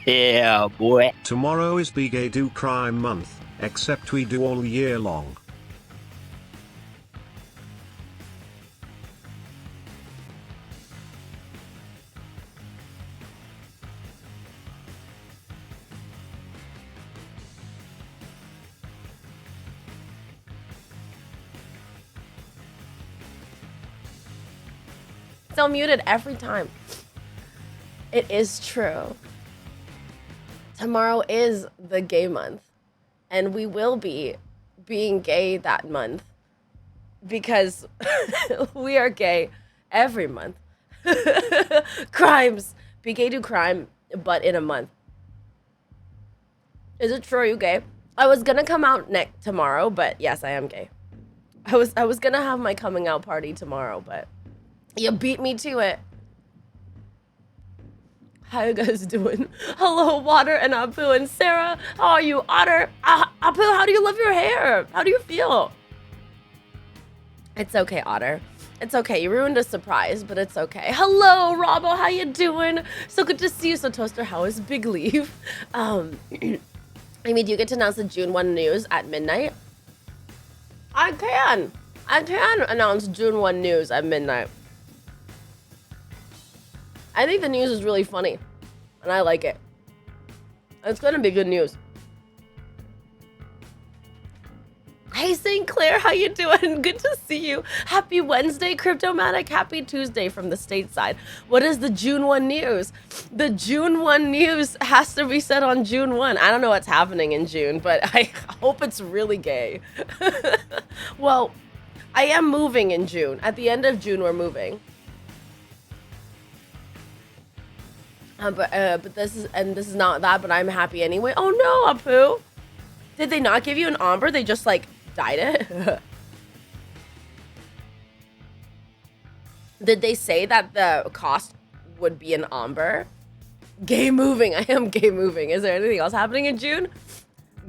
Yeah, boy. Tomorrow is Be Gay Do Crime Month, except we do all year long. Still muted every time. It is true. Tomorrow is the gay month, and we will be being gay that month because we are gay every month. Crimes. Be gay do crime, but in a month. Is it true? Are you gay? I was gonna come out tomorrow, but yes, I am gay. I was gonna have my coming out party tomorrow, but you beat me to it. How you guys doing? Hello, Water and Apu and Sarah. How are you, Otter? Apu, how do you love your hair? How do you feel? It's okay, Otter. It's okay. You ruined a surprise, but it's okay. Hello, Robbo. How you doing? So good to see you. So, Toaster, how is Big Leaf? Amy, do you get to announce the June 1 news at midnight? I can announce June 1 news at midnight. I think the news is really funny, and I like it. It's gonna be good news. Hey, St. Clair, how you doing? Good to see you. Happy Wednesday, Cryptomatic. Happy Tuesday from the stateside. What is the June 1 news? The June 1 news has to be said on June 1. I don't know what's happening in June, but I hope it's really gay. Well, I am moving in June. At the end of June, we're moving. But this is not that, but I'm happy anyway. Oh no, Apu. Did they not give you an amber? They just like dyed it? Did they say that the cost would be an amber? Gay moving. I am gay moving. Is there anything else happening in June?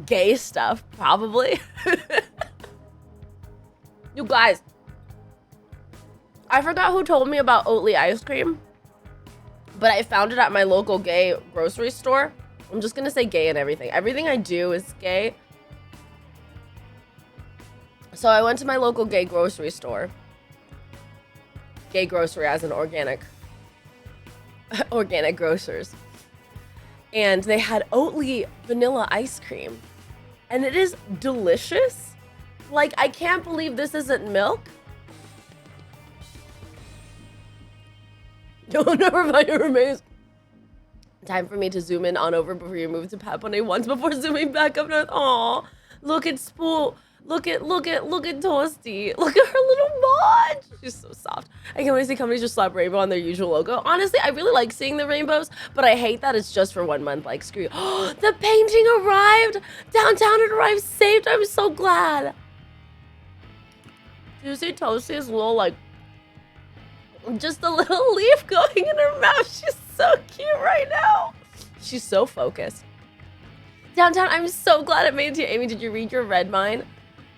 Gay stuff, probably. You guys, I forgot who told me about Oatly ice cream, but I found it at my local gay grocery store. I'm just gonna say gay and everything. Everything I do is gay. So I went to my local gay grocery store. Gay grocery as in organic. Organic grocers. And they had Oatly vanilla ice cream. And it is delicious. Like, I can't believe this isn't milk. Don't never mind your remains. Time for me to zoom in on over before you move to Papone once before zooming back up north. Aw, look at Spool. Look at Toasty. Look at her little mod. She's so soft. I can't wait to see companies just slap rainbow on their usual logo. Honestly, I really like seeing the rainbows, but I hate that it's just for 1 month. Like, screw you. The painting arrived. Downtown it arrived safe. I'm so glad. Do you see Toasty's little, like, just a little leaf going in her mouth? She's so cute right now. She's so focused. Downtown, I'm so glad it made it to you. Amy, did you read your red mine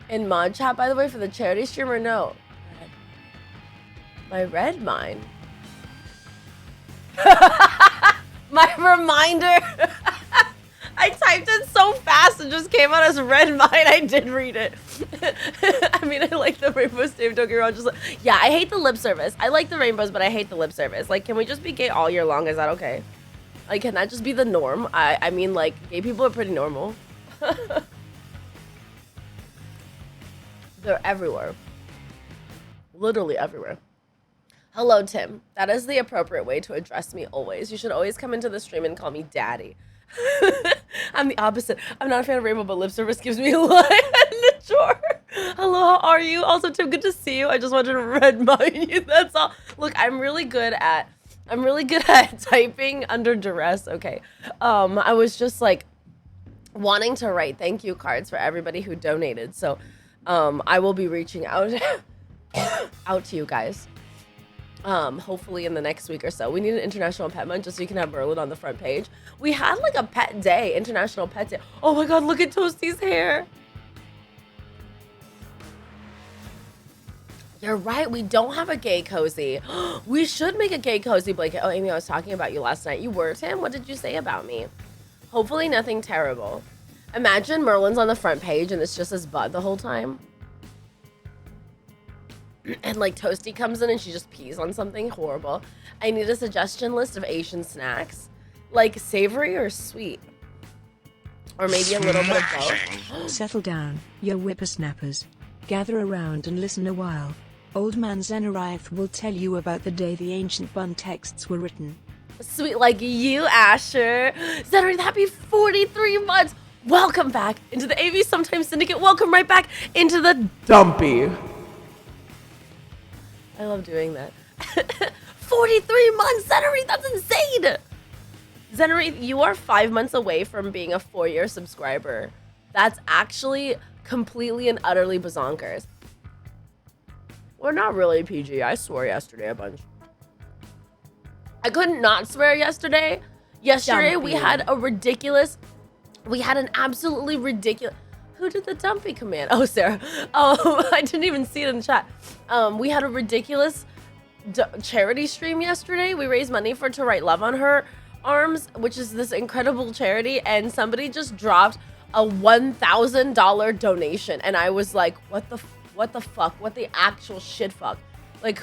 in mod chat, by the way, for the charity stream or no? My red mine. My reminder. I typed it so fast it just came out as red mine. I did read it. I mean, I like the rainbows, Dave. Don't get me wrong. Just like, yeah, I hate the lip service. I like the rainbows, but I hate the lip service. Like, can we just be gay all year long? Is that okay? Like, can that just be the norm? I mean, like, gay people are pretty normal. They're everywhere. Literally everywhere. Hello, Tim. That is the appropriate way to address me always. You should always come into the stream and call me daddy. I'm the opposite. I'm not a fan of rainbow, but lip service gives me life. Sure. Hello, how are you? Also, Tim, good to see you. I just wanted to red mine you. That's all. Look, I'm really good at typing under duress. Okay. I was just like wanting to write thank you cards for everybody who donated. So, I will be reaching out to you guys. Hopefully in the next week or so. We need an International Pet Month just so you can have Merlin on the front page. We had like a pet day, International Pet Day. Oh my god, look at Toasty's hair. You're right. We don't have a gay cozy. We should make a gay cozy blanket. Oh, Amy, I was talking about you last night. You were, Tim? What did you say about me? Hopefully nothing terrible. Imagine Merlin's on the front page and it's just his butt the whole time. And like Toasty comes in and she just pees on something horrible. I need a suggestion list of Asian snacks. Like savory or sweet? Or maybe a little bit of both. Settle down, you whippersnappers. Gather around and listen a while. Old man Zenariath will tell you about the day the ancient bun texts were written. Sweet like you, Asher. Zenariath, happy 43 months. Welcome back into the AV Sometimes Syndicate. Welcome right back into the Dumpy. I love doing that. 43 months, Zenariath, that's insane. Zenariath, you are 5 months away from being a 4-year subscriber. That's actually completely and utterly bazonkers. We're not really PG. I swore yesterday a bunch. I couldn't not swear yesterday. Yesterday Dumpy. we had an absolutely ridiculous. Who did the dumpy command? Oh, Sarah. I didn't even see it in the chat. We had a ridiculous charity stream yesterday. We raised money for To Write Love on Her Arms, which is this incredible charity, and somebody just dropped a $1,000 donation, and I was like, what the fuck? What the actual shit fuck? Like,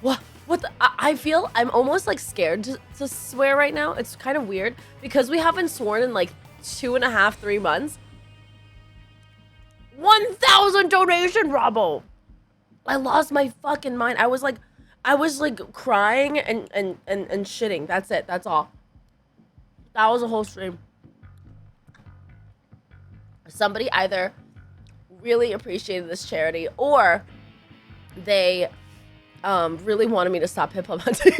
what the, I feel I'm almost like scared to swear right now. It's kind of weird because we haven't sworn in like 2.5, 3 months. 1,000 donation, Robbo. I lost my fucking mind. I was like crying and shitting. That's it. That's all. That was a whole stream. Somebody either really appreciated this charity or they really wanted me to stop hip hop hunting.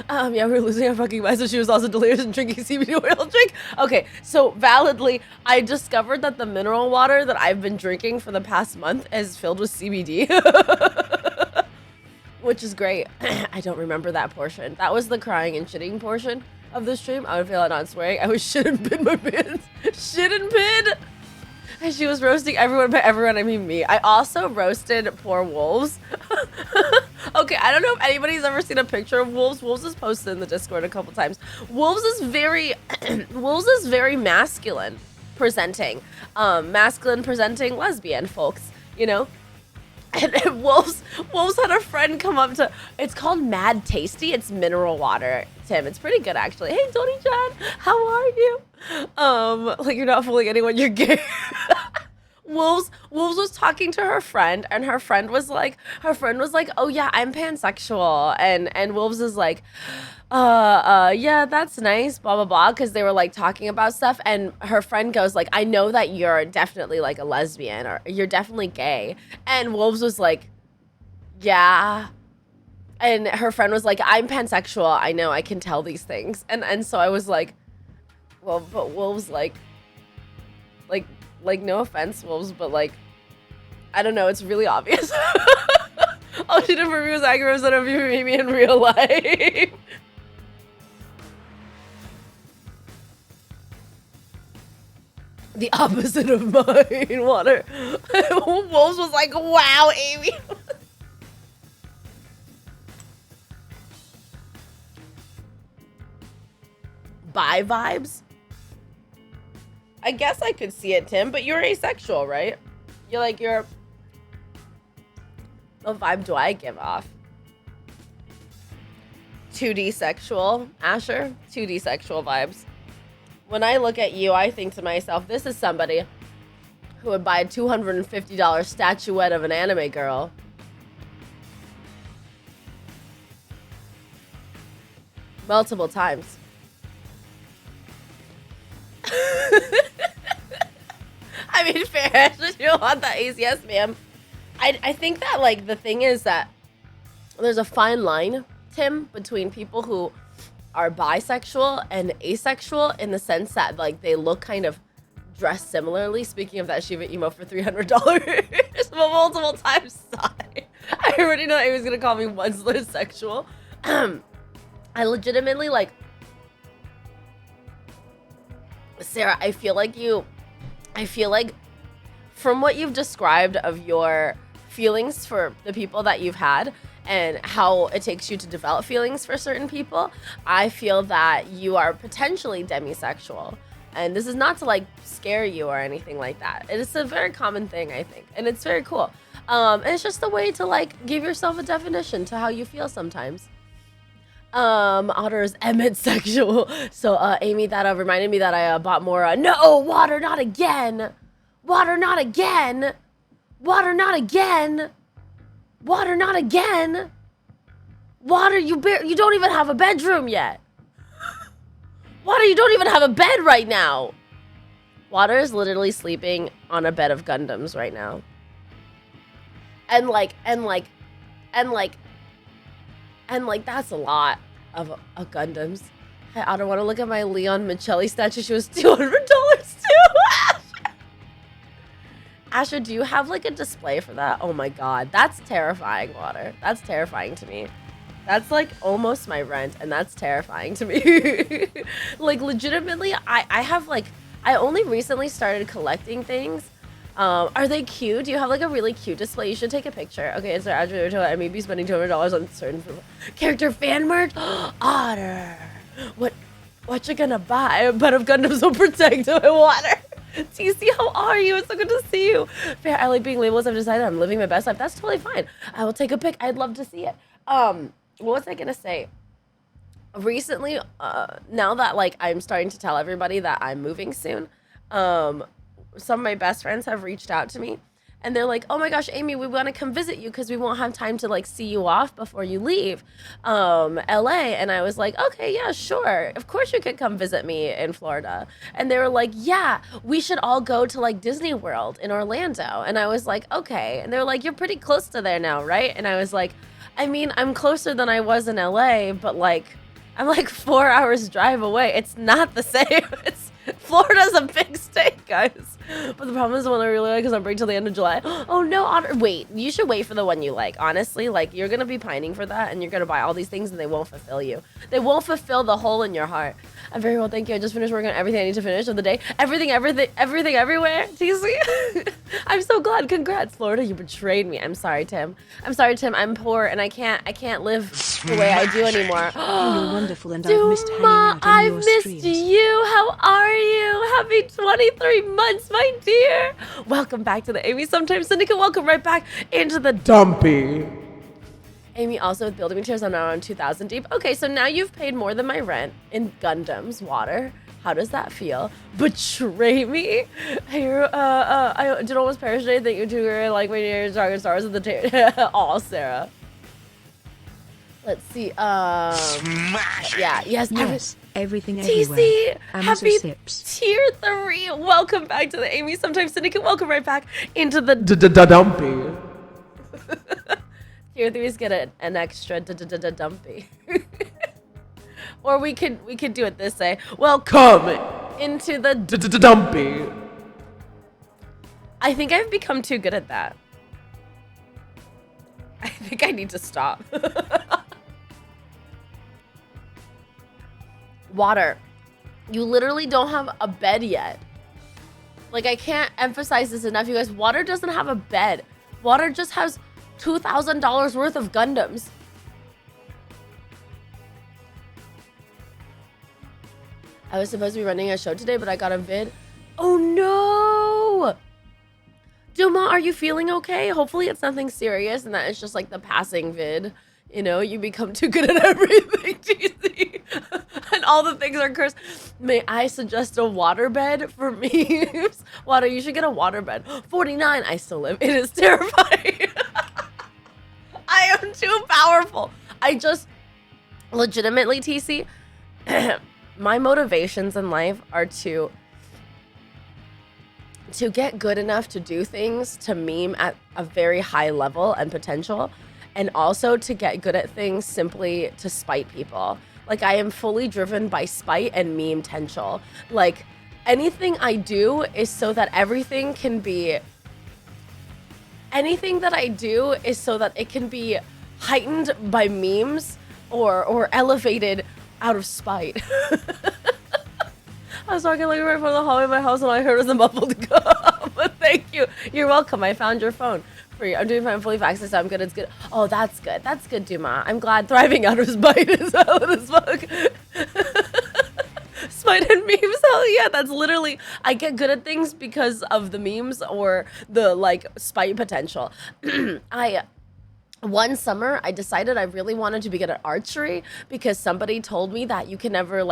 Yeah, we were losing our fucking mind, so she was also delirious and drinking CBD oil drink. Okay, so validly, I discovered that the mineral water that I've been drinking for the past month is filled with CBD. Which is great. I don't remember that portion. That was the crying and shitting portion of the stream. I would feel like not swearing. I was shit and pin my pins. Shit and pin! And she was roasting everyone, by everyone I mean me. I also roasted poor Wolves. Okay, I don't know if anybody's ever seen a picture of Wolves. Wolves is posted in the Discord a couple times. Wolves is very masculine presenting. Masculine presenting lesbian folks, you know? And Wolves had a friend come up to, it's called Mad Tasty. It's mineral water, Tim. It's pretty good, actually. Hey, Tony Chan, how are you? Like you're not fooling anyone, you're gay. Wolves was talking to her friend, and her friend was like, oh yeah, I'm pansexual. And Wolves is like, yeah, that's nice, blah, blah, blah. Cause they were like talking about stuff. And her friend goes like, I know that you're definitely like a lesbian or you're definitely gay. And Wolves was like, yeah. And her friend was like, I'm pansexual. I know, I can tell these things. And so I was like, well, but Wolves like, no offense, Wolves, but like, I don't know, it's really obvious. All she did for me was aggro instead of you meet me in real life. The opposite of mine, water. Wolves was like, wow, Amy. Bi vibes? I guess I could see it, Tim, but you're asexual, right? What vibe do I give off? 2D sexual, Asher? 2D sexual vibes. When I look at you, I think to myself, this is somebody who would buy a $250 statuette of an anime girl. Multiple times. I mean, fair. You don't want that ace. Yes, ma'am. I think that, like, the thing is that there's a fine line, Tim, between people who are bisexual and asexual in the sense that, like, they look kind of dressed similarly. Speaking of that Shiva emo for $300 multiple times. Sorry. I already know he was going to call me once sexual. I legitimately, like, Sarah, I feel like from what you've described of your feelings for the people that you've had and how it takes you to develop feelings for certain people, I feel that you are potentially demisexual. And this is not to like scare you or anything like that. It is a very common thing, I think, and it's very cool. And it's just a way to like give yourself a definition to how you feel sometimes. Otter is sexual. So Amy, that reminded me that I bought more. No, water, not again. Water, not again. Water, not again. Water, not again. Water, you don't even have a bedroom yet. Water, you don't even have a bed right now. Water is literally sleeping on a bed of Gundams right now. And that's a lot of Gundams. Hey, I don't want to look at my Leon Michelli statue. She was $200 too. Asher, do you have like a display for that? Oh my god, that's terrifying, Water. That's terrifying to me. That's like almost my rent, and that's terrifying to me. Like legitimately, I only recently started collecting things. Are they cute? Do you have like a really cute display? You should take a picture. Okay, it's I may be spending $200 on certain character fan merch. Otter, what you gonna buy? A bed of Gundams will protect my Water. TC, how are you? It's so good to see you. Fair, I like being labeled. I've decided I'm living my best life. That's totally fine. I will take a pic. I'd love to see it. What was I gonna say? Recently, now that like I'm starting to tell everybody that I'm moving soon, some of my best friends have reached out to me and they're like, oh my gosh, Amy, we want to come visit you because we won't have time to like see you off before you leave LA. And I was like, okay, yeah, sure, of course you could come visit me in Florida. And they were like, yeah, we should all go to like Disney World in Orlando. And I was like, okay. And they were like, you're pretty close to there now, right? And I was like, I mean, I'm closer than I was in LA, but like I'm like 4 hours drive away. It's not the same. Florida's a big state, guys. But the problem is the one I really like is I'm break till the end of July. Oh no, Otter. Wait, you should wait for the one you like. Honestly, like you're gonna be pining for that and you're gonna buy all these things and they won't fulfill you. They won't fulfill the hole in your heart. I'm very well, thank you. I just finished working on everything I need to finish of the day. Everything, everywhere. TC. I'm so glad. Congrats, Florida. You betrayed me. I'm sorry, Tim. I'm poor and I can't live the way I do anymore. You're wonderful and I've missed hanging out on I've your missed streams. you. How are you? Happy 23 months, my dear. Welcome back to the Amy Sometimes Syndicate. Welcome right back into the dumpy. Amy, also with building materials, I'm now around 2,000 deep. Okay, so now you've paid more than my rent in Gundams, Water. How does that feel? Betray me? I did almost perish today. Thank you to like my dear Dragon Stars of the Aw, Sarah. Let's see. Smash yeah, yes, everything TC, everywhere. happy Sips. tier 3. Welcome back to the Amy Sometimes Syndicate. Welcome right back into the dumpy. Tier 3s get an extra dumpy. Or we could do it this way. Welcome into the dumpy. I think I've become too good at that. I think I need to stop. Water, you literally don't have a bed yet. Like, I can't emphasize this enough, you guys. Water doesn't have a bed. Water just has $2,000 worth of Gundams. I was supposed to be running a show today, but I got a vid. Oh no! Duma, are you feeling okay? Hopefully it's nothing serious and that it's just like the passing vid. You know, you become too good at everything, GC. And all the things are cursed. May I suggest a waterbed for memes? Water, you should get a waterbed. 49, I still live. It is terrifying. I am too powerful. I just, legitimately, TC, my motivations in life are to get good enough to do things, to meme at a very high level and potential, and also to get good at things simply to spite people. Like, I am fully driven by spite and meme potential. Like, anything I do is so that everything can be... Anything that I do is so that it can be heightened by memes or elevated out of spite. I was walking like right from the hallway of my house and all I heard was a muffled but thank you. You're welcome. I found your phone. I'm doing fine, fully vaccinated, so I'm good. It's good. Oh, that's good. That's good, Dumas. I'm glad thriving out of spite is valid as fuck. Spite and memes, hell yeah, that's literally, I get good at things because of the memes or the, like, spite potential. One summer I decided I really wanted to be good at archery because somebody told me that you can never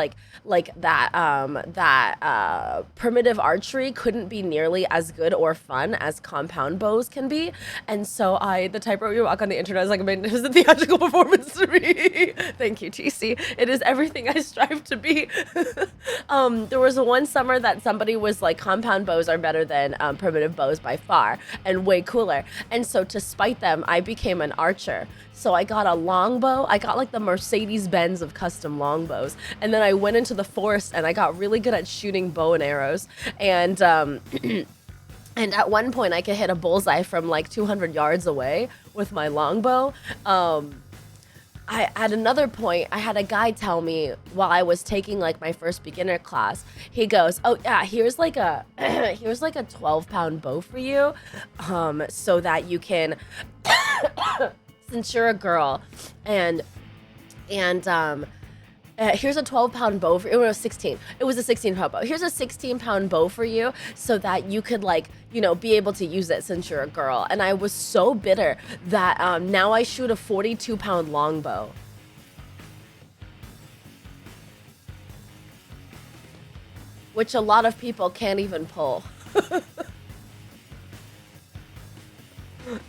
primitive archery couldn't be nearly as good or fun as compound bows can be. And so the typewriter you walk on the internet is like it was a theatrical performance to me. Thank you, TC. It is everything I strive to be. There was one summer that somebody was like, compound bows are better than primitive bows by far and way cooler. And so to spite them, I became an archer. So I got a longbow. I got like the Mercedes-Benz of custom longbows. And then I went into the forest and I got really good at shooting bow and arrows. And and at one point I could hit a bullseye from like 200 yards away with my longbow. At another point, I had a guy tell me while I was taking like my first beginner class, he goes, "Oh yeah, here's like a 12-pound bow for you, so that you can, since you're a girl, and here's a 12-pound bow for, it was 16. It was a 16-pound bow. Here's a 16-pound bow for you so that you could like, you know, be able to use it since you're a girl." And I was so bitter that now I shoot a 42-pound longbow. Which a lot of people can't even pull.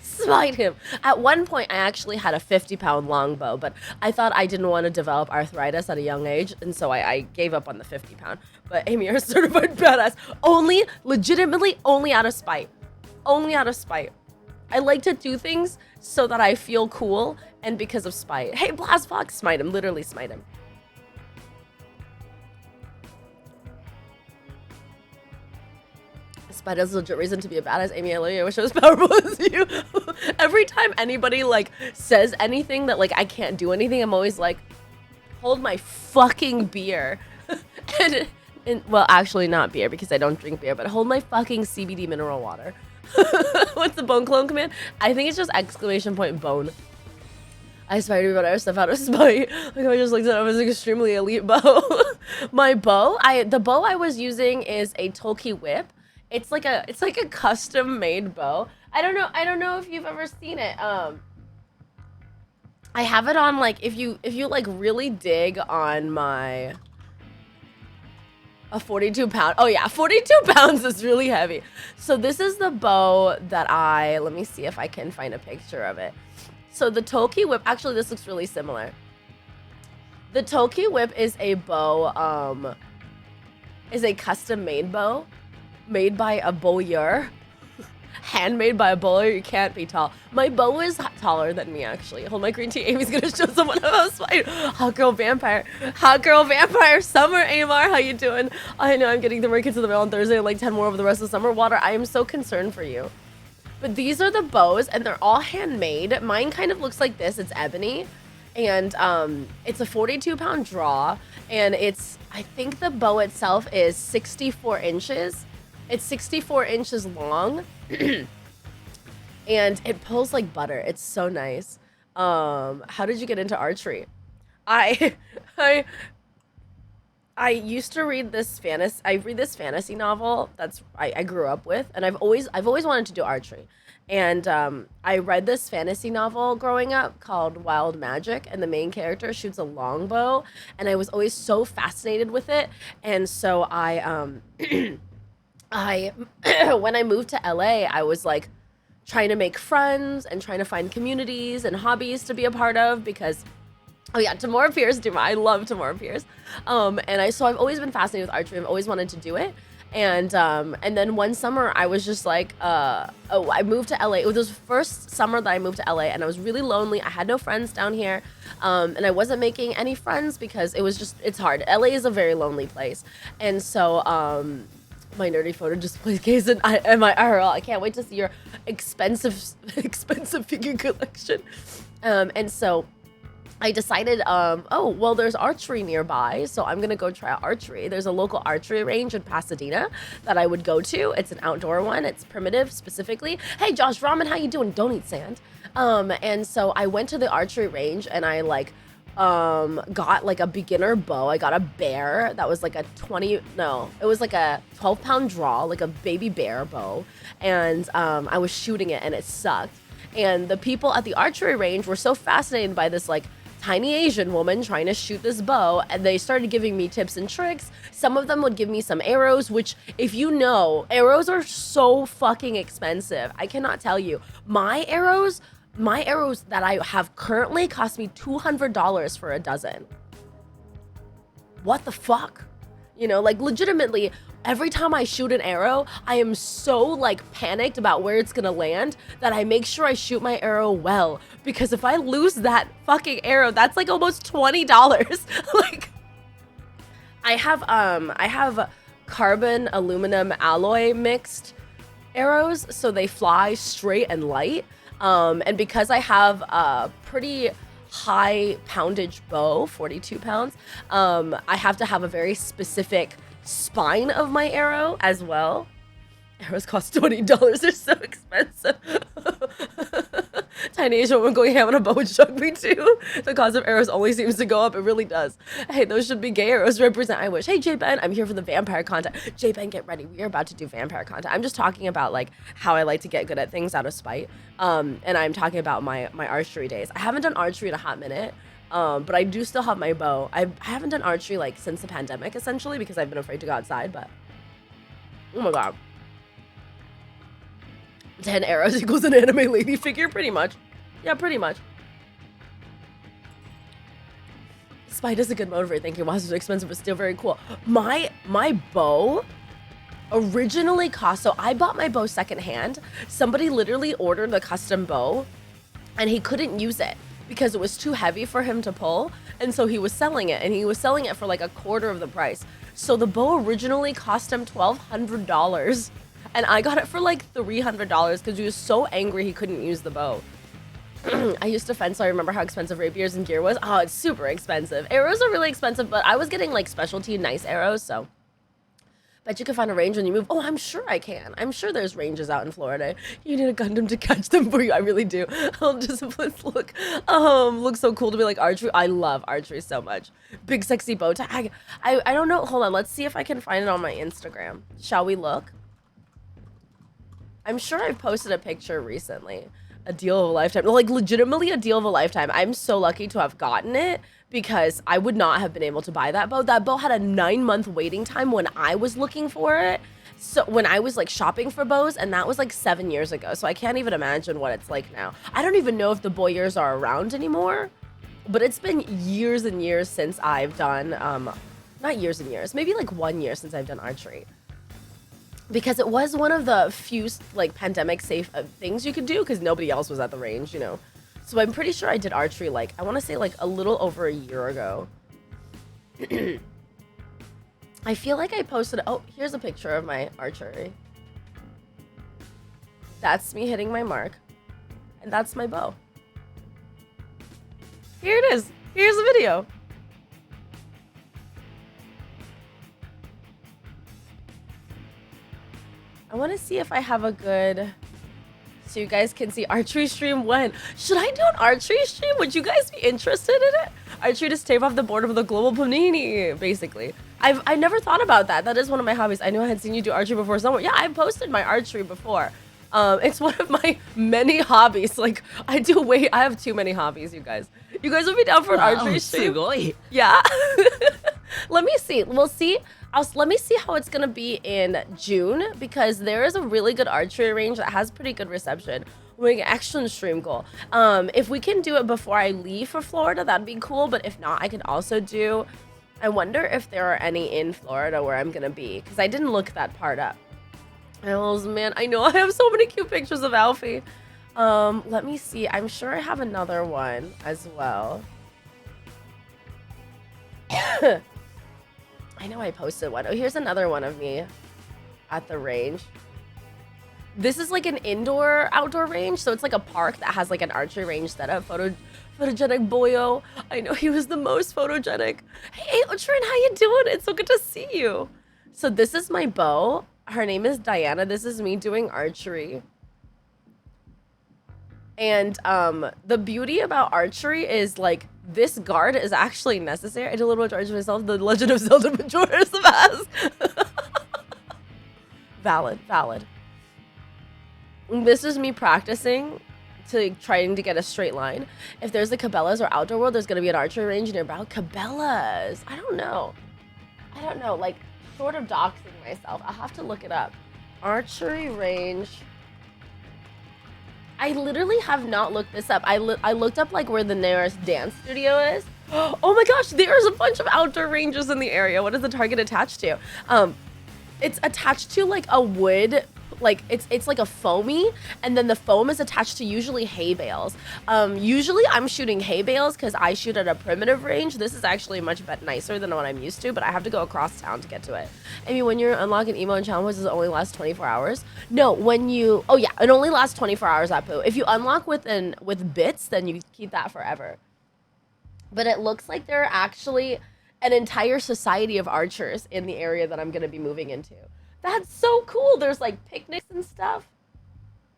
Smite him. At one point, I actually had a 50-pound longbow, but I thought I didn't want to develop arthritis at a young age, and so I gave up on the 50-pound. But Amy, you're a certified badass. Legitimately, only out of spite. Only out of spite. I like to do things so that I feel cool, and because of spite. Hey, Blast Fox, smite him. Literally smite him. Spite is a legit reason to be a badass. Amy, I love you. I wish I was powerful as you. Every time anybody like says anything that like I can't do anything, I'm always like, hold my fucking beer. and well, actually not beer because I don't drink beer, but hold my fucking CBD mineral water. What's the bone clone command? I think it's just ! Bone. I aspire to be better stuff out of spite. Like I just looked at it as an extremely elite bow. My bow, the bow I was using is a Tolkien whip. It's like a custom made bow. I don't know if you've ever seen it. I have it on like if you like really dig on my a 42-pound. Oh yeah, 42 pounds is really heavy. So this is the bow that let me see if I can find a picture of it. So the Tolkien whip, actually this looks really similar. The Tolkien whip is a bow, is a custom made bow. Made by a bowyer. Handmade by a bowyer. You can't be tall. My bow is taller than me, actually. Hold my green tea. Amy's gonna show someone else. Hot girl vampire. Hot girl vampire. Summer, Amar. How you doing? I know I'm getting the Kids of the Mail on Thursday and like 10 more over the rest of the summer. Water, I am so concerned for you. But these are the bows and they're all handmade. Mine kind of looks like this. It's ebony. And it's a 42-pound draw. And I think the bow itself is 64 inches. It's 64 inches long, and it pulls like butter. It's so nice. How did you get into archery? I used to read this fantasy novel that's I grew up with, and I've always wanted to do archery. And I read this fantasy novel growing up called Wild Magic, and the main character shoots a longbow, and I was always so fascinated with it. And so when I moved to LA, I was like trying to make friends and trying to find communities and hobbies to be a part of because, oh yeah, Tamora Pierce, I love Tamora Pierce. So I've always been fascinated with archery. I've always wanted to do it. And then one summer I was just like, I moved to LA. It was the first summer that I moved to LA and I was really lonely. I had no friends down here. And I wasn't making any friends because it's hard. LA is a very lonely place. And so, my nerdy photo display case and my IRL. I can't wait to see your expensive figure collection. And so I decided, oh, well, there's archery nearby, so I'm gonna go try archery. There's a local archery range in Pasadena that I would go to. It's an outdoor one. It's primitive specifically. Hey, Josh Ramen, how you doing? Don't eat sand. And so I went to the archery range and I like, got like a beginner bow. I got a bear that was like a it was like a 12-pound draw, like a baby bear bow. And I was shooting it and it sucked. And the people at the archery range were so fascinated by this like tiny Asian woman trying to shoot this bow, and they started giving me tips and tricks. Some of them would give me some arrows, which, if you know, arrows are so fucking expensive. I cannot tell you. My arrows that I have currently cost me $200 for a dozen. What the fuck? You know, like legitimately, every time I shoot an arrow, I am so like panicked about where it's gonna land that I make sure I shoot my arrow well. Because if I lose that fucking arrow, that's like almost $20. Like, I have carbon aluminum alloy mixed arrows, so they fly straight and light. And because I have a pretty high poundage bow, 42 pounds, I have to have a very specific spine of my arrow as well. Arrows cost $20. They're so expensive. Tiny Asian woman going ham on a bow would shock me too. The cost of arrows only seems to go up. It really does. Hey, those should be gay arrows represent I wish. Hey, J-Ben, I'm here for the vampire content. J-Ben, get ready. We are about to do vampire content. I'm just talking about like how I like to get good at things out of spite. And I'm talking about my archery days. I haven't done archery in a hot minute. But I do still have my bow. I haven't done archery like since the pandemic essentially because I've been afraid to go outside, but oh my god. 10 arrows equals an anime lady figure, pretty much. Yeah, pretty much. Spite is a good motivator. Thank you. Wow, it's expensive, but still very cool. My bow originally cost, so I bought my bow secondhand. Somebody literally ordered the custom bow and he couldn't use it because it was too heavy for him to pull. And so he was selling it, and he was selling it for like a quarter of the price. So the bow originally cost him $1,200. And I got it for like $300 because he was so angry he couldn't use the bow. I used to fence, so I remember how expensive rapiers and gear was. Oh, it's super expensive. Arrows are really expensive, but I was getting like specialty nice arrows, so. Bet you can find a range when you move. Oh, I'm sure I can. I'm sure there's ranges out in Florida. You need a Gundam to catch them for you. I really do. Disciplines look so cool to be like archery. I love archery so much. Big sexy bow tie. I don't know. Hold on. Let's see if I can find it on my Instagram. Shall we look? I'm sure I posted a picture recently. A deal of a lifetime. Like, legitimately a deal of a lifetime. I'm so lucky to have gotten it because I would not have been able to buy that bow. That bow had a 9-month waiting time when I was looking for it. So when I was like shopping for bows, and that was like 7 years ago. So I can't even imagine what it's like now. I don't even know if the bowyers are around anymore, but it's been years and years since I've done, not years and years, maybe like 1 year since I've done archery. Because it was one of the few like pandemic safe things you could do because nobody else was at the range, you know. So I'm pretty sure I did archery like, I want to say like a little over a year ago. I feel like I posted, oh, here's a picture of my archery. That's me hitting my mark. And that's my bow. Here it is. Here's the video. I want to see if I have a good, so you guys can see archery stream when. Should I do an archery stream? Would you guys be interested in it? Archery to stave off the boredom of the global panini, basically. I never thought about that. That is one of my hobbies. I knew I had seen you do archery before somewhere. Yeah, I posted my archery before. It's one of my many hobbies. Like, I have too many hobbies, you guys. You guys will be down for an archery stream? Yeah. Let me see. We'll see. Let me see how it's gonna be in June because there is a really good archery range that has pretty good reception. We can action stream goal. If we can do it before I leave for Florida, that'd be cool. But if not, I can also do. I wonder if there are any in Florida where I'm gonna be because I didn't look that part up. Oh man, I know I have so many cute pictures of Alfie. Let me see. I'm sure I have another one as well. I know I posted one. Oh, here's another one of me at the range. This is like an indoor outdoor range, so it's like a park that has like an archery range setup. Photogenic boyo. I know he was the most photogenic. Hey, Trent, how you doing? It's so good to see you. So this is my bow. Her name is Diana. This is me doing archery. And the beauty about archery is like this guard is actually necessary. I did a little bit of archery myself. The Legend of Zelda Majora's Mask. Valid. This is me practicing to trying to get a straight line. If there's a Cabela's or Outdoor World, there's gonna be an archery range nearby. Cabela's. I don't know. Like sort of doxing myself. I'll have to look it up. Archery range. I literally have not looked this up. I looked up like where the nearest dance studio is. Oh my gosh, there's a bunch of outdoor ranges in the area. What is the target attached to? It's attached to like a wood, like it's like a foamy, and then the foam is attached to usually hay bales. Usually I'm shooting hay bales because I shoot at a primitive range. This is actually much nicer than what I'm used to, but I have to go across town to get to it. I mean, when you're unlocking emo and challenges, does it only last 24 hours? No, oh yeah, it only lasts 24 hours at Pooh. If you unlock with bits, then you keep that forever. But it looks like there are actually an entire society of archers in the area that I'm going to be moving into. That's so cool. There's like picnics and stuff.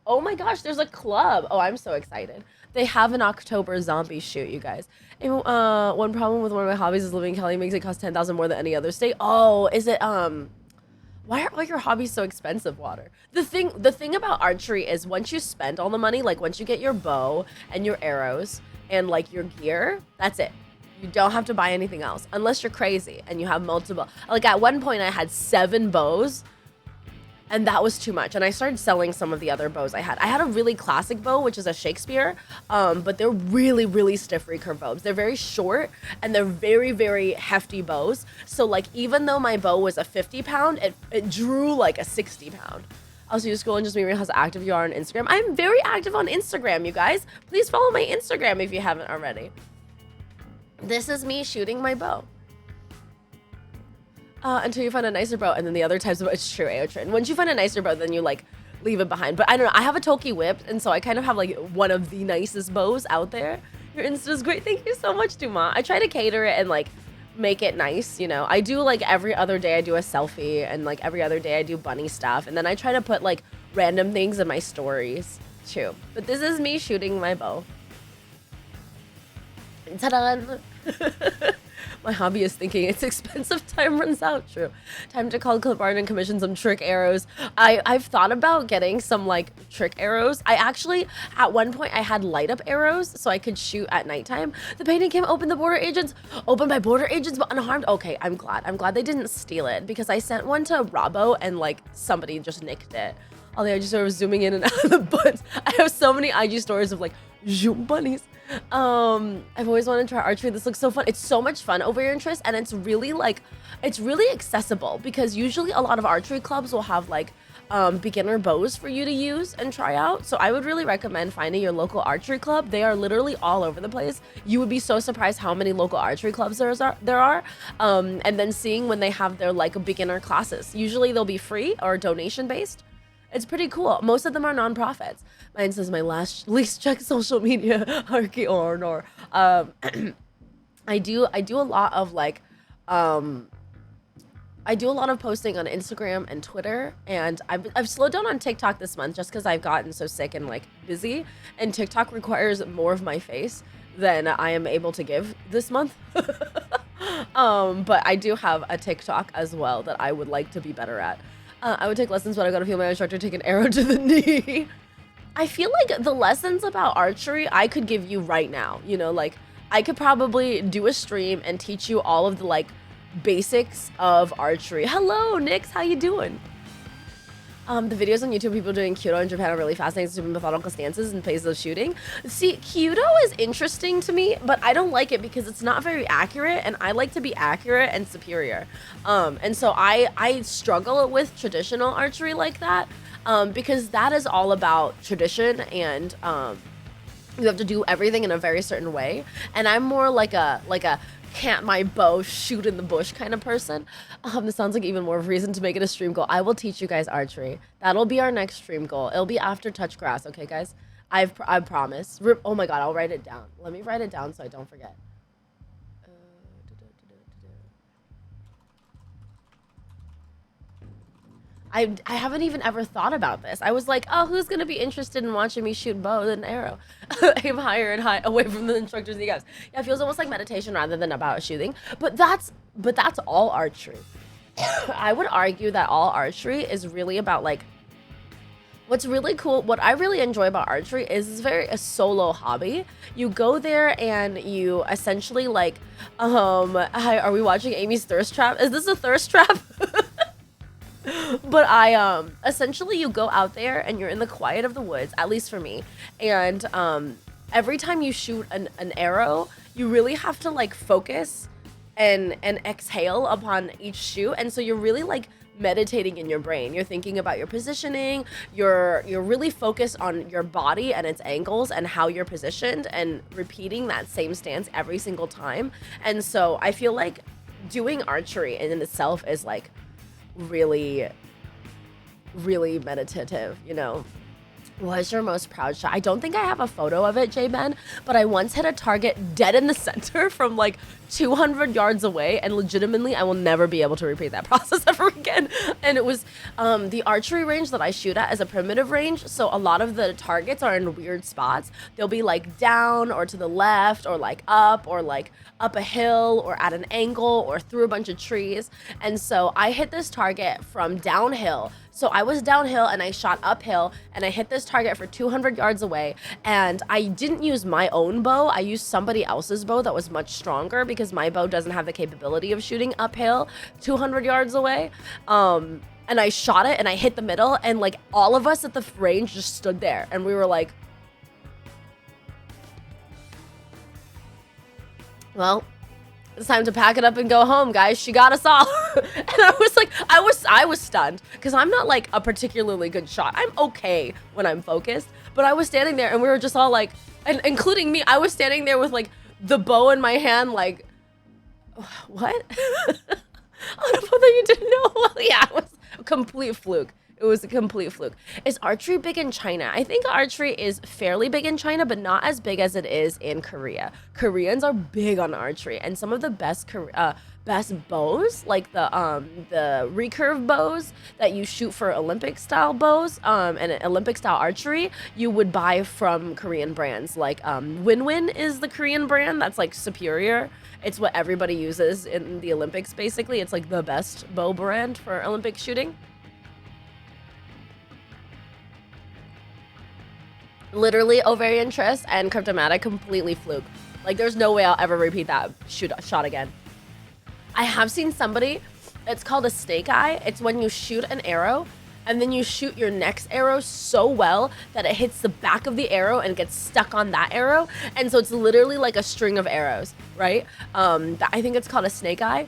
Oh my gosh, there's a club. Oh, I'm so excited. They have an October zombie shoot, you guys. And, one problem with one of my hobbies is living in Cali makes it cost $10,000 more than any other state. Oh, is it, why are all your hobbies so expensive, Water? The thing about archery is once you spend all the money, like once you get your bow and your arrows and like your gear, that's it. You don't have to buy anything else unless you're crazy and you have multiple. Like at one point I had 7 bows and that was too much. And I started selling some of the other bows I had. I had a really classic bow, which is a Shakespeare, but they're really, really stiff recurve bows. They're very short and they're very, very hefty bows. So like, even though my bow was a 50-pound, it drew like a 60-pound. Also, you scroll and just me how active you are on Instagram. I'm very active on Instagram, you guys. Please follow my Instagram if you haven't already. This is me shooting my bow. Until you find a nicer bow, and then the other types of it's true, Aotrin. Once you find a nicer bow, then you like leave it behind. But I don't know. I have a Toki whip, and so I kind of have like one of the nicest bows out there. Your Insta is great. Thank you so much, Duma. I try to cater it and like make it nice. You know, I do like every other day I do a selfie, and like every other day I do bunny stuff, and then I try to put like random things in my stories too. But this is me shooting my bow. Ta-da! My hobby is thinking it's expensive. Time runs out. True. Time to call Clip Art and commission some trick arrows. I've thought about getting some like trick arrows. I actually, at one point, I had light up arrows so I could shoot at nighttime. The painting came open. The border agents opened by border agents but unharmed. Okay, I'm glad they didn't steal it because I sent one to Robbo and like somebody just nicked it. All the IG stories was zooming in and out of the butts. I have so many IG stories of like zoom bunnies. I've always wanted to try archery. This looks so fun. It's so much fun over your interest, and it's really like, it's really accessible because usually a lot of archery clubs will have like beginner bows for you to use and try out. So I would really recommend finding your local archery club. They are literally all over the place. You would be so surprised how many local archery clubs there are. And then seeing when they have their like beginner classes. Usually they'll be free or donation based. It's pretty cool. Most of them are nonprofits. Mine says my least check social media. Arky or I do a lot of like I do a lot of posting on Instagram and Twitter, and I've slowed down on TikTok this month just because I've gotten so sick and like busy, and TikTok requires more of my face than I am able to give this month. But I do have a TikTok as well that I would like to be better at. I would take lessons, but I gotta feel my instructor take an arrow to the knee. I feel like the lessons about archery I could give you right now. You know, like I could probably do a stream and teach you all of the like basics of archery. Hello, Nix, how you doing? The videos on YouTube, people doing Kyudo in Japan are really fascinating, super methodical stances and places of shooting. See, Kyudo is interesting to me, but I don't like it because it's not very accurate, and I like to be accurate and superior. And so I struggle with traditional archery like that, because that is all about tradition, and you have to do everything in a very certain way. And I'm more like a can't my bow shoot in the bush kind of person. This sounds like even more of a reason to make it a stream goal. I will teach you guys archery. That'll be our next stream goal. It'll be after touch grass, okay, guys? I promise. Oh my god, I'll write it down. Let me write it down so I don't forget. I haven't even ever thought about this. I was like, oh, who's gonna be interested in watching me shoot bow and arrow? Aim higher and high away from the instructor's kneecaps. Yeah, it feels almost like meditation rather than about shooting. But that's all archery. I would argue that all archery is really about like, what's really cool, what I really enjoy about archery is it's a solo hobby. You go there and you essentially like, hi, are we watching Amy's Thirst Trap? Is this a thirst trap? But essentially you go out there and you're in the quiet of the woods, at least for me. And every time you shoot an arrow, you really have to like focus and exhale upon each shoot. And so you're really like meditating in your brain. You're thinking about your positioning. You're really focused on your body and its angles and how you're positioned and repeating that same stance every single time. And so I feel like doing archery in itself is like really, really meditative, you know. Was your most proud shot? I don't think I have a photo of it, J-Ben, but I once hit a target dead in the center from like 200 yards away, and legitimately I will never be able to repeat that process ever again. And it was the archery range that I shoot at is a primitive range, so a lot of the targets are in weird spots. They'll be like down or to the left or like up a hill or at an angle or through a bunch of trees. And so I hit this target from downhill. So I was downhill and I shot uphill and I hit this target for 200 yards away. And I didn't use my own bow. I used somebody else's bow that was much stronger because my bow doesn't have the capability of shooting uphill 200 yards away. And I shot it and I hit the middle, and like all of us at the range just stood there and we were like, well, it's time to pack it up and go home, guys. She got us all. And I was like, I was stunned because I'm not like a particularly good shot. I'm okay when I'm focused, but I was standing there and we were just all like, and including me, I was standing there with like the bow in my hand, like, what? Oh, I thought you didn't know. Well, yeah, it was a complete fluke. It was a complete fluke. Is archery big in China? I think archery is fairly big in China, but not as big as it is in Korea. Koreans are big on archery, and some of the best bows, like the recurve bows that you shoot for Olympic style bows, and Olympic style archery, you would buy from Korean brands. Like Win-Win is the Korean brand that's like superior. It's what everybody uses in the Olympics. Basically, it's like the best bow brand for Olympic shooting. Literally ovarian tryst and cryptomatic completely fluke. Like there's no way I'll ever repeat that shot again. I have seen somebody, it's called a snake eye. It's when you shoot an arrow and then you shoot your next arrow so well that it hits the back of the arrow and gets stuck on that arrow. And so it's literally like a string of arrows, right? I think it's called a snake eye.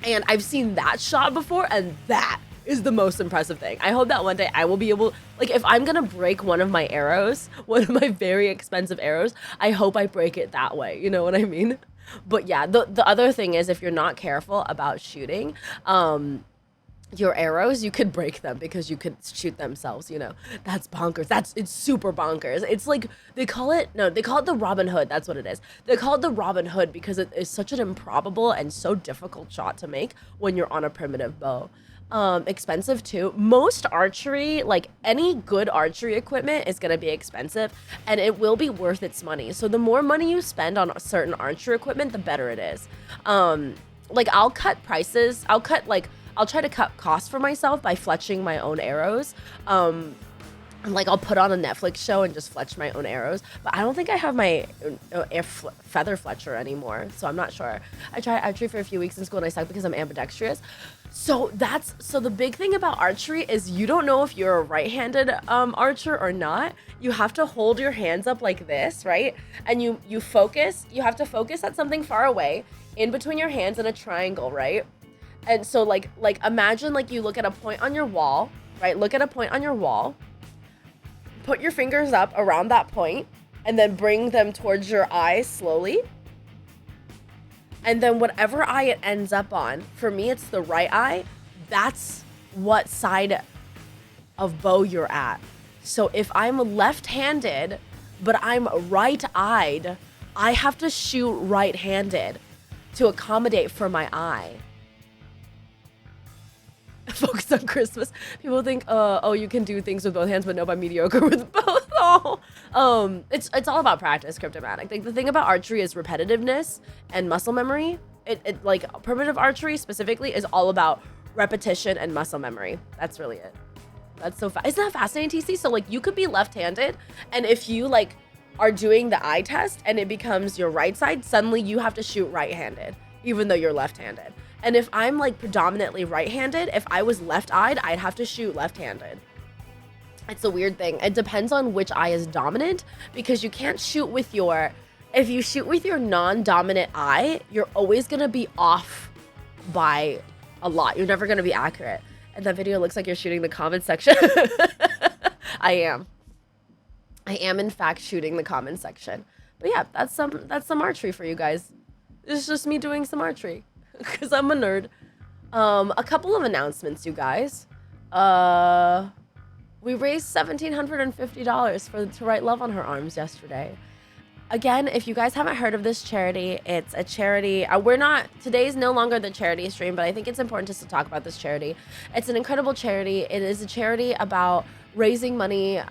And I've seen that shot before, and that is the most impressive thing. I hope that one day I will be able, like if I'm gonna break one of my arrows, one of my very expensive arrows, I hope I break it that way, you know what I mean? But yeah, the other thing is if you're not careful about shooting, your arrows, you could break them because you could shoot themselves, you know. That's bonkers. It's super bonkers. It's like, they call it the Robin Hood. That's what it is. They call it the Robin Hood because it is such an improbable and so difficult shot to make when you're on a primitive bow. Expensive too. Most archery, like any good archery equipment, is gonna be expensive, and it will be worth its money. So the more money you spend on certain archery equipment, the better it is. Like I'll cut prices. I'll try to cut costs for myself by fletching my own arrows. Like I'll put on a Netflix show and just fletch my own arrows, but I don't think I have my feather fletcher anymore, so I'm not sure. I tried archery for a few weeks in school and I sucked because I'm ambidextrous. So the big thing about archery is you don't know if you're a right-handed archer or not. You have to hold your hands up like this, right? And you have to focus at something far away in between your hands in a triangle, right? And so like imagine like you look at a point on your wall, right? Look at a point on your wall. Put your fingers up around that point and then bring them towards your eyes slowly. And then whatever eye it ends up on, for me, it's the right eye. That's what side of bow you're at. So if I'm left-handed, but I'm right-eyed, I have to shoot right-handed to accommodate for my eye. Focus on Christmas. People think, oh, you can do things with both hands, but no, I'm mediocre with both. Oh, it's all about practice, Cryptomatic. Like, the thing about archery is repetitiveness and muscle memory. It like primitive archery specifically is all about repetition and muscle memory. That's really it. That's so isn't that fascinating, TC? So like you could be left-handed, and if you like are doing the eye test and it becomes your right side, suddenly you have to shoot right-handed, even though you're left-handed. And if I'm like predominantly right-handed, if I was left-eyed, I'd have to shoot left-handed. It's a weird thing. It depends on which eye is dominant, because you can't shoot with your, if you shoot with your non-dominant eye, you're always gonna be off by a lot. You're never gonna be accurate. And that video looks like you're shooting the comment section. I am in fact shooting the comment section. But yeah, that's some archery for you guys. It's just me doing some archery because I'm a nerd. A couple of announcements, you guys. We raised $1,750 to write love on her arms yesterday. Again, if you guys haven't heard of this charity, it's a charity. Today's no longer the charity stream, but I think it's important just to talk about this charity. It's an incredible charity. It is a charity about raising money.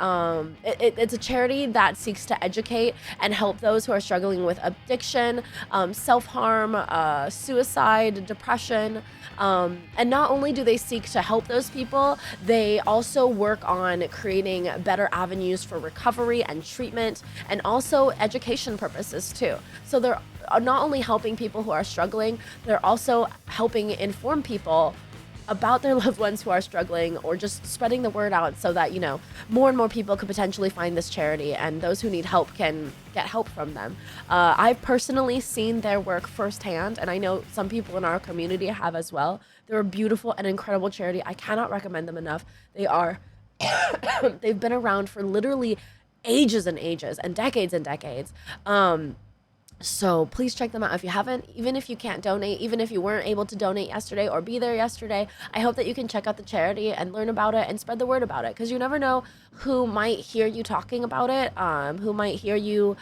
It's a charity that seeks to educate and help those who are struggling with addiction, self-harm, suicide, depression. And not only do they seek to help those people, they also work on creating better avenues for recovery and treatment, and also education purposes too. So they're not only helping people who are struggling, they're also helping inform people about their loved ones who are struggling, or just spreading the word out so that, you know, more and more people could potentially find this charity, and those who need help can get help from them. I've personally seen their work firsthand, and I know some people in our community have as well. They're a beautiful and incredible charity. I cannot recommend them enough. They are, they've been around for literally ages and ages and decades. So please check them out if you haven't, even if you can't donate, even if you weren't able to donate yesterday or be there yesterday. I hope that you can check out the charity and learn about it and spread the word about it, because you never know who might hear you talking about it, who might hear you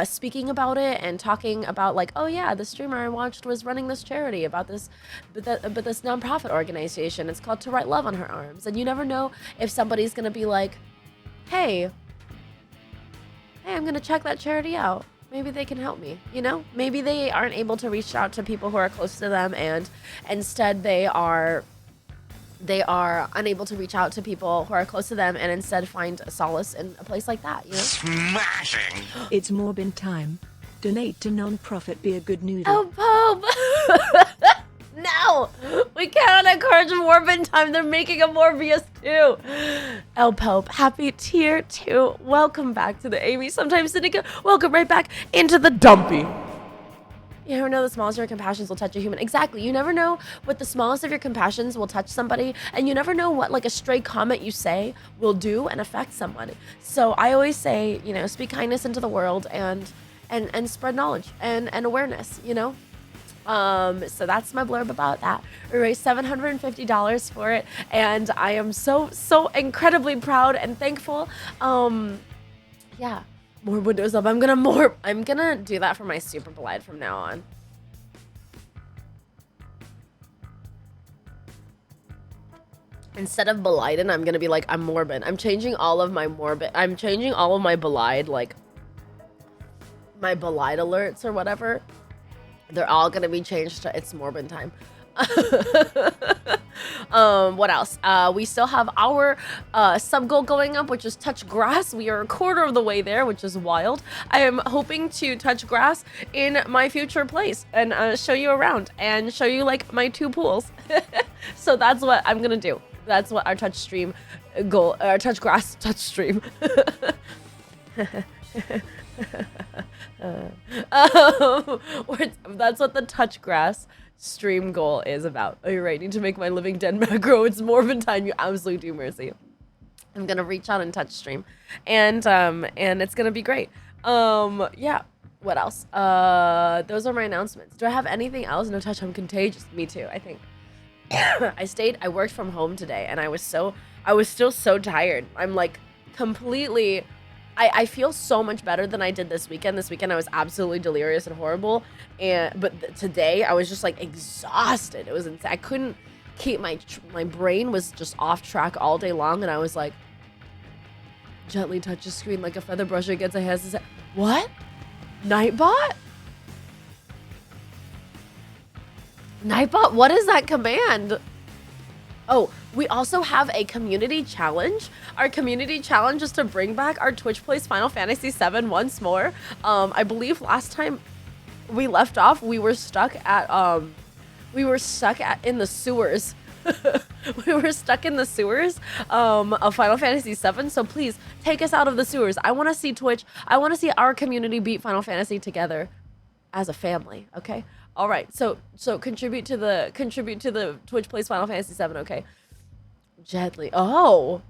speaking about it and talking about like, oh yeah, the streamer I watched was running this charity about this, but this nonprofit organization. It's called To Write Love on Her Arms. And you never know if somebody's going to be like, hey, I'm going to check that charity out. Maybe they can help me, you know? Maybe they aren't able to reach out to people who are close to them, and instead they are unable to reach out to people who are close to them, and instead find solace in a place like that, you know? Smashing! It's Morbin time. Donate to non-profit Be a Good Noodle. Oh, Pope! No! We cannot encourage Morbin time. They're making a Morbius too. El Pope, happy tier 2. Welcome back to the Amy Sometimes Syndicate. Welcome right back into the dumpy. You never know the smallest of your compassions will touch a human. Exactly. You never know what the smallest of your compassions will touch somebody, and you never know what like a stray comment you say will do and affect someone. So I always say, you know, speak kindness into the world and spread knowledge and awareness, you know? So that's my blurb about that. We raised $750 for it, and I am so incredibly proud and thankful. Yeah, more windows up. I'm gonna do that for my super belide from now on. Instead of beliden, I'm gonna be like, I'm morbid. I'm changing all of my belide, like my belide alerts or whatever. They're all gonna be changed to It's Morbin time. What else? We still have our sub goal going up, which is touch grass. We are a quarter of the way there, which is wild. I am hoping to touch grass in my future place and show you around and show you like my 2 pools. So that's what I'm gonna do. That's what our touch stream goal, our touch grass touch stream. That's what the touch grass stream goal is about. Are you ready to make my living dead macro? It's Morbin time, you absolute do mercy. I'm gonna reach out and touch stream, and it's gonna be great. Yeah, What else? Those are my announcements. Do I have anything else? No touch. I'm contagious. Me too. I think. I worked from home today, and I was still so tired. I'm like completely. I feel so much better than I did this weekend. This weekend I was absolutely delirious and horrible, but today I was just like exhausted. It was insane. I couldn't keep my brain was just off track all day long, and I was like, gently touch the screen like a feather brusher gets a hand. What? Nightbot? Nightbot? What is that command? Oh, we also have a community challenge. Our community challenge is to bring back our Twitch Plays Final Fantasy VII once more. I believe last time we left off, we were stuck in the sewers. We were stuck in the sewers of Final Fantasy VII. So please take us out of the sewers. I want to see Twitch. I want to see our community beat Final Fantasy together as a family. Okay. All right, so contribute to the Twitch Plays Final Fantasy VII, okay? Gently. Oh,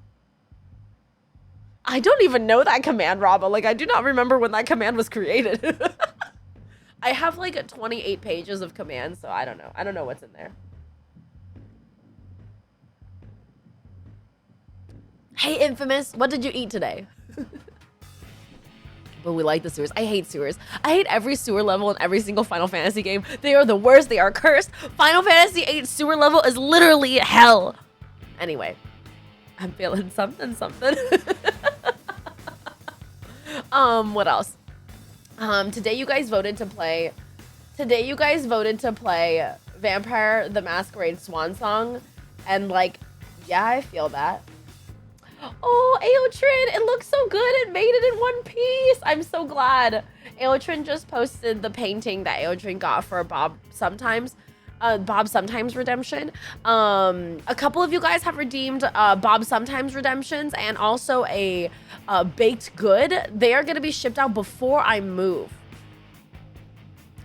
I don't even know that command, Raba. Like, I do not remember when that command was created. I have like 28 pages of commands, so I don't know. I don't know what's in there. Hey, Infamous, what did you eat today? But we like the sewers. I hate sewers. I hate every sewer level in every single Final Fantasy game. They are the worst. They are cursed. Final Fantasy VIII sewer level is literally hell. Anyway, I'm feeling something. What else? Today you guys voted to play Vampire the Masquerade Swansong, and like, yeah, I feel that. Oh, Aotrin, it looks so good. It made it in one piece. I'm so glad. Aotrin just posted the painting that Aotrin got for Bob Sometimes redemption. A couple of you guys have redeemed Bob Sometimes redemptions, and also a baked good. They are going to be shipped out before I move.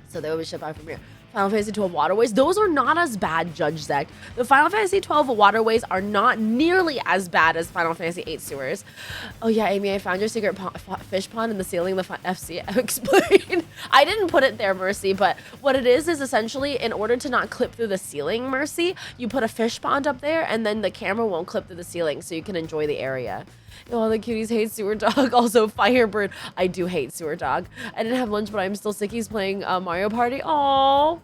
So they will be shipped out from here. Final Fantasy 12 Waterways. Those are not as bad, Judge Zek. The Final Fantasy 12 Waterways are not nearly as bad as Final Fantasy 8 Sewers. Oh yeah, Amy, I found your secret fish pond in the ceiling of the FC. Explain. I didn't put it there, Mercy, but what it is essentially, in order to not clip through the ceiling, Mercy, you put a fish pond up there, and then the camera won't clip through the ceiling, so you can enjoy the area. All the cuties hate Sewer Dog. Also, Firebird. I do hate Sewer Dog. I didn't have lunch, but I'm still sick. He's playing Mario Party. Aww.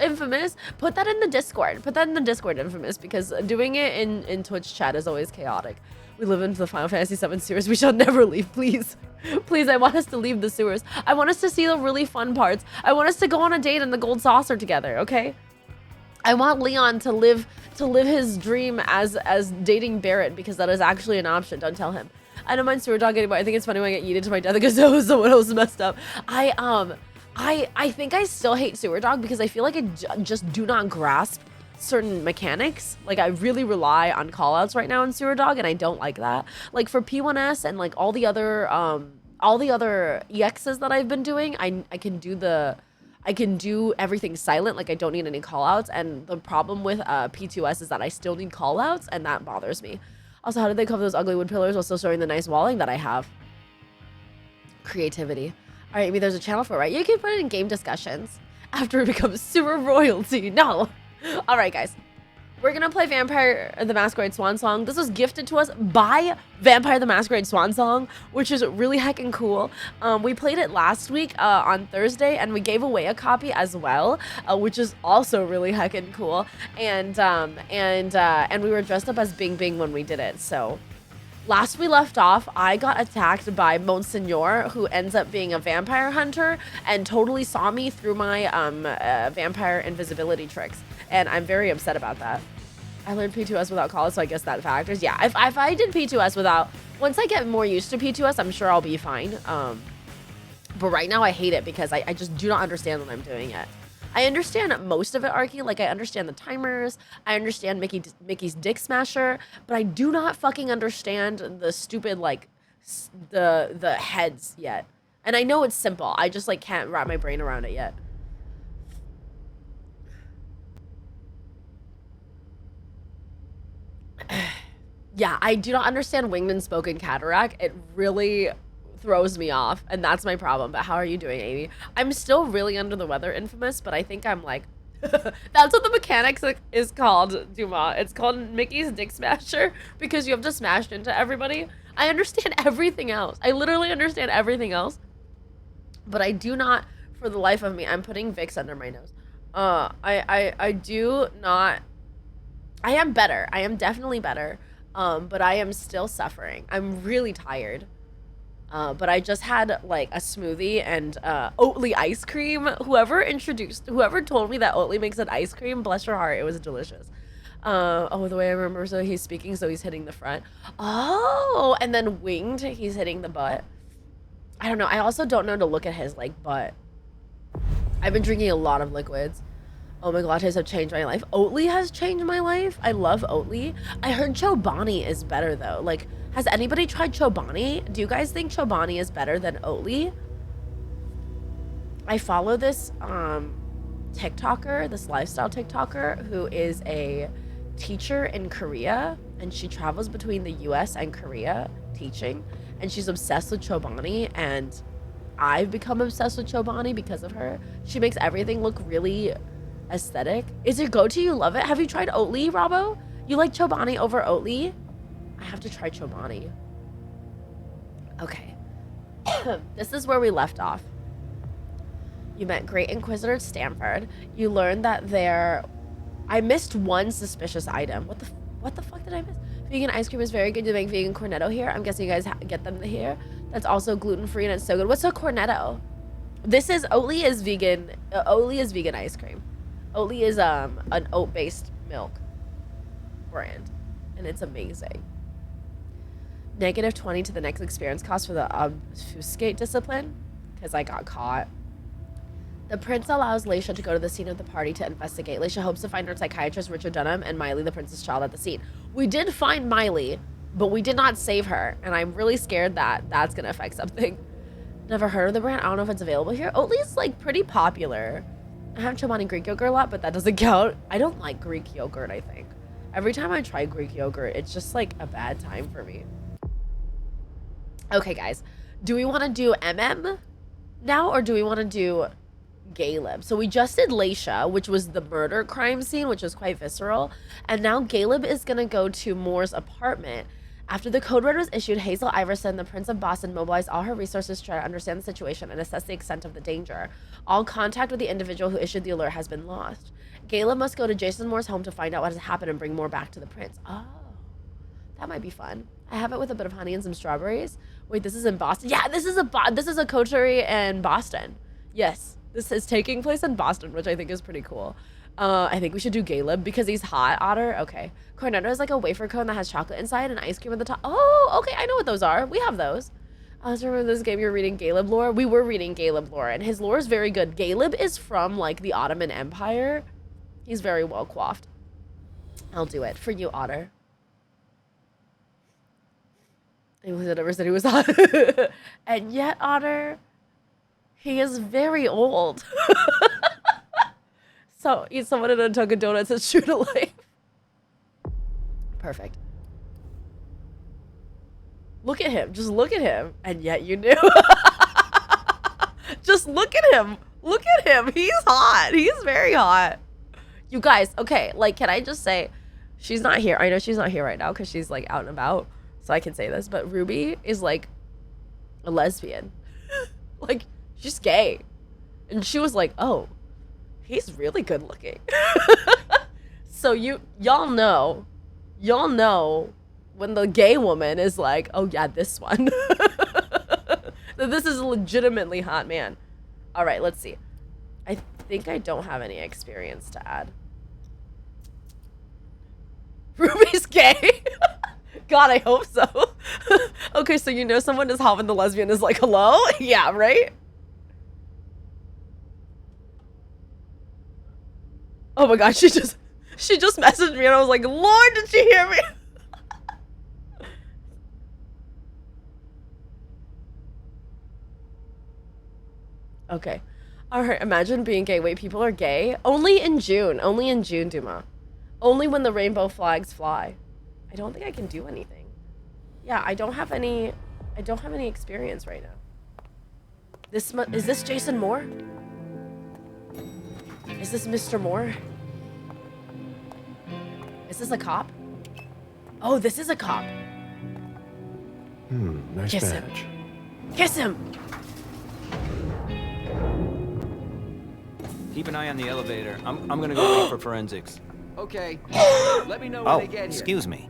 Infamous. Put that in the Discord. Put that in the Discord, Infamous, because doing it in Twitch chat is always chaotic. We live into the Final Fantasy VII sewers. We shall never leave, please. Please, I want us to leave the sewers. I want us to see the really fun parts. I want us to go on a date in the Gold Saucer together, okay? I want Leon to live his dream as dating Barrett, because that is actually an option. Don't tell him. I don't mind Sewer Dog anymore. I think it's funny when I get yeeted to my death because someone else messed up. I think I still hate Sewer Dog because I feel like I just do not grasp certain mechanics. Like, I really rely on callouts right now in Sewer Dog, and I don't like that. Like, for P1S and like all the other EXs that I've been doing, I can do everything silent. Like, I don't need any callouts. And the problem with P2S is that I still need callouts, and that bothers me. Also, how did they cover those ugly wood pillars while still showing the nice walling that I have? Creativity. All right, maybe there's a channel for it, right? You can put it in game discussions after it becomes super royalty. No. All right, guys. We're going to play Vampire the Masquerade Swansong. This was gifted to us by Vampire the Masquerade Swansong, which is really heckin' cool. We played it last week on Thursday, and we gave away a copy as well, which is also really heckin' cool. And we were dressed up as Bing Bing when we did it, so... Last we left off, I got attacked by Monsignor, who ends up being a vampire hunter and totally saw me through my vampire invisibility tricks. And I'm very upset about that. I learned P2S without college, so I guess that factors. Yeah, if I did P2S without... Once I get more used to P2S, I'm sure I'll be fine. But right now I hate it because I just do not understand when I'm doing it. I understand most of it, Arky. Like, I understand the timers. I understand Mickey's Dick Smasher. But I do not fucking understand the stupid, like, the heads yet. And I know it's simple. I just, like, can't wrap my brain around it yet. Yeah, I do not understand Winged and Spoken Cataract. It really throws me off, and that's my problem. But how are you doing, Amy? I'm still really under the weather, Infamous, but I think I'm like, that's what the mechanics is called, Duma. It's called Mickey's Dick Smasher because you have to smash into everybody. I understand everything else. I literally understand everything else, but I do not, for the life of me, I'm putting Vicks under my nose. I do not. I am better. I am definitely better. But I am still suffering. I'm really tired. But I just had like a smoothie and Oatly ice cream. Whoever told me that Oatly makes an ice cream, bless your heart, it was delicious. Oh, the way I remember, so he's speaking, so he's hitting the front. Oh, and then winged, he's hitting the butt. I don't know. I also don't know to look at his like butt. I've been drinking a lot of liquids. Oh my god, lattes have changed my life. Oatly has changed my life. I love Oatly. I heard Chobani is better though. Like, has anybody tried Chobani? Do you guys think Chobani is better than Oatly? I follow this TikToker, this lifestyle TikToker, who is a teacher in Korea, and she travels between the US and Korea teaching, and she's obsessed with Chobani, and I've become obsessed with Chobani because of her. She makes everything look really aesthetic. Is it go-to? You love it? Have you tried Oatly, Robbo? You like Chobani over Oatly? I have to try Chobani. Okay. This is where we left off. You met Great Inquisitor Stanford. You learned that I missed one suspicious item. What the fuck did I miss? Vegan ice cream is very good. You make vegan cornetto here. I'm guessing you guys get them here. That's also gluten-free and it's so good. What's a cornetto? Oatly is vegan. Oatly is vegan ice cream. Oatly is an oat-based milk brand, and it's amazing. -20 to the next experience cost for the obfuscate discipline, because I got caught. The prince allows Leisha to go to the scene of the party to investigate. Leisha hopes to find her psychiatrist Richard Dunham and Miley, the prince's child, at the scene. We did find Miley, but we did not save her, and I'm really scared that that's gonna affect something. Never heard of the brand. I don't know if it's available here. Oatly's like pretty popular. I have Chobani Greek yogurt a lot, but that doesn't count. I don't like Greek yogurt, I think. Every time I try Greek yogurt, it's just like a bad time for me. Okay, guys. Do we want to do MM now, or do we want to do Caleb? So we just did Leisha, which was the murder crime scene, which was quite visceral. And now Caleb is going to go to Moore's apartment. After the code red was issued, Hazel Iverson, the Prince of Boston, mobilized all her resources to try to understand the situation and assess the extent of the danger. All contact with the individual who issued the alert has been lost. Caleb must go to Jason Moore's home to find out what has happened and bring Moore back to the prince. Oh, that might be fun. I have it with a bit of honey and some strawberries. Wait, this is in Boston? Yeah, this is a coterie in Boston. Yes, this is taking place in Boston, which I think is pretty cool. I think we should do Caleb because he's hot. Otter, okay. Cornetto is like a wafer cone that has chocolate inside and ice cream at the top. Oh, okay, I know what those are. We have those. I was remember this game you're reading Caleb lore. We were reading Caleb lore, and his lore is very good. Caleb is from like the Ottoman Empire. He's very well coiffed. I'll do it for you, Otter. Anyone that ever said he was hot. And yet, Otter, he is very old. So eat someone in a Dunkin' Donuts. It's true to life. Perfect. Look at him. Just look at him. And yet you knew. Just look at him. Look at him. He's hot. He's very hot. You guys, okay, like, can I just say, she's not here. I know she's not here right now because she's like out and about. So I can say this. But Ruby is like a lesbian. Like, she's gay. And she was like, oh, he's really good looking. So y'all know when the gay woman is like, oh yeah, this one. That this is a legitimately hot man. All right, let's see. I think I don't have any experience to add. Ruby's gay. God, I hope so. Okay, so you know someone is hot when the lesbian is like, hello? Yeah, right? Oh my god, she just messaged me and I was like, Lord, did she hear me? Okay. Alright, imagine being gay. Wait, people are gay? Only in June, Duma. Only when the rainbow flags fly. I don't think I can do anything. Yeah, I don't have any I don't have any experience right now. Is this Jason Moore? Is this Mr. Moore? Is this a cop? Oh, this is a cop. Nice Kiss badge. him. Kiss him! Keep an eye on the elevator. I'm gonna go wait for forensics. Okay. Let me know when Oh, they get here. excuse me.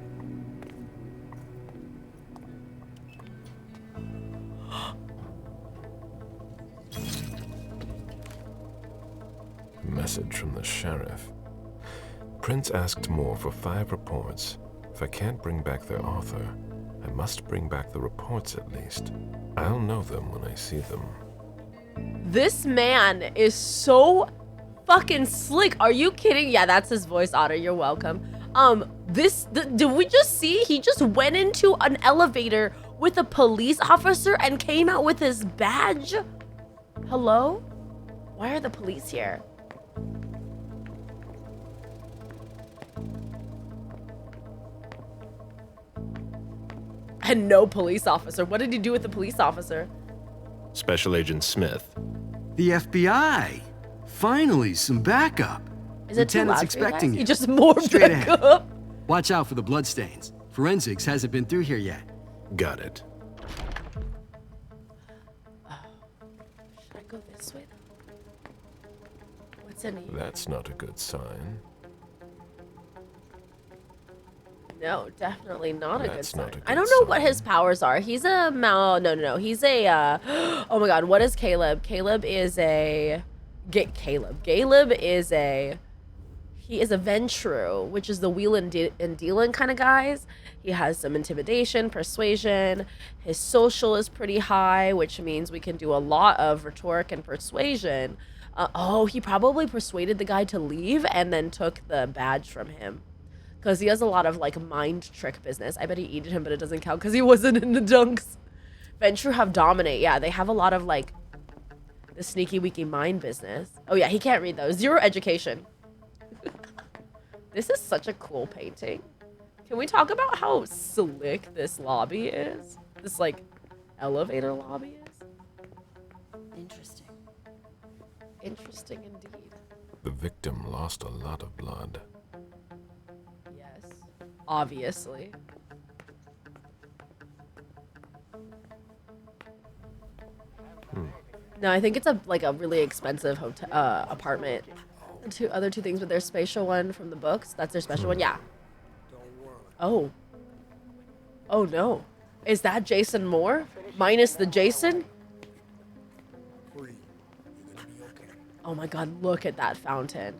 Message from the sheriff. Prince asked Moore for 5 reports. If I can't bring back their author, I must bring back the reports at least. I'll know them when I see them. This man is so fucking slick. Are you kidding? Yeah, that's his voice, Otter. You're welcome. Did we just see? He just went into an elevator with a police officer and came out with his badge? Hello? Why are the police here? And no police officer. What did he do with the police officer? Special Agent Smith. The FBI. Finally, some backup. Is it too Lieutenant's loud for you expecting guys? you. He just morphed Straight back ahead. up. Watch out for the bloodstains. Forensics hasn't been through here yet. Got it. Should I go this way? What's in here? That's not a good sign. No, definitely not a good That's sign. not a I good don't know what sign. his powers are. He's a no. He's a oh my god, what is Caleb? Caleb is a Caleb is a he is a Ventru, which is the wheel and dealing kind of guys. He has some intimidation, persuasion. His social is pretty high, which means we can do a lot of rhetoric and persuasion. Oh, he probably persuaded the guy to leave and then took the badge from him. Because he has a lot of, like, mind trick business. I bet he eated him, but it doesn't count because he wasn't in the dunks. Venture have dominate. Yeah, they have a lot of, like, the sneaky, weaky mind business. Oh, yeah, he can't read those. 0 education. This is such a cool painting. Can we talk about how slick this lobby is? This, like, elevator lobby is? Interesting. Interesting indeed. The victim lost a lot of blood. Yes. Obviously. No, I think it's a really expensive hotel apartment. The other two things, but their spatial one from the books. That's their special one. Yeah. Oh. Oh no. Is that Jason Moore? Minus the Jason? Oh my god, look at that fountain.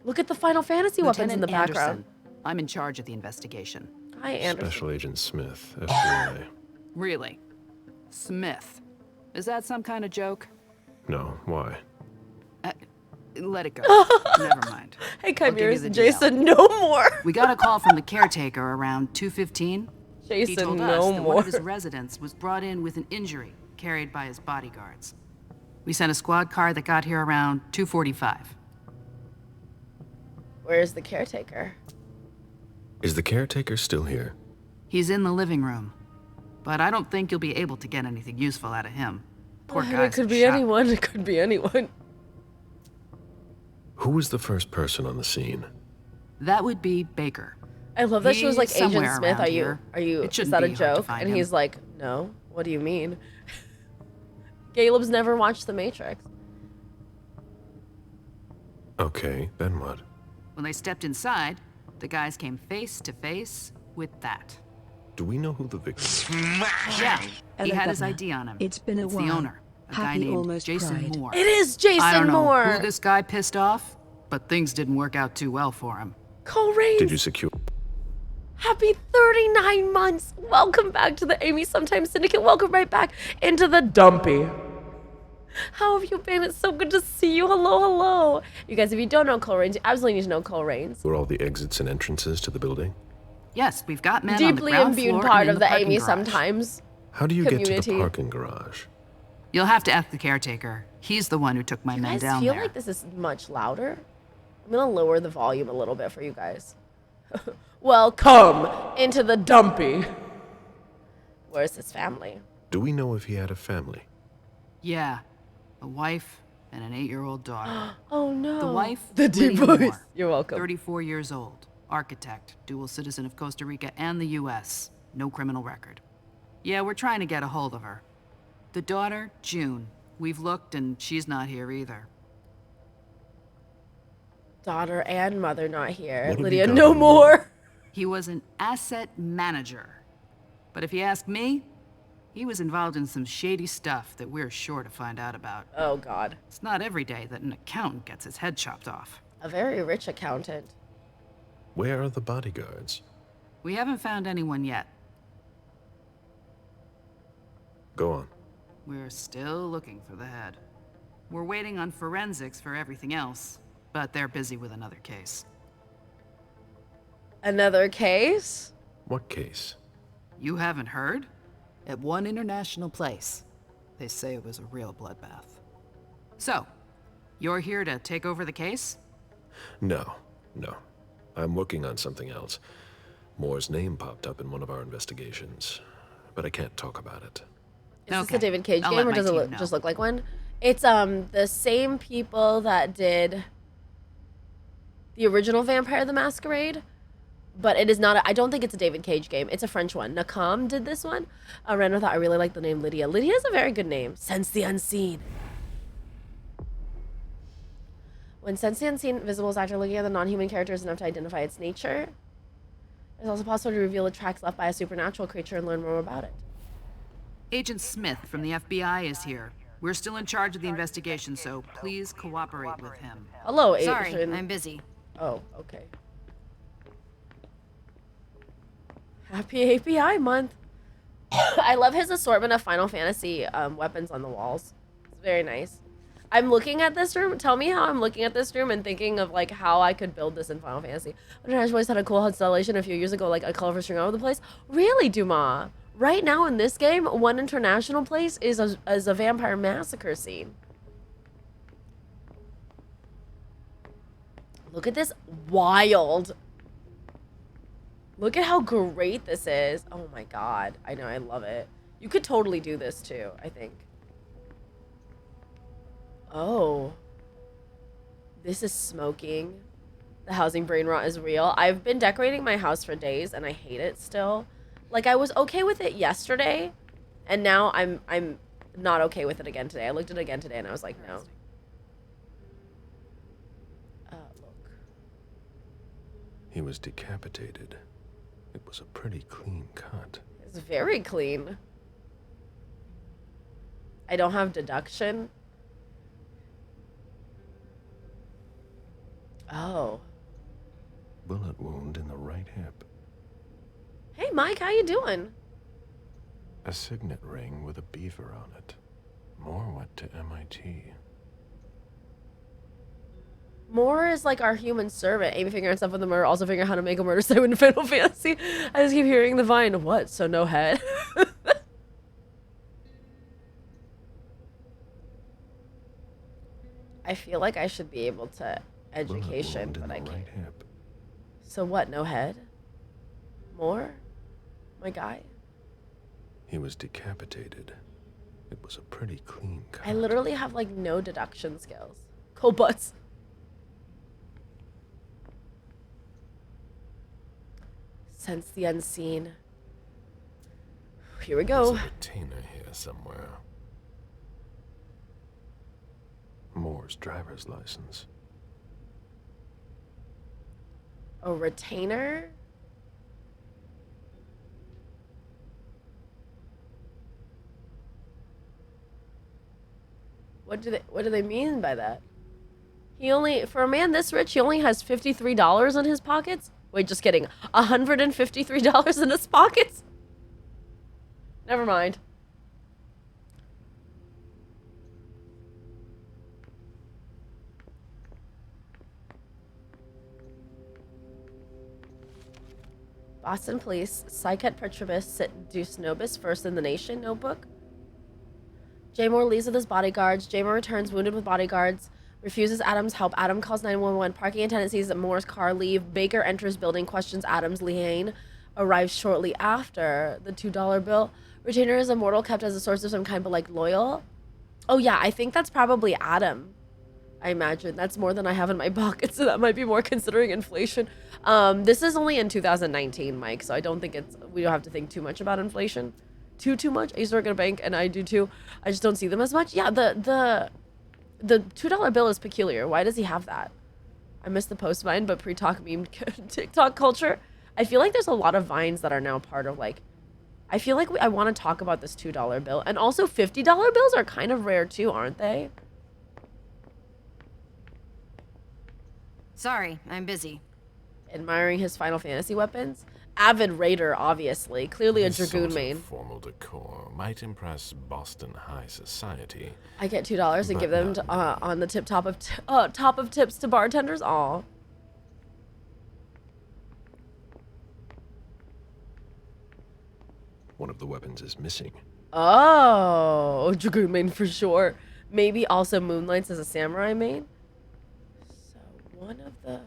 Look at the Final Fantasy weapons in the background. Anderson, I'm in charge of the investigation. Hi, Anderson. Special Agent Smith, FBI. Really? Smith. Is that some kind of joke? No, why? Let it go. Never mind. Hey, I'll give you Chimeras, the Jason, no more. We got a call from the caretaker around 2:15. He Jason, told us no that one more. of his residents was brought in with an injury carried by his bodyguards. We sent a squad car that got here around 2:45. Where's the caretaker? Is the caretaker still here? He's in the living room, but I don't think you'll be able to get anything useful out of him. Poor It guy's could be shot. anyone. It could be anyone. Who was the first person on the scene? That would be Baker. I love that she was like, He's Agent somewhere Smith, around are you, here. It is shouldn't that a be hard to joke? find And him. he's like, no, what do you mean? Caleb's never watched The Matrix. Okay, then what? When they stepped inside, the guys came face to face with that. Do we know who the victim is? Yeah, he Hello, had his Governor. ID on him. It's been a It's while. the owner, a guy Happy named almost Jason cried. Moore. It is Jason I don't know Moore. who this guy pissed off, but things didn't work out too well for him. Cole Raines. Did you secure? Happy 39 months. Welcome back to the Amy Sometimes Syndicate. Welcome right back into the dumpy. How have you been? It's so good to see you. Hello, hello. You guys, if you don't know Cole Raines, you absolutely need to know Cole Raines. Were all the exits and entrances to the building? Yes, we've got men on the Deeply ground imbued floor part and in of the parking Amy garage. Sometimes. How do you get to Community. the parking garage? You'll have to ask the caretaker. He's the one who took my You men guys down feel there. like this is much louder? I'm gonna lower the volume a little bit for you guys. Welcome into the dumpy. Where's his family? Do we know if he had a family? Yeah, a wife and an 8-year-old daughter. Oh no. The wife, The deep Lydia voice. Moore, You're welcome. 34 years old, architect, dual citizen of Costa Rica and the U.S. No criminal record. Yeah, we're trying to get a hold of her. The daughter, June. We've looked and she's not here either. Daughter and mother not here. What have Lydia, you got no on more. He was an asset manager. But if you ask me, he was involved in some shady stuff that we're sure to find out about. Oh God. It's not every day that an accountant gets his head chopped off. A very rich accountant. Where are the bodyguards? We haven't found anyone yet. Go on. We're still looking for the head. We're waiting on forensics for everything else, but they're busy with another case. Another case? What case? You haven't heard? At one international place. They say it was a real bloodbath. So, you're here to take over the case? No. I'm working on something else. Moore's name popped up in one of our investigations, but I can't talk about it. Is this a David Cage I'll game, let or my does it team know. just look like one? It's the same people that did the original Vampire the Masquerade, but it is not. I don't think it's a David Cage game. It's a French one. Nakam did this one. Random thought I really like the name Lydia. Lydia is a very good name. Sense the unseen. When sense the unseen visible is after looking at the non-human characters enough to identify its nature, it's also possible to reveal the tracks left by a supernatural creature and learn more about it. Agent Smith from the FBI is here. We're still in charge of the investigation, so please cooperate with him. Hello, Sorry, Agent. I'm busy. Oh, okay. Happy API month. I love his assortment of Final Fantasy weapons on the walls. It's very nice. I'm looking at this room. Tell me how I'm looking at this room and thinking of like how I could build this in Final Fantasy. I always had a cool installation a few years ago, like a colorful string all over the place. Really, Dumas? Right now in this game, one international place is a vampire massacre scene. Look at this wild. Look at how great this is. Oh my God. I know, I love it. You could totally do this too, I think. Oh. This is smoking. The housing brain rot is real. I've been decorating my house for days and I hate it still. Like I was okay with it yesterday and now I'm not okay with it again today. I looked at it again today and I was like, no. Look. He was decapitated. It was a pretty clean cut. It's very clean. I don't have deduction. Oh. Bullet wound in the right hip. Hey, Mike, how you doing? A signet ring with a beaver on it. Moore went to MIT. Moore is like our human servant. Amy figuring out stuff with the murder, also figuring out how to make a murder site in Final Fantasy. I just keep hearing the vine. What? So no head? I feel like I should be able to education, but I can't. Right hip. So what? No head? Moore? My guy? He was decapitated. It was a pretty clean cut. I literally have like no deduction skills. Cool butts. Sense the unseen. Here we go. There's a retainer here somewhere. Moore's driver's license. A retainer? What do they mean by that? He only, for a man this rich, he only has $53 in his pockets? Wait, just kidding. $153 in his pockets? Never mind. Boston Police, Psychet Petrobus, sit Deuce Nobis, first in the nation, notebook. J. Moore leaves with his bodyguards. J. Moore returns wounded with bodyguards. Refuses Adam's help. Adam calls 911. Parking attendant sees Moore's car leave. Baker enters building, questions Adams. Liane arrives shortly after. The $2 bill. Retainer is immortal, kept as a source of some kind, but like loyal. Oh yeah, I think that's probably Adam. I imagine that's more than I have in my pocket, so that might be more considering inflation. This is only in 2019, Mike, so I don't think we don't have to think too much about inflation. Too much. I used to work at a bank, and I do too. I just don't see them as much. Yeah, the $2 bill is peculiar. Why does he have that? I missed the post Vine, but pre-talk meme TikTok culture. I feel like there's a lot of Vines that are now part of like. I feel like I want to talk about this $2 bill, and also $50 bills are kind of rare too, aren't they? Sorry, I'm busy. Admiring his Final Fantasy weapons. Avid raider, obviously. Clearly a This dragoon sort main. of formal decor might impress Boston high society. I get $2 and But give them not to, me. on the top of tips to bartenders. Aw. One of the weapons is missing. Oh, dragoon main for sure. Maybe also moonlights as a samurai main. So one of the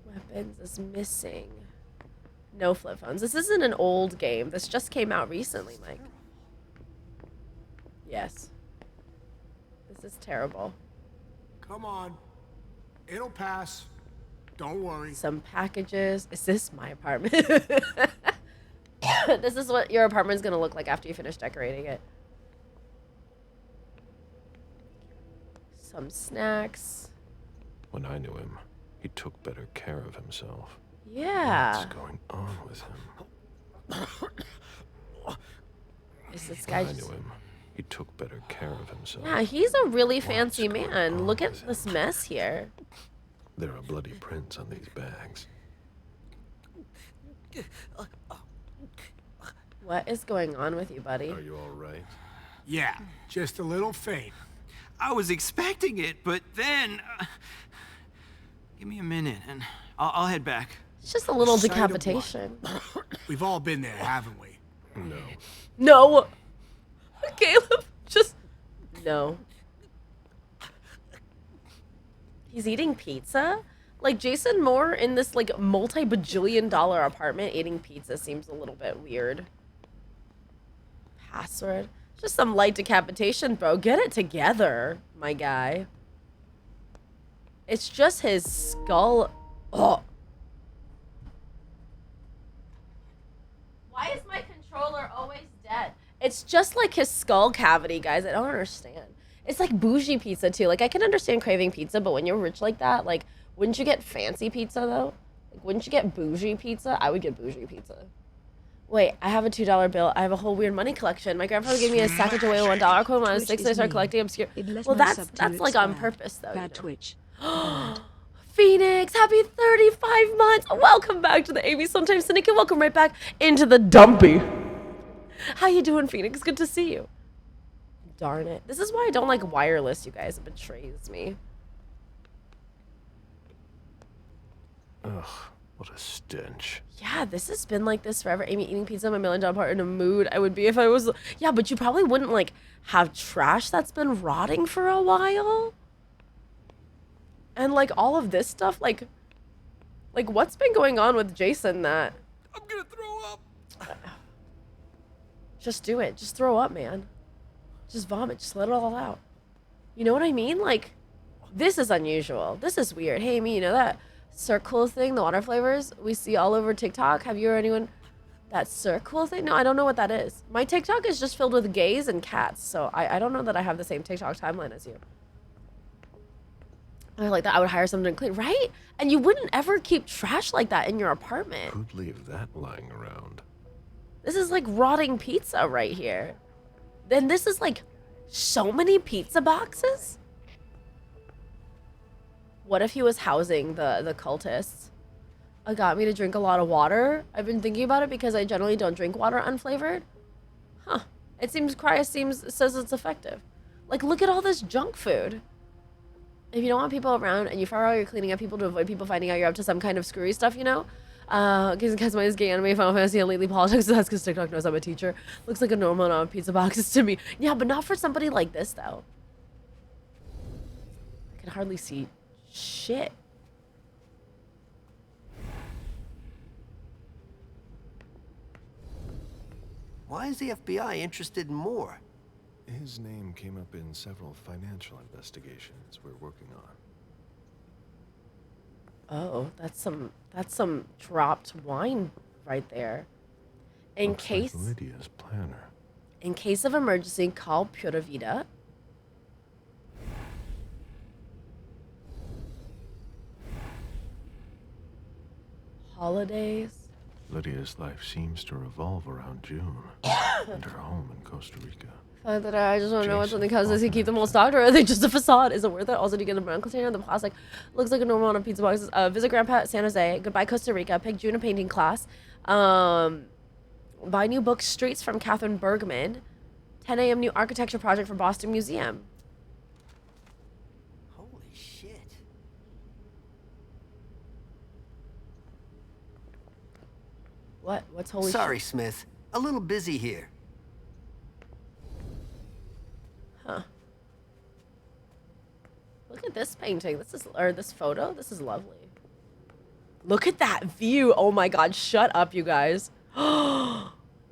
weapons is missing. No flip phones. This isn't an old game. This just came out recently, Mike. Yes. This is terrible. Come on. It'll pass. Don't worry. Some packages. Is this my apartment? This is what your apartment's gonna look like after you finish decorating it. Some snacks. When I knew him, he took better care of himself. Yeah. What's going on with him? Is this When guy I just... knew him, he took better care of himself. Yeah, he's a really fancy What's going man. on Look at with this him? mess here. There are bloody prints on these bags. What is going on with you, buddy? Are you all right? Yeah, just a little faint. I was expecting it, but then... give me a minute, and I'll head back. It's just a little Sight of blood. decapitation. We've all been there, haven't we? No. No! Caleb, just... No. He's eating pizza? Like, Jason Moore in this, like, multi-bajillion-dollar apartment eating pizza seems a little bit weird. Password? Just some light decapitation, bro. Get it together, my guy. It's just his skull. Oh. Why is my controller always dead? It's just like his skull cavity, guys. I don't understand. It's like bougie pizza, too. Like, I can understand craving pizza, but when you're rich like that, like, wouldn't you get fancy pizza, though? Like, wouldn't you get bougie pizza? I would get bougie pizza. Wait, I have a $2 bill. I have a whole weird money collection. My grandfather gave me a Sacagaway $1 coin when I was Twitch 6 and I is started mean. collecting obscure... It lets Well, my that's subtool like on expand. purpose, though. Bad you know? Twitch. Phoenix, happy 35 months. Welcome back to the Amy Sometimes Cynic, and welcome right back into the dumpy. How you doing, Phoenix? Good to see you. Darn it. This is why I don't like wireless, you guys. It betrays me. Ugh, what a stench. Yeah, this has been like this forever. Amy eating pizza, my $1 million partner in a mood I would be if I was... Yeah, but you probably wouldn't, like, have trash that's been rotting for a while. And, like, all of this stuff, like, what's been going on with Jason that... I'm gonna throw up. Just do it. Just throw up, man. Just vomit. Just let it all out. You know what I mean? Like, this is unusual. This is weird. Hey, Amy, you know that circle thing, the water flavors we see all over TikTok? Have you or anyone... That circle thing? No, I don't know what that is. My TikTok is just filled with gays and cats, so I don't know that I have the same TikTok timeline as you. I like that. I would hire someone to clean, right? And you wouldn't ever keep trash like that in your apartment. Who'd leave that lying around? This is like rotting pizza right here. Then this is like so many pizza boxes. What if he was housing the cultists? It got me to drink a lot of water. I've been thinking about it because I generally don't drink water unflavored. Huh. It seems says it's effective. Like, look at all this junk food. If you don't want people around and you fire all your cleaning up people to avoid people finding out you're up to some kind of screwy stuff, you know? Because mine is gay anime, Final Fantasy, and lately politics, so that's because TikTok knows I'm a teacher. Looks like a normal amount of pizza boxes to me. Yeah, but not for somebody like this, though. can hardly see shit. Why is the FBI interested in more? His name came up in several financial investigations we're working on. Oh, that's some dropped wine right there. In Looks case like Lydia's planner. in case of emergency, call Pura Vida. Holidays. Lydia's life seems to revolve around June and her home in Costa Rica. I just want to know what's on the Jason couch. Does he often keep them all upset. stocked, or are they just a facade? Is it worth it? Also, do you get a brown container? The plastic looks like a normal on a pizza box. Visit Grandpa at San Jose. Goodbye, Costa Rica. Pick June a painting class. Buy new book Streets from Catherine Bergman. 10 a.m. new architecture project for Boston Museum. Holy shit. What? What's holy Sorry, shit? Smith. A little busy here. Huh. Look at this painting. This photo. This is lovely. Look at that view. Oh my god, shut up, you guys.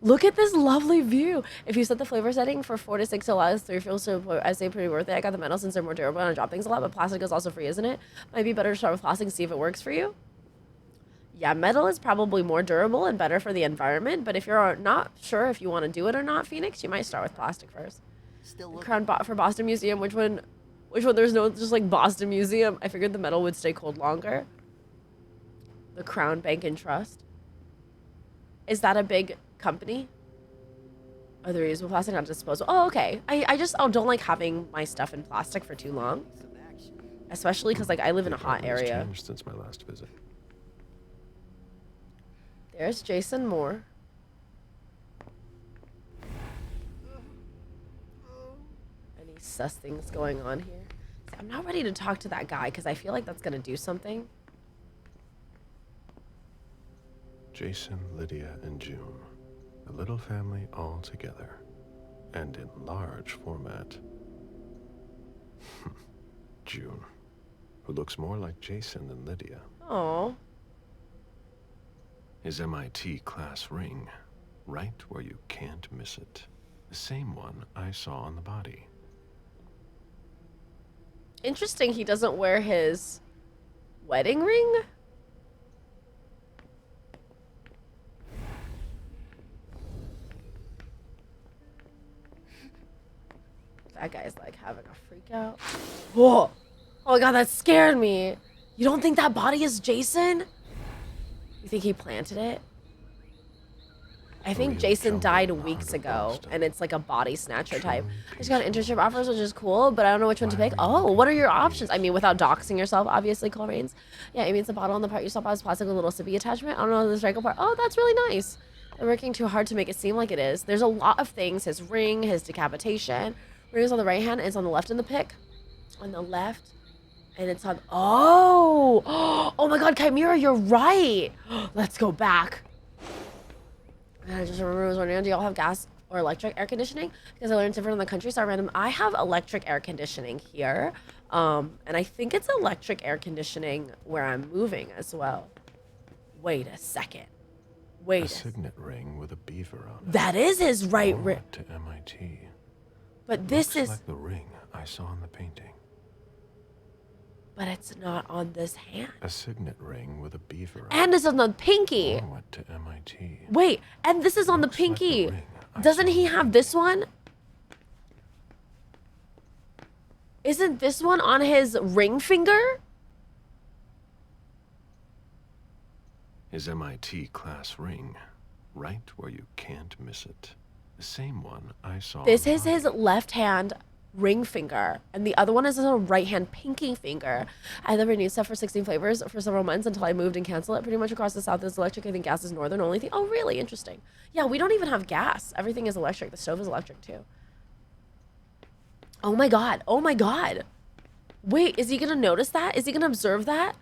Look at this lovely view. If you set the flavor setting for 4 to 6, allows 3 fuels to I say pretty worth it. I got the metal since they're more durable and I drop things a lot, but plastic is also free, isn't it? Might be better to start with plastic and see if it works for you. Yeah, metal is probably more durable and better for the environment, but if you're not sure if you want to do it or not, Phoenix, you might start with plastic first. Still The looking. crown bought for Boston Museum. Which one? There's no just like Boston Museum. I figured the metal would stay cold longer. The Crown Bank and Trust. Is that a big company? Are they reusable plastic, not disposable? Oh, okay. I just don't like having my stuff in plastic for too long, Some action. especially because like I live in a hot Apartment has area. changed since my last visit. There's Jason Moore. Any sus things going on here? See, I'm not ready to talk to that guy because I feel like that's gonna do something. Jason, Lydia, and June. A little family all together. And in large format. June, who looks more like Jason than Lydia. Oh, His MIT class ring, right where you can't miss it. The same one I saw on the body. interesting. He doesn't wear his wedding ring. That guy's like having a freak out. Whoa! Oh my god, that scared me. You don't think that body is Jason? You think he planted it? I think Real Jason jungle died heart weeks of ago, Boston. and it's like a body snatcher type. True I just got an peaceful internship offers, which is cool, but I don't know which one to pick. Oh, what are your options? I mean, without doxing yourself, obviously, Cole Rains. Yeah, it means the bottle on the part you stop has plastic with a little sippy attachment. I don't know the striker part. Oh, that's really nice. They're working too hard to make it seem like it is. There's a lot of things. His ring, his decapitation. Ring is on the right hand, and it's on the left in the pick. On the left. And it's on... Oh! Oh my god, Chimera, you're right! Let's go back. And I just remember I was wondering, do y'all have gas or electric air conditioning? Because I learned different in the country, so I random. I have electric air conditioning here. And I think it's electric air conditioning where I'm moving as well. Wait a second. A Wait. signet ring with a beaver on it. That is his right All ring. went to MIT. But this Looks is... like the ring I saw in the painting. But it's not on this hand. A signet ring with a beaver on And it's on the pinky. it. All went to MIT. Wait, and this is on the Looks like the pinky. ring I Doesn't saw he in the have this one? Isn't this one on his ring finger? His MIT class ring, right where you can't miss it. The same one I saw. This on the is his body. left hand ring finger, and the other one is his right hand pinky finger. I never knew stuff for 16 flavors for several months until I moved and canceled it. Pretty much across the south is electric. I think gas is northern. Only thing. Oh, really? Interesting. Yeah, we don't even have gas. Everything is electric. The stove is electric too. Oh my god. Oh my god. Wait, is he gonna notice that? Is he gonna observe that?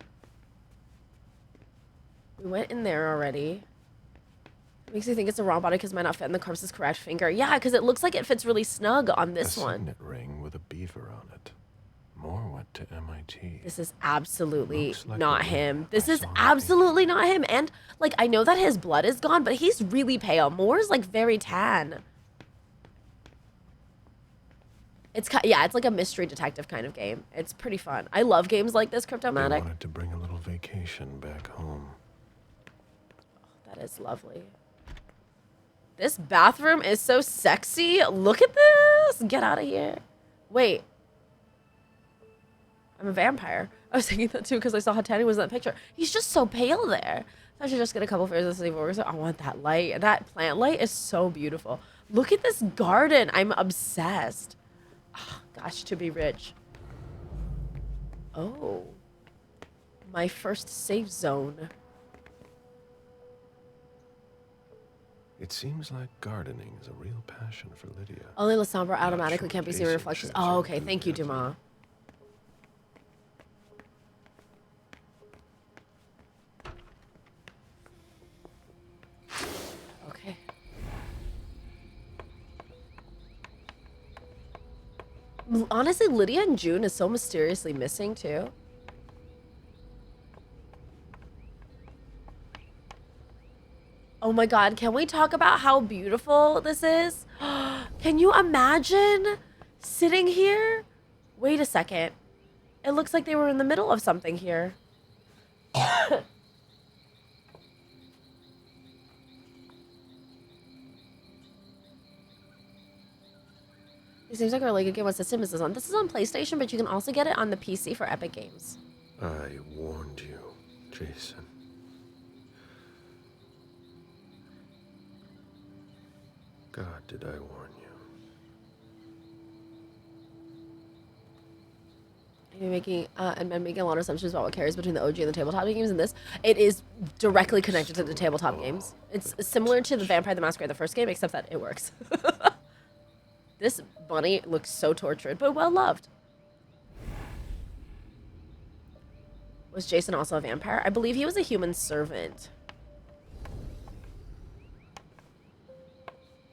We went in there already. Makes me think it's a wrong body because it might not fit in the corpse's correct finger. Yeah, because it looks like it fits really snug on this a one. signet ring with a beaver on it. More went to MIT. This is absolutely Looks like not a him. man This I is saw absolutely not him. And, like, I know that his blood is gone, but he's really pale. Moore's, like, very tan. It's like a mystery detective kind of game. It's pretty fun. I love games like this, They Cryptomatic. wanted to bring a little vacation back home. That is lovely. This bathroom is so sexy. Look at this. Get out of here. Wait. I'm a vampire. I was thinking that too because I saw how tan he was in that picture. He's just so pale there. I should just get a couple fairs to see what we're. I want that light. That plant light is so beautiful. Look at this garden. I'm obsessed. Oh, gosh, to be rich. Oh. My first safe zone. It seems like gardening is a real passion for Lydia. Only La Sombra automatically sure can't be seen in basic reflections. shows Oh, are okay. Thank you, Dumas. Okay. Honestly, Lydia and June is so mysteriously missing, too. Oh my god, can we talk about how beautiful this is? Can you imagine sitting here? Wait a second. It looks like they were in the middle of something here. It seems like a really good game. What system is this on? This is on PlayStation, but you can also get it on the PC for Epic Games. I warned you, Jason. God, did I warn you? I'm making a lot of assumptions about what carries between the OG and the tabletop games. And this, it is directly connected to the tabletop games. It's similar to the Vampire the Masquerade, the first game, except that it works. This bunny looks so tortured, but well loved. Was Jason also a vampire? I believe he was a human servant.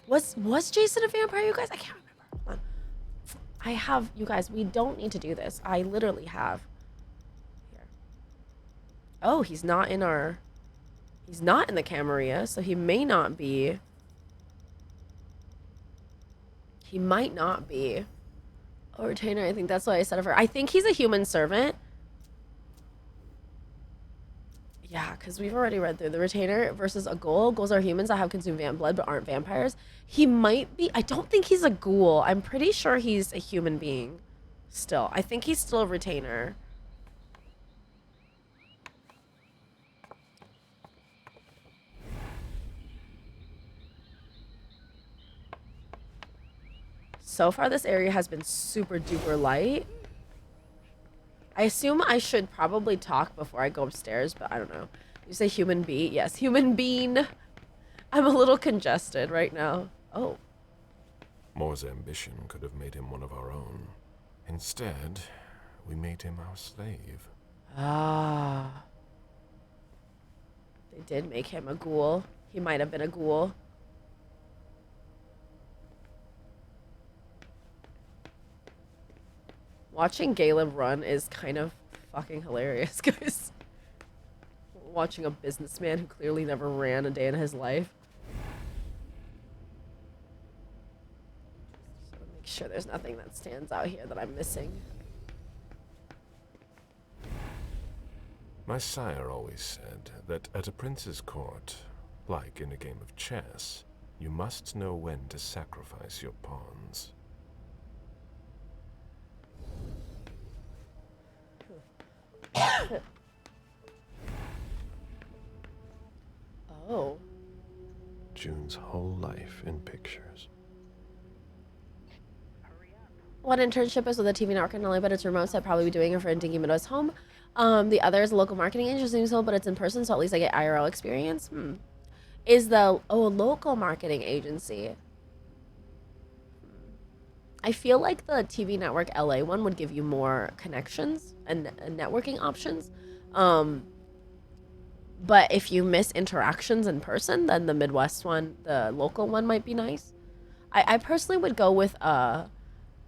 Was Jason a vampire, you guys? I can't remember. Hold on. I have, you guys, we don't need to do this. I literally have. Here. Oh, he's not in the Camarilla, so he may not be. He might not be a retainer. I think that's why I said it for. I think he's a human servant. Yeah, because we've already read through the retainer versus a ghoul. Ghouls are humans that have consumed blood but aren't vampires. He might be. I don't think he's a ghoul. I'm pretty sure he's a human being still. I think he's still a retainer. So far, this area has been super duper light. I assume I should probably talk before I go upstairs, but I don't know. You say human being? Yes, human being. I'm a little congested right now. Oh. Moore's ambition could have made him one of our own. Instead, we made him our slave. Ah. They did make him a ghoul. He might have been a ghoul. Watching Caleb run is kind of fucking hilarious, guys. Watching a businessman who clearly never ran a day in his life. Just make sure there's nothing that stands out here that I'm missing. My sire always said that at a prince's court, like in a game of chess, you must know when to sacrifice your pawns. Oh. June's whole life in pictures. One internship is with a TV network in LA, but it's remote, so I'd probably be doing it for Dingy Meadows home. The other is a local marketing agency, so but it's in person, so at least I get IRL experience. Is the a local marketing agency? I feel like the TV network LA one would give you more connections and networking options. But if you miss interactions in person, then the Midwest one, the local one might be nice. I personally would go with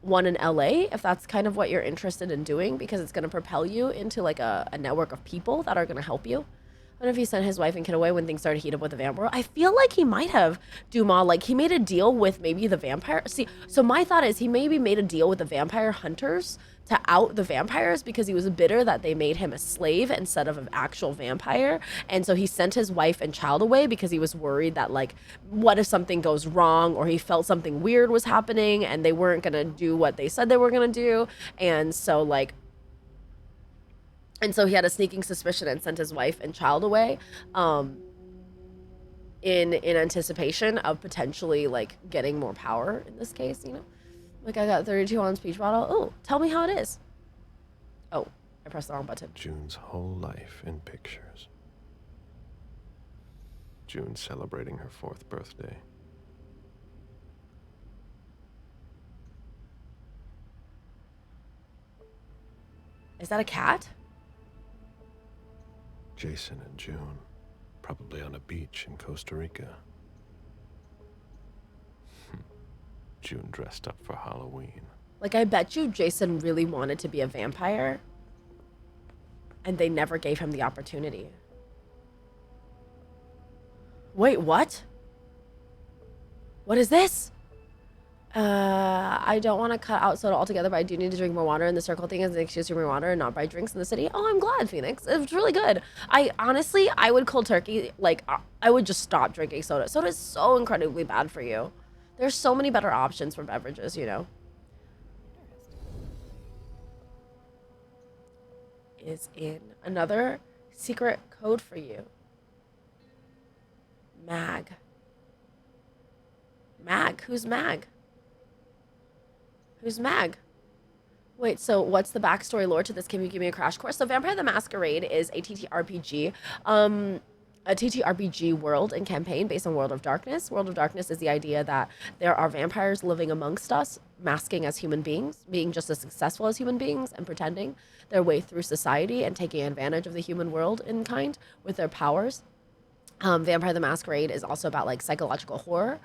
one in LA, if that's kind of what you're interested in doing, because it's going to propel you into like a network of people that are going to help you. I don't know if he sent his wife and kid away when things started to heat up with the vampire. I feel like he might have, Dumas, like he made a deal with maybe the vampire. See, so my thought is he maybe made a deal with the vampire hunters to out the vampires because he was bitter that they made him a slave instead of an actual vampire. And so he sent his wife and child away because he was worried that, like, what if something goes wrong, or he felt something weird was happening and they weren't going to do what they said they were going to do. And so, like, and so he had a sneaking suspicion and sent his wife and child away in anticipation of potentially, like, getting more power in this case, you know? Like, I got 32 ounce peach bottle. Oh, tell me how it is. Oh, I pressed the wrong button. June's whole life in pictures. June celebrating her 4th birthday. Is that a cat? Jason and June, probably on a beach in Costa Rica. June dressed up for Halloween. Like, I bet you Jason really wanted to be a vampire, and they never gave him the opportunity. Wait, what? What is this? I don't want to cut out soda altogether, but I do need to drink more water, and the circle thing is an excuse to drink more water and not buy drinks in the city. Oh, I'm glad, Phoenix. It's really good. Honestly, I would cold turkey, like, I would just stop drinking soda. Soda is so incredibly bad for you. There's so many better options for beverages, you know. Is in another secret code for you. Mag. Mag? Who's Mag? Who's Mag? Wait, so what's the backstory lore to this? Can you give me a crash course? So Vampire the Masquerade is a TTRPG. A TTRPG world and campaign based on World of Darkness. World of Darkness is the idea that there are vampires living amongst us, masking as human beings, being just as successful as human beings, and pretending their way through society and taking advantage of the human world in kind with their powers. Vampire the Masquerade is also about, like, psychological horror,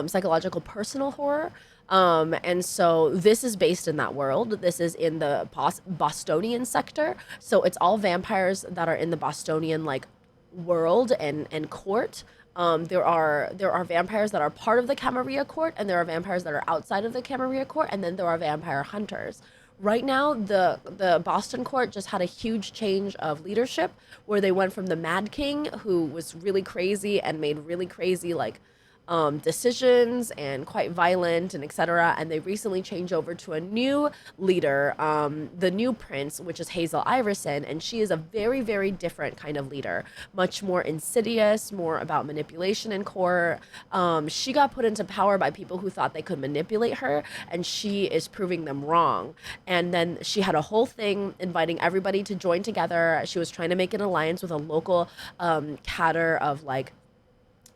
psychological personal horror. And so this is based in that world. This is in the Bostonian sector. So it's all vampires that are in the Bostonian, like, world and court. There are vampires that are part of the Camarilla court, and there are vampires that are outside of the Camarilla court, and then there are vampire hunters. Right now, the Boston court just had a huge change of leadership, where they went from the Mad King, who was really crazy and made really crazy, like, decisions and quite violent and etc. And they recently changed over to a new leader, the new prince, which is Hazel Iverson, and she is a very, very different kind of leader, much more insidious, more about manipulation and core. She got put into power by people who thought they could manipulate her, and she is proving them wrong. And then she had a whole thing inviting everybody to join together. She was trying to make an alliance with a local cadre of, like,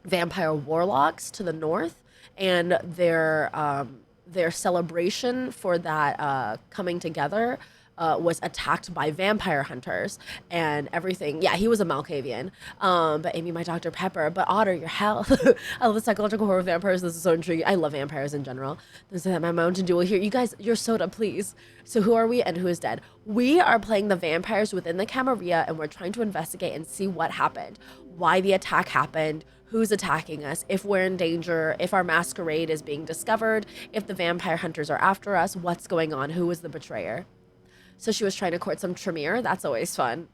vampire warlocks to the north, and their celebration for that coming together was attacked by vampire hunters and everything. Yeah, he was a Malkavian. But Amy, my Dr. Pepper. But Otter, your health. I love the psychological horror of vampires. This is so intriguing. I love vampires in general. This is my mountain duel here. You guys, your soda, please. So who are we and who is dead? We are playing the vampires within the Camarilla, and we're trying to investigate and see what happened, why the attack happened, who's attacking us, if we're in danger, if our masquerade is being discovered, if the vampire hunters are after us, what's going on, who was the betrayer. So she was trying to court some Tremere. That's always fun.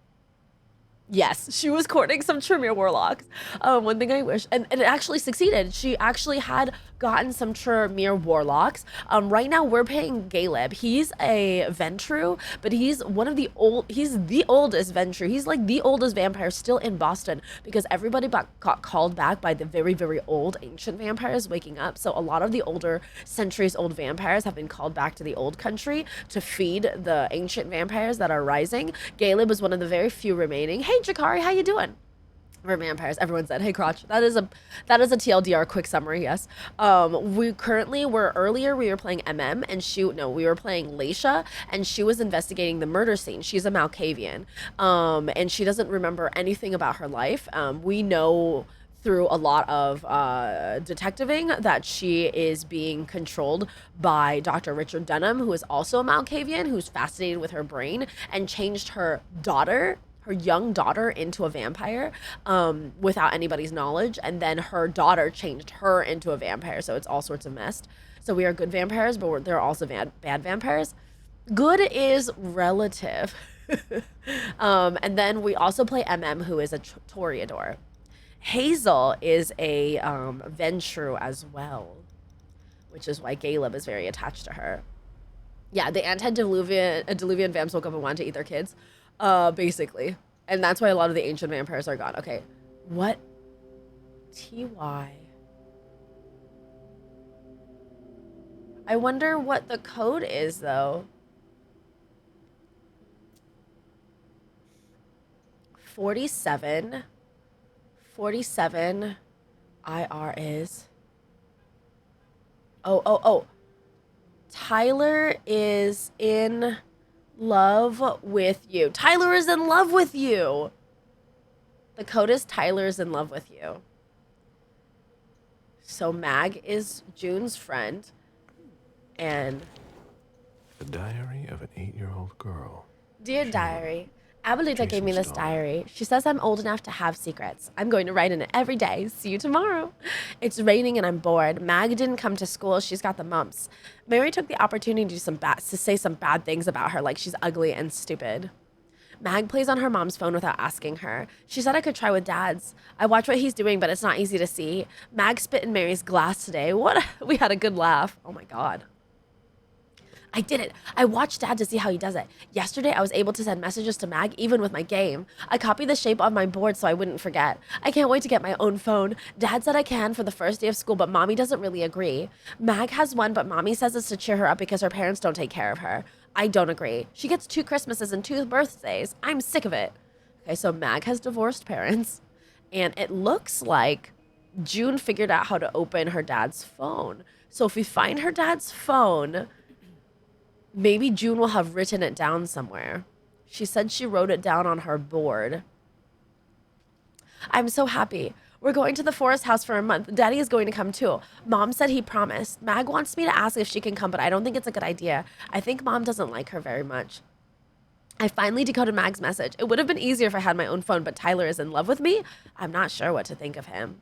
Yes, she was courting some Tremere warlocks. One thing I wish, and it actually succeeded. She actually had gotten some Tremere warlocks. Right now we're playing Galeb. He's a Ventru, but he's the oldest Ventru. He's like the oldest vampire still in Boston, because everybody got called back by the very, very old ancient vampires waking up. So a lot of the older centuries old vampires have been called back to the old country to feed the ancient vampires that are rising. Galeb was one of the very few remaining. Hey, Jakari, how you doing? For vampires, everyone said, hey, crotch. That is a TLDR quick summary, yes. We were playing MM, and we were playing Laisha, and she was investigating the murder scene. She's a Malkavian, and she doesn't remember anything about her life. We know through a lot of detectiving that she is being controlled by Dr. Richard Denham, who is also a Malkavian, who's fascinated with her brain and changed her young daughter into a vampire without anybody's knowledge. And then her daughter changed her into a vampire. So it's all sorts of messed. So we are good vampires, but there are also bad vampires. Good is relative. And then we also play MM, who is a Toreador. Hazel is a Ventrue as well, which is why Caleb is very attached to her. Yeah, the antediluvian vamps woke up and wanted to eat their kids, basically. And that's why a lot of the ancient vampires are gone. Okay, what? TY. I wonder what the code is, though. 47 IR is. Oh. Tyler is in love with you. Tyler is in love with you. The code is Tyler is in love with you. So Mag is June's friend. And The diary of an 8-year-old girl. Dear diary, Abuelita gave me this diary. She says I'm old enough to have secrets. I'm going to write in it every day. See you tomorrow. It's raining and I'm bored. Mag didn't come to school. She's got the mumps. Mary took the opportunity to say some bad things about her, like she's ugly and stupid. Mag plays on her mom's phone without asking her. She said I could try with Dad's. I watch what he's doing, but it's not easy to see. Mag spit in Mary's glass today. We had a good laugh. Oh my God. I did it. I watched Dad to see how he does it. Yesterday, I was able to send messages to Mag even with my game. I copied the shape on my board so I wouldn't forget. I can't wait to get my own phone. Dad said I can for the first day of school, but Mommy doesn't really agree. Mag has one, but Mommy says it's to cheer her up because her parents don't take care of her. I don't agree. She gets 2 Christmases and 2 birthdays. I'm sick of it. Okay, so Mag has divorced parents, and it looks like June figured out how to open her dad's phone. So if we find her dad's phone, maybe June will have written it down somewhere. She said she wrote it down on her board. I'm so happy. We're going to the forest house for a month. Daddy is going to come too. Mom said he promised. Mag wants me to ask if she can come, but I don't think it's a good idea. I think Mom doesn't like her very much. I finally decoded Mag's message. It would have been easier if I had my own phone, but Tyler is in love with me. I'm not sure what to think of him.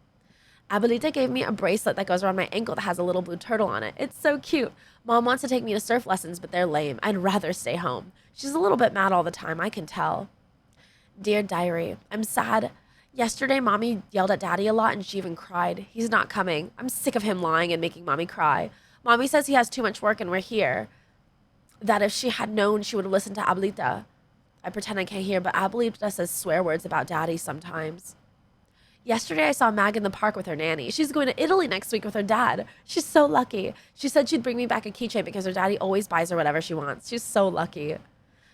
Abuelita gave me a bracelet that goes around my ankle that has a little blue turtle on it. It's so cute. Mom wants to take me to surf lessons, but they're lame. I'd rather stay home. She's a little bit mad all the time, I can tell. Dear diary, I'm sad. Yesterday, Mommy yelled at Daddy a lot and she even cried. He's not coming. I'm sick of him lying and making Mommy cry. Mommy says he has too much work and we're here. That if she had known, she would have listened to Abuelita. I pretend I can't hear, but Abuelita says swear words about Daddy sometimes. Yesterday, I saw Mag in the park with her nanny. She's going to Italy next week with her dad. She's so lucky. She said she'd bring me back a keychain because her daddy always buys her whatever she wants. She's so lucky.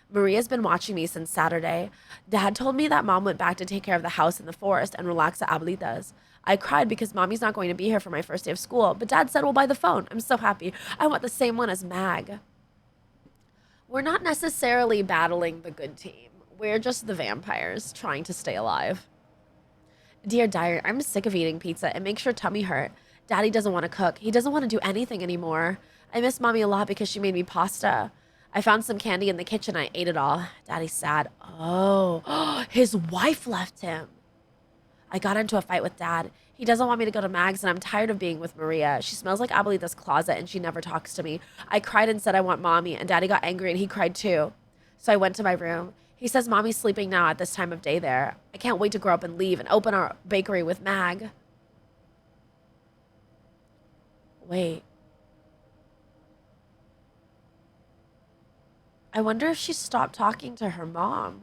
Maria's been watching me since Saturday. Dad told me that Mom went back to take care of the house in the forest and relax at Abuelita's. I cried because Mommy's not going to be here for my first day of school, but Dad said we'll buy the phone. I'm so happy. I want the same one as Mag. We're not necessarily battling the good team. We're just the vampires trying to stay alive. Dear diary, I'm sick of eating pizza. It makes your tummy hurt. Daddy doesn't want to cook. He doesn't want to do anything anymore. I miss Mommy a lot because she made me pasta. I found some candy in the kitchen. I ate it all. Daddy's sad. Oh, his wife left him. I got into a fight with Dad. He doesn't want me to go to Mag's and I'm tired of being with Maria. She smells like Abuelita's closet and she never talks to me. I cried and said I want Mommy and Daddy got angry and he cried too. So I went to my room. He says Mommy's sleeping now at this time of day there. I can't wait to grow up and leave and open our bakery with Mag. Wait. I wonder if she stopped talking to her mom.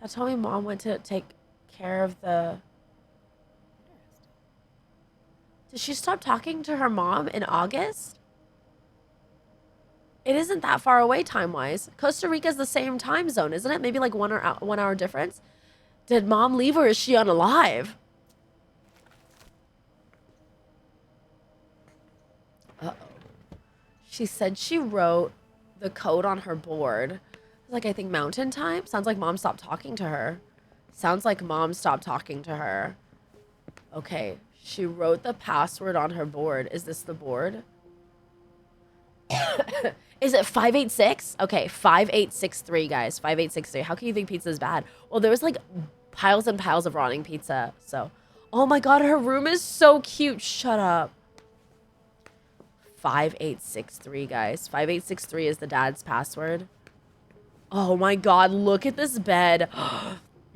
Dad told me Mom went to take care of the... Did she stop talking to her mom in August? It isn't that far away time-wise. Costa Rica's the same time zone, isn't it? Maybe like 1 hour difference. Did Mom leave or is she unalive? Uh-oh. She said she wrote the code on her board. Like, I think mountain time? Sounds like Mom stopped talking to her. Sounds like mom stopped talking to her. Okay, she wrote the password on her board. Is this the board? Is it 586? Okay, 5863, guys. 5863. How can you think pizza is bad? Well, there was like piles and piles of rotting pizza. So, oh my god, her room is so cute. Shut up. 5863, guys. 5863 is the dad's password. Oh my god, look at this bed.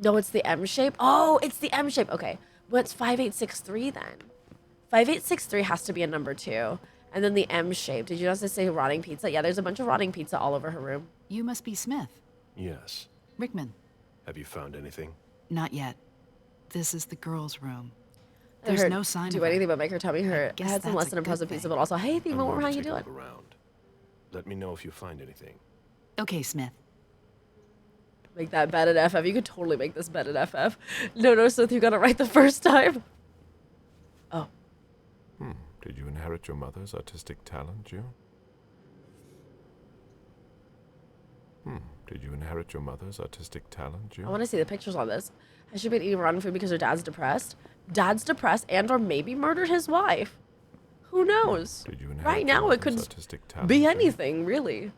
No, it's the M shape. Oh, it's the M shape. Okay, what's 5863 then? 5863 has to be a number 2. And then the M shape. Did you also say rotting pizza? Yeah, there's a bunch of rotting pizza all over her room. You must be Smith. Yes. Rickman. Have you found anything? Not yet. This is the girl's room. There's no sign do of her. anything but make her tummy hurt. I guess had some that's less a than impressive good pizza, thing. but also, hey, Thema, I'm going how to you take a doing? look around. Let me know if you find anything. Okay, Smith. Make that bed at FF. You could totally make this bed at FF. No, Smith, you got it right the first time. Oh. Did you inherit your mother's artistic talent, June? Did you inherit your mother's artistic talent, June? I want to see the pictures on this. Has she been eating rotten food because her dad's depressed? Dad's depressed and or maybe murdered his wife. Who knows? Did you inherit Right your now, it mother's could artistic talent, be June? anything, really.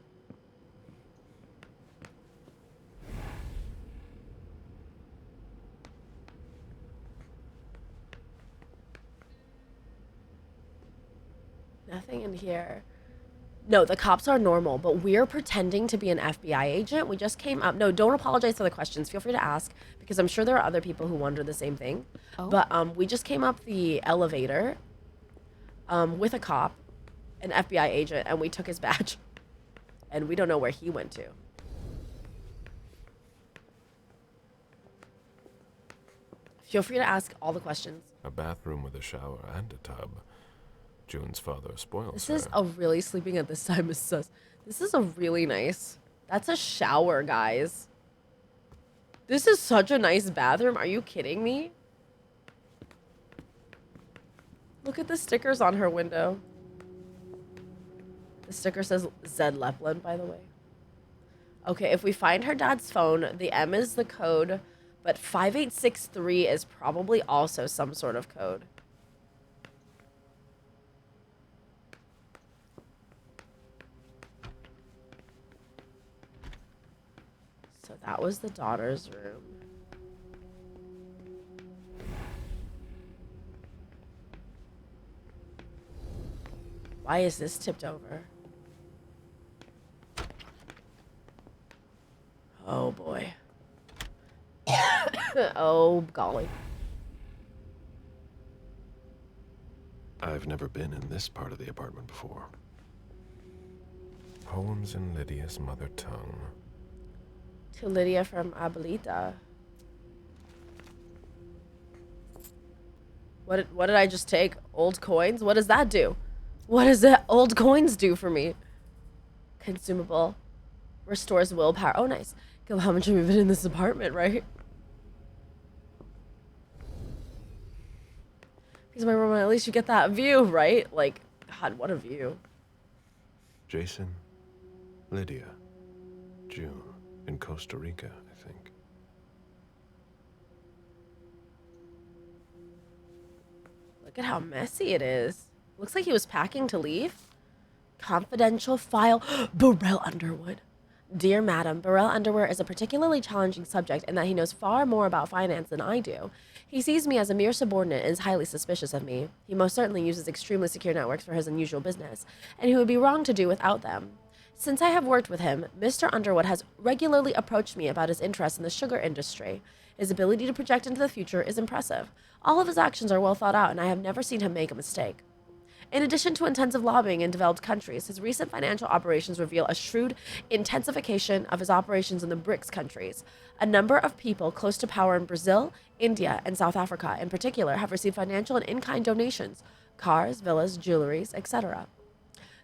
Nothing in here. No, the cops are normal, but we're pretending to be an FBI agent. We just came up. No, don't apologize for the questions. Feel free to ask, because I'm sure there are other people who wonder the same thing. Oh. But we just came up the elevator with a cop, an FBI agent, and we took his badge. And we don't know where he went to. Feel free to ask all the questions. A bathroom with a shower and a tub. June's father spoils This her. is a really sleeping at this time is sus. This is a really nice. That's a shower, guys. This is such a nice bathroom. Are you kidding me? Look at the stickers on her window. The sticker says Zed Leplin, by the way. Okay, if we find her dad's phone, the M is the code, but 5863 is probably also some sort of code. So that was the daughter's room. Why is this tipped over? Oh boy. Oh golly. I've never been in this part of the apartment before. Poems in Lydia's mother tongue. To Lydia from Abuelita. What did I just take? Old coins? What does that do? What does that old coins do for me? Consumable. Restores willpower. Oh, nice. Gil, how much have you been in this apartment, right? Because my room, at least you get that view, right? Like, God, what a view. Jason, Lydia, June, in Costa Rica, I think. Look at how messy it is. Looks like he was packing to leave. Confidential file. Burrell Underwood. Dear Madam, Burrell Underwood is a particularly challenging subject in that he knows far more about finance than I do. He sees me as a mere subordinate and is highly suspicious of me. He most certainly uses extremely secure networks for his unusual business, and he would be wrong to do without them. Since I have worked with him, Mr. Underwood has regularly approached me about his interest in the sugar industry. His ability to project into the future is impressive. All of his actions are well thought out, and I have never seen him make a mistake. In addition to intensive lobbying in developed countries, his recent financial operations reveal a shrewd intensification of his operations in the BRICS countries. A number of people close to power in Brazil, India, and South Africa in particular have received financial and in-kind donations, cars, villas, jewelries, etc.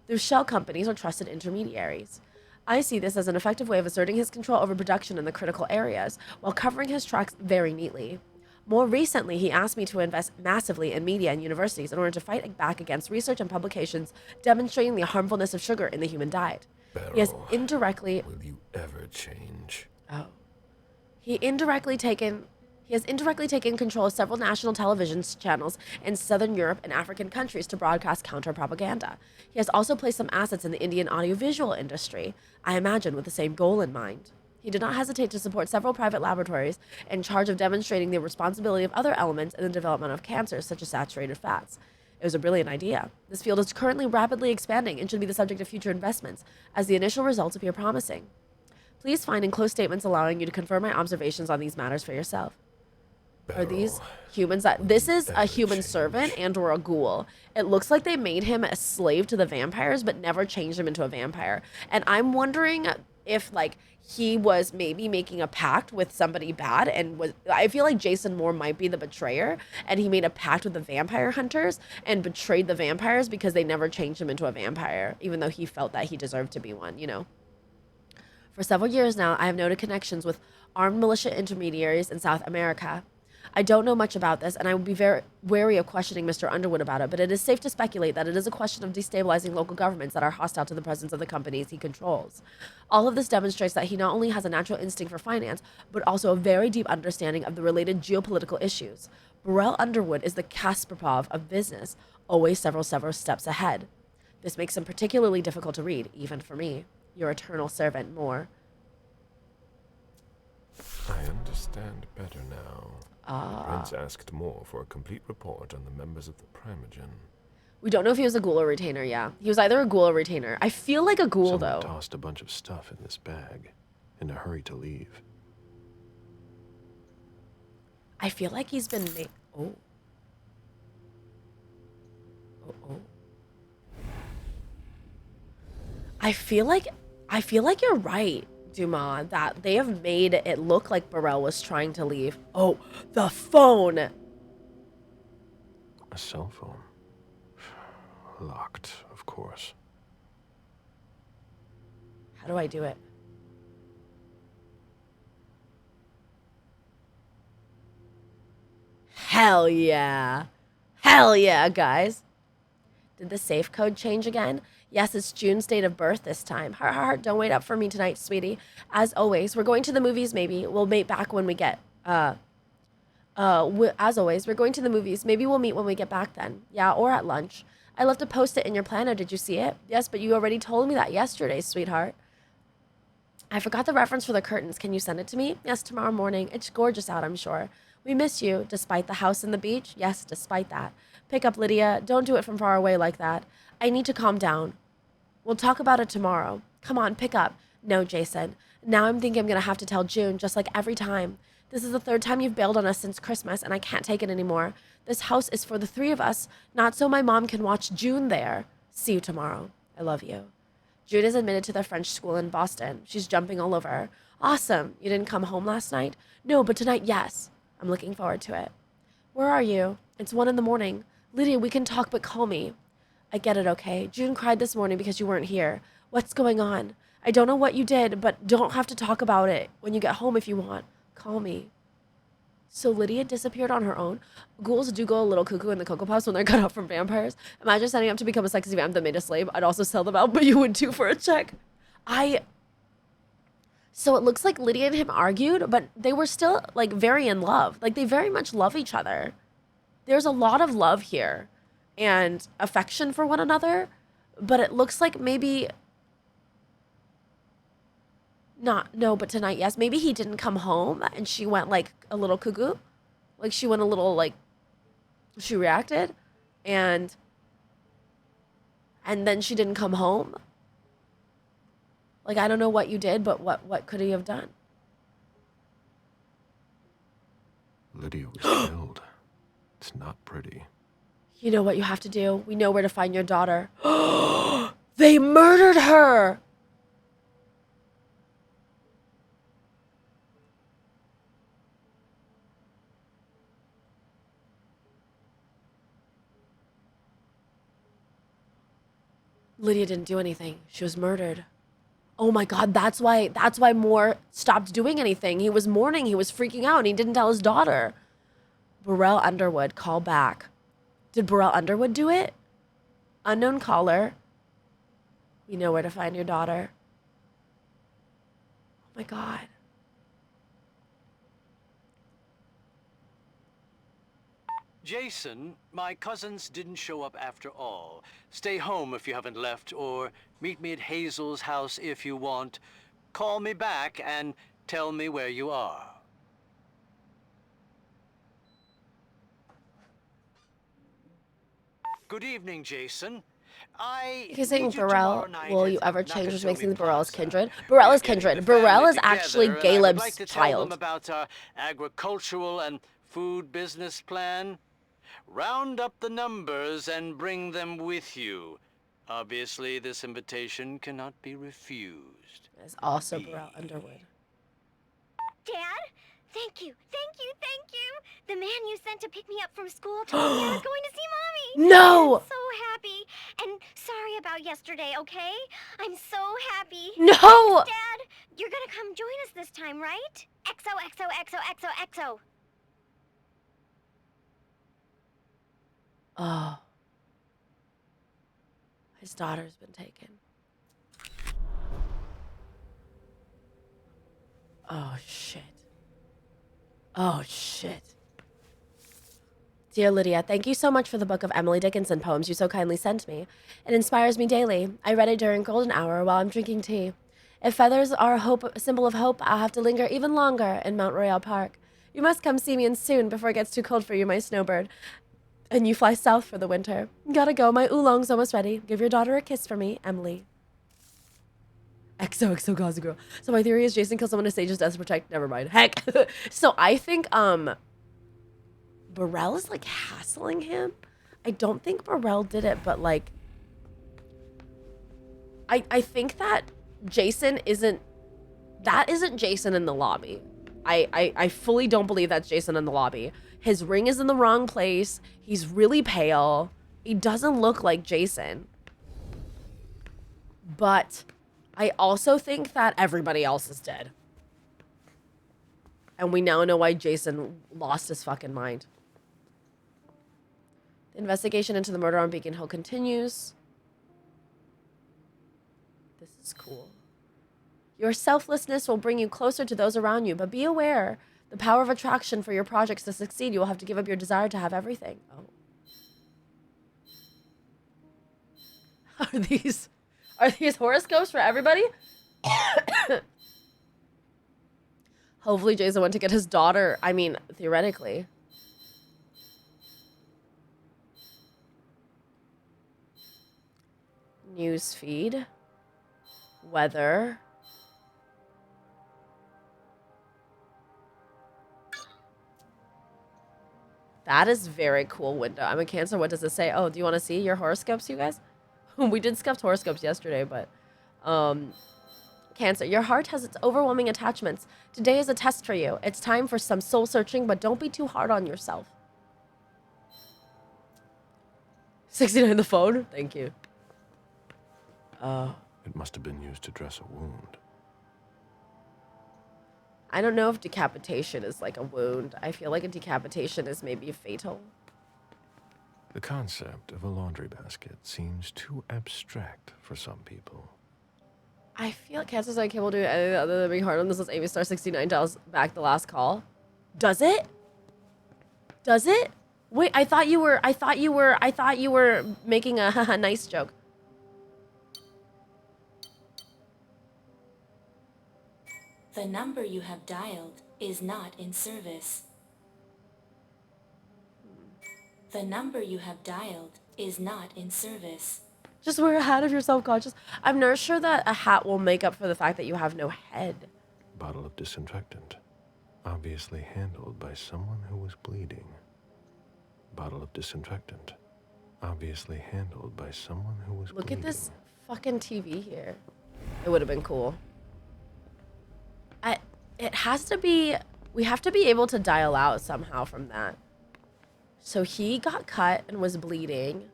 Those shell companies are trusted intermediaries. I see this as an effective way of asserting his control over production in the critical areas, while covering his tracks very neatly. More recently, he asked me to invest massively in media and universities in order to fight back against research and publications demonstrating the harmfulness of sugar in the human diet. He has indirectly... Will you ever change? Oh. He indirectly taken He has indirectly taken control of several national television channels in Southern Europe and African countries to broadcast counter-propaganda. He has also placed some assets in the Indian audiovisual industry, I imagine with the same goal in mind. He did not hesitate to support several private laboratories in charge of demonstrating the responsibility of other elements in the development of cancers, such as saturated fats. It was a brilliant idea. This field is currently rapidly expanding and should be the subject of future investments, as the initial results appear promising. Please find enclosed statements allowing you to confirm my observations on these matters for yourself. Are these humans that... This is a human servant and or a ghoul. It looks like they made him a slave to the vampires, but never changed him into a vampire. And I'm wondering if, like, he was maybe making a pact with somebody bad and was... I feel like Jason Moore might be the betrayer, and he made a pact with the vampire hunters and betrayed the vampires because they never changed him into a vampire, even though he felt that he deserved to be one, you know? For several years now, I have noted connections with armed militia intermediaries in South America. I don't know much about this, and I would be very wary of questioning Mr. Underwood about it, but it is safe to speculate that it is a question of destabilizing local governments that are hostile to the presence of the companies he controls. All of this demonstrates that he not only has a natural instinct for finance, but also a very deep understanding of the related geopolitical issues. Burrell Underwood is the Kasparov of business, always several steps ahead. This makes him particularly difficult to read, even for me. Your eternal servant, Moore. I understand better now. Prince asked Moore for a complete report on the members of the Primogen. We don't know if he was a ghoul or retainer, yeah. He was either a ghoul or retainer. I feel like a ghoul, Someone though. tossed a bunch of stuff in this bag, in a hurry to leave. I feel like he's been made... Oh. Oh. I feel like you're right, Dumas, that they have made it look like Burrell was trying to leave. Oh, the phone! A cell phone. Locked, of course. How do I do it? Hell yeah. Hell yeah, guys. Did the safe code change again? Yes, it's June's date of birth this time. Heart, heart, don't wait up for me tonight, sweetie. As always, we're going to the movies maybe. We'll meet back when we get, as always, we're going to the movies. Maybe we'll meet when we get back then. Yeah, or at lunch. I left a post-it in your planner. Did you see it? Yes, but you already told me that yesterday, sweetheart. I forgot the reference for the curtains. Can you send it to me? Yes, tomorrow morning. It's gorgeous out, I'm sure. We miss you, despite the house and the beach. Yes, despite that. Pick up, Lydia. Don't do it from far away like that. I need to calm down. We'll talk about it tomorrow. Come on, pick up. No, Jason. Now I'm thinking I'm going to have to tell June, just like every time. This is the third time you've bailed on us since Christmas, and I can't take it anymore. This house is for the three of us, not so my mom can watch June there. See you tomorrow. I love you. June is admitted to the French school in Boston. She's jumping all over. Awesome. You didn't come home last night? No, but tonight, yes. I'm looking forward to it. Where are you? It's 1 a.m. Lydia, we can talk, but call me. I get it, okay? June cried this morning because you weren't here. What's going on? I don't know what you did, but don't have to talk about it when you get home if you want. Call me. So Lydia disappeared on her own? Ghouls do go a little cuckoo in the Cocoa Puffs when they're cut off from vampires. Imagine signing up to become a sexy vamp that made a slave. I'd also sell them out, but you would too for a check. So it looks like Lydia and him argued, but they were still, like, very in love. Like, they very much love each other. There's a lot of love here and affection for one another, but it looks like maybe... No, but tonight, yes. Maybe he didn't come home and she went, like, a little cuckoo. Like, she went a little, like... She reacted. And then she didn't come home. Like, I don't know what you did, but what could he have done? Lydia was killed. It's not pretty. You know what you have to do? We know where to find your daughter. They murdered her! Lydia didn't do anything. She was murdered. Oh my God, that's why Moore stopped doing anything. He was mourning, he was freaking out, and he didn't tell his daughter. Burrell Underwood, call back. Did Burrell Underwood do it? Unknown caller. We know where to find your daughter. Oh my God. Jason, my cousins didn't show up after all. Stay home if you haven't left, or meet me at Hazel's house if you want. Call me back and tell me where you are. Good evening, Jason. He's saying meet you tomorrow Burrell, night will at you ever change, which makes Nakatomi me Burrell's Plaza. kindred. Burrell We're is getting kindred. the Burrell family is actually together, and I would Caleb's like to tell them child. about our agricultural and food business plan. Round up the numbers and bring them with you. Obviously, this invitation cannot be refused. It's also Burrell Underwood. Dad? Thank you, thank you, thank you! The man you sent to pick me up from school told me I was going to see Mommy! No! I'm so happy! And sorry about yesterday, okay? I'm so happy! No! Thanks, Dad! You're gonna come join us this time, right? XOXOXOXOXO! Oh. His daughter's been taken. Oh, shit. Oh, shit. Dear Lydia, thank you so much for the book of Emily Dickinson poems you so kindly sent me. It inspires me daily. I read it during golden hour while I'm drinking tea. If feathers are a symbol of hope, I'll have to linger even longer in Mount Royal Park. You must come see me in soon before it gets too cold for you, my snowbird. And you fly south for the winter. Gotta go, my oolong's almost ready. Give your daughter a kiss for me, Emily. XOXO Gaza Girl. So my theory is Jason kills someone to stage his death to protect. Never mind. Heck. So I think Burrell is like hassling him. I don't think Burrell did it, but like I think that Jason isn't Jason in the lobby. I fully don't believe that's Jason in the lobby. His ring is in the wrong place. He's really pale. He doesn't look like Jason. But I also think that everybody else is dead. And we now know why Jason lost his fucking mind. The investigation into the murder on Beacon Hill continues. This is cool. Your selflessness will bring you closer to those around you, but be aware, the power of attraction for your projects to succeed, you will have to give up your desire to have everything. Oh. Are these horoscopes for everybody? Hopefully Jason went to get his daughter. I mean, theoretically. News feed. Weather. That is very cool window. I'm a Cancer. What does it say? Oh, do you want to see your horoscopes, you guys? We did scuffed horoscopes yesterday, but Cancer, your heart has its overwhelming attachments. Today is a test for you. It's time for some soul searching, but don't be too hard on yourself. 69 the phone? Thank you. It must have been used to dress a wound. I don't know if decapitation is like a wound. I feel like a decapitation is maybe fatal. The concept of a laundry basket seems too abstract for some people. I feel like Cancer's like will do anything other than be hard on this. Is Amy Star 69 tells back the last call. Does it? Does it? Wait, I thought you were making a nice joke. The number you have dialed is not in service. The number you have dialed is not in service. Just wear a hat if you're self-conscious. I'm not sure that a hat will make up for the fact that you have no head. Bottle of disinfectant. Obviously handled by someone who was bleeding. Bottle of disinfectant. Obviously handled by someone who was bleeding. Look at this fucking TV here. It would have been cool. It has to be... We have to be able to dial out somehow from that. So he got cut and was bleeding.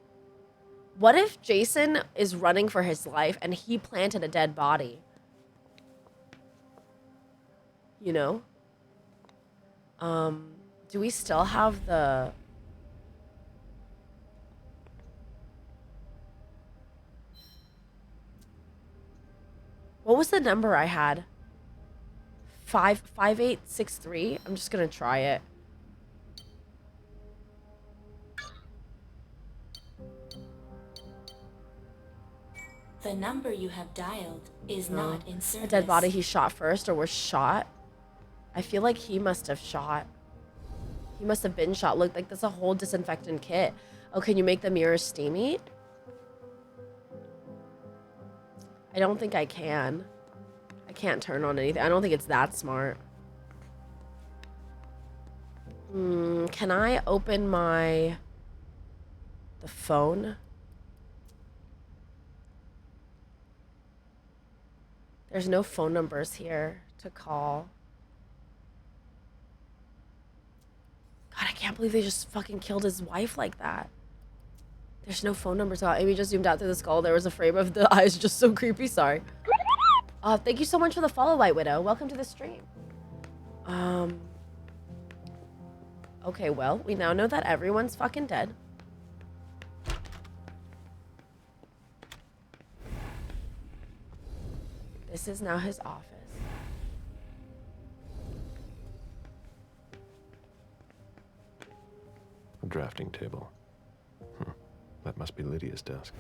What if Jason is running for his life and he planted a dead body? You know? Do we still have the... What was the number I had? 5863? I'm just gonna try it. The number you have dialed is not in service. A dead body he shot first or was shot? I feel like he must have shot. He must have been shot. Look, like there's a whole disinfectant kit. Oh, can you make the mirrors steamy? I don't think I can. I can't turn on anything. I don't think it's that smart. Can I open the phone? There's no phone numbers here to call. God, I can't believe they just fucking killed his wife like that. There's no phone numbers. Amy just zoomed out through the skull. There was a frame of the eyes, just so creepy. Sorry. Thank you so much for the follow, White Widow. Welcome to the stream. Okay, well, we now know that everyone's fucking dead. This is now his office. A drafting table. That must be Lydia's desk.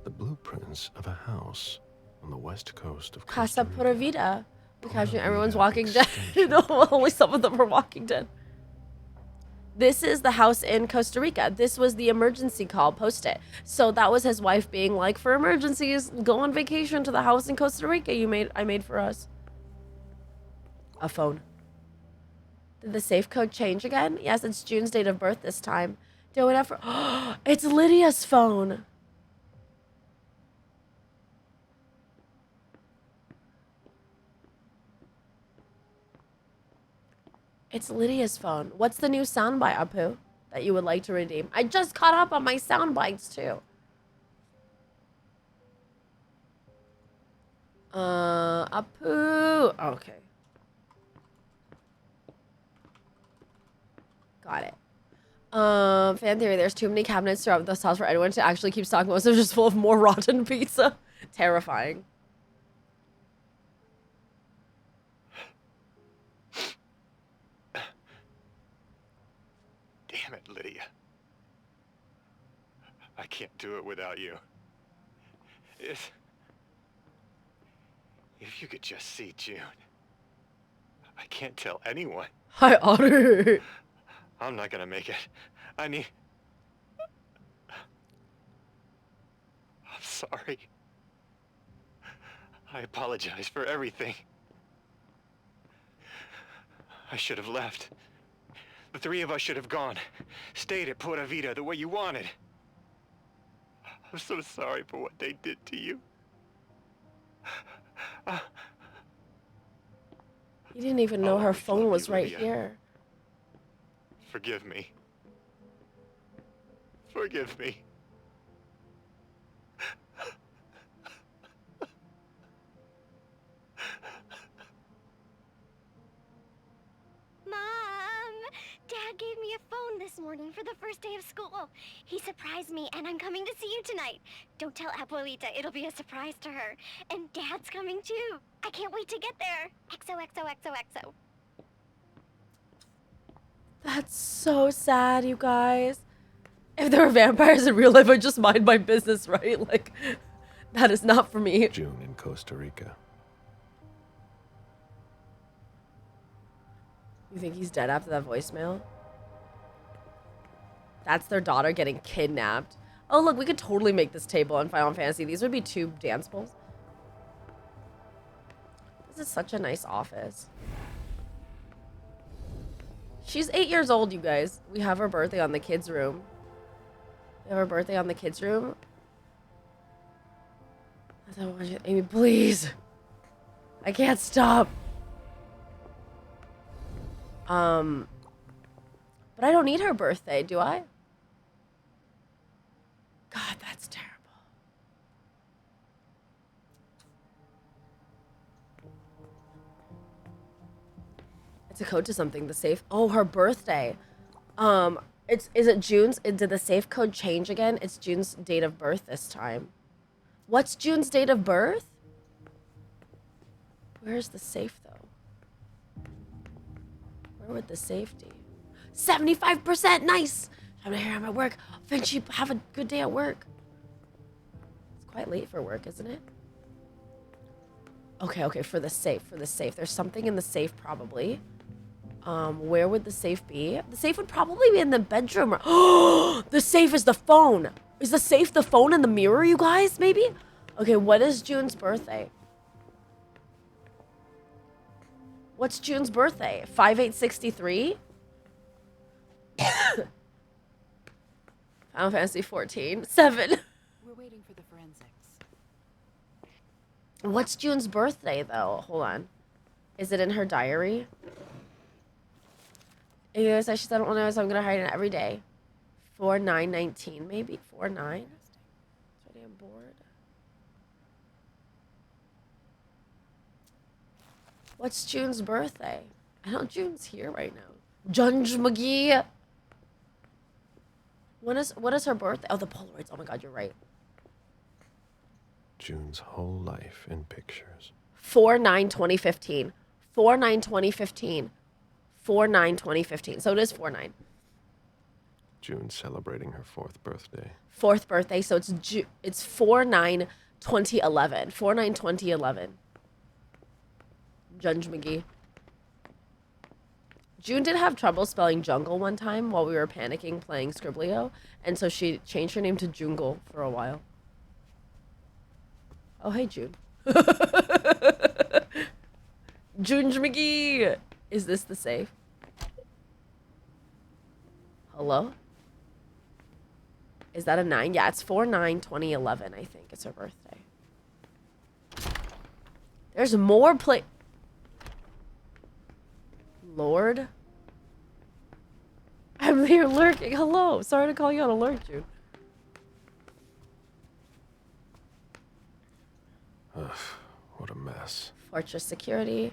The blueprints of a house on the west coast of Casa Pura Vida. Because everyone's Walking Dead. No, only some of them are Walking Dead. This is the house in Costa Rica. This was the emergency call. Post it. So that was his wife being like, for emergencies, go on vacation to the house in Costa Rica I made for us. A phone. Did the safe code change again? Yes, it's June's date of birth this time. Do it for. It's Lydia's phone. It's Lydia's phone. What's the new soundbite, Apu, that you would like to redeem? I just caught up on my soundbites, too. Apu. Okay. Got it. Fan theory, there's too many cabinets throughout this house for anyone to actually keep stock. Most of them just full of more rotten pizza. Terrifying. Damn it, Lydia. I can't do it without you. If you could just see June. I can't tell anyone. Hi, Otter. I'm not gonna make it. I'm sorry. I apologize for everything. I should have left. The three of us should have gone. Stayed at Pura Vida the way you wanted. I'm so sorry for what they did to you. You didn't even know her phone was right here. Forgive me. Forgive me. Dad gave me a phone this morning for the first day of school. He surprised me, and I'm coming to see you tonight. Don't tell Abuelita, it'll be a surprise to her. And Dad's coming too. I can't wait to get there. XOXOXOXO. That's so sad, you guys. If there were vampires in real life, I'd just mind my business, right? Like, that is not for me. June in Costa Rica. You think he's dead after that voicemail? That's their daughter getting kidnapped. Oh, look, we could totally make this table in Final Fantasy. These would be 2 dance bowls. This is such a nice office. She's 8 years old, you guys. We have her birthday on the kids' room. We have her birthday on the kids' room. I don't want you, Amy, please. I can't stop. But I don't need her birthday, do I? God, that's terrible. It's a code to something, the safe. Oh, her birthday. Is it June's? Did the safe code change again? It's June's date of birth this time. What's June's date of birth? Where's the safe, though? Where would the safe be? 75%, nice! I'm here at my work. Finchie, have a good day at work. quite late for work, isn't it? Okay, for the safe. There's something in the safe probably. Where would the safe be? The safe would probably be in the bedroom. The safe is the phone. Is the safe the phone and the mirror, you guys, maybe? Okay, what is June's birthday? What's June's birthday? 5863? Final Fantasy 14. 7. We're waiting for the forensics. What's June's birthday, though? Hold on. Is it in her diary? She said, I don't know, so I'm going to hide it every day. 4919, maybe? 49? So damn bored. What's June's birthday? I don't June's here right now. Junge McGee. What is her birthday? Oh, the Polaroids. Oh my god, you're right. June's whole life in pictures. 4/9/2015. 4/9/2015. 4/9/2015. So it is 4/9. June celebrating her 4th birthday. 4th birthday, so it's 4/9/2011. 4/9/2011. Junge McGee. June did have trouble spelling jungle one time while we were panicking playing Scribblio, and so she changed her name to Jungle for a while. Oh, hey, June. Junge McGee! Is this the safe? Hello? Is that a 9? Yeah, it's 4/9/2011, I think. It's her birthday. There's more Lord? I'm here lurking. Hello. Sorry to call you on a lurk, June. Ugh, what a mess. Fortress security.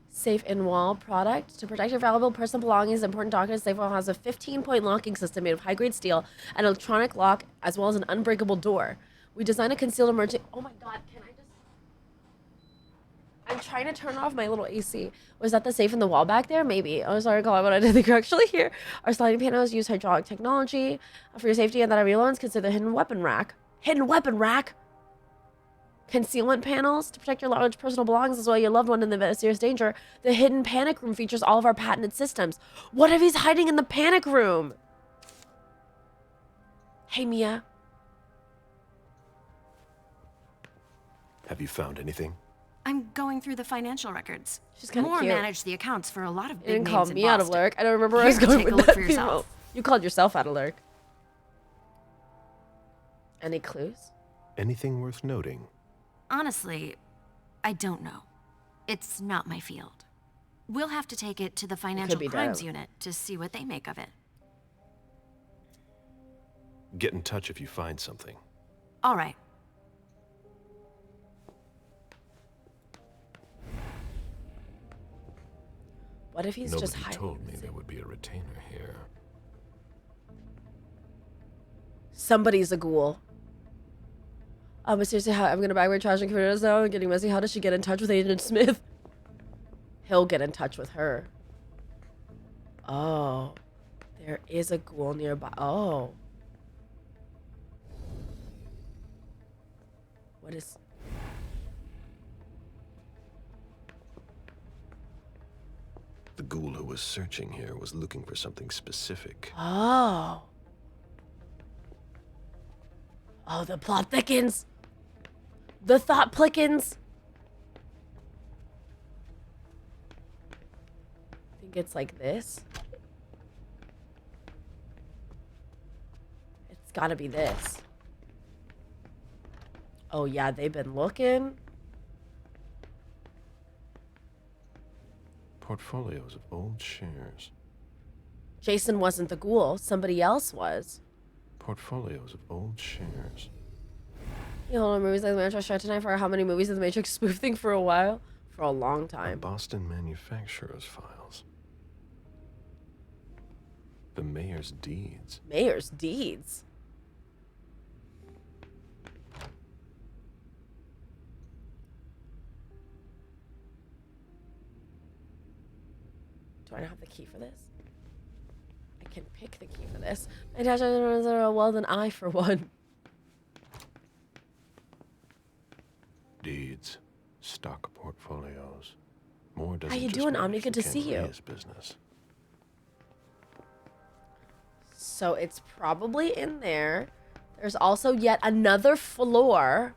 Safe in wall product. To protect your valuable personal belongings, important documents, Safe Wall has a 15-point locking system made of high-grade steel, an electronic lock, as well as an unbreakable door. We designed a concealed emergency... Oh my god, can I just... I'm trying to turn off my little AC. Was that the safe in the wall back there? Maybe. Oh, sorry, call it, but I didn't think you're actually here. Our sliding panels use hydraulic technology. For your safety and that of your loans, consider the hidden weapon rack. Hidden weapon rack? Concealment panels to protect your large personal belongings as well as your loved one in the event of serious danger. The hidden panic room features all of our patented systems. What if he's hiding in the panic room? Hey, Mia. Have you found anything? I'm going through the financial records. She's kind of More cute. manage the accounts for a lot of You big didn't names call in me out of Boston. lurk. I don't remember where I was Here, going take with a look that for people. yourself. You called yourself out of lurk. Any clues? Anything worth noting? Honestly, I don't know. It's not my field. We'll have to take it to the Financial be Crimes done. Unit to see what they make of it. Get in touch if you find something. All right. What if he's Nobody just hiding? told me there would be a retainer here. Somebody's a ghoul. But seriously, I'm gonna backward charge and computers now and getting messy. How does she get in touch with Agent Smith? He'll get in touch with her. Oh. There is a ghoul nearby. Oh. What is... The ghoul who was searching here was looking for something specific. Oh. Oh, the plot thickens. The thought plickens. I think it's like this. It's gotta be this. Oh yeah, they've been looking. Portfolios of old shares. Jason wasn't the ghoul. Somebody else was. Portfolios of old shares. You hold on, movies like The Matrix tried tonight for how many movies of The Matrix spoofing for a while? For a long time. Boston manufacturer's files. The mayor's deeds. Mayor's deeds. Do I not have the key for this? I can pick the key for this. My dash well, then I for one. deeds, stock portfolios. More doesn't How you just doing, manage Omni? the Good to see you. Cantonese business. So it's probably in there. There's also yet another floor.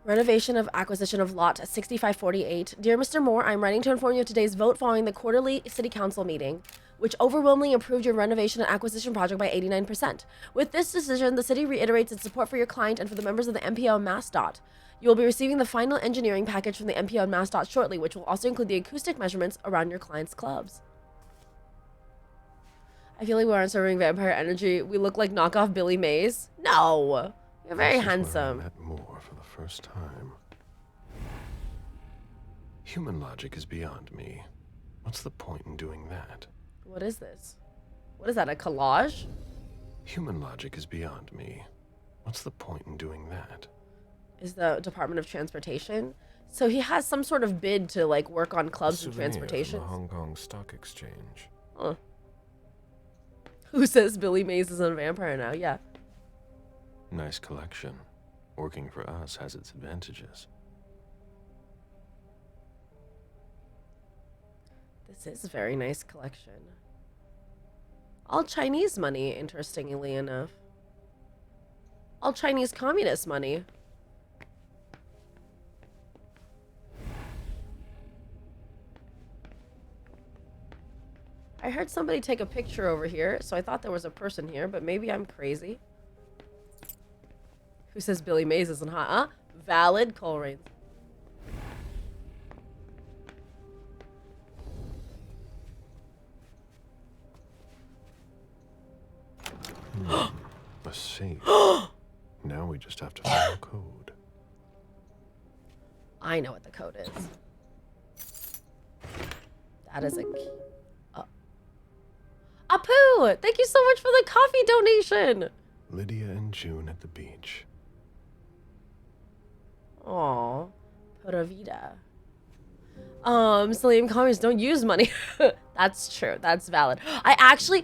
Renovation of acquisition of lot 6548. Dear Mr. Moore, I'm writing to inform you of today's vote following the quarterly city council meeting, which overwhelmingly approved your renovation and acquisition project by 89%. With this decision, the city reiterates its support for your client and for the members of the MPO and MassDOT. You will be receiving the final engineering package from the MPO and MassDOT shortly, which will also include the acoustic measurements around your client's clubs. I feel like we aren't serving vampire energy. We look like knockoff Billy Mays. No, you're very handsome. This is where I met Moore for the first time. Human logic is beyond me. What's the point in doing that? What is this? What is that, a collage? Human logic is beyond me. What's the point in doing that? Is the Department of Transportation? So he has some sort of bid to like work on clubs and transportation. From the Hong Kong Stock Exchange. Huh. Who says Billy Mays is a vampire now? Yeah. Nice collection. Working for us has its advantages. This is a very nice collection. All Chinese money, interestingly enough. All Chinese communist money. I heard somebody take a picture over here, so I thought there was a person here, but maybe I'm crazy. Who says Billy Mays isn't hot, huh? Valid, Cole Rains. A safe. Now we just have to follow code. I know what the code is. That is a key. Apu! Thank you so much for the coffee donation! Lydia and June at the beach. Aww. Pura vida. Selenium comments don't use money. That's true. That's valid. I actually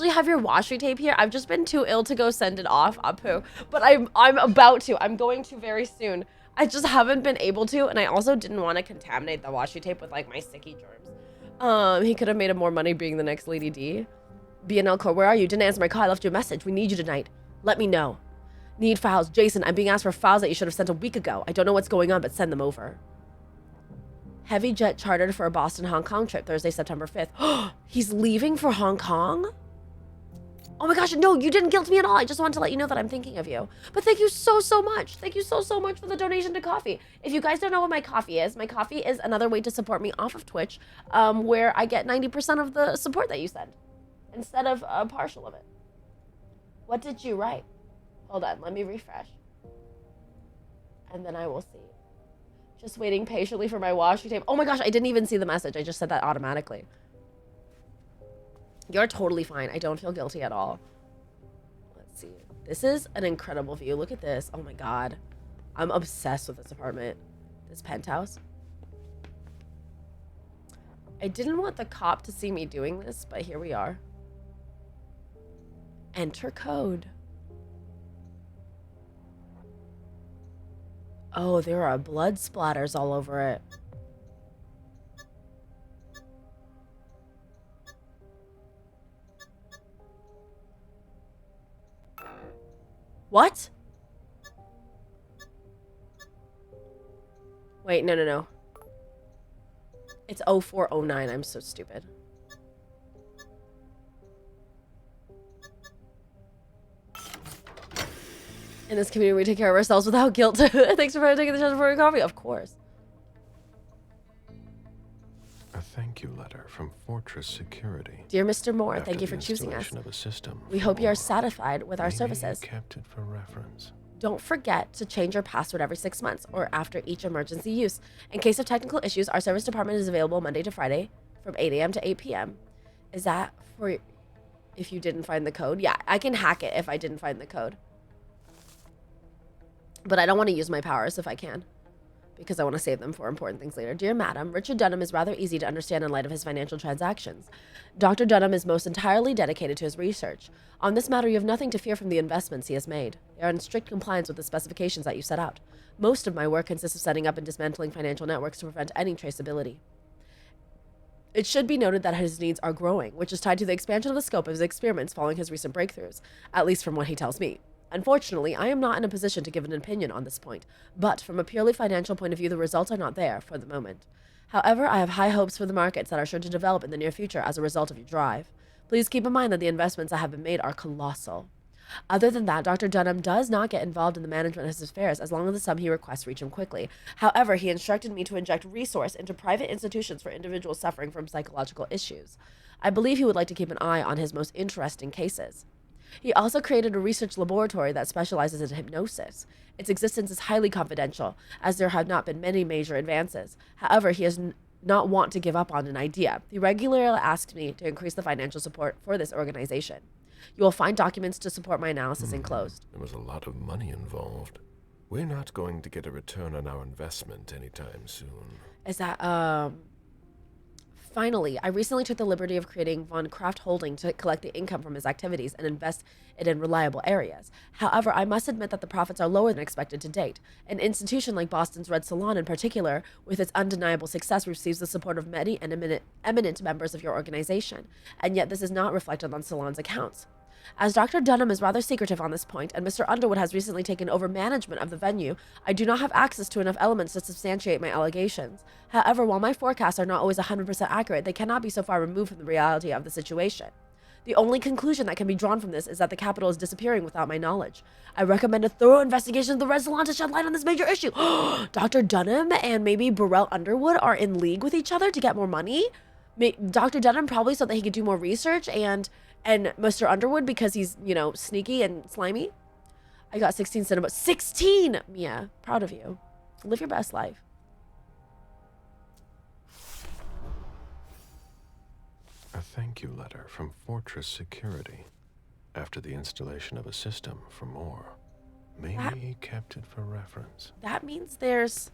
have your washi tape here. I've just been too ill to go send it off, Apu. But I'm about to. I'm going to very soon. I just haven't been able to, and I also didn't want to contaminate the washi tape with like my sticky germs. He could have made him more money being the next Lady D. BNL Core, where are you? Didn't answer my call. I left you a message. We need you tonight. Let me know. Need files. Jason, I'm being asked for files that you should have sent a week ago. I don't know what's going on, but send them over. Heavy jet chartered for a Boston-Hong Kong trip Thursday, September 5th. He's leaving for Hong Kong? Oh my gosh, no, you didn't guilt me at all. I just wanted to let you know that I'm thinking of you. But thank you so much. Thank you so much for the donation to coffee. If you guys don't know what my coffee is another way to support me off of Twitch, where I get 90% of the support that you send instead of a partial of it. What did you write? Hold on, let me refresh. And then I will see. Just waiting patiently for my washi tape. Oh my gosh, I didn't even see the message. I just said that automatically. You're totally fine. I don't feel guilty at all. Let's see. This is an incredible view. Look at this. Oh my god. I'm obsessed with this apartment. This penthouse. I didn't want the cop to see me doing this, but here we are. Enter code. Oh, there are blood splatters all over it. What? Wait, no. It's 0409. I'm so stupid. In this community, we take care of ourselves without guilt. Thanks for taking the chance for your coffee. Of course. A thank you letter from Fortress Security. Dear Mr. Moore, After thank you for the choosing us. installation of a system We hope you are satisfied with our maybe services. You kept it for reference. Don't forget to change your password every 6 months or after each emergency use. In case of technical issues, our service department is available Monday to Friday from 8 a.m. to 8 p.m. Is that for if you didn't find the code? Yeah, I can hack it if I didn't find the code. But I don't want to use my powers if I can. because I want to save them for important things later. Dear Madam, Richard Dunham is rather easy to understand in light of his financial transactions. Dr. Dunham is most entirely dedicated to his research. On this matter, you have nothing to fear from the investments he has made. They are in strict compliance with the specifications that you set out. Most of my work consists of setting up and dismantling financial networks to prevent any traceability. It should be noted that his needs are growing, which is tied to the expansion of the scope of his experiments following his recent breakthroughs, at least from what he tells me. Unfortunately, I am not in a position to give an opinion on this point, but from a purely financial point of view, the results are not there for the moment. However, I have high hopes for the markets that are sure to develop in the near future as a result of your drive. Please keep in mind that the investments that have been made are colossal. Other than that, Dr. Dunham does not get involved in the management of his affairs as long as the sum he requests reach him quickly. However, he instructed me to inject resource into private institutions for individuals suffering from psychological issues. I believe he would like to keep an eye on his most interesting cases. He also created a research laboratory that specializes in hypnosis. Its existence is highly confidential, as there have not been many major advances. However, he does not want to give up on an idea. He regularly asks me to increase the financial support for this organization. You will find documents to support my analysis enclosed. There was a lot of money involved. We're not going to get a return on our investment anytime soon. Is that, Finally, I recently took the liberty of creating Von Kraft Holding to collect the income from his activities and invest it in reliable areas. However, I must admit that the profits are lower than expected to date. An institution like Boston's Red Salon in particular, with its undeniable success, receives the support of many and eminent members of your organization, and yet this is not reflected on Salon's accounts. As Dr. Dunham is rather secretive on this point, and Mr. Underwood has recently taken over management of the venue, I do not have access to enough elements to substantiate my allegations. However, while my forecasts are not always 100% accurate, they cannot be so far removed from the reality of the situation. The only conclusion that can be drawn from this is that the capital is disappearing without my knowledge. I recommend a thorough investigation of the Red Salon to shed light on this major issue. Dr. Dunham and maybe Burrell Underwood are in league with each other to get more money? Dr. Dunham probably so that he could do more research, and Mr. Underwood because he's, sneaky and slimy. I got 16 cinema. 16! Mia, proud of you. Live your best life. A thank you letter from Fortress Security after the installation of a system for more. Maybe he kept it for reference. That means there's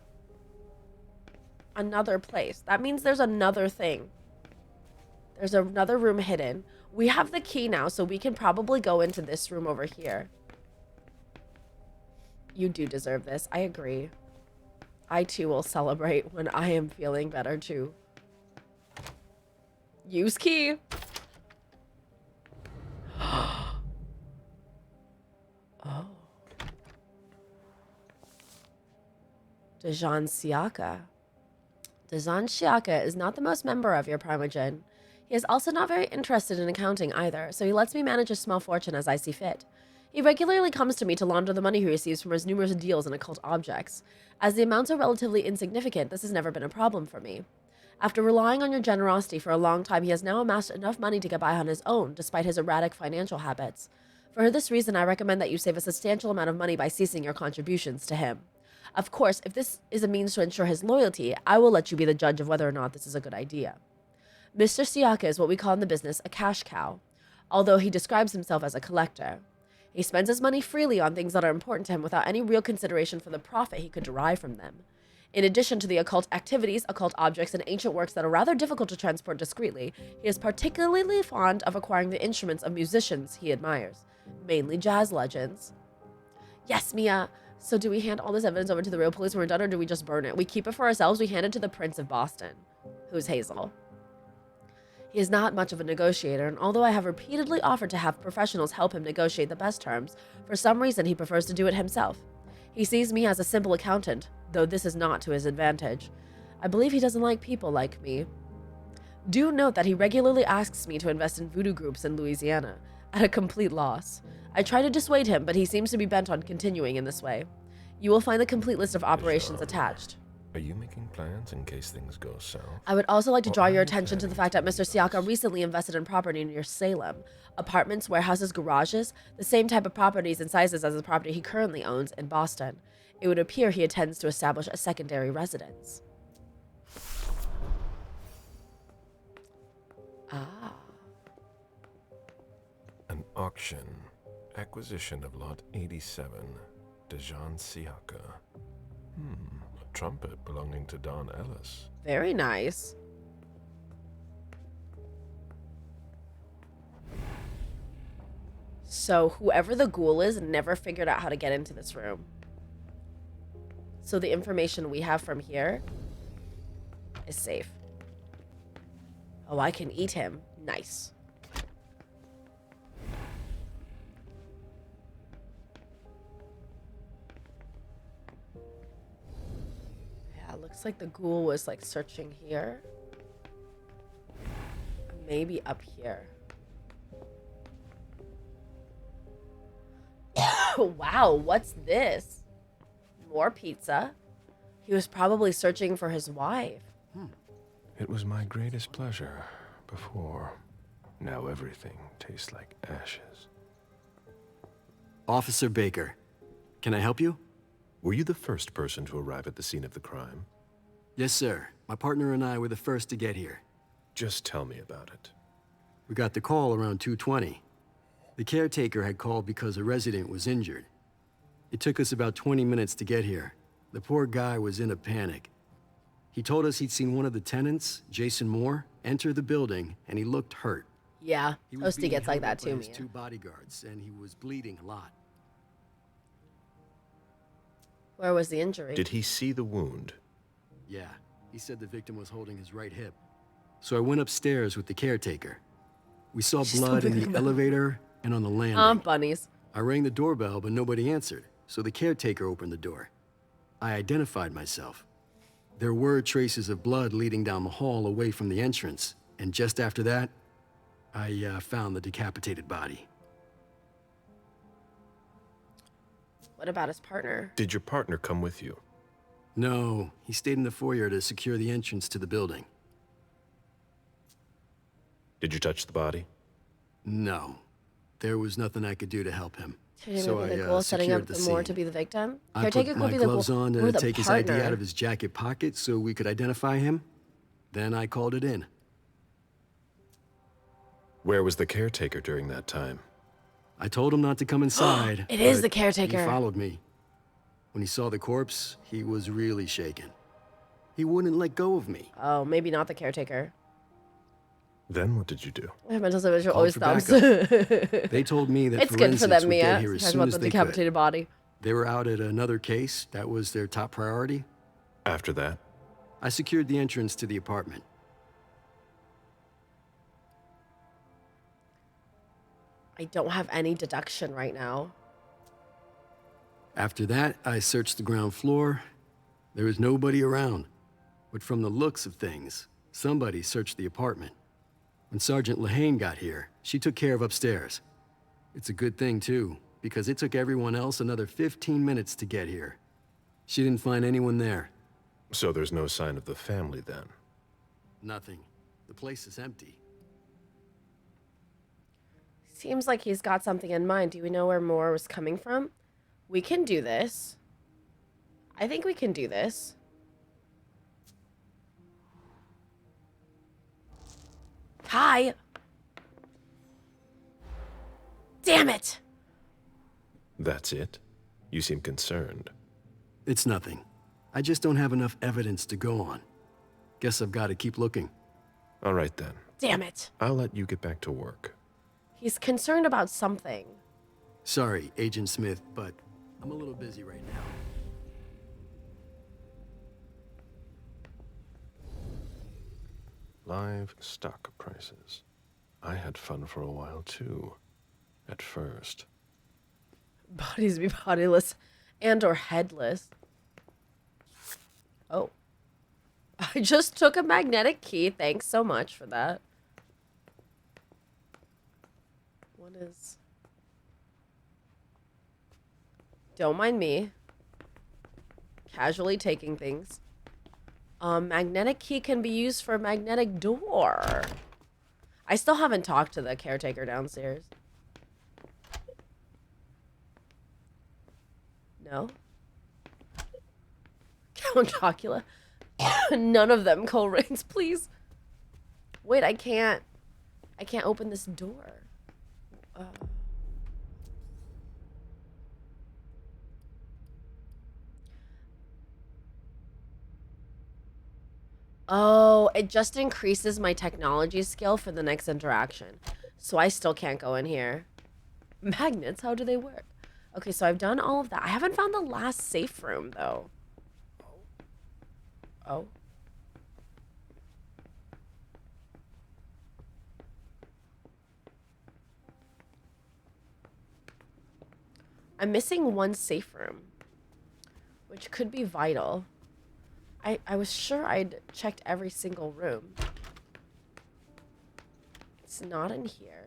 another place. That means there's another thing. There's another room hidden. We have the key now, so we can probably go into this room over here. You do deserve this. I agree. I, too, will celebrate when I am feeling better, too. Use key. Oh. Dejan Siaka. Dejan Siaka is not the most member of your Primogen. He is also not very interested in accounting either, so he lets me manage a small fortune as I see fit. He regularly comes to me to launder the money he receives from his numerous deals in occult objects. As the amounts are relatively insignificant, this has never been a problem for me. After relying on your generosity for a long time, he has now amassed enough money to get by on his own, despite his erratic financial habits. For this reason, I recommend that you save a substantial amount of money by ceasing your contributions to him. Of course, if this is a means to ensure his loyalty, I will let you be the judge of whether or not this is a good idea. Mr. Siaka is what we call in the business a cash cow, although he describes himself as a collector. He spends his money freely on things that are important to him without any real consideration for the profit he could derive from them. In addition to the occult activities, occult objects, and ancient works that are rather difficult to transport discreetly, he is particularly fond of acquiring the instruments of musicians he admires, mainly jazz legends. Yes, Mia! So do we hand all this evidence over to the real police when we're done, or do we just burn it? We keep it for ourselves, we hand it to the Prince of Boston, who's Hazel. He is not much of a negotiator, and although I have repeatedly offered to have professionals help him negotiate the best terms, for some reason he prefers to do it himself. He sees me as a simple accountant, though this is not to his advantage. I believe he doesn't like people like me. Do note that he regularly asks me to invest in voodoo groups in Louisiana, at a complete loss. I try to dissuade him, but he seems to be bent on continuing in this way. You will find the complete list of operations attached. Are you making plans in case things go south? I would also like to draw your attention to the fact that Mr. Siaka recently invested in property near Salem. Apartments, warehouses, garages, the same type of properties and sizes as the property he currently owns in Boston. It would appear he intends to establish a secondary residence. Ah. An auction. Acquisition of Lot 87. Dejan Siaka. trumpet belonging to Don Ellis. Very nice. So whoever the ghoul is never figured out how to get into this room. So the information we have from here is safe. Oh, I can eat him. Nice. Yeah, it looks like the ghoul was like searching here. Maybe up here. Wow, what's this? More pizza. He was probably searching for his wife. It was my greatest pleasure before. Now everything tastes like ashes. Officer Baker, can I help you? Were you the first person to arrive at the scene of the crime? Yes, sir. My partner and I were the first to get here. Just tell me about it. We got the call around 2:20. The caretaker had called because a resident was injured. It took us about 20 minutes to get here. The poor guy was in a panic. He told us he'd seen one of the tenants, Jason Moore, enter the building, and he looked hurt. Yeah, He was Toasty being gets like held that up by too, his man. 2 bodyguards, and he was bleeding a lot. Where was the injury? Did he see the wound? Yeah, he said the victim was holding his right hip. So I went upstairs with the caretaker. We saw blood in the elevator and on the landing. Bunnies. I rang the doorbell, but nobody answered, so the caretaker opened the door. I identified myself. There were traces of blood leading down the hall away from the entrance, and just after that, I found the decapitated body. What about his partner? Did your partner come with you? No, he stayed in the foyer to secure the entrance to the building. Did you touch the body? No. There was nothing I could do to help him. So I the ghoul setting up secured the the Moore scene. to be the victim? I Caretaker put could my be the gloves ghoul. on Ooh, to the take his ID partner. out of his jacket pocket so we could identify him. Then I called it in. Where was the caretaker during that time? I told him not to come inside. It is but the caretaker. He followed me. When he saw the corpse, he was really shaken. He wouldn't let go of me. Oh, maybe not the caretaker. Then what did you do? My mental image Called always for stops. backup. They told me that It's good for forensics them, would get Mia. here as Talking soon about as the they decapitated could. body. They were out at another case. That was their top priority. After that? I secured the entrance to the apartment. I don't have any deduction right now. After that, I searched the ground floor. There was nobody around. But from the looks of things, somebody searched the apartment. When Sergeant Lehane got here, she took care of upstairs. It's a good thing, too, because it took everyone else another 15 minutes to get here. She didn't find anyone there. So there's no sign of the family then? Nothing. The place is empty. Seems like he's got something in mind. Do we know where Moore was coming from? We can do this. I think we can do this. Hi. Damn it. That's it? You seem concerned. It's nothing. I just don't have enough evidence to go on. Guess I've got to keep looking. All right then. Damn it. I'll let you get back to work. He's concerned about something. Sorry, Agent Smith, but I'm a little busy right now. Live stock prices. I had fun for a while too. At first. Bodies be bodiless and or headless. Oh. I just took a magnetic key. Thanks so much for that. What is... Don't mind me. Casually taking things. Magnetic key can be used for a magnetic door. I still haven't talked to the caretaker downstairs. No? Count Chocula. None of them, Cole Rains, please. Wait, I can't open this door. Oh, it just increases my technology skill for the next interaction. So I still can't go in here. Magnets, how do they work? Okay, so I've done all of that. I haven't found the last safe room, though. Oh. I'm missing one safe room, which could be vital. I was sure I'd checked every single room. It's not in here.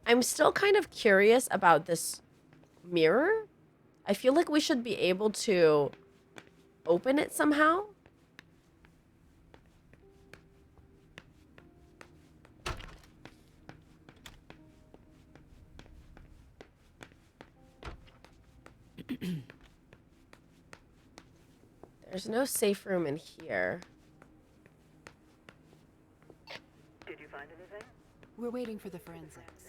I'm still kind of curious about this mirror. I feel like we should be able to open it somehow. There's no safe room in here. Did you find anything? We're waiting for the forensics.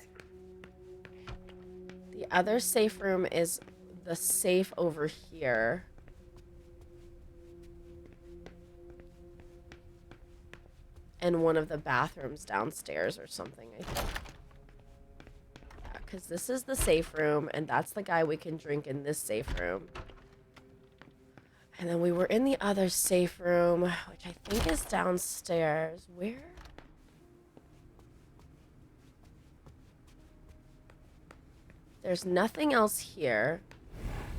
The other safe room is the safe over here. And one of the bathrooms downstairs or something, I think. Yeah, because this is the safe room, and that's the guy we can drink in this safe room. And then we were in the other safe room, which I think is downstairs. Where? There's nothing else here.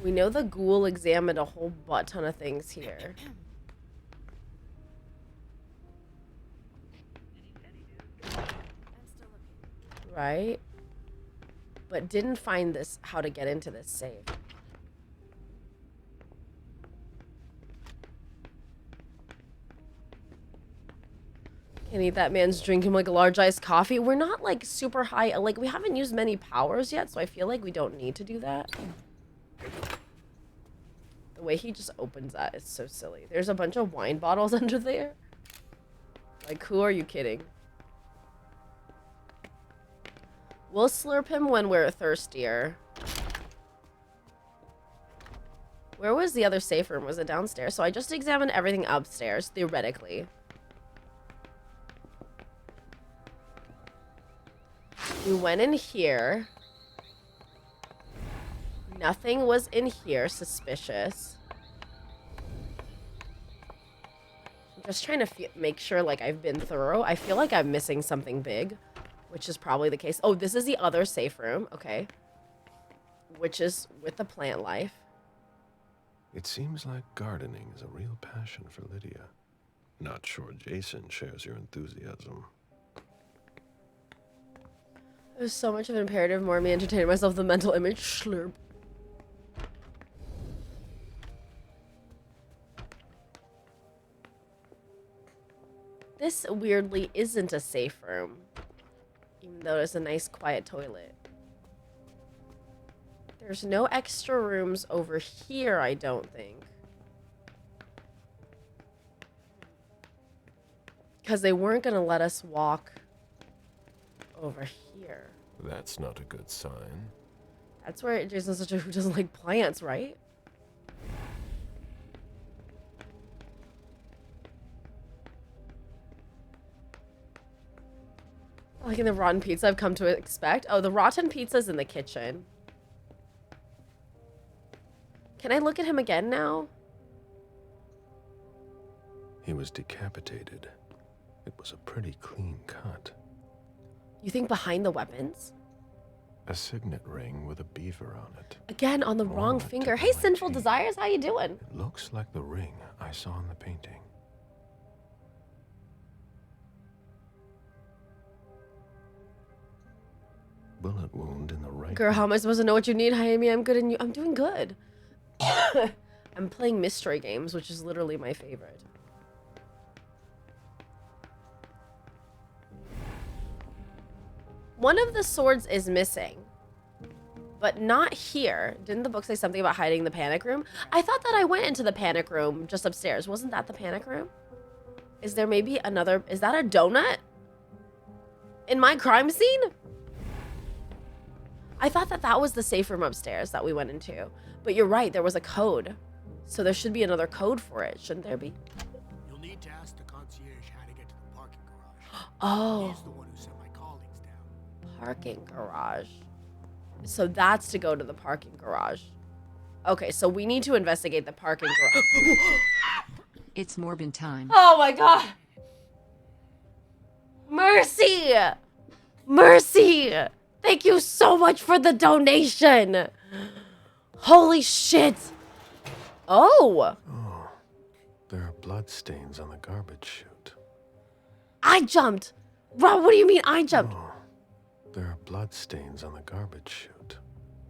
We know the ghoul examined a whole butt ton of things here. Right? But didn't find this, how to get into this safe. Can eat that man's drink him like a large iced coffee. We're not like super high, like we haven't used many powers yet, so I feel like we don't need to do that. The way he just opens that is so silly. There's a bunch of wine bottles under there. Like, who are you kidding? We'll slurp him when we're thirstier. Where was the other safe room? Was it downstairs? So I just examined everything upstairs, theoretically. We went in here. Nothing was in here suspicious. I'm just trying to make sure like I've been thorough. I feel like I'm missing something big, which is probably the case. Oh, this is the other safe room. Okay. Which is with the plant life. It seems like gardening is a real passion for Lydia. Not sure Jason shares your enthusiasm. There's so much of an imperative more me entertaining myself the mental image. Slurp. This weirdly isn't a safe room, even though it's a nice quiet toilet. There's no extra rooms over here, I don't think. Because they weren't going to let us walk over here. That's not a good sign. That's where Jason's such a who doesn't like plants, right? Like in the rotten pizza I've come to expect. Oh, the rotten pizza's in the kitchen. Can I look at him again now? He was decapitated. It was a pretty clean cut. You think behind the weapons? A signet ring with a beaver on it. Again, on the wrong finger. Hey, Sinful Desires, how you doing? It looks like the ring I saw in the painting. Bullet wound in the right. Girl, how am I supposed to know what you need? Hi, Amy, I'm good and you. I'm doing good. I'm playing mystery games, which is literally my favorite. One of the swords is missing, but not here. Didn't the book say something about hiding the panic room? I thought that I went into the panic room just upstairs. Wasn't that the panic room? Is there maybe another? Is that a donut in my crime scene? I thought that that was the safe room upstairs that we went into. But you're right, there was a code. So there should be another code for it, shouldn't there be? You'll need to ask the Oh. He's the one who sent my colleagues down. Parking garage. So that's to go to the parking garage. Okay, so we need to investigate the parking garage. It's Morbin time. Oh my god! Mercy! Mercy! Thank you so much for the donation! Holy shit! Oh! Oh, there are bloodstains on the garbage chute. I jumped! Rob, what do you mean I jumped? Oh, there are bloodstains on the garbage chute.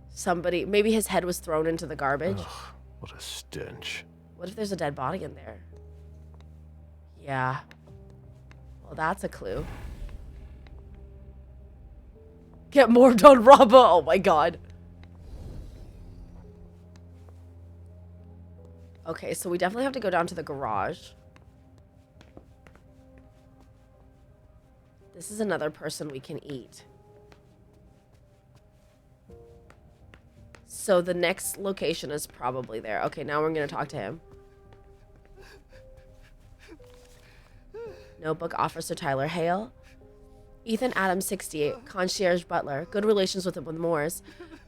Somebody, maybe his head was thrown into the garbage. Ugh, what a stench. What if there's a dead body in there? Yeah. Well, that's a clue. Get morbed on Rabba. Oh my god. Okay, so we definitely have to go down to the garage. This is another person we can eat. So the next location is probably there. Okay, now we're going to talk to him. Notebook, Officer Tyler Hale. Ethan Adams, 68, concierge butler. Good relations with Moores.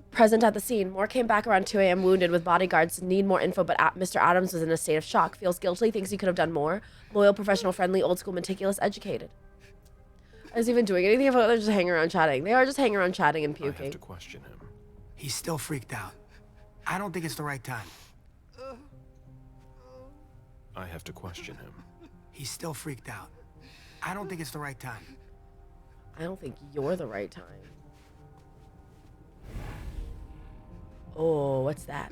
Present at the scene. Moore came back around 2 a.m. wounded with bodyguards. Need more info, but Mr. Adams was in a state of shock. Feels guilty, thinks he could have done more. Loyal, professional, friendly, old school, meticulous, educated. Is he even doing anything about it? They're just hanging around chatting. They are just hanging around chatting and puking. I have to question him. He's still freaked out. I don't think it's the right time. I have to question him. He's still freaked out. I don't think it's the right time. I don't think you're the right time. Oh, what's that?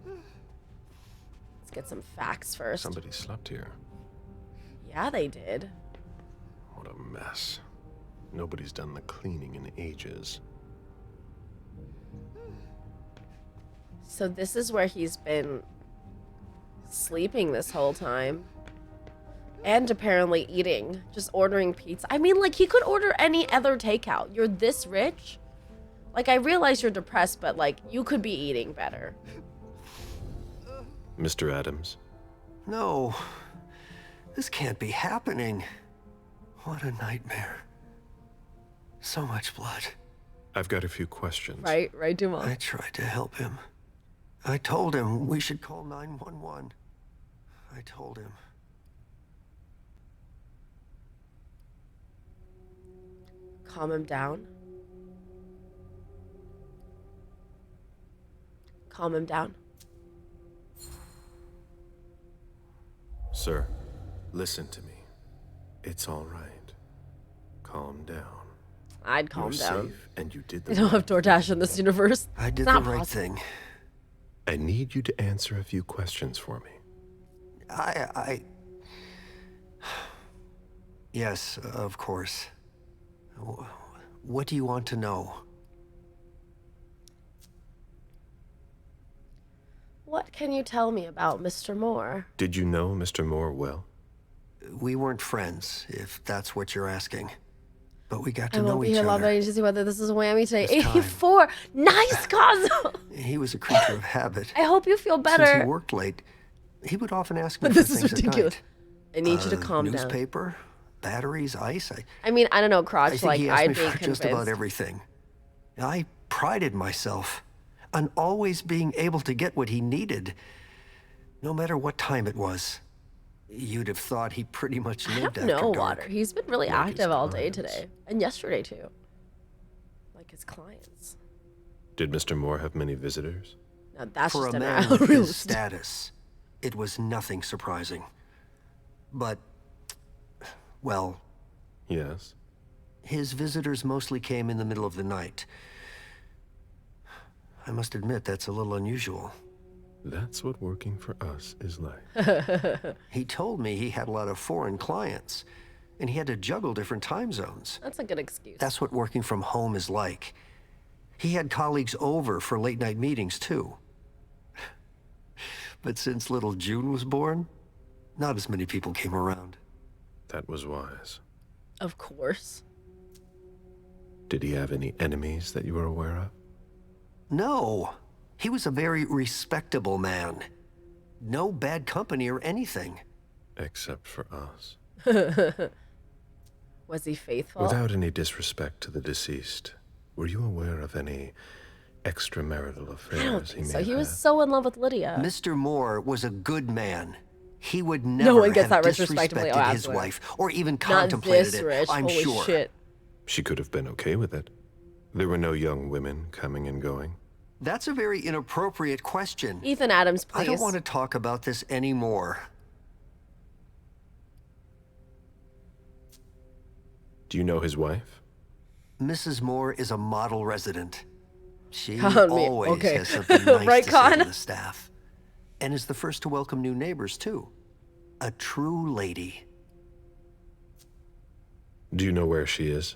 Let's get some facts first. Somebody slept here. Yeah, they did. What a mess. Nobody's done the cleaning in ages. So this is where he's been sleeping this whole time. And apparently eating. Just ordering pizza. I mean, like, he could order any other takeout. You're this rich? Like, I realize you're depressed, but, like, you could be eating better. Mr. Adams? No. This can't be happening. What a nightmare. So much blood. I've got a few questions. Right, Dumas? I tried to help him. I told him we should call 911. I told him. Calm him down. Calm him down. Sir, listen to me. It's all right. Calm down. I'd calm You're down. Safe and you did the They don't have DoorDash in this universe. I did It's the not right possible. thing. I need you to answer a few questions for me. Yes, of course. What do you want to know? What can you tell me about Mr. Moore? Did you know Mr. Moore well? We weren't friends, if that's what you're asking. But we got to I won't know be each here long other. to see whether this is a whammy today. This time. 84! Nice, Cosmo! He was a creature of habit. I hope you feel Since better. he worked late, he would often ask me But for this is things ridiculous. at night. I need you to calm down. Newspaper, batteries, ice. I mean, I don't know, I Crotch, think like, he asked I'd me be for convinced. just about everything. I prided myself on always being able to get what he needed, no matter what time it was. You'd have thought he pretty much I lived don't after know, dark. Water. He's been really Like his active all day clients. today. And yesterday, too. Like his clients. Did Mr. Moore have many visitors? Now, that's For just a an man with his status, it was nothing surprising. But, well, Yes. his visitors mostly came in the middle of the night. I must admit, that's a little unusual. That's what working for us is like. He told me he had a lot of foreign clients, and he had to juggle different time zones. That's a good excuse. That's what working from home is like. He had colleagues over for late-night meetings, too. But since little June was born, not as many people came around. That was wise. Of course. Did he have any enemies that you were aware of? No. He was a very respectable man. No bad company or anything. Except for us. Was he faithful? Without any disrespect to the deceased, were you aware of any extramarital affairs I don't he think may so. have He was had? so in love with Lydia. Mr. Moore was a good man. He would No never one gets have that rich respectably. disrespected Oh, his absolutely. wife or even Not contemplated this it, rich. I'm Holy sure. shit. She could have been okay with it. There were no young women coming and going. That's a very inappropriate question. Ethan Adams, please. I don't want to talk about this anymore. Do you know his wife? Mrs. Moore is a model resident. She Con me. always Okay. has something nice Right, to say Con? to the staff. And is the first to welcome new neighbors, too. A true lady. Do you know where she is?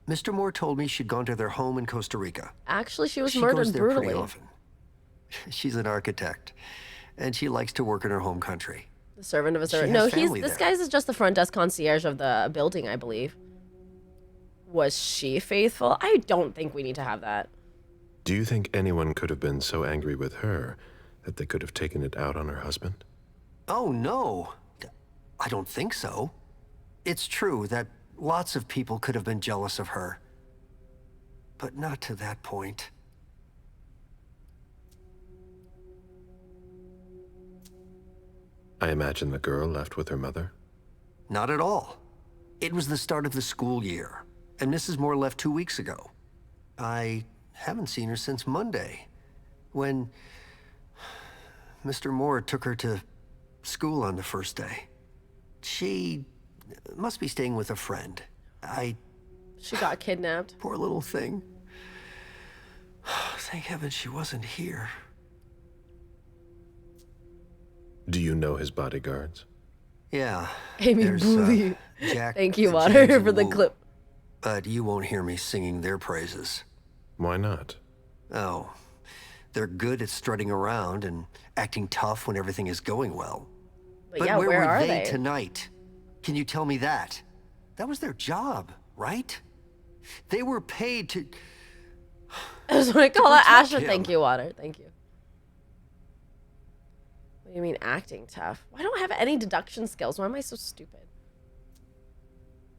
Mr. Moore told me she'd gone to their home in Costa Rica. Actually, she was She murdered goes there brutally. pretty often. She's an architect, and she likes to work in her home country. The servant of a She servant. has No, family this there. guy's just the front desk concierge of the building, I believe. Was she faithful? I don't think we need to have that. Do you think anyone could have been so angry with her that they could have taken it out on her husband? Oh, no. I don't think so. It's true that lots of people could have been jealous of her. But not to that point. I imagine the girl left with her mother. Not at all. It was the start of the school year, and Mrs. Moore left 2 weeks ago. I haven't seen her since Monday, when Mr. Moore took her to school on the first day. She must be staying with a friend. She got kidnapped. Poor little thing. Thank heaven she wasn't here. Do you know his bodyguards? Yeah. Amy there's, Booley. Jack, Thank you, James, Water, and for the Wu. clip. But you won't hear me singing their praises. Why not? Oh, they're good at strutting around and acting tough when everything is going well. But yeah, where where were are they they? tonight? Can you tell me that? That was their job, right? They were paid to... I just want to call protect out Asher. him. Thank you, Water. Thank you. What do you mean acting tough? I don't have any deduction skills. Why am I so stupid?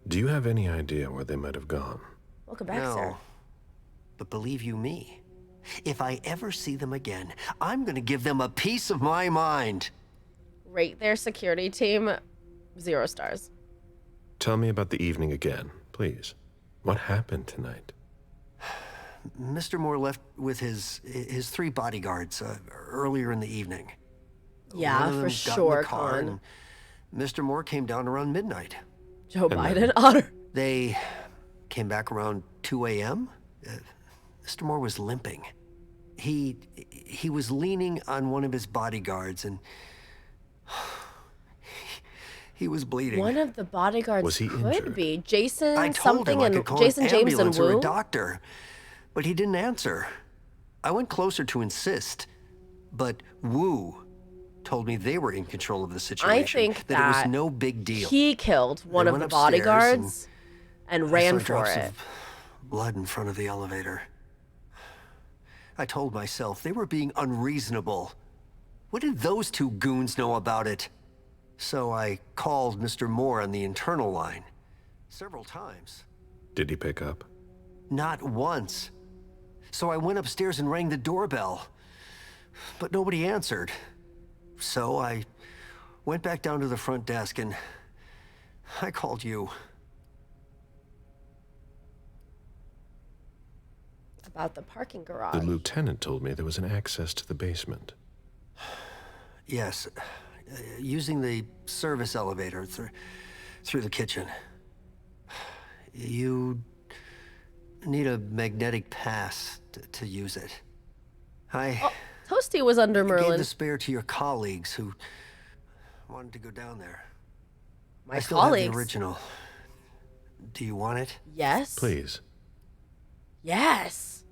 Do you have any idea where they might have gone? Welcome back, no. sir. But believe you me, if I ever see them again, I'm gonna give them a piece of my mind. Rate their security team 0 stars. Tell me about the evening again, please. What happened tonight? Mr. Moore left with his 3 bodyguards earlier in the evening. Yeah, One of for them got in sure, the car, Con. and Mr. Moore came down around midnight. Joe And Biden, then- Otter. They came back around 2 a.m. Mr. Moore was limping. He was leaning on one of his bodyguards, and he was bleeding. One of the bodyguards Was he could injured? be Jason I told something him I and could call Jason an James and ambulance or a Wu. doctor, but he didn't answer. I went closer to insist, but Wu told me they were in control of the situation. I think that it was that no big deal. He killed one They of went the upstairs bodyguards and I ran saw for drops it. of blood in front of the elevator. I told myself they were being unreasonable. What did those 2 goons know about it? So I called Mr. Moore on the internal line several times. Did he pick up? Not once. So I went upstairs and rang the doorbell, but nobody answered. So I went back down to the front desk and I called you. About the parking garage. The lieutenant told me there was an access to the basement. Yes, using the service elevator through the kitchen. You need a magnetic pass to use it. I Toasty was under gave Merlin. the spare to your colleagues who wanted to go down there. My I still have colleagues. the original. Do you want it? Yes. Please. Yes.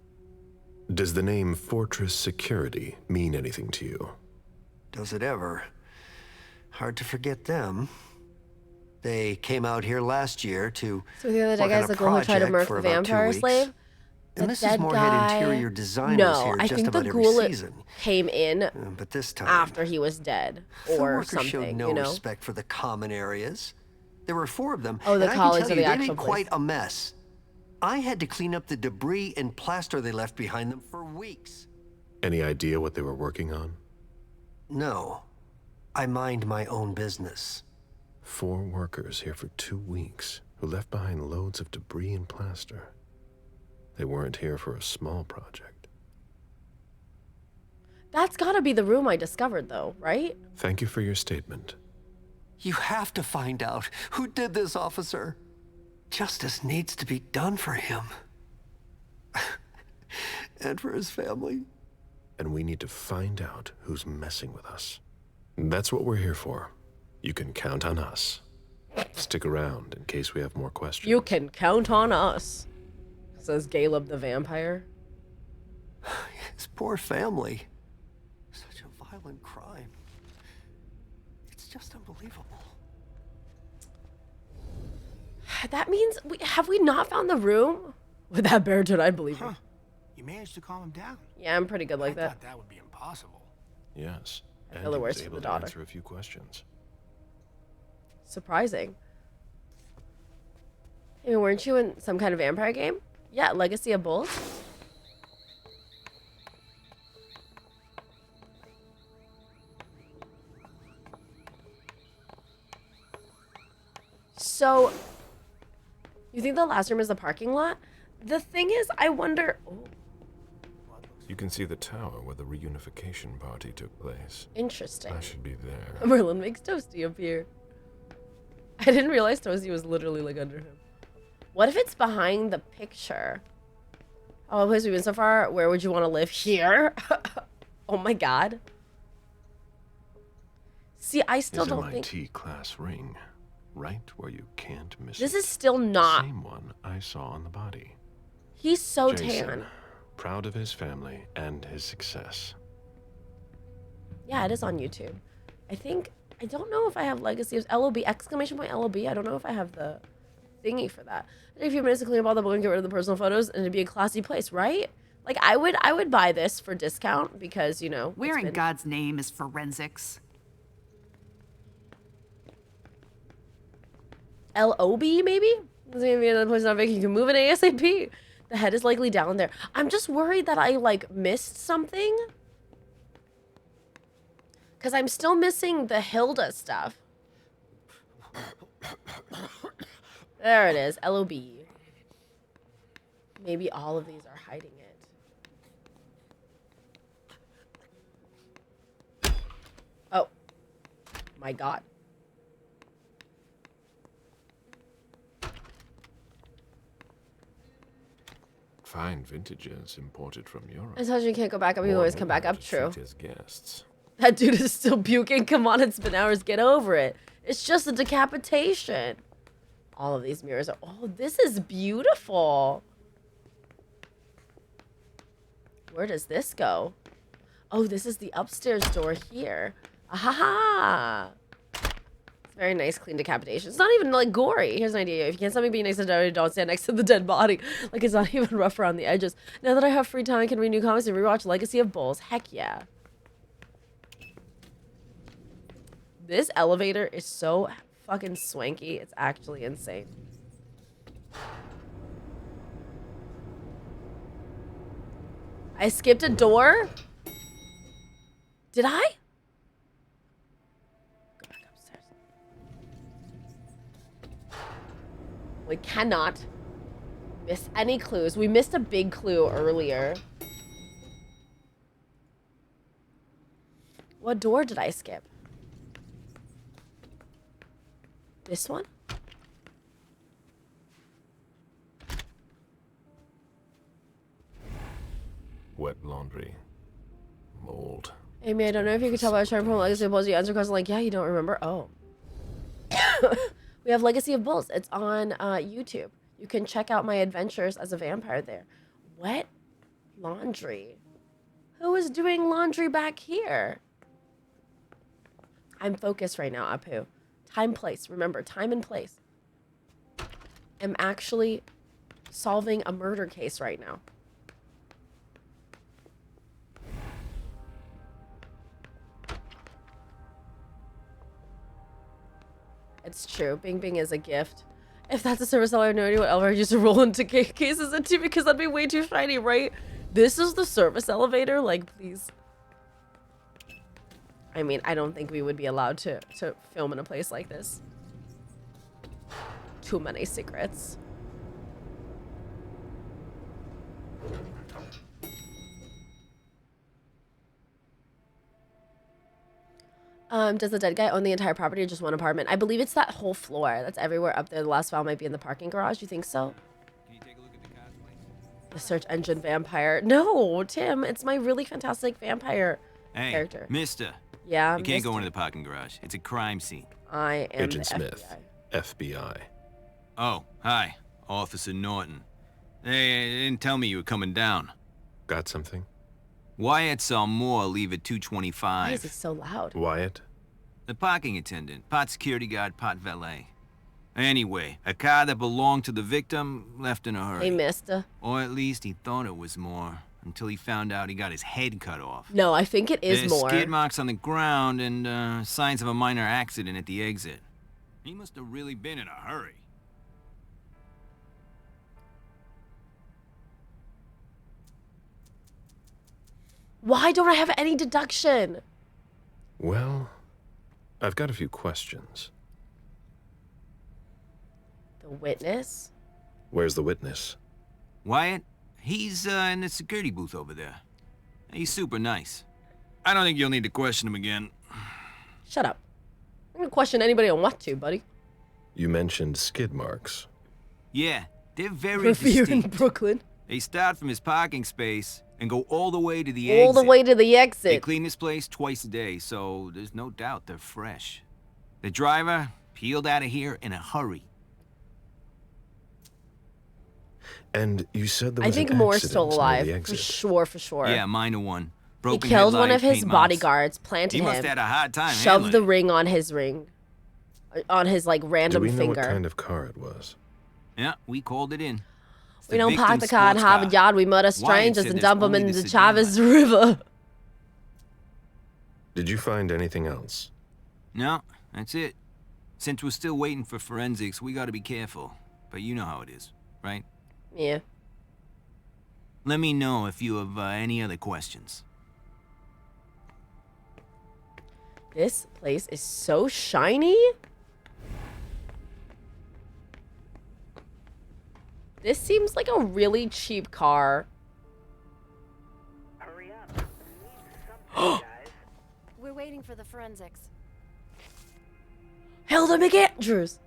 Does the name Fortress Security mean anything to you? Does it ever? Hard to forget them. They came out here last year to So the other day, work on guys, a the girl who tried to project murk for the about 2 vampire weeks. slave. The And Mrs. dead Moore guy. had interior designers No, here I just think the about every ghoul season. came in But this time, after he was dead the or workers showed something, no you know? respect for the common areas. There were 4 of them, Oh, the and I can colleagues tell of you, the they actual made quite place. a mess. I had to clean up the debris and plaster they left behind them for weeks. Any idea what they were working on? No, I mind my own business. 4 workers here for 2 weeks who left behind loads of debris and plaster. They weren't here for a small project. That's gotta be the room I discovered, though, right? Thank you for your statement. You have to find out who did this, officer. Justice needs to be done for him. And for his family. And we need to find out who's messing with us. That's what we're here for. You can count on us. Stick around in case we have more questions. You can count on us, says Caleb the vampire. His poor family. Such a violent crime. It's just unbelievable. That means have we not found the room? With that baritone, I'd believe you. You managed to calm him down. Yeah, I'm pretty good like I that. thought that would be impossible. Yes. I feel the worst he for was the able to daughter. answer a few questions. Surprising. Hey, weren't you in some kind of vampire game? Yeah, Legacy of Bulls. So, you think the last room is the parking lot? The thing is, I wonder... Oh, You can see the tower where the reunification party took place. interesting. I should be there. Merlin makes Toasty appear. I didn't realize Toasty was literally like under him. What if it's behind the picture? Oh, place we've been so far. Where would you want to live? Here? Oh my god. See, I still His don't think... MIT class ring, right where you can't miss This it. is still not... Same one I saw on the body. He's so Jason, tan. proud of his family and his success. Yeah, it is on YouTube. I think... I don't know if I have Legacy of LOB, exclamation point LOB. I don't know if I have the thingy for that. Take a few minutes to clean up all the book and get rid of the personal photos, and it'd be a classy place, right? Like, I would buy this for discount because, you know... Where in God's name is forensics? LOB, maybe? There's gonna be another place on vacation. You can move it ASAP. The head is likely down there. I'm just worried that I, like, missed something. Because I'm still missing the Hilda stuff. There it is. LOB. Maybe all of these are hiding it. Oh. My god. Fine vintages imported from Europe. I told you can't go back up. You More always than come back how up. to True. treat his guests. That dude is still puking. Come on, it's been hours. Get over it. It's just a decapitation. All of these mirrors are... Oh, this is beautiful. Where does this go? Oh, this is the upstairs door here. Ahaha. It's very nice, clean decapitation. It's not even, like, gory. Here's an idea. If you can't stop me being next to the dead body, don't stand next to the dead body. Like, it's not even rough around the edges. Now that I have free time, I can read new comics and rewatch Legacy of Bulls. Heck yeah. This elevator is so fucking swanky. It's actually insane. I skipped a door? Did I? Go back upstairs. We cannot miss any clues. We missed a big clue earlier. What door did I skip? This one? Wet laundry. Mold. Amy, I don't know if you could tell by showing from Legacy of Bulls. You answer questions like, yeah, you don't remember? Oh. We have Legacy of Bulls. It's on YouTube. You can check out my adventures as a vampire there. Wet laundry. Who is doing laundry back here? I'm focused right now, Apu. Time, place. Remember, time and place. I'm actually solving a murder case right now. It's true. Bing Bing is a gift. If that's a service elevator, no idea what elevator used to roll into cases into because that'd be way too shiny, right? This is the service elevator? Like, please. I mean, I don't think we would be allowed to film in a place like this. Too many secrets. Does the dead guy own the entire property or just one apartment? I believe it's that whole floor. That's everywhere up there. The last file might be in the parking garage. You think so? Can you take a look at the cosplay? The search engine vampire. No, Tim. It's my really fantastic vampire character. Mister. Yeah, You can't go into the parking garage. It's a crime scene. I am Agent the Smith, FBI. Oh, hi. Officer Norton. They didn't tell me you were coming down. Got something? Wyatt saw Moore leave at Why 2:25. is it so loud? Wyatt? The parking attendant, part security guard, part valet. Anyway, a car that belonged to the victim left in a hurry. Hey, mister. Or at least he thought it was Moore, until he found out he got his head cut off. No, I think it is There's more. skid marks on the ground and signs of a minor accident at the exit. He must have really been in a hurry. Why don't I have any deduction? Well, I've got a few questions. The witness? Where's the witness? Wyatt? He's in the security booth over there. He's super nice. I don't think you'll need to question him again. Shut up. I'm gonna question anybody I want to, buddy. You mentioned skid marks. Yeah, they're very If you're in distinct. Brooklyn. They start from his parking space and go all the way to the exit. All the way to the They exit. clean this place twice a day, so there's no doubt they're fresh. The driver peeled out of here in a hurry. And you said there I was think an Moore's accident still near alive. the For exit. sure, for sure. Yeah, minor one. He Broken killed one headlight, of his paint mops. bodyguards, planted He him. must have had a hard time Shoved handling the it. ring on his ring. On his, like, Do random we know finger. what kind of car it was? Yeah, we called it in. It's We the don't park the victim's car in sports Harvard Yard. We murder Wyatt strangers said and there's dump them only into the the sedan Chavez left. River. Did you find anything else? No, that's it. Since we're still waiting for forensics, we gotta be careful. But you know how it is, right? Yeah. Let me know if you have any other questions. This place is so shiny. This seems like a really cheap car. Hurry up. We need something, guys. We're waiting for the forensics. Hilda McAndrews.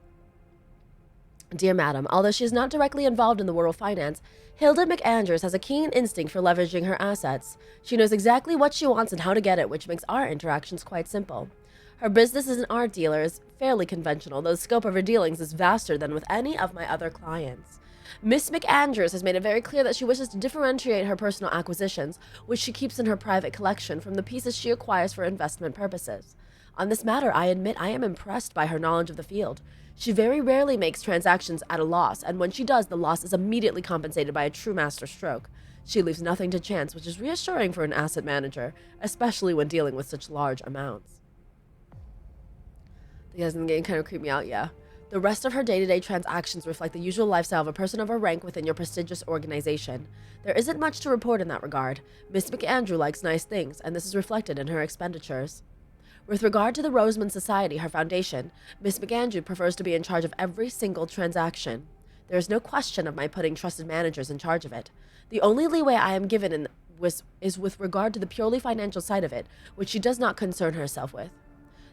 Dear Madam, although she is not directly involved in the world of finance, Hilda McAndrews has a keen instinct for leveraging her assets. She knows exactly what she wants and how to get it, which makes our interactions quite simple. Her business as an art dealer is fairly conventional, though the scope of her dealings is vaster than with any of my other clients. Miss McAndrews has made it very clear that she wishes to differentiate her personal acquisitions, which she keeps in her private collection, from the pieces she acquires for investment purposes. On this matter, I admit I am impressed by her knowledge of the field. She very rarely makes transactions at a loss, and when she does, the loss is immediately compensated by a true master stroke. She leaves nothing to chance, which is reassuring for an asset manager, especially when dealing with such large amounts. The husband game kind of creeped me out, yeah. The rest of her day-to-day transactions reflect the usual lifestyle of a person of her rank within your prestigious organization. There isn't much to report in that regard. Miss McAndrew likes nice things, and this is reflected in her expenditures. With regard to the Roseman Society, her foundation, Miss McAndrew prefers to be in charge of every single transaction. There is no question of my putting trusted managers in charge of it. The only leeway I am given is with regard to the purely financial side of it, which she does not concern herself with.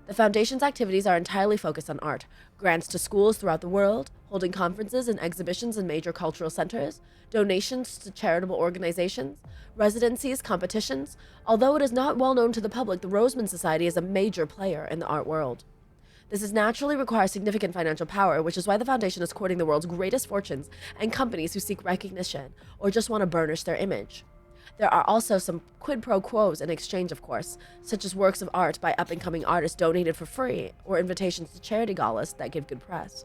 The Foundation's activities are entirely focused on art, grants to schools throughout the world, holding conferences and exhibitions in major cultural centers, donations to charitable organizations, residencies, competitions. Although it is not well known to the public, the Roseman Society is a major player in the art world. This naturally requires significant financial power, which is why the Foundation is courting the world's greatest fortunes and companies who seek recognition or just want to burnish their image. There are also some quid pro quos in exchange, of course, such as works of art by up-and-coming artists donated for free, or invitations to charity galas that give good press.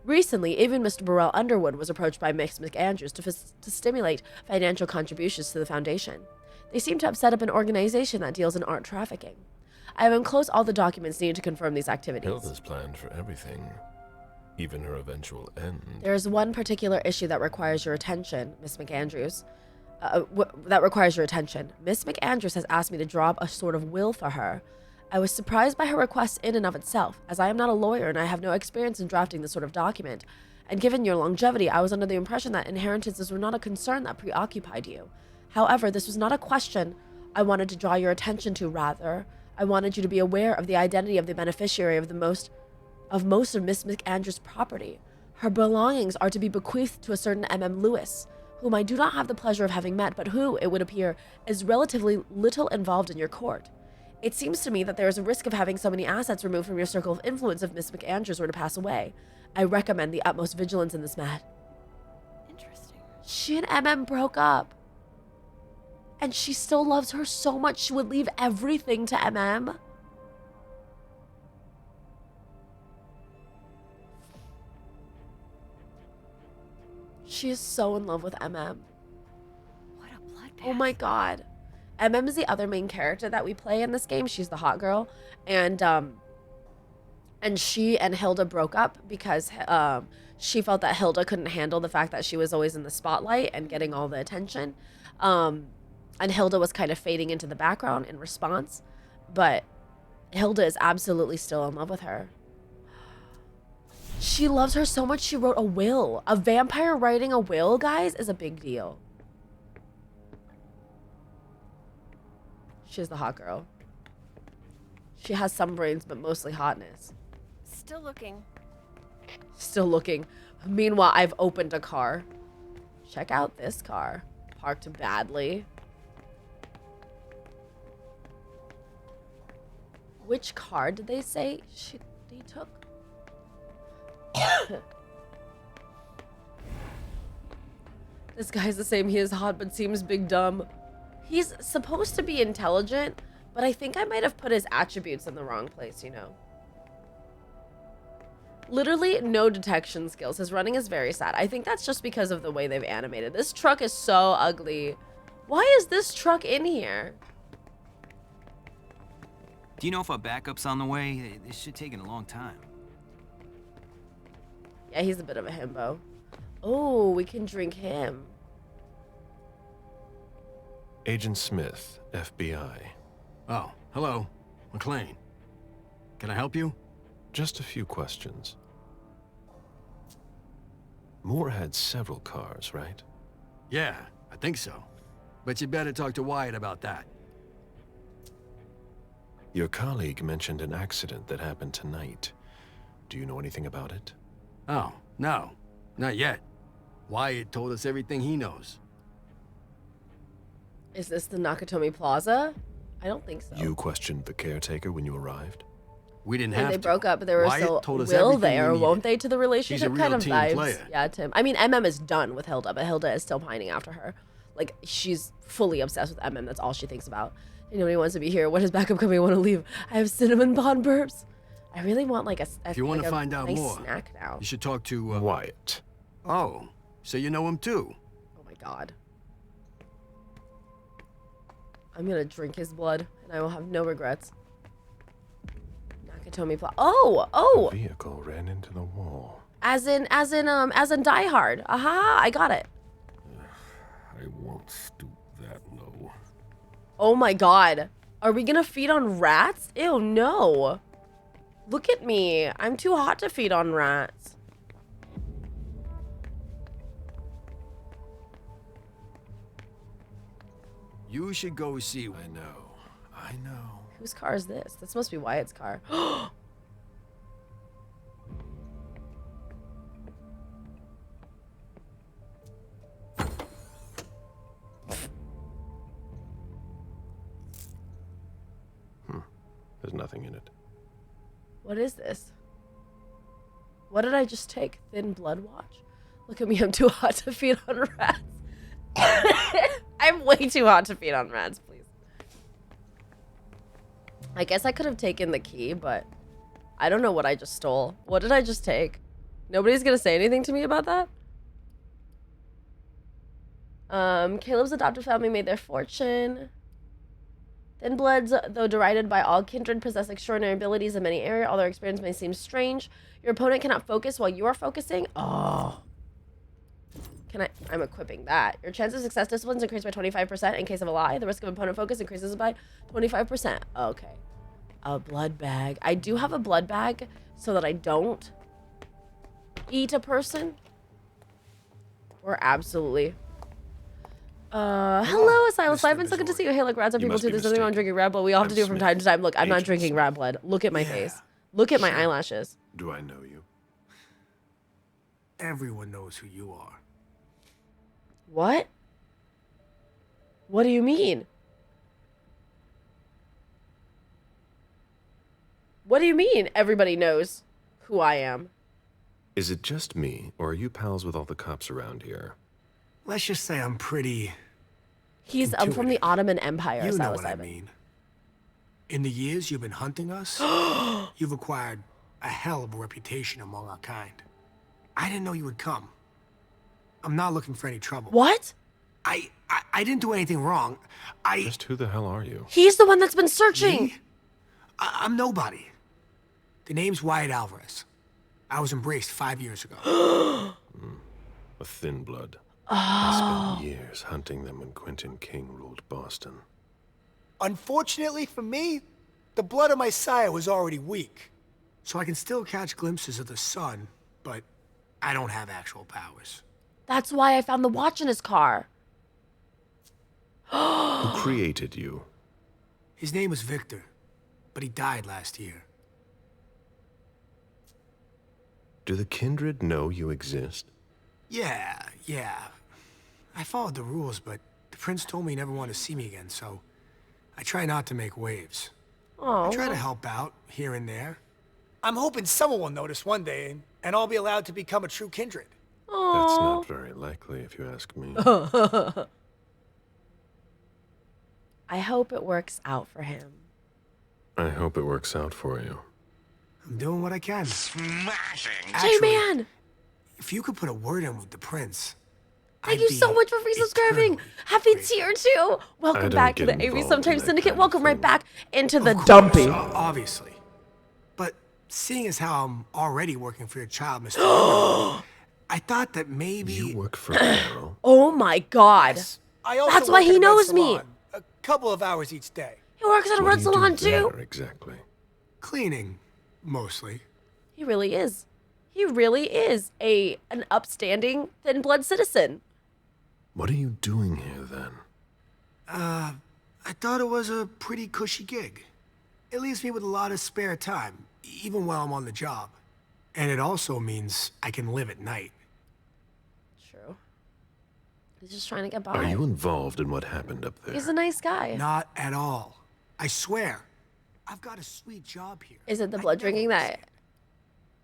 Recently, even Mr. Burrell Underwood was approached by Miss McAndrews to stimulate financial contributions to the Foundation. They seem to have set up an organization that deals in art trafficking. I have enclosed all the documents needed to confirm these activities. Hilda's planned for everything, even her eventual end. There is one particular issue that requires your attention, Miss McAndrews. That requires your attention. Miss McAndrews has asked me to draw up a sort of will for her. I was surprised by her request in and of itself, as I am not a lawyer and I have no experience in drafting this sort of document. And given your longevity, I was under the impression that inheritances were not a concern that preoccupied you. However, this was not a question I wanted to draw your attention to. Rather, I wanted you to be aware of the identity of the beneficiary of most of Miss McAndrews' property. Her belongings are to be bequeathed to a certain M.M. Lewis, whom I do not have the pleasure of having met, but who, it would appear, is relatively little involved in your court. It seems to me that there is a risk of having so many assets removed from your circle of influence if Miss McAndrews were to pass away. I recommend the utmost vigilance in this matter. Interesting. She and MM broke up. And she still loves her so much she would leave everything to MM. She is so in love with MM. What a bloodbath. Oh my god. MM is the other main character that we play in this game. She's the hot girl. And she and Hilda broke up because she felt that Hilda couldn't handle the fact that she was always in the spotlight and getting all the attention. And Hilda was kind of fading into the background in response. But Hilda is absolutely still in love with her. She loves her so much she wrote a will. A vampire writing a will, guys, is a big deal. She's the hot girl. She has some brains, but mostly hotness. Still looking. Still looking. Meanwhile, I've opened a car. Check out this car. Parked badly. Which car did they say they took? This guy's the same. He is hot, but seems big dumb. He's supposed to be intelligent, but I think I might have put his attributes in the wrong place, you know. Literally no detection skills. His running is very sad. I think that's just because of the way they've animated. This truck is so ugly. Why is this truck in here? Do you know if our backup's on the way? This should take a long time. Yeah, he's a bit of a himbo. Oh, we can drink him. Agent Smith, FBI. Oh, hello. McLean. Can I help you? Just a few questions. Moore had several cars, right? Yeah, I think so. But you better talk to Wyatt about that. Your colleague mentioned an accident that happened tonight. Do you know anything about it? Oh, no. Not yet. Wyatt told us everything he knows. Is this the Nakatomi Plaza? I don't think so. You questioned the caretaker when you arrived? We didn't when have they to. broke up, there was Wyatt still told us will everything there, we won't needed. they, to the relationship? He's a Kind real of team vibes. player. Yeah, Tim. I mean, MM is done with Hilda, but Hilda is still pining after her. Like, she's fully obsessed with MM. That's all she thinks about. Nobody wants to be here. What is backup coming? I want to leave. I have cinnamon bun burps. I really want like a If you want like to a find out nice more, snack now. you should talk to Wyatt. Oh, so you know him too? Oh my god. I'm gonna drink his blood, and I will have no regrets. Nakatomi Plaza. Oh! The vehicle ran into the wall. As in Die Hard. Aha! I got it. I won't stoop that low. Oh my god. Are we gonna feed on rats? Ew, no. Look at me. I'm too hot to feed on rats. You should go see. I know. Whose car is this? This must be Wyatt's car. There's nothing in it. What is this? What did I just take? Thin blood watch? Look at me, I'm too hot to feed on rats. I'm way too hot to feed on rats, please. I guess I could have taken the key, but I don't know what I just stole. What did I just take? Nobody's gonna say anything to me about that? Caleb's adopted family made their fortune. Thin bloods, though derided by all kindred, possess extraordinary abilities in many areas. All their experience may seem strange. Your opponent cannot focus while you are focusing. Oh. I'm equipping that. Your chance of success disciplines increase by 25% in case of a lie. The risk of opponent focus increases by 25%. Okay. A blood bag. I do have a blood bag so that I don't eat a person. We're absolutely... hello, Silas Simon. So good to see you. Hey, look, rats are people too. There's nothing wrong drinking rat blood. We all have to do it from time to time. Look, I'm not drinking rat blood. Look at my face. Look at my eyelashes. Do I know you? Everyone knows who you are. What? What do you mean? What do you mean everybody knows who I am? Is it just me, or are you pals with all the cops around here? Let's just say I'm pretty... I'm from the Ottoman Empire, You know Silas what I Simon. mean. In the years you've been hunting us, you've acquired a hell of a reputation among our kind. I didn't know you would come. I'm not looking for any trouble. What? I didn't do anything wrong. Just who the hell are you? He's the one that's been searching. Me? I'm nobody. The name's Wyatt Alvarez. I was embraced 5 years ago. A thin blood. Oh. I spent years hunting them when Quentin King ruled Boston. Unfortunately for me, the blood of my sire was already weak. So I can still catch glimpses of the sun, but I don't have actual powers. That's why I found the watch in his car. Who created you? His name was Victor, but he died last year. Do the kindred know you exist? Yeah. I followed the rules, but the prince told me he never wanted to see me again, so I try not to make waves. Oh. I try to help out here and there. I'm hoping someone will notice one day, and I'll be allowed to become a true kindred. That's not very likely, if you ask me. I hope it works out for him. I hope it works out for you. I'm doing what I can. Smashing! J-Man! If you could put a word in with the prince, Thank you so much for free subscribing. Happy tier 2. Welcome back to the AV Sometimes Syndicate. Welcome right back into the dumpy. Obviously. But seeing as how I'm already working for your child, Mr. Underwood, I thought that maybe... You work for Carol? Oh my god. Yes. I also That's work why at he a red knows me. salon, a couple of hours each day. He works at a red salon too. Exactly. Cleaning, mostly. He really is. He really is an upstanding, thin blood citizen. What are you doing here then? I thought it was a pretty cushy gig. It leaves me with a lot of spare time, even while I'm on the job. And it also means I can live at night. True. He's just trying to get by. Are you involved in what happened up there? He's a nice guy. Not at all. I swear. I've got a sweet job here. Is it the blood drinking that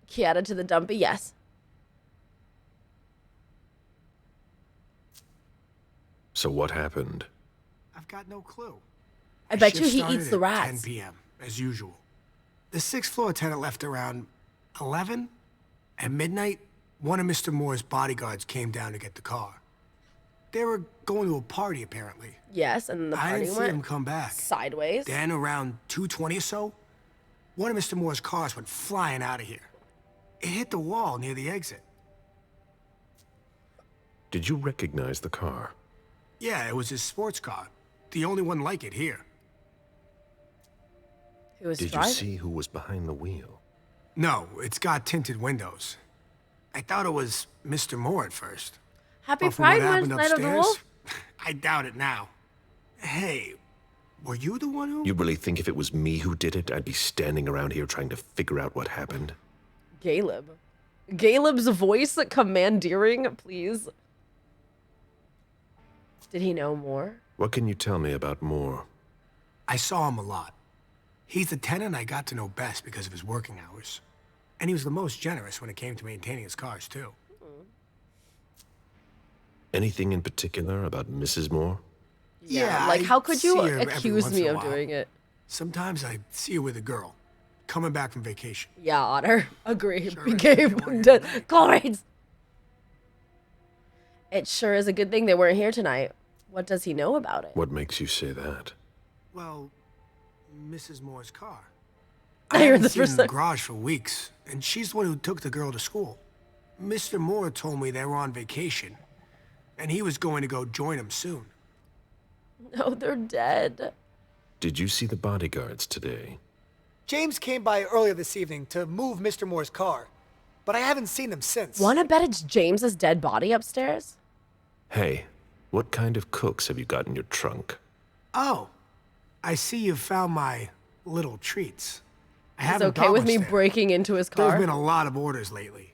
he added to the dumpy? Yes. So what happened? I've got no clue. I bet you Shift he started eats the at rats. 10 p.m., as usual. The 6th floor attendant left around 11. At midnight, one of Mr. Moore's bodyguards came down to get the car. They were going to a party, apparently. Yes, and then the I party didn't see went him come back. sideways. Then, around 2:20 or so, one of Mr. Moore's cars went flying out of here. It hit the wall near the exit. Did you recognize the car? Yeah, it was his sports car. The only one like it here. Who was Did driving? you see who was behind the wheel? No, it's got tinted windows. I thought it was Mr. Moore at first. Happy But from what Pride Month, happened Night of the upstairs, Wolf. I doubt it now. Hey, were you the one who... You really think if it was me who did it, I'd be standing around here trying to figure out what happened? Caleb. Caleb's voice commandeering, please. Did he know more? What can you tell me about Moore? I saw him a lot. He's the tenant I got to know best because of his working hours. And he was the most generous when it came to maintaining his cars, too. Anything in particular about Mrs. Moore? Yeah, like I how could you see her every accuse once me in a of while. doing it? Sometimes I see her with a girl, coming back from vacation. Yeah, Otter. Agree. Sure, Became comrades. It sure is a good thing they weren't here tonight. What does he know about it? What makes you say that? Well, Mrs. Moore's car. I I heard haven't this seen her for in a the sec. garage for weeks, and she's the one who took the girl to school. Mr. Moore told me they were on vacation, and he was going to go join them soon. No, they're dead. Did you see the bodyguards today? James came by earlier this evening to move Mr. Moore's car, but I haven't seen him since. Wanna bet it's James's dead body upstairs? Hey, what kind of cooks have you got in your trunk? Oh, I see you found my little treats. I He's haven't okay got with much me there. breaking into his car? There's been a lot of orders lately.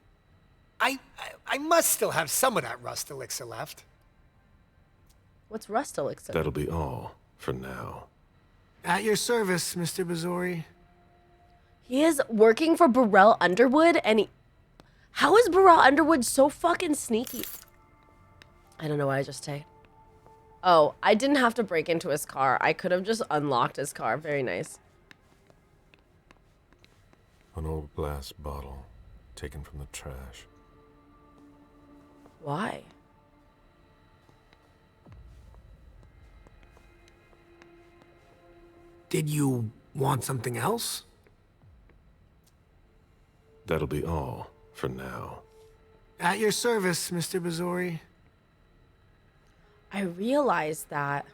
I must still have some of that rust elixir left. What's rust elixir? That'll be all for now. At your service, Mr. Bazori. He is working for Burrell Underwood, and he... How is Burrell Underwood so fucking sneaky? I don't know what I just said. Oh, I didn't have to break into his car. I could have just unlocked his car. Very nice. An old glass bottle taken from the trash. Why? Did you want something else? That'll be all for now. At your service, Mr. Bazori. I realized that.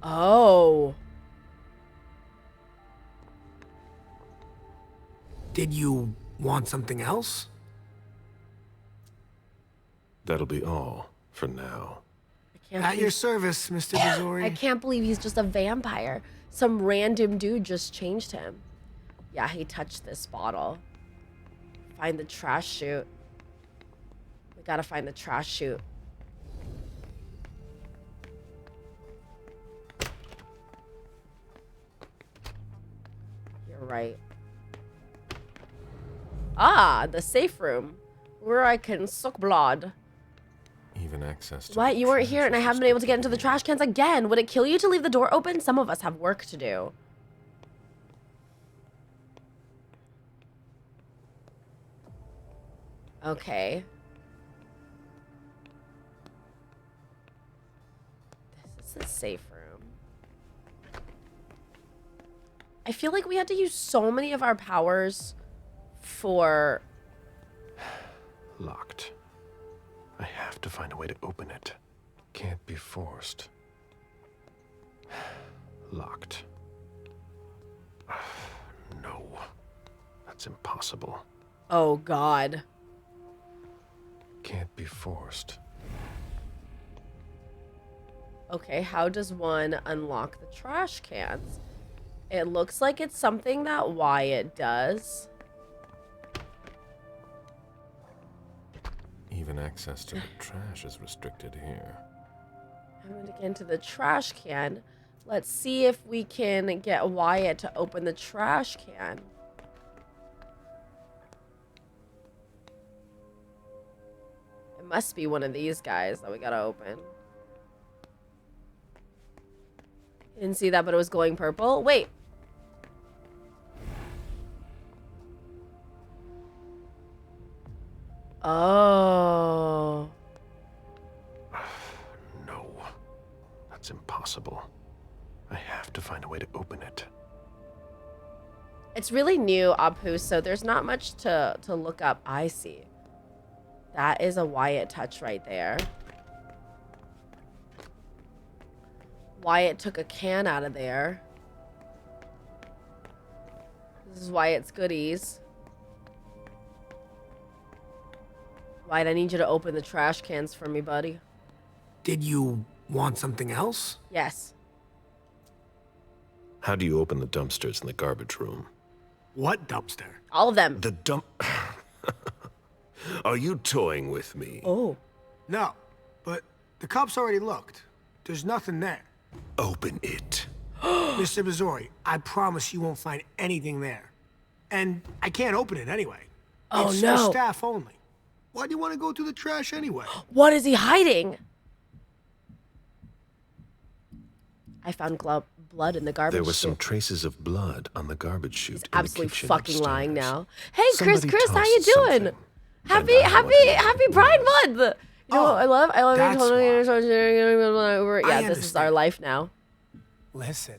Oh. Did you want something else? That'll be all for now. At your service, Mr. Bazori. I can't believe he's just a vampire. Some random dude just changed him. Yeah, he touched this bottle. Find the trash chute. We gotta find the trash chute. You're right. Ah, the safe room. Where I can suck blood. Even access to What? the You weren't trash here and I is haven't been able to get into the trash cans again. Would it kill you to leave the door open? Some of us have work to do. Okay. This is the safe room. I feel like we had to use so many of our powers for... Locked. I have to find a way to open it. Can't be forced. Locked. No. That's impossible. Oh, God. Can't be forced. Okay, how does one unlock the trash cans? It looks like it's something that Wyatt does. Even access to the trash is restricted here. I'm going to get into the trash can. Let's see if we can get Wyatt to open the trash can. It must be one of these guys that we gotta open. Didn't see that, but it was glowing purple. Wait. Oh. No. That's impossible. I have to find a way to open it. It's really new, Apu, so there's not much to look up. I see. That is a Wyatt touch right there. Wyatt took a can out of there. This is Wyatt's goodies. Wyatt, I need you to open the trash cans for me, buddy. Did you want something else? Yes. How do you open the dumpsters in the garbage room? What dumpster? All of them. The dump... Are you toying with me? Oh. No, but the cops already looked. There's nothing there. Open it. Mr. Bazori, I promise you won't find anything there. And I can't open it anyway. Oh, it's no. for staff only. Why do you want to go through the trash anyway? What is he hiding? I found blood in the garbage There were some chute. traces of blood on the garbage chute. He's in the absolutely kitchen fucking lying upstairs. now. Hey, Chris, Somebody how you tossed doing? something. Happy Pride Month! You know what I love? I love that's it. Totally I yeah, this is our understand. life now. Listen,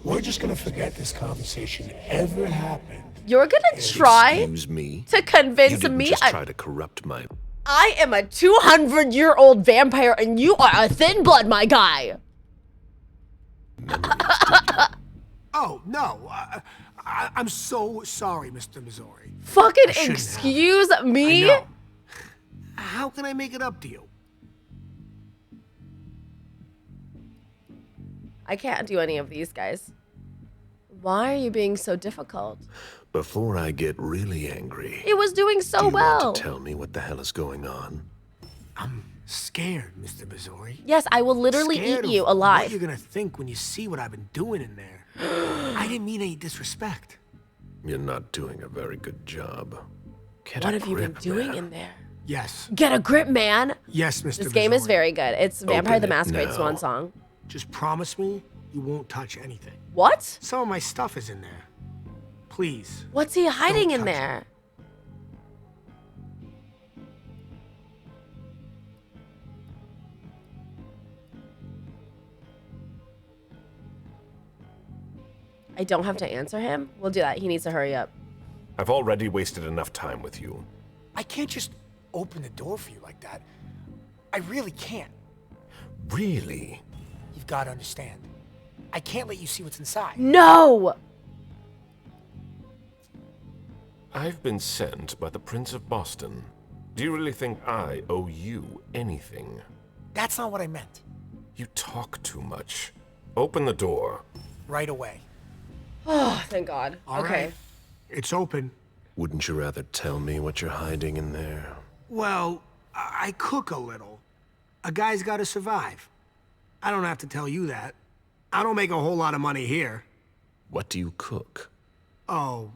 we're just gonna forget this conversation ever happened. You're gonna try Excuse me. to convince You didn't me just try to corrupt my... I am a 200-year-old vampire and you are a thin blood, my guy. Oh, no. I'm so sorry, Mr. Missouri. Fucking I shouldn't excuse have. me? I know. How can I make it up to you? I can't do any of these guys. Why are you being so difficult? Before I get really angry, It was doing so do you well. want to tell me what the hell is going on? I'm scared, Mr. Missouri. Yes, I will literally Scared eat you of alive. What you're gonna think when you see what I've been doing in there. I didn't mean any disrespect. You're not doing a very good job. Get What a have you been grip, doing man. in there? Yes. Get a grip, man. Yes, Mr. This game is Missouri. very good. It's Vampire the Open it Masquerade now. Swansong. Just promise me you won't touch anything. What? Some of my stuff is in there. Please. What's he hiding Don't in touch there? I don't have to answer him? We'll do that. He needs to hurry up. I've already wasted enough time with you. I can't just open the door for you like that. I really can't. Really? You've got to understand. I can't let you see what's inside. No! I've been sent by the Prince of Boston. Do you really think I owe you anything? That's not what I meant. You talk too much. Open the door. Right away. Oh, thank God. All okay. right. It's open. Wouldn't you rather tell me what you're hiding in there? Well, I cook a little. A guy's got to survive. I don't have to tell you that. I don't make a whole lot of money here. What do you cook? Oh,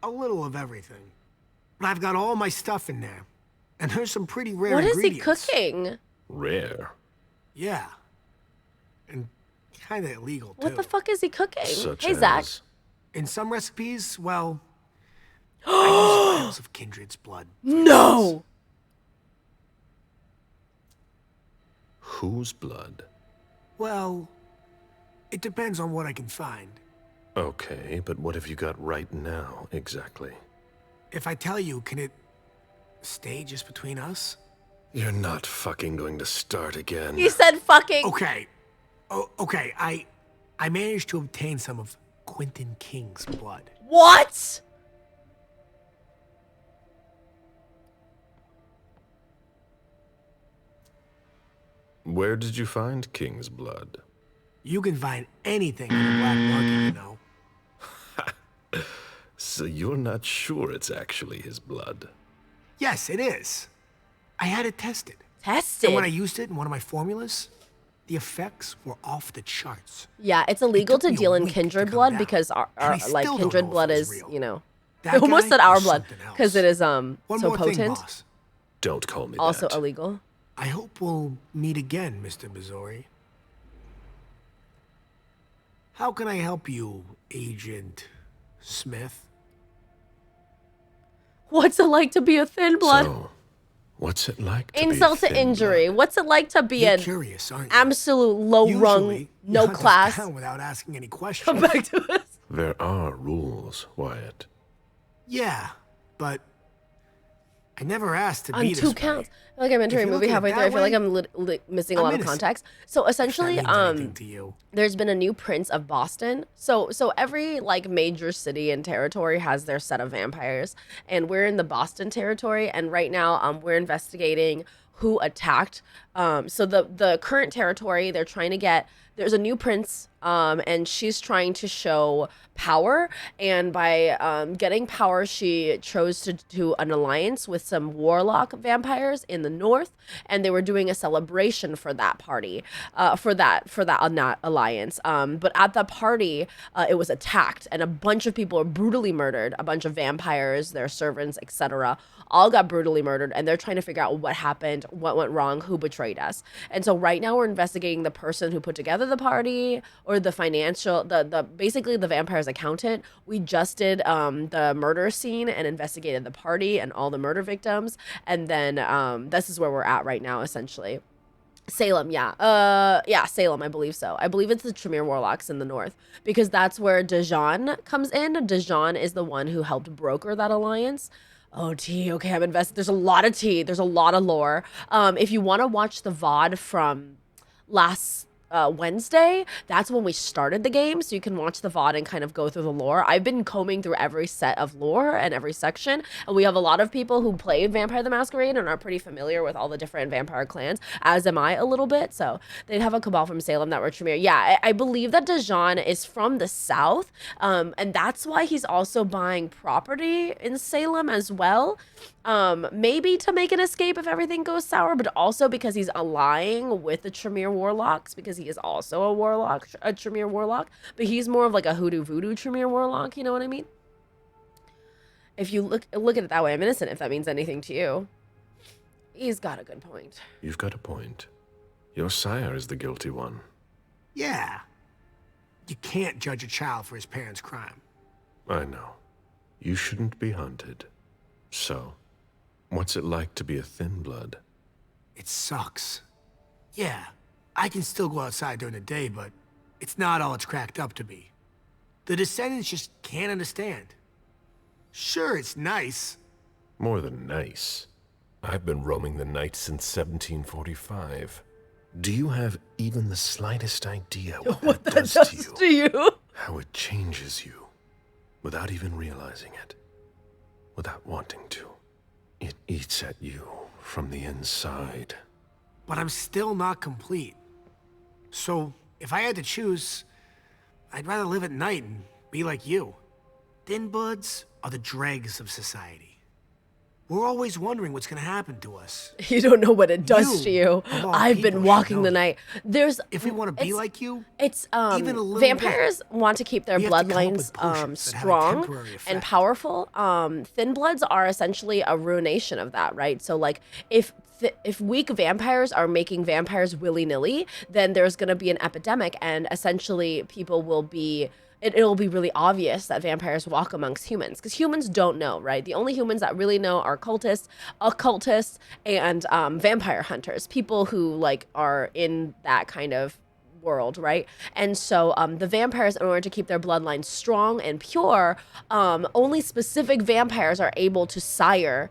a little of everything. But I've got all my stuff in there. And there's some pretty rare What is he ingredients. cooking? Rare. Yeah. And kind of illegal, too. What the fuck is he cooking? Such hey, as... Zach. In some recipes, well, I use vials of kindred's blood. No! Whose blood? Well, it depends on what I can find. Okay, but what have you got right now, exactly? If I tell you, can it stay just between us? You're not fucking going to start again. He said fucking. Okay. Oh, okay, I managed to obtain some of Quentin King's blood. What? Where did you find King's blood? You can find anything in the black market, you know. So you're not sure it's actually his blood? Yes, it is. I had it tested. Tested? And when I used it in one of my formulas, the effects were off the charts. Yeah, it's illegal to me a deal in week kindred to come blood down, because our and I like still don't kindred know if blood it was is, real. you know. That I almost guy said our was blood something because else. it is One so more potent. thing, boss. Don't call me Also that. illegal. I hope we'll meet again, Mr. Missouri. How can I help you, Agent Smith? What's it like to be a thin blood? So, what's it like to Insult be to thin injury. What's it like to be You're an curious, aren't you? absolute low rung, Usually, no you hunt us class? down without asking any questions. Come back to us. There are rules, Wyatt. Yeah, but I never asked to On be two this counts. way. I feel like I'm entering a you look movie at it halfway through. I that feel like way, I'm missing a I'm lot of innocent. context. So essentially, If that means anything to you. there's been a new prince of Boston. So every like major city and territory has their set of vampires, and we're in the Boston territory. And right now, we're investigating who attacked. So the current territory, they're trying to get. There's a new prince, and she's trying to show power. And by getting power, she chose to do an alliance with some warlock vampires in the north, and they were doing a celebration for that party, for that not alliance. But at the party, it was attacked, and a bunch of people were brutally murdered. A bunch of vampires, their servants, etc., all got brutally murdered, and they're trying to figure out what happened, what went wrong, who betrayed us. And so right now we're investigating the person who put together the party, or the financial, basically the vampire's accountant. We just did the murder scene and investigated the party and all the murder victims. And then this is where we're at right now, essentially. Salem, yeah, Salem, I believe so. I believe it's the Tremere Warlocks in the north, because that's where Dijon comes in. Dijon is the one who helped broker that alliance. Oh, tea. Okay, I'm invested. There's a lot of tea. There's a lot of lore. If you want to watch the VOD from last Wednesday, that's when we started the game, so you can watch the VOD and kind of go through the lore. I've been combing through every set of lore and every section, and we have a lot of people who play Vampire the Masquerade and are pretty familiar with all the different vampire clans, as am I a little bit. So they'd have a cabal from Salem that were Tremere. Yeah, I believe that Dijon is from the south, and that's why he's also buying property in Salem as well. Maybe to make an escape if everything goes sour, but also because he's allying with the Tremere Warlocks, because he is also a warlock, a Tremere Warlock, but he's more of like a hoodoo voodoo Tremere Warlock, you know what I mean? If you look at it that way, I'm innocent, if that means anything to you. He's got a good point. You've got a point. Your sire is the guilty one. Yeah. You can't judge a child for his parents' crime. I know. You shouldn't be hunted. So, what's it like to be a thin blood? It sucks. Yeah, I can still go outside during the day, but it's not all it's cracked up to be. The descendants just can't understand. Sure, it's nice. More than nice. I've been roaming the night since 1745. Do you have even the slightest idea what that does to you? How it changes you, without even realizing it. Without wanting to. It eats at you from the inside. But I'm still not complete. So, if I had to choose, I'd rather live at night and be like you. Thin bloods are the dregs of society. We're always wondering what's gonna happen to us. You don't know what it does to you. I've been walking the night. If we want to be like you, it's even a little vampires want to keep their We have to come up bloodlines with potions that have a strong temporary effect. and powerful. Thin bloods are essentially a ruination of that, right? So like if weak vampires are making vampires willy-nilly, then there's going to be an epidemic, and essentially people will be it'll be really obvious that vampires walk amongst humans, because humans don't know, right? The only humans that really know are cultists, occultists, and vampire hunters, people who like are in that kind of world, right? And so the vampires, in order to keep their bloodline strong and pure, only specific vampires are able to sire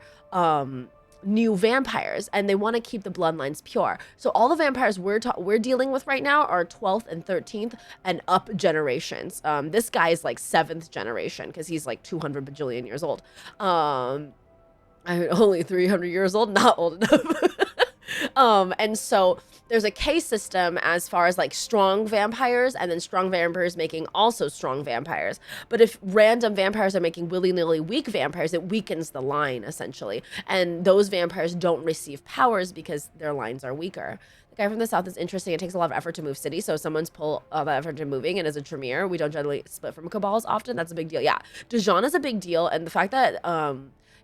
new vampires, and they want to keep the bloodlines pure. So all the vampires we're dealing with right now are 12th and 13th and up generations. This guy is like 7th generation, because he's like 200 bajillion years old. I'm only 300 years old, not old enough. And so there's a case system as far as like strong vampires, and then strong vampires making also strong vampires. But if random vampires are making willy-nilly weak vampires, it weakens the line essentially. And those vampires don't receive powers because their lines are weaker. The guy from the south is interesting. It takes a lot of effort to move cities. So if someone's pull all that effort to moving, and as a Tremere, we don't generally split from cabals often. That's a big deal. Yeah, Dijon is a big deal. And the fact that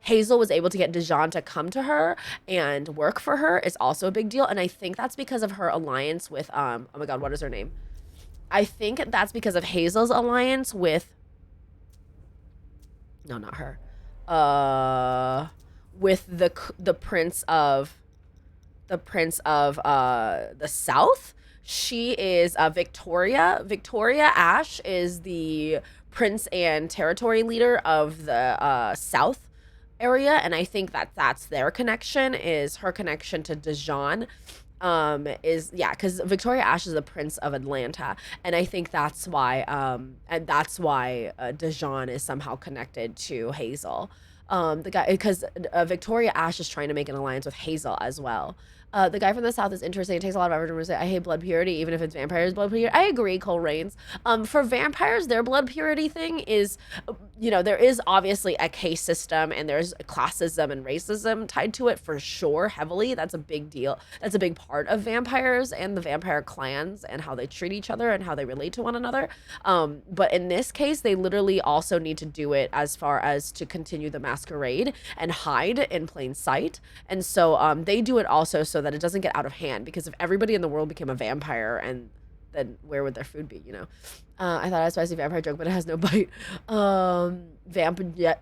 Hazel was able to get Dijon to come to her and work for her is also a big deal. And I think that's because of her alliance with, oh my God, what is her name? I think that's because of Hazel's alliance with, no, not her. With the prince of the South. She is Victoria. Victoria Ash is the prince and territory leader of the South area, and I think that's their connection, is her connection to Dijon. Because Victoria Ash is the prince of Atlanta, and I think that's why Dijon is somehow connected to Hazel. The guy, because Victoria Ash is trying to make an alliance with Hazel as well. The guy from the south is interesting. It takes a lot of effort to say, I hate blood purity, even if it's vampires' blood purity. I agree, Cole Rains. For vampires, their blood purity thing is, you know, there is obviously a caste system and there's classism and racism tied to it for sure, heavily. That's a big deal. That's a big part of vampires and the vampire clans and how they treat each other and how they relate to one another. But in this case, they literally also need to do it as far as to continue the masquerade and hide in plain sight. And so they do it also so that it doesn't get out of hand, because if everybody in the world became a vampire, and then where would their food be, you know? I thought I was spicy vampire joke, but it has no bite. Vamgenics,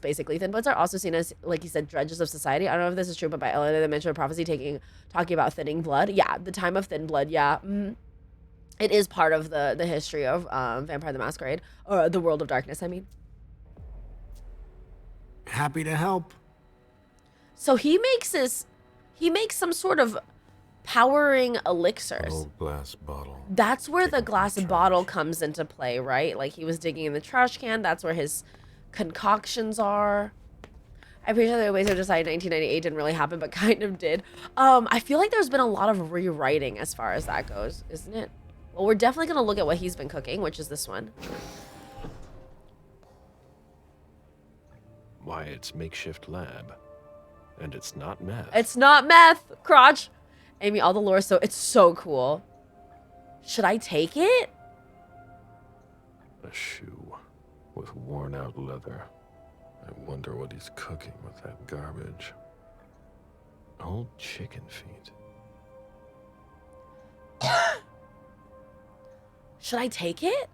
basically. Thin bloods are also seen as, like you said, dredges of society. I don't know if this is true, but by Elena, they mentioned a prophecy talking about thinning blood. Yeah, the time of thin blood, yeah. It is part of the history of Vampire the Masquerade, or the World of Darkness, I mean. Happy to help. So he makes some sort of powering elixirs. Old glass bottle. That's where the glass bottle comes into play, right? Like he was digging in the trash can. That's where his concoctions are. I'm pretty sure the ways of deciding 1998 didn't really happen, but kind of did. I feel like there's been a lot of rewriting as far as that goes, isn't it? Well, we're definitely going to look at what he's been cooking, which is this one. Why, it's makeshift lab. And it's not meth. It's not meth, crotch. Amy, all the lore, so it's so cool. Should I take it? A shoe with worn out leather. I wonder what he's cooking with that garbage. Old chicken feet. Should I take it?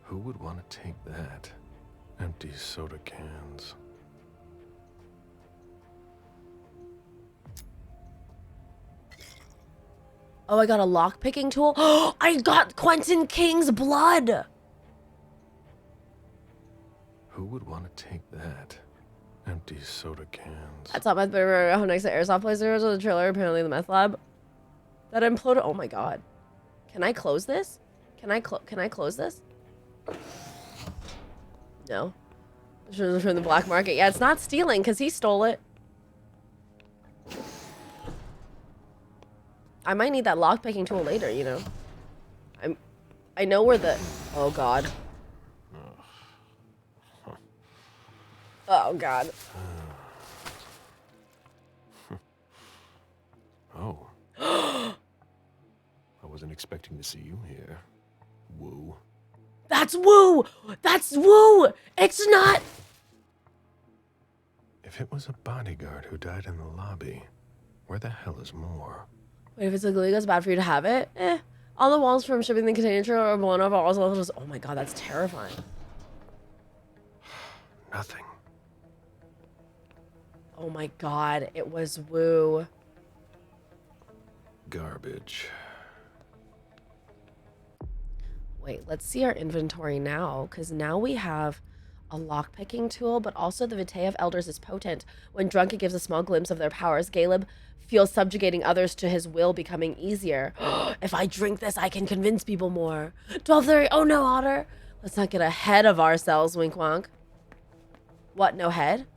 Who would want to take that? Empty soda cans. Oh, I got a lock-picking tool. Oh, I got Quentin King's blood. Who would want to take that? Empty soda cans. That's not meth, but remember how nice the airsoft place was with the trailer, apparently the meth lab. That imploded. Oh my god. Can I close this? Can I close this? No. From the black market. Yeah, it's not stealing because he stole it. I might need that lock-picking tool later, you know. I know where the... Oh, God. Oh, God. Oh. I wasn't expecting to see you here. Woo. That's Woo! That's Woo! It's not... If it was a bodyguard who died in the lobby, where the hell is Moore? Wait, if it's illegal, it's bad for you to have it? All the walls from shipping the container trailer are blown off. Also, just, oh my god, that's terrifying. Nothing. Oh my god, it was Woo. Garbage. Wait, let's see our inventory now, because now we have a lockpicking tool, but also the Vitae of Elders is potent. When drunk, it gives a small glimpse of their powers. Caleb feels subjugating others to his will becoming easier. If I drink this, I can convince people more. 12:30. Oh no, Otter. Let's not get ahead of ourselves, wink wonk. What, no head?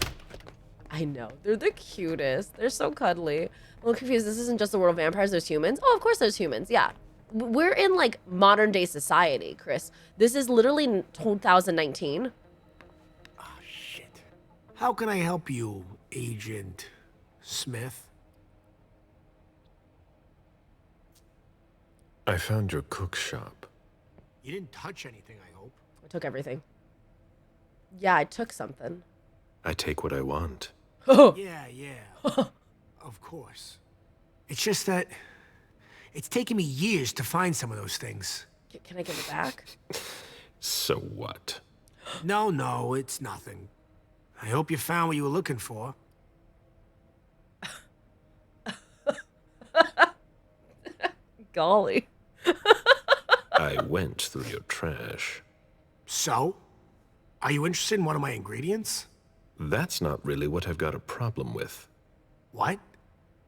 I know. They're the cutest. They're so cuddly. I'm a little confused. This isn't just the world of vampires. There's humans. Oh, of course there's humans. Yeah. We're in, like, modern day society, Chris. This is literally 2019. Oh, shit. How can I help you, Agent Smith? I found your cook shop. You didn't touch anything, I hope. I took everything. Yeah, I took something. I take what I want. Yeah. Of course. It's just that it's taken me years to find some of those things. Can I give it back? So what? No, it's nothing. I hope you found what you were looking for. Golly. I went through your trash. So? Are you interested in one of my ingredients? That's not really what I've got a problem with. What?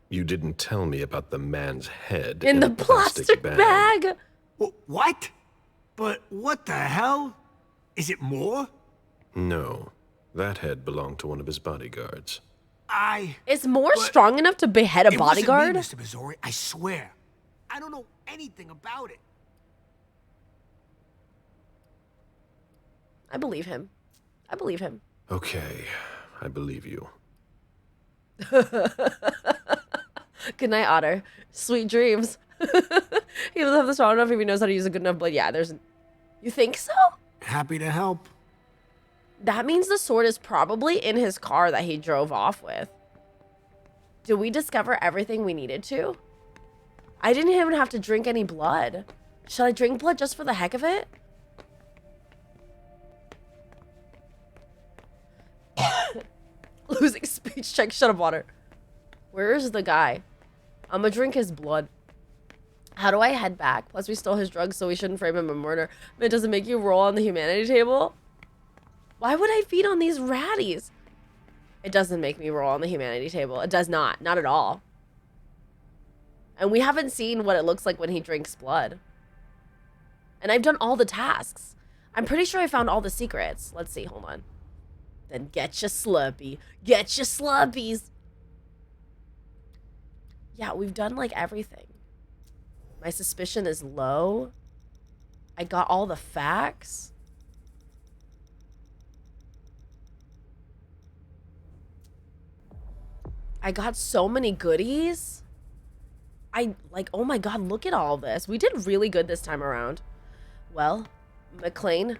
You didn't tell me about the man's head in the a plastic bag. What? But what the hell? Is it more? No. That head belonged to one of his bodyguards. Is Moore strong enough to behead a bodyguard? It wasn't me, Mr. Missouri. I swear. I don't know anything about it. I believe him. I believe him. Okay, I believe you. Good night, Otter. Sweet dreams. He doesn't have the strong enough if he knows how to use a good enough blade. Yeah, there's... You think so? Happy to help. That means the sword is probably in his car that he drove off with. Did we discover everything we needed to? I didn't even have to drink any blood. Should I drink blood just for the heck of it? Losing speech check. Shut up, Water. Where is the guy? I'm gonna drink his blood. How do I head back? Plus, we stole his drugs, so we shouldn't frame him a murder. It doesn't make you roll on the humanity table. Why would I feed on these ratties? It doesn't make me roll on the humanity table. It does not. Not at all. And we haven't seen what it looks like when he drinks blood. And I've done all the tasks. I'm pretty sure I found all the secrets. Let's see. Hold on. Then get your Slurpee. Get your Slurpees. Yeah, we've done like everything. My suspicion is low. I got all the facts. I got so many goodies. Oh my god, look at all this. We did really good this time around. Well, McLean.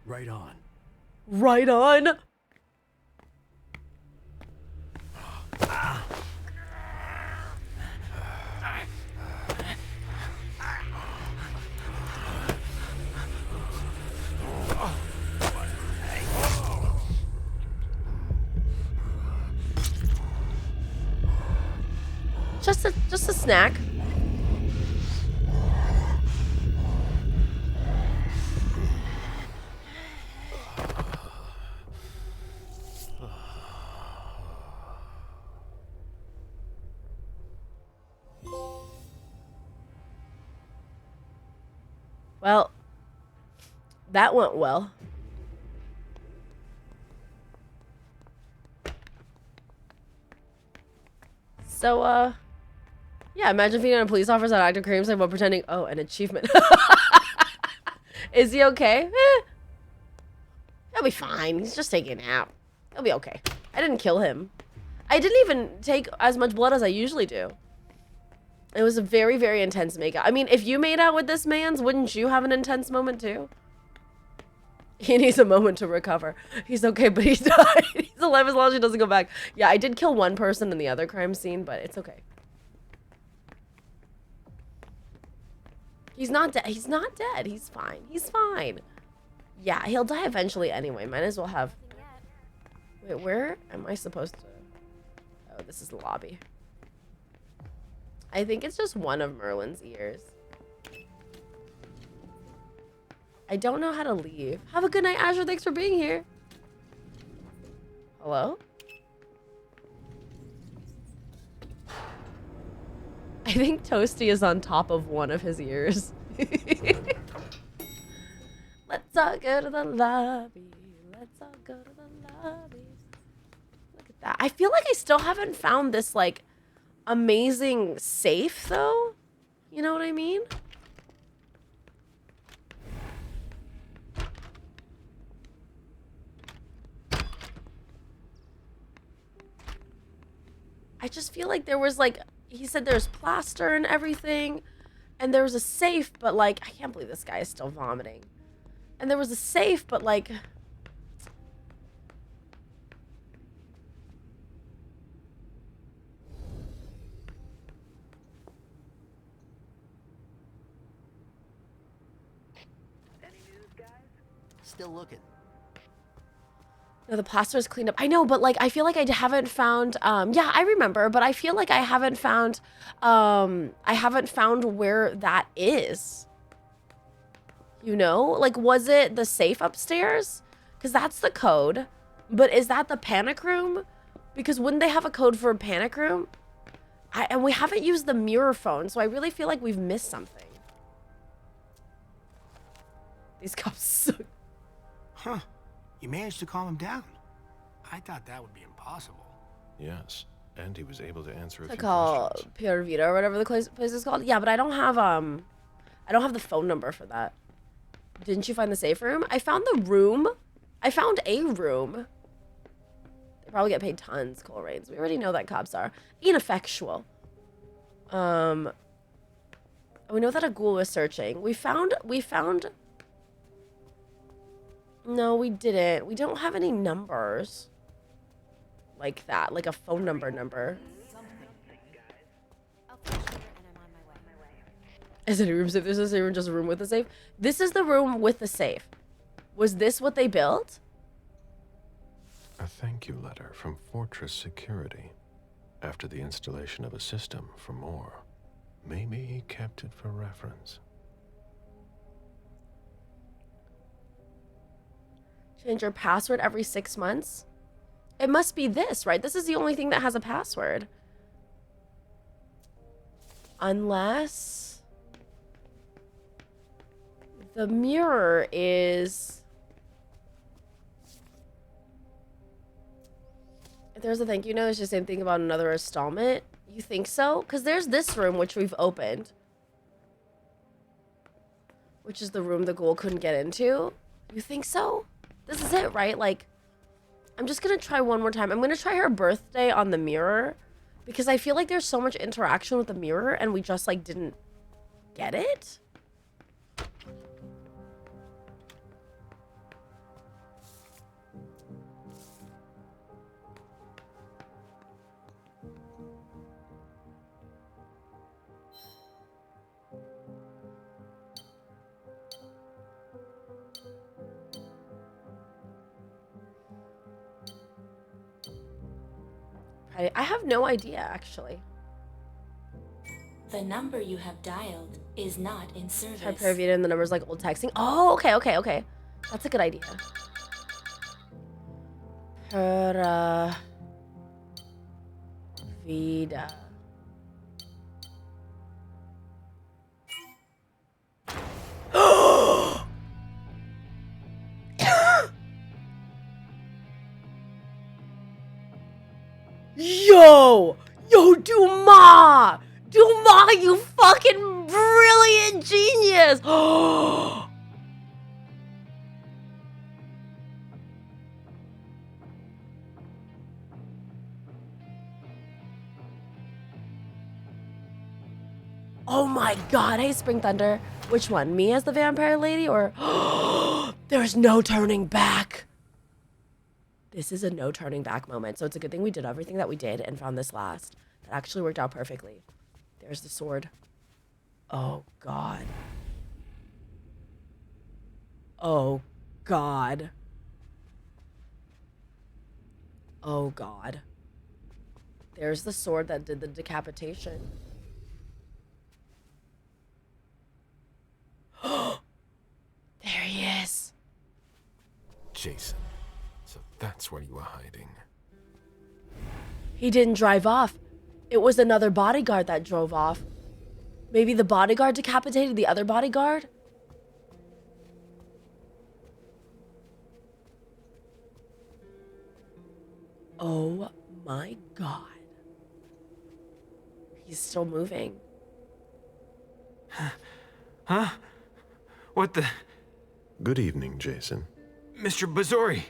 Right on. Right on. Just a snack. Well, that went well. So, yeah, imagine feeding a police officer that active crimes like while pretending, oh, an achievement. Is he okay? He'll be fine. He's just taking a nap. He'll be okay. I didn't kill him. I didn't even take as much blood as I usually do. It was a very, very intense makeout. I mean, if you made out with this man's, wouldn't you have an intense moment too? He needs a moment to recover. He's okay, but he died. He's alive as long as he doesn't go back. Yeah, I did kill one person in the other crime scene, but it's okay. He's not dead. He's not dead. He's fine. He's fine. Yeah, he'll die eventually anyway. Might as well have... Wait, where am I supposed to... Oh, this is the lobby. I think it's just one of Merlin's ears. I don't know how to leave. Have a good night, Azure. Thanks for being here. Hello? I think Toasty is on top of one of his ears. Let's all go to the lobby. Let's all go to the lobby. Look at that. I feel like I still haven't found this, like, amazing safe, though. You know what I mean? I just feel like there was, like, he said there's plaster and everything, and there was a safe, but, like, I can't believe this guy is still vomiting. And there was a safe, but, like... Still looking. No, the plaster is cleaned up. I know, but like I feel like I haven't found yeah, I remember, but I feel like I haven't found where that is. You know? Like, was it the safe upstairs? Because that's the code. But is that the panic room? Because wouldn't they have a code for a panic room? And we haven't used the mirror phone, so I really feel like we've missed something. These cops suck. Huh. You managed to calm him down. I thought that would be impossible. Yes, and he was able to answer a It's few called questions. Pure Vita or whatever the place is called. Yeah, but I don't have I don't have the phone number for that. Didn't you find the safe room? I found the room. I found a room. They probably get paid tons, Cole Rains. We already know that cops are. Ineffectual. We know that a ghoul was searching. We found... No, we didn't. We don't have any numbers. Like that. Like a phone number. Is it a room safe? This is just a room with a safe? This is the room with the safe. Was this what they built? A thank you letter from Fortress Security. After the installation of a system for more. Maybe he kept it for reference. Change your password every 6 months? It must be this, right? This is the only thing that has a password. Unless... the mirror is... If there's a thank you note, it's the same thing about another installment. You think so? Because there's this room, which we've opened. Which is the room the ghoul couldn't get into. You think so? This is it, right? Like, I'm just going to try one more time. I'm going to try her birthday on the mirror. Because I feel like there's so much interaction with the mirror, and we just, like, didn't get it. I have no idea, actually. The number you have dialed is not in service. Try Paravita and the number's like old texting. Oh, okay. That's a good idea. Paravita. Yo, Dumas! Dumas, you fucking brilliant genius! Oh my god, hey Spring Thunder. Which one? Me as the vampire lady or... There's no turning back. This is a no turning back moment. So it's a good thing we did everything that we did and found this last. That actually worked out perfectly. There's the sword. Oh god. Oh god. Oh god. There's the sword that did the decapitation. There he is. Jason, so that's where you were hiding. He didn't drive off. It was another bodyguard that drove off. Maybe the bodyguard decapitated the other bodyguard? Oh my god. He's still moving. Huh? What the... Good evening, Jason. Mr. Bazori.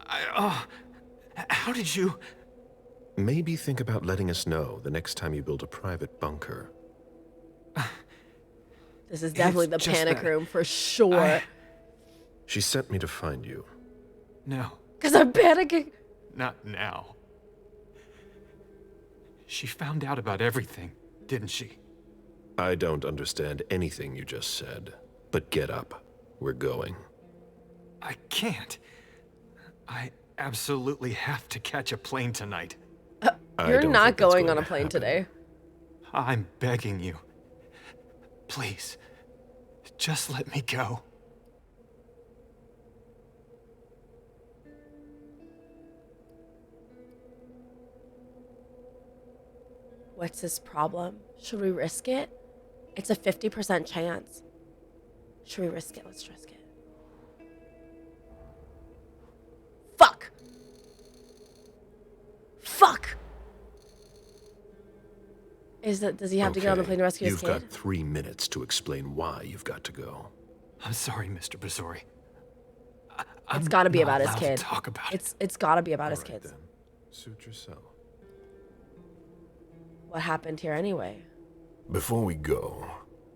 How did you... Maybe think about letting us know the next time you build a private bunker. This is definitely the panic room for sure. She sent me to find you. No. Because I'm panicking. Not now. She found out about everything, didn't she? I don't understand anything you just said, but get up. We're going. I can't. I absolutely have to catch a plane tonight. You're not going on a plane today. I'm begging you. Please, just let me go. What's his problem? Should we risk it? It's a 50% chance. Should we risk it? Let's risk it. Fuck! Fuck! Does he have to get on the plane to rescue his You've kid? got 3 minutes to explain why you've got to go. I'm sorry, Mr. Bazori. It's got to be about his allowed to kid. talk about It's got to be about his kids. Then, suit yourself. What happened here anyway? Before we go,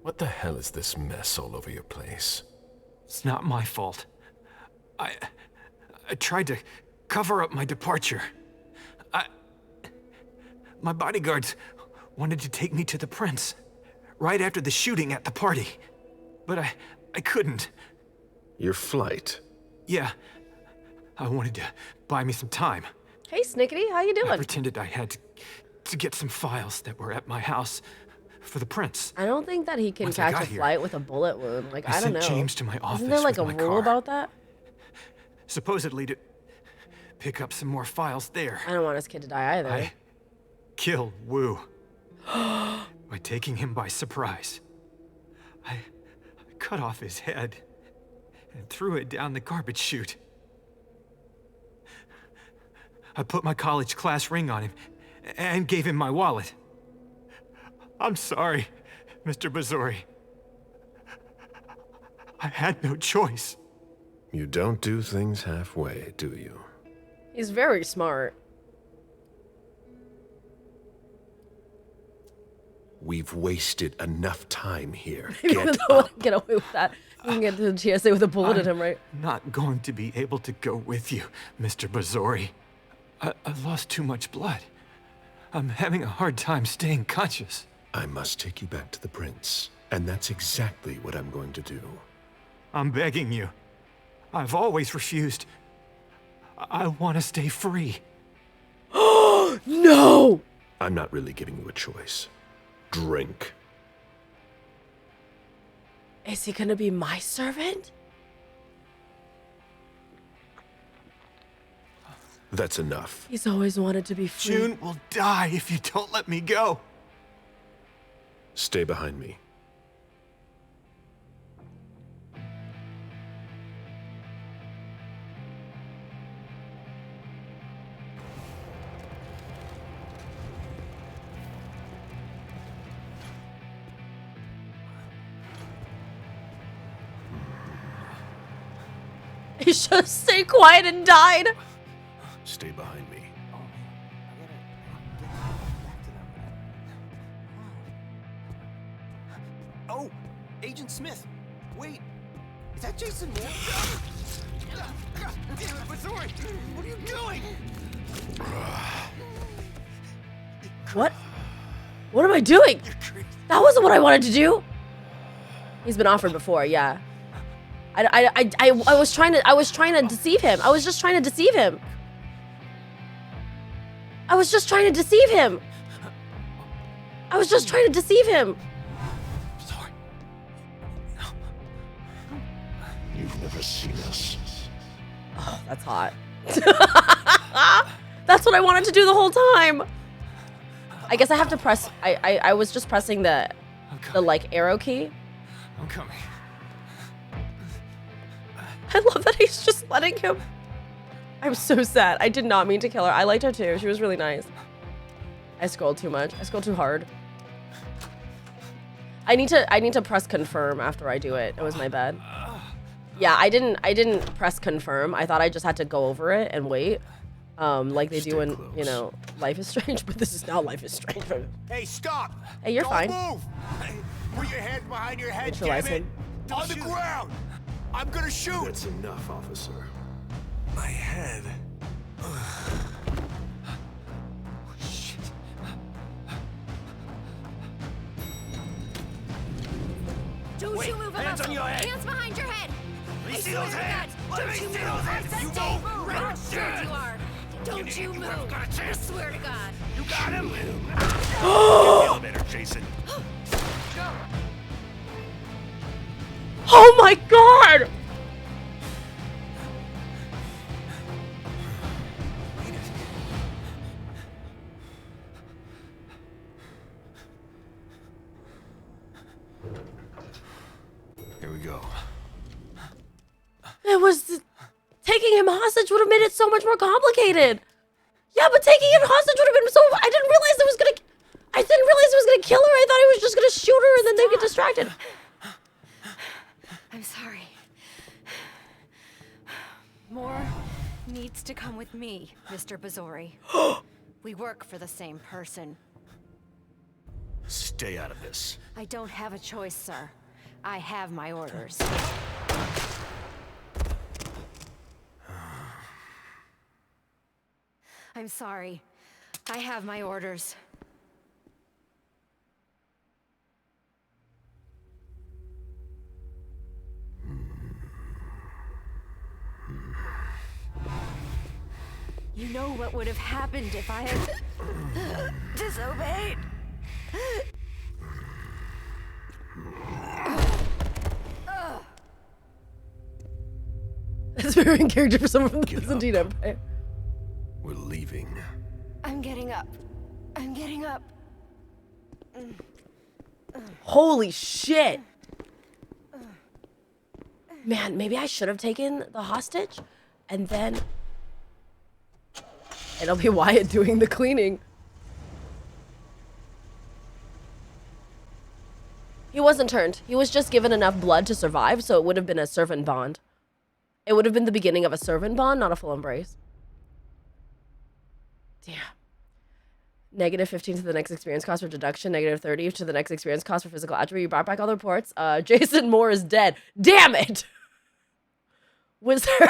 what the hell is this mess all over your place? It's not my fault. I tried to cover up my departure. My bodyguards wanted to take me to the prince right after the shooting at the party. But I couldn't. Your flight? Yeah. I wanted to buy me some time. Hey, Snickety, how you doing? I pretended I had to get some files that were at my house for the prince. I don't think that he can Once I catch a got here, flight with a bullet wound. Like, I don't know. sent James to my office Isn't there like a with my rule car. about that? Supposedly to pick up some more files there. I don't want his kid to die either. I killed Wu by taking him by surprise. I cut off his head and threw it down the garbage chute. I put my college class ring on him and gave him my wallet. I'm sorry, Mr. Bazori. I had no choice. You don't do things halfway, do you? He's very smart. We've wasted enough time here. Maybe Get we'll up. get away with that. You can get to the TSA with a bullet in him, right? Not going to be able to go with you, Mr. Bazori. I lost too much blood. I'm having a hard time staying conscious. I must take you back to the prince, and that's exactly what I'm going to do. I'm begging you. I've always refused. I want to stay free. No! I'm not really giving you a choice. Drink. Is he gonna be my servant? That's enough. He's always wanted to be free. June will die if you don't let me go. Stay behind me. He should have stayed quiet and died. Stay behind me. Oh, Agent Smith. Wait, is that Jason Moore? God damn it, Bazori! What are you doing? What? What am I doing? That wasn't what I wanted to do. He's been offered before, yeah. I was trying to deceive him. I was just trying to deceive him. I was just trying to deceive him. I was just trying to deceive him. Sorry. You've never seen us. Oh, that's hot. That's what I wanted to do the whole time. I guess I have to press. I was just pressing the like arrow key. I'm coming. I love that he's just letting him. I'm so sad. I did not mean to kill her. I liked her too. She was really nice. I scrolled too much. I scrolled too hard. I need to press confirm after I do it. It was my bad. Yeah, I didn't press confirm. I thought I just had to go over it and wait. Like they do in, you know, Life is Strange, but this is not Life is Strange. Hey, stop! Hey, you're Don't fine. Move. Put your hands behind your head, Neutralize damn it! him. On the ground! I'm gonna shoot! That's enough, officer. My head. Don't you move a hands muscle. on your head. Hands behind your head. Let me I see swear those to hands. God, Let me don't you see move. those I hands. said You don't move. move. Red How scared shirt. you are. Don't you You move. haven't got a I chance. swear to God. You got him. Get the elevator, Jason. Oh my god! Here we go. It was taking him hostage would have made it so much more complicated. Yeah, but taking him hostage would have been so. I didn't realize it was gonna distracted. I'm sorry. Moore needs to come with me, Mr. Bazori. We work for the same person. Stay out of this. I don't have a choice, sir. I have my orders. I'm sorry. I have my orders. You know what would have happened if I had disobeyed? That's very in character for someone from the Byzantine Empire. We're leaving. I'm getting up. I'm getting up. Holy shit. Man, maybe I should have taken the hostage and then it'll be Wyatt doing the cleaning. He wasn't turned. He was just given enough blood to survive, so it would have been a servant bond. It would have been the beginning of a servant bond, not a full embrace. Damn. Negative 15 to the next experience cost for deduction. Negative 30 to the next experience cost for physical attribute. You brought back all the reports. Jason Moore is dead. Damn it! Was there...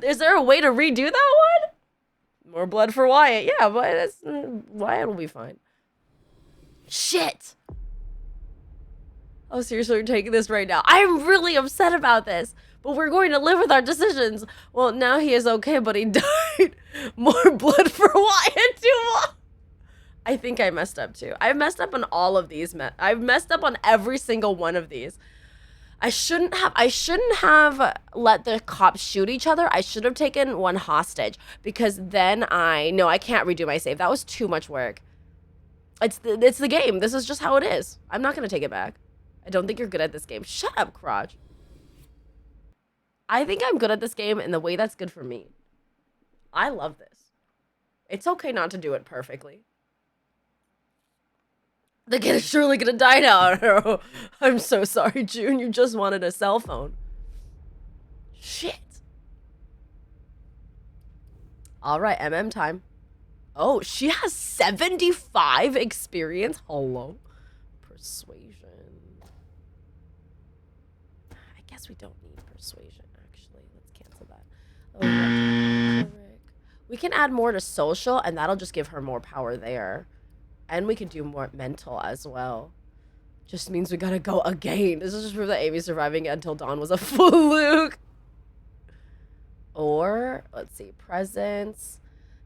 Is there a way to redo that one? More blood for Wyatt. Yeah, but that's... Wyatt will be fine. Shit! Oh, seriously, we're taking this right now. I'm really upset about this. But we're going to live with our decisions. Well, now he is okay, but he died. More blood for Wyatt too long. I think I messed up too. I've messed up on all of these. I've messed up on every single one of these. I shouldn't have let the cops shoot each other. I should have taken one hostage because then I can't redo my save. That was too much work. It's the game. This is just how it is. I'm not going to take it back. I don't think you're good at this game. Shut up, Crotch. I think I'm good at this game in the way that's good for me. I love this. It's okay not to do it perfectly. The kid is surely gonna die now. I'm so sorry, June. You just wanted a cell phone. Shit. All right, MM time. Oh, she has 75 experience. Hello. Persuasion. I guess we don't need persuasion, actually. Let's cancel that. Oh, we can add more to social, and that'll just give her more power there. And we can do more mental as well. Just means we gotta go again. This is just proof that Amy surviving until dawn was a fluke. Or, let's see, presence.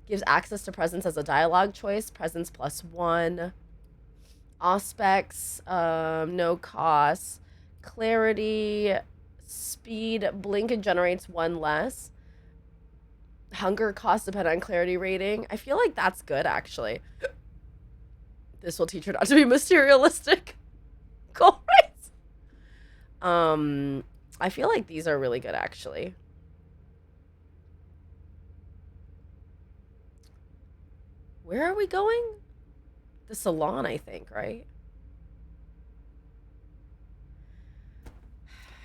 Gives access to presence as a dialogue choice. Presence +1. Aspects, no cost. Clarity, speed, blink and generates 1 less. Hunger costs depend on clarity rating. I feel like that's good, actually. This will teach her not to be materialistic. Cool, right? I feel like these are really good, actually. Where are we going? The salon, I think, right?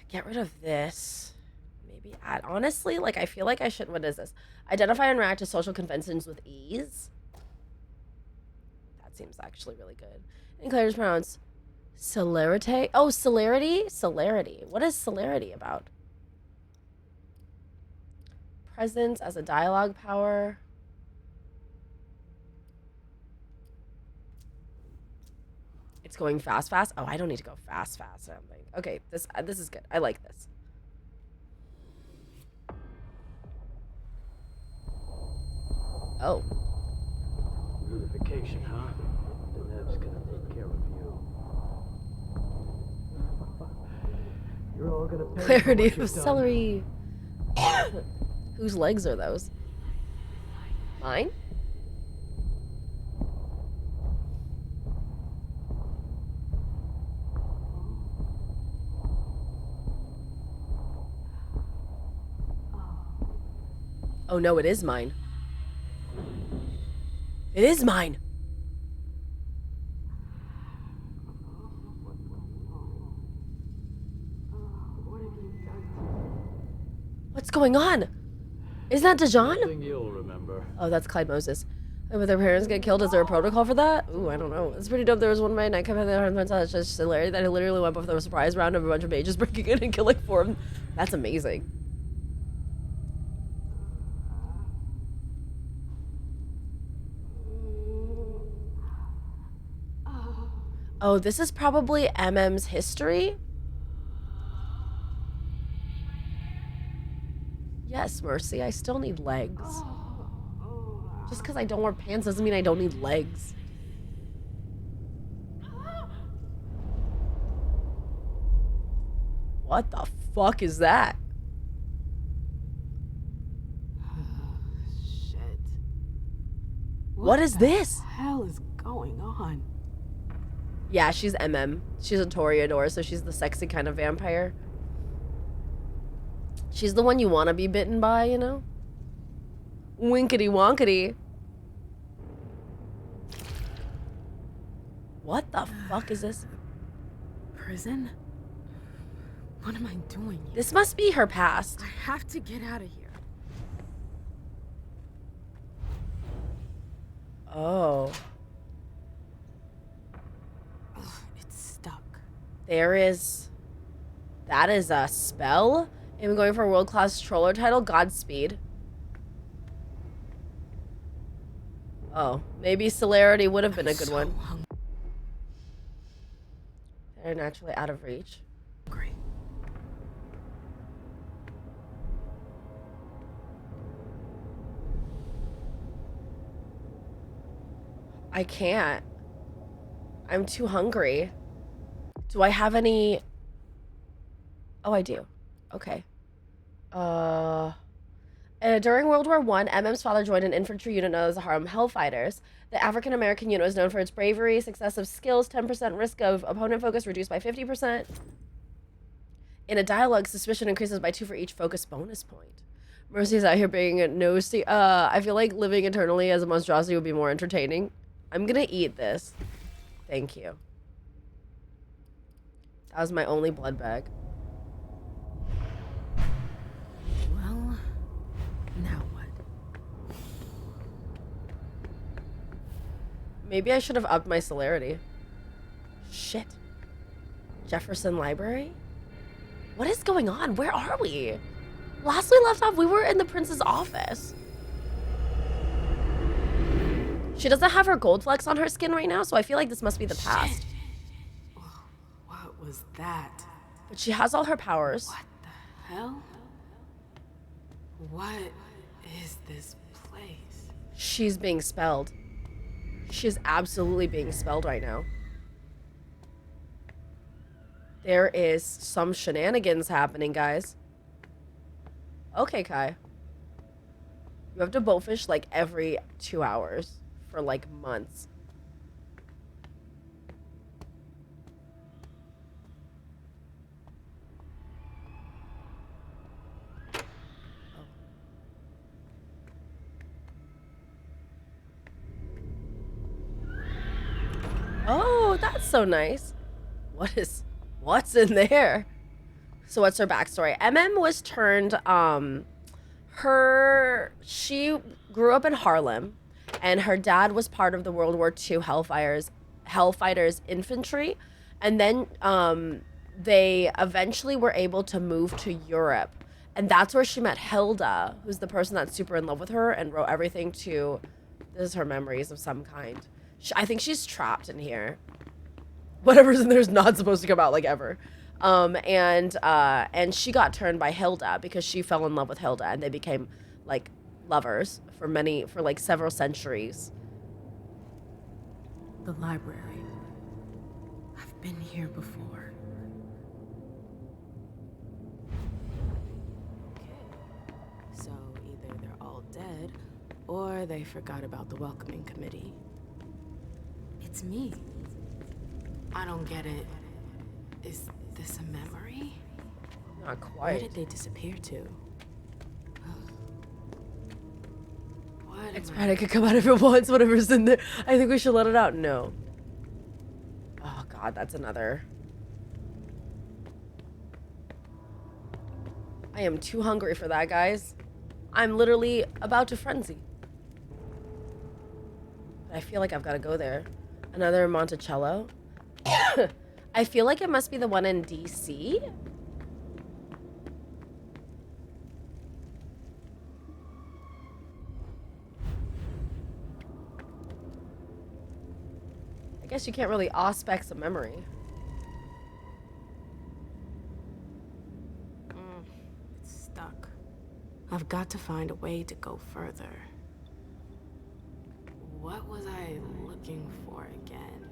Get rid of this. Maybe add... Honestly, like, I feel like I should... What is this? Identify and react to social conventions with ease. That seems actually really good. And Claire's pronouns. Celerity? Oh, celerity? Celerity. What is celerity about? Presence as a dialogue power. It's going fast. Oh, I don't need to go fast. I don't think. Okay, this is good. I like this. Oh. Unification, huh? The Nev's gonna take care of you. You're all gonna pay Clarity for what of you've done. celery. Whose legs are those? Mine? Oh no, it is mine. It is mine. going on? Isn't that Dijon? Nothing you'll remember. Oh, that's Clyde Moses. And when their parents get killed, is there a protocol for that? Ooh, I don't know. It's pretty dope. There was one of my nightclub and it's just hilarious that I literally went before the surprise round of a bunch of mages breaking in and killing 4 of them. That's amazing. Oh, this is probably MM's history? Yes, Mercy, I still need legs. Just because I don't wear pants doesn't mean I don't need legs. What the fuck is that? Shit. What is this? What the hell is going on? Yeah, she's MM. She's a Toreador, so she's the sexy kind of vampire. She's the one you want to be bitten by, you know? Winkety wonkety. What the fuck is this? Prison? What am I doing here? This must be her past. I have to get out of here. Oh. Ugh, it's stuck. There is... That is a spell? I'm going for a world-class troller title? Godspeed. Oh, maybe celerity would have been a good one. They're naturally out of reach. Great. I can't. I'm too hungry. Do I have any... Oh, I do. Okay. During World War I, MM's father joined an infantry unit known as the Harlem Hellfighters. The African-American unit was known for its bravery, successive skills, 10% risk of opponent focus reduced by 50%. In a dialogue, suspicion increases by 2 for each focus bonus point. Mercy's out here being a nosy. I feel like living eternally as a monstrosity would be more entertaining. I'm gonna eat this. Thank you. That was my only blood bag. Well, now what? Maybe I should have upped my celerity. Shit. Jefferson Library? What is going on? Where are we? Last we left off, we were in the prince's office. She doesn't have her gold flecks on her skin right now, so I feel like this must be the past. What was that? But she has all her powers. What the hell? What is this place? She's being spelled. She's absolutely being spelled right now. There is some shenanigans happening, guys. Okay, Kai. You have to boatfish like every 2 hours for like months. Oh, that's so nice. What's in there? So what's her backstory? MM was turned, she grew up in Harlem, and her dad was part of the World War II Hellfighters infantry, and then they eventually were able to move to Europe, and that's where she met Hilda, who's the person that's super in love with her and wrote everything to, this is her memories of some kind. I think she's trapped in here. Whatever's in there is not supposed to come out, like, ever. And she got turned by Hilda because she fell in love with Hilda, and they became like lovers for like several centuries. The library. I've been here before. Okay. So either they're all dead, or they forgot about the welcoming committee. It's me. I don't get it. Is this a memory? Not quite. Where did they disappear to? It's fine, it could come out if it wants, whatever's in there. I think we should let it out. No. Oh god, that's another. I am too hungry for that, guys. I'm literally about to frenzy. But I feel like I've got to go there. Another Monticello. I feel like it must be the one in DC. I guess you can't really auspex a memory. It's stuck. I've got to find a way to go further. What was I looking for again?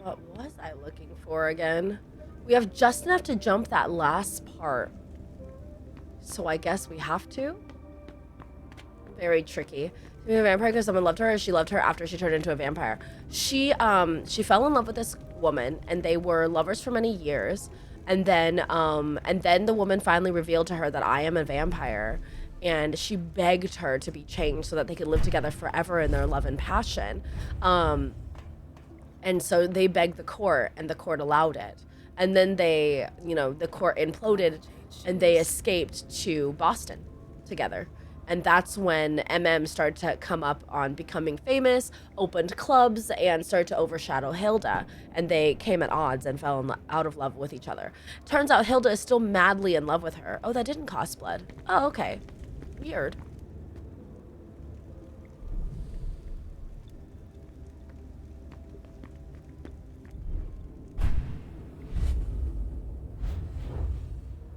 What was I looking for again? We have just enough to jump that last part. So I guess we have to? Very tricky. To be a vampire because someone loved her, or she loved her after she turned into a vampire. She fell in love with this woman, and they were lovers for many years. And then the woman finally revealed to her that I am a vampire, and she begged her to be changed so that they could live together forever in their love and passion. And so they begged the court, and the court allowed it. And then they, the court imploded, and they escaped to Boston together. And that's when MM started to come up on becoming famous, opened clubs, and started to overshadow Hilda. And they came at odds and fell out of love with each other. Turns out Hilda is still madly in love with her. Oh, that didn't cost blood. Oh, okay. Weird.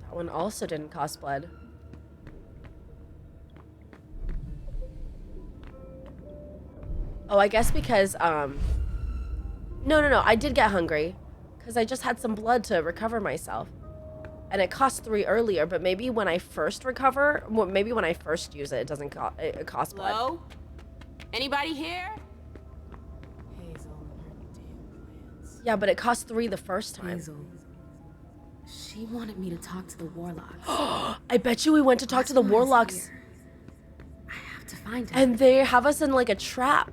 That one also didn't cost blood. Oh, I guess because, no, I did get hungry. Because I just had some blood to recover myself. And it cost 3 earlier, but maybe when I first recover, well, maybe when I first use it, it doesn't cost blood. Hello? Anybody here? Yeah, but it cost 3 the first time. Hazel. She wanted me to talk to the warlocks. I bet you we went to talk to the warlocks. I have to find her. And they have us in like a trap.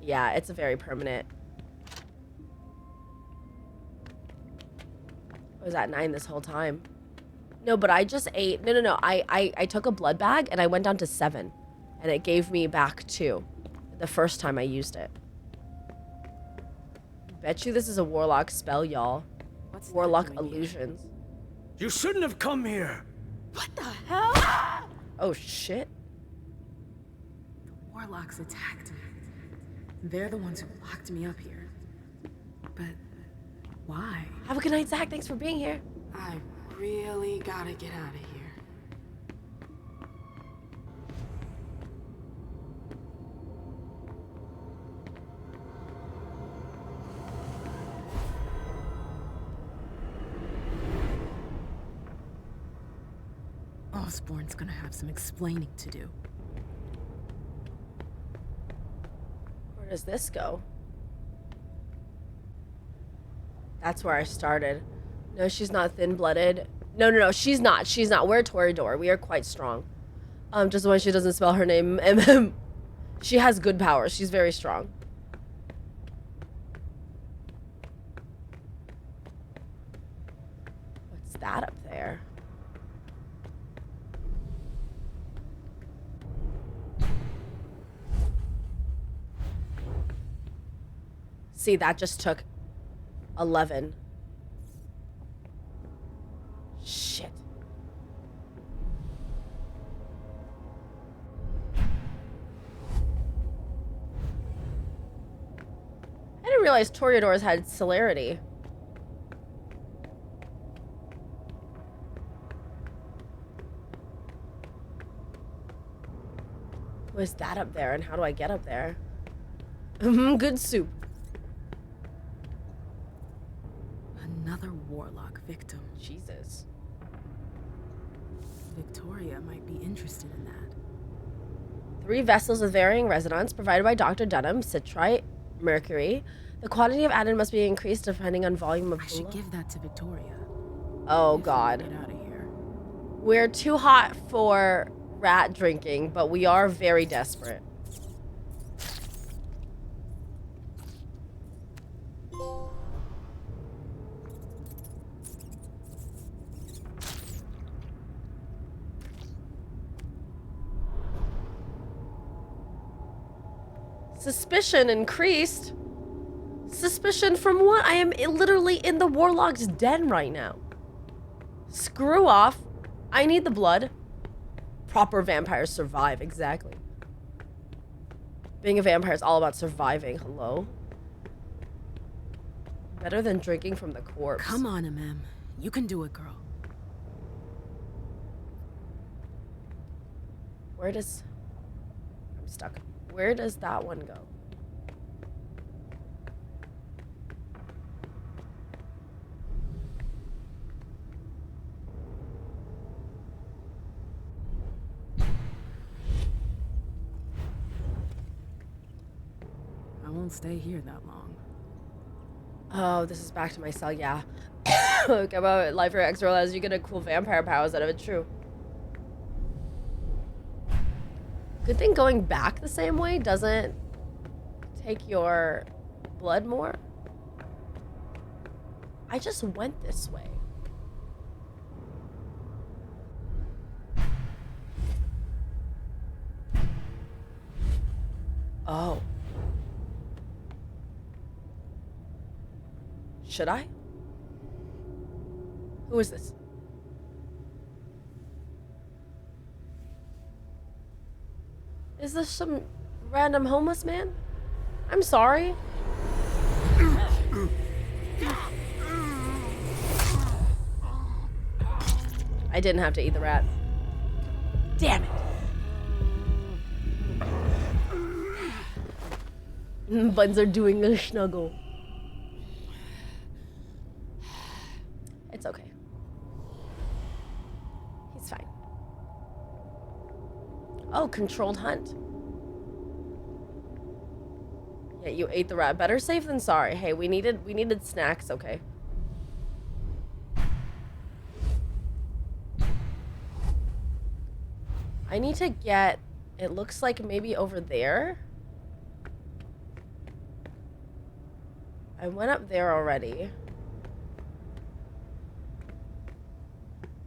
Yeah, it's a very permanent. I was at 9 this whole time. No, but I just ate. No. I took a blood bag and I went down to 7. And it gave me back 2 the first time I used it. Bet you this is a warlock spell, y'all. Warlock illusions. You shouldn't have come here. What the hell? Oh, shit. The warlocks attacked me. They're the ones who locked me up here. But why? Have a good night, Zach. Thanks for being here. I really gotta get out of here. Osborn's gonna have some explaining to do. Where does this go? That's where I started. No, she's not thin-blooded. No, she's not. She's not. We're Toreador. We are quite strong. Just when she doesn't spell her name. She has good powers. She's very strong. What's that up there? See, that just took 11. Shit. I didn't realize Toreadors had celerity. Was that up there, and how do I get up there? Good soup. Another warlock victim. Jesus. Victoria might be interested in that. 3 vessels with varying resonance provided by Dr. Dunham, citrite, mercury. The quantity of added must be increased depending on volume of I should give that to Victoria. Oh, God. Get out of here. We're too hot for rat drinking, but we are very desperate. Suspicion increased. Suspicion from what? I am literally in the warlock's den right now. Screw off. I need the blood. Proper vampires survive, exactly. Being a vampire is all about surviving. Hello? Better than drinking from the corpse. Come on, Mem. You can do it, girl. Where does... I'm stuck. Where does that one go? I won't stay here that long. Oh, this is back to my cell, yeah. Look, about life or extra as you get a cool vampire powers out of it, true. Good thing going back the same way doesn't take your blood more. I just went this way. Oh. Should I? Who is this? Is this some random homeless man? I'm sorry. I didn't have to eat the rat. Damn it. Buns are doing a snuggle. It's okay. He's fine. Oh, controlled hunt. Yeah, you ate the rat. Better safe than sorry. Hey, we needed snacks, okay? I need to get, it looks like maybe over there. I went up there already.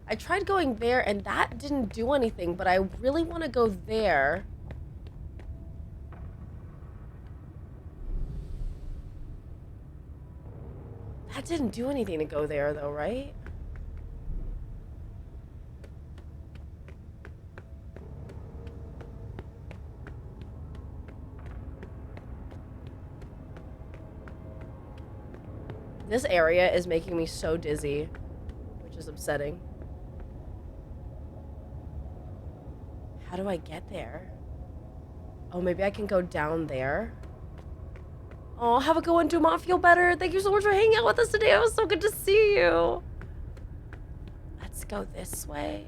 I tried going there and that didn't do anything, but I really want to go there. That didn't do anything to go there though, right? This area is making me so dizzy, which is upsetting. How do I get there? Oh, maybe I can go down there. Oh, have a go and do not feel better. Thank you so much for hanging out with us today. It was so good to see you. Let's go this way.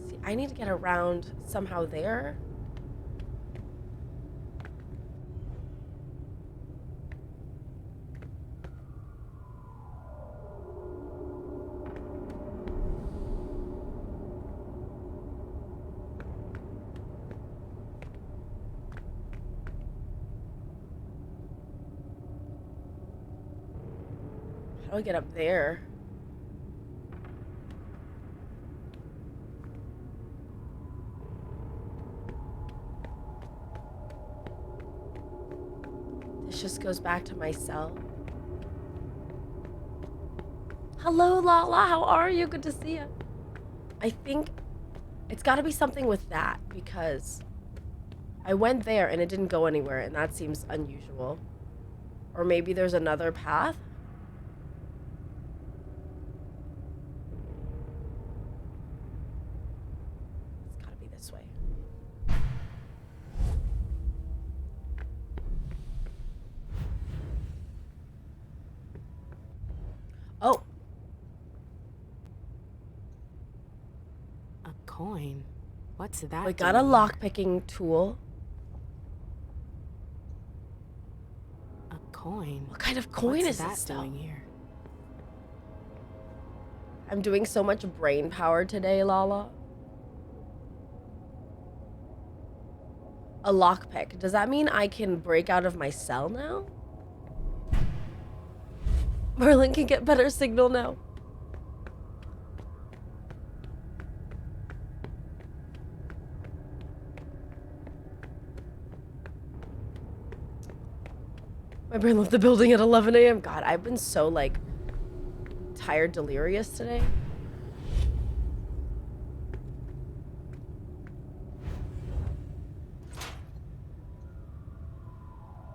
See, I need to get around somehow there. How do I get up there? This just goes back to my cell. Hello, Lala. How are you? Good to see you. I think it's got to be something with that because I went there and it didn't go anywhere, and that seems unusual. Or maybe there's another path. Oh. A coin? What's that? We got a lockpicking tool. A coin? What kind of coin is that this doing here? I'm doing so much brain power today, Lala. A lockpick. Does that mean I can break out of my cell now? Merlin can get better signal now. My brain left the building at 11 a.m. God, I've been so, like, tired, delirious today.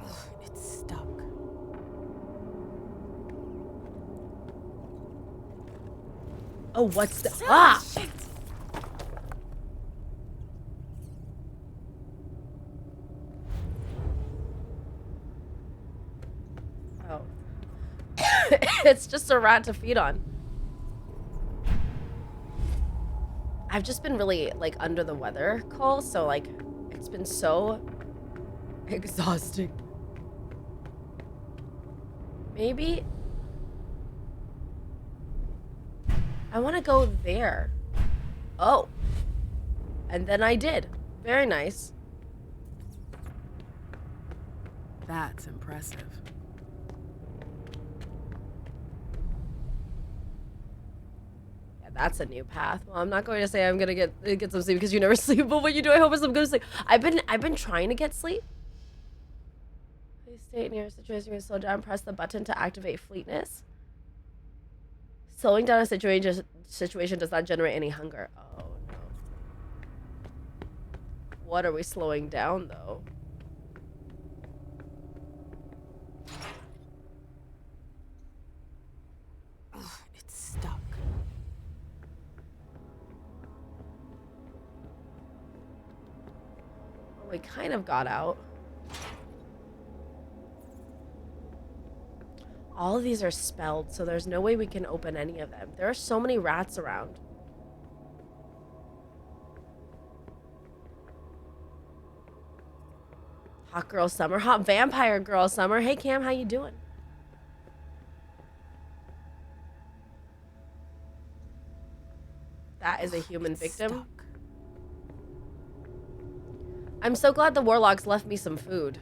Ugh, it's stuck. Oh, what's the... Ah! Shit. Oh. It's just a rat to feed on. I've just been really, like, under the weather, Cole, so, like, it's been so exhausting. Maybe I want to go there. Oh. And then I did. Very nice. That's impressive. Yeah, that's a new path. Well, I'm not going to say I'm gonna get some sleep because you never sleep. But when you do, I hope it's some good sleep. I've been trying to get sleep. Please stay near a situation where you slow down. Press the button to activate fleetness. Slowing down a situation does not generate any hunger. Oh no. What are we slowing down though? Ugh, it's stuck. Well, we kind of got out. All of these are spelled, so there's no way we can open any of them. There are so many rats around. Hot girl summer, hot vampire girl summer. Hey Cam, how you doing? That is a human victim. Stuck. I'm so glad the warlocks left me some food.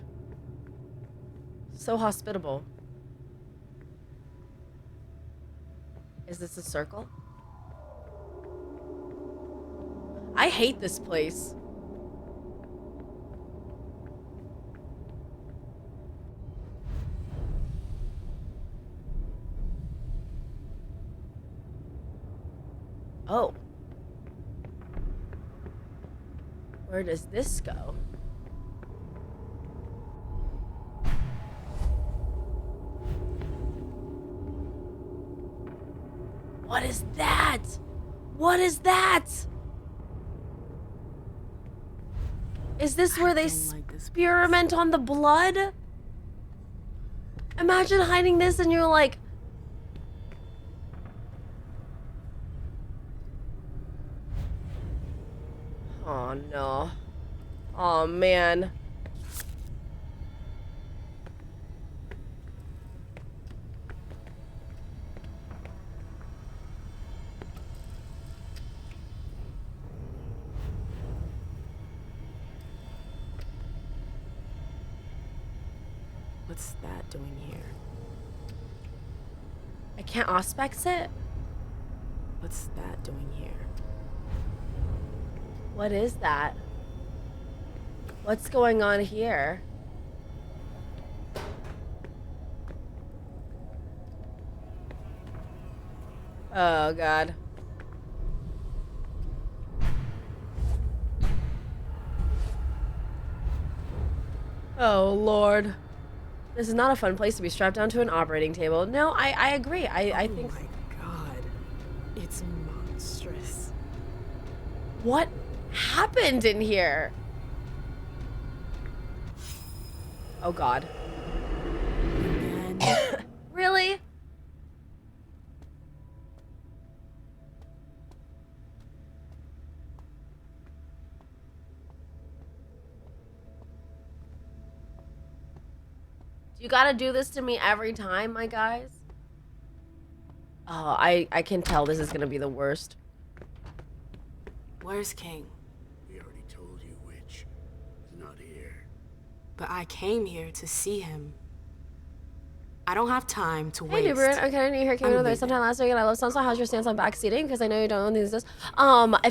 So hospitable. Is this a circle? I hate this place. Oh. Where does this go? What is that? What is that? Is this where they experiment on the blood? Imagine hiding this and you're like... Oh no. Oh man. What's that doing here? I can't auspex it? What's that doing here? What is that? What's going on here? Oh god. Oh lord. This is not a fun place to be strapped down to an operating table. No, I agree. I think... Oh my god. It's monstrous. What happened in here? Oh god. Really? You gotta do this to me every time, my guys? Oh, I can tell this is gonna be the worst. Where's King? We already told you, Witch. He's not here. But I came here to see him. I don't have time to Hey, waste. Newbert. I'm kind of new here. Came I'm over there leaving. sometime last week, and I love Swansong. How's your stance on backseating? Because I know you don't own these. If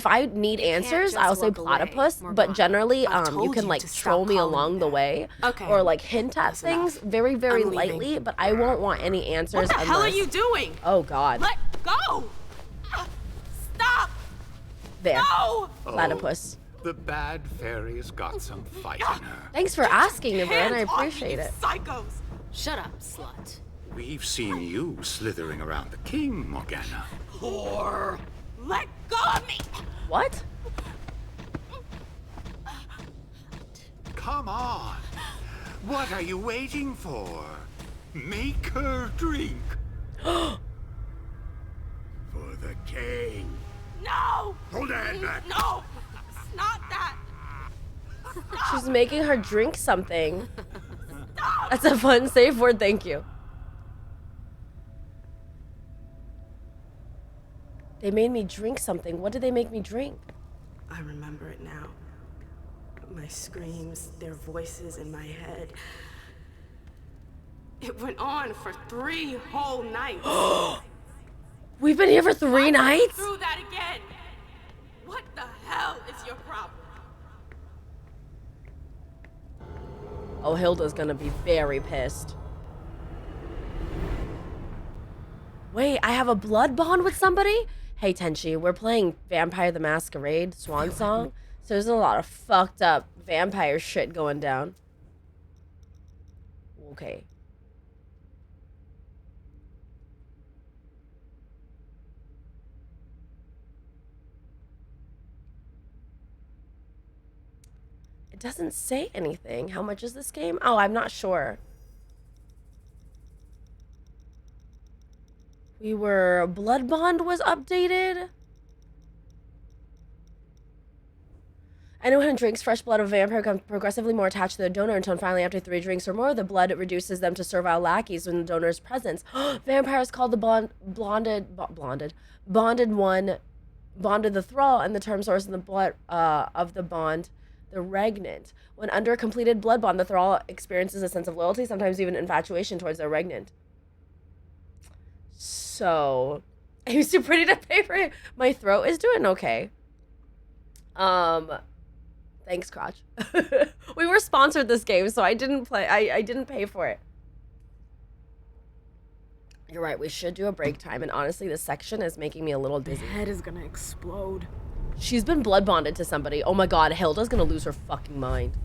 I need You can't answers, just I'll say walk away. platypus. We're But gone. generally, I've you told can you like to stop troll me calling along me the that. way, Okay, or like hint at that's things enough. very, very I'm leaving. lightly. But I won't want any answers. What the hell are unless... you doing? Oh God. Let go! Stop! There. No! Platypus. The bad fairy's got some fight in her. Thanks for asking, Newbert. I Hands off me, appreciate you it. Psychos! Shut up, slut. We've seen you slithering around the king, Morgana. Whore! Let go of me! What? Come on. What are you waiting for? Make her drink. For the king. No! Hold her head back. No! It's not that! She's making her drink something. That's a fun safe word. Thank you. They made me drink something. What did they make me drink? I remember it now. My screams, their voices in my head. It went on for 3 whole nights. We've been here for 3 nights? Through that again. What the hell is your problem? Oh, Hilda's gonna be very pissed. Wait, I have a blood bond with somebody? Hey, Tenchi, we're playing Vampire the Masquerade, Swansong. So there's a lot of fucked up vampire shit going down. Okay. It doesn't say anything. How much is this game? Oh, I'm not sure. Blood Bond was updated. Anyone who drinks fresh blood of a vampire becomes progressively more attached to the donor until finally after 3 drinks or more, the blood reduces them to servile lackeys in the donor's presence. Vampires called the bonded one, bonded the thrall, and the term source in the blood of the bond, the regnant. When under a completed blood bond, the thrall experiences a sense of loyalty, sometimes even infatuation towards their regnant. So, it was too pretty to pay for it. My throat is doing okay. Thanks, Crotch. We were sponsored this game, so I didn't play. I didn't pay for it. You're right. We should do a break time. And honestly, this section is making me a little dizzy. My head is gonna explode. She's been blood bonded to somebody. Oh my God, Hilda's gonna lose her fucking mind.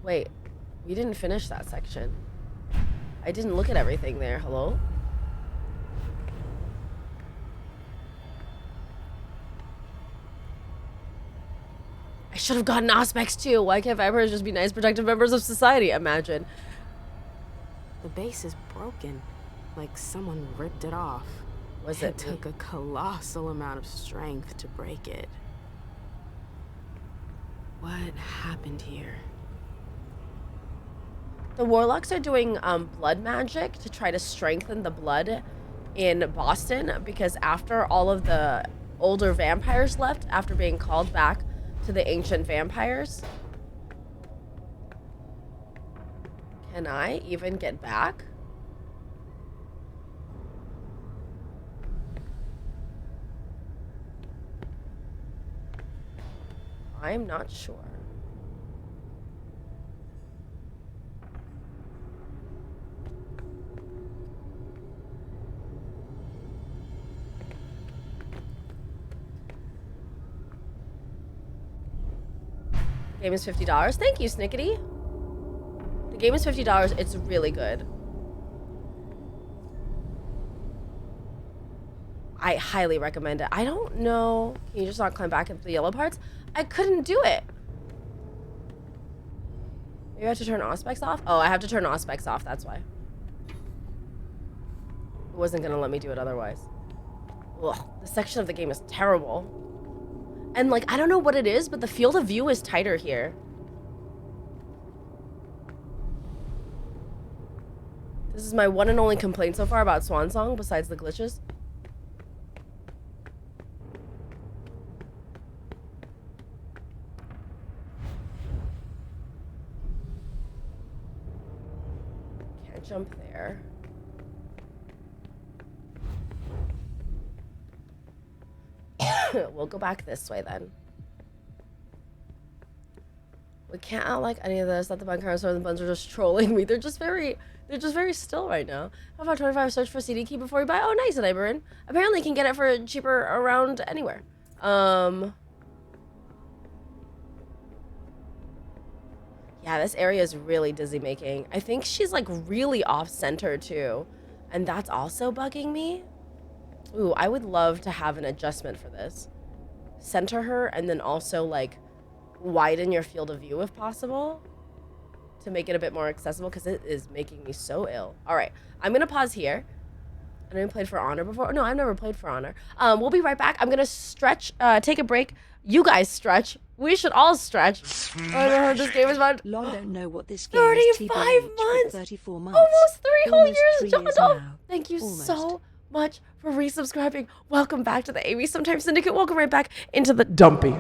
Wait, we didn't finish that section. I didn't look at everything there. Hello? I should have gotten aspects too. Why can't vampires just be nice, productive members of society? Imagine. The base is broken. Like someone ripped it off. Was it took a colossal amount of strength to break it. What happened here? The warlocks are doing blood magic to try to strengthen the blood in Boston because after all of the older vampires left, after being called back to the ancient vampires. Can I even get back? I'm not sure. The game is $50. Thank you, Snickety. The game is $50. It's really good. I highly recommend it. I don't know. Can you just not climb back into the yellow parts? I couldn't do it. Maybe I have to turn Auspex off? Oh, I have to turn Auspex off. That's why. It wasn't going to let me do it otherwise. Ugh, this section of the game is terrible. And, like, I don't know what it is, but the field of view is tighter here. This is my one and only complaint so far about Swansong, besides the glitches. I jump there. We'll go back this way then. We can't out like any of this. Not the bunkers or the buns are just trolling me. They're just very still right now. How about 25 search for CD key before you buy? Oh, nice, Neighborin. Apparently you can get it for cheaper around anywhere. Yeah, this area is really dizzy making. I think she's like really off center too. And that's also bugging me. Ooh, I would love to have an adjustment for this. Center her and then also like widen your field of view if possible to make it a bit more accessible because it is making me so ill. All right, I'm gonna pause here. I never played For Honor before. No, I've never played For Honor. We'll be right back. I'm gonna stretch, take a break. You guys stretch. We should all stretch. I heard this game is about Long don't know what this game is. 35 months. 34 months. Almost 3 whole Almost years, 3 John years Dolph. now. Thank you Almost. so much for resubscribing. Welcome back to the Amy Sometimes Syndicate. Welcome right back into the dumpy.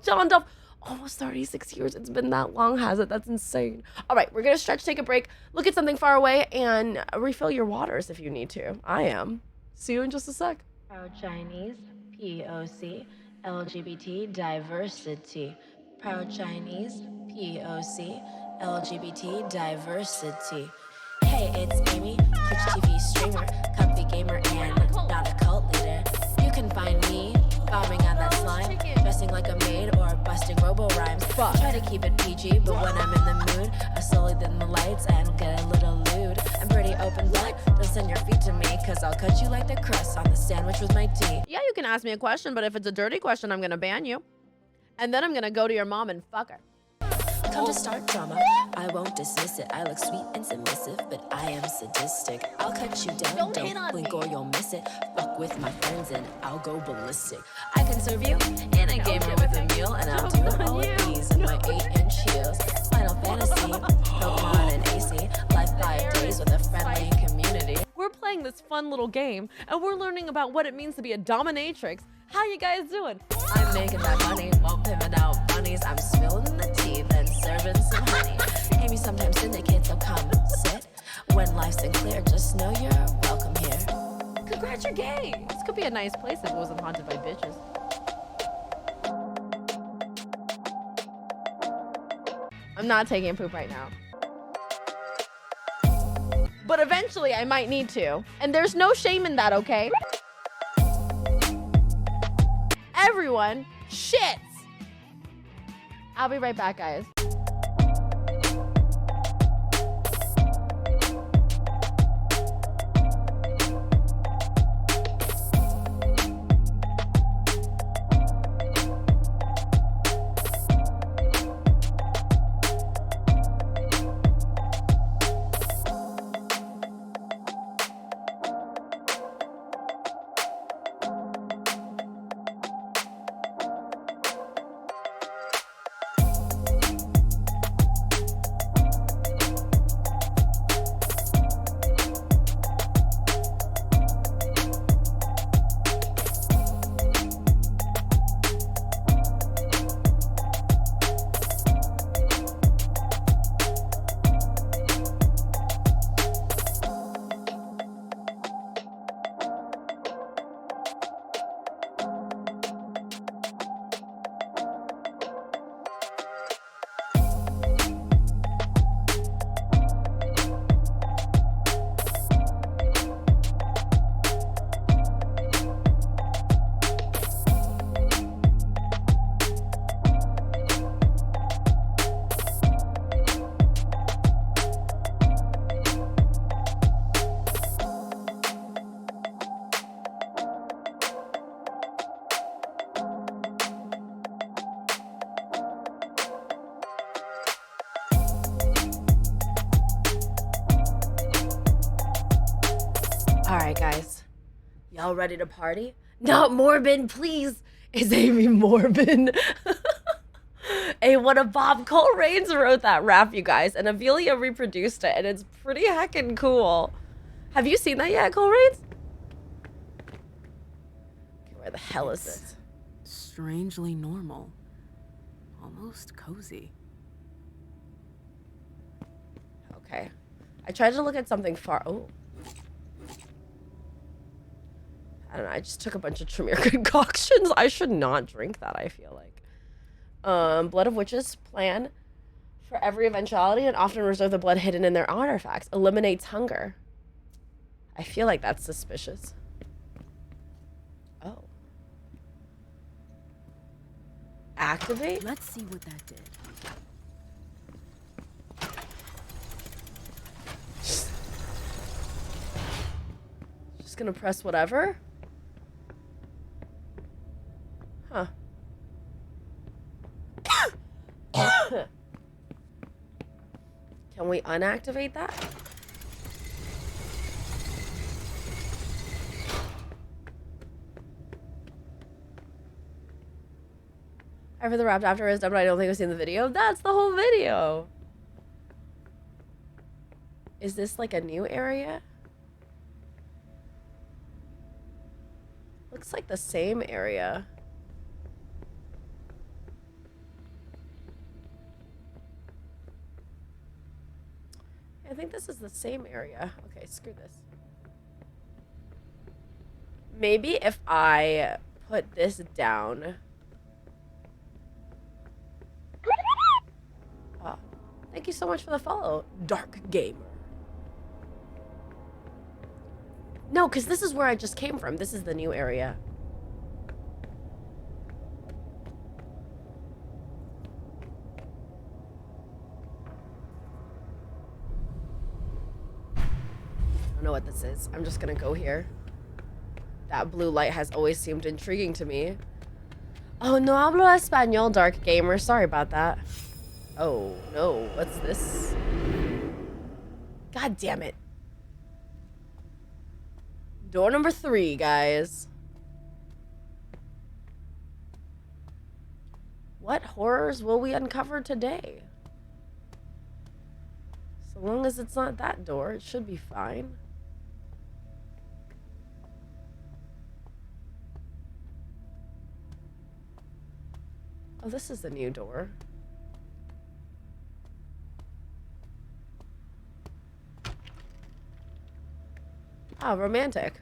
John Dolph. Almost 36 years. It's been that long, has it? That's insane. All right, we're going to stretch, take a break, look at something far away, and refill your waters if you need to. I am. See you in just a sec. Proud Chinese, POC, LGBT diversity. Proud Chinese, POC, LGBT diversity. Hey, it's Amy, Twitch TV streamer, comfy gamer, and not a cult leader. You can find me bombing on that slime, dressing like a maid or busting robo rhymes. Try to keep it PG, but when I'm in the mood, I slowly dim the lights and get a little lewd. I'm pretty open, but don't send your feet to me, cause I'll cut you like the crust on the sandwich with my tea. Yeah, you can ask me a question, but if it's a dirty question, I'm gonna ban you. And then I'm gonna go to your mom and fuck her. Come to start drama, I won't dismiss it. I look sweet and submissive, but I am sadistic. I'll cut you down, don't blink or you'll miss it. Fuck with my friends and I'll go ballistic. I can serve you in a gamer with a meal, and I'll do all of these in my 8-inch heels. Final Fantasy, Pokemon and AC, life 5 days with a friendly community. We're playing this fun little game, and we're learning about what it means to be a dominatrix. How you guys doing? I'm making that money, won't pivot out bunnies. I'm spilling the tea, then serving some honey. Amy Sometimes Syndicate, so come sit. When life's unclear, just know you're welcome here. Congrats, you're gay. This could be a nice place if it wasn't haunted by bitches. I'm not taking a poop right now. But eventually I might need to. And there's no shame in that, okay? Everyone shits. I'll be right back, guys. Alright, guys. Y'all ready to party? Not morbid, please! Is Amy morbid? Hey, what a Bob Cole Rains wrote that rap, you guys, and Avelia reproduced it, and it's pretty heckin' cool. Have you seen that yet, Cole Rains? Okay, where the hell is it? Strangely normal. Almost cozy. Okay. I tried to look at something far. Oh. I don't know. I just took a bunch of Tremere concoctions. I should not drink that, I feel like. Blood of Witches plan for every eventuality and often reserve the blood hidden in their artifacts. Eliminates hunger. I feel like that's suspicious. Oh. Activate? Let's see what that did. Just gonna press whatever? Huh. Can we unactivate that? I for the wrapped after is done, but I don't think I've seen the video. That's the whole video. Is this like a new area? Looks like the same area. I think this is the same area. Okay, screw this. Maybe if I put this down. Oh, thank you so much for the follow, Dark Gamer. No, because this is where I just came from. This is the new area. I don't know what this is. I'm just gonna go here. That blue light has always seemed intriguing to me. Oh, no hablo español, Dark Gamer. Sorry about that. Oh, no. What's this? God damn it. Door number 3, guys. What horrors will we uncover today? So long as it's not that door, it should be fine. Oh, this is the new door. Oh, romantic.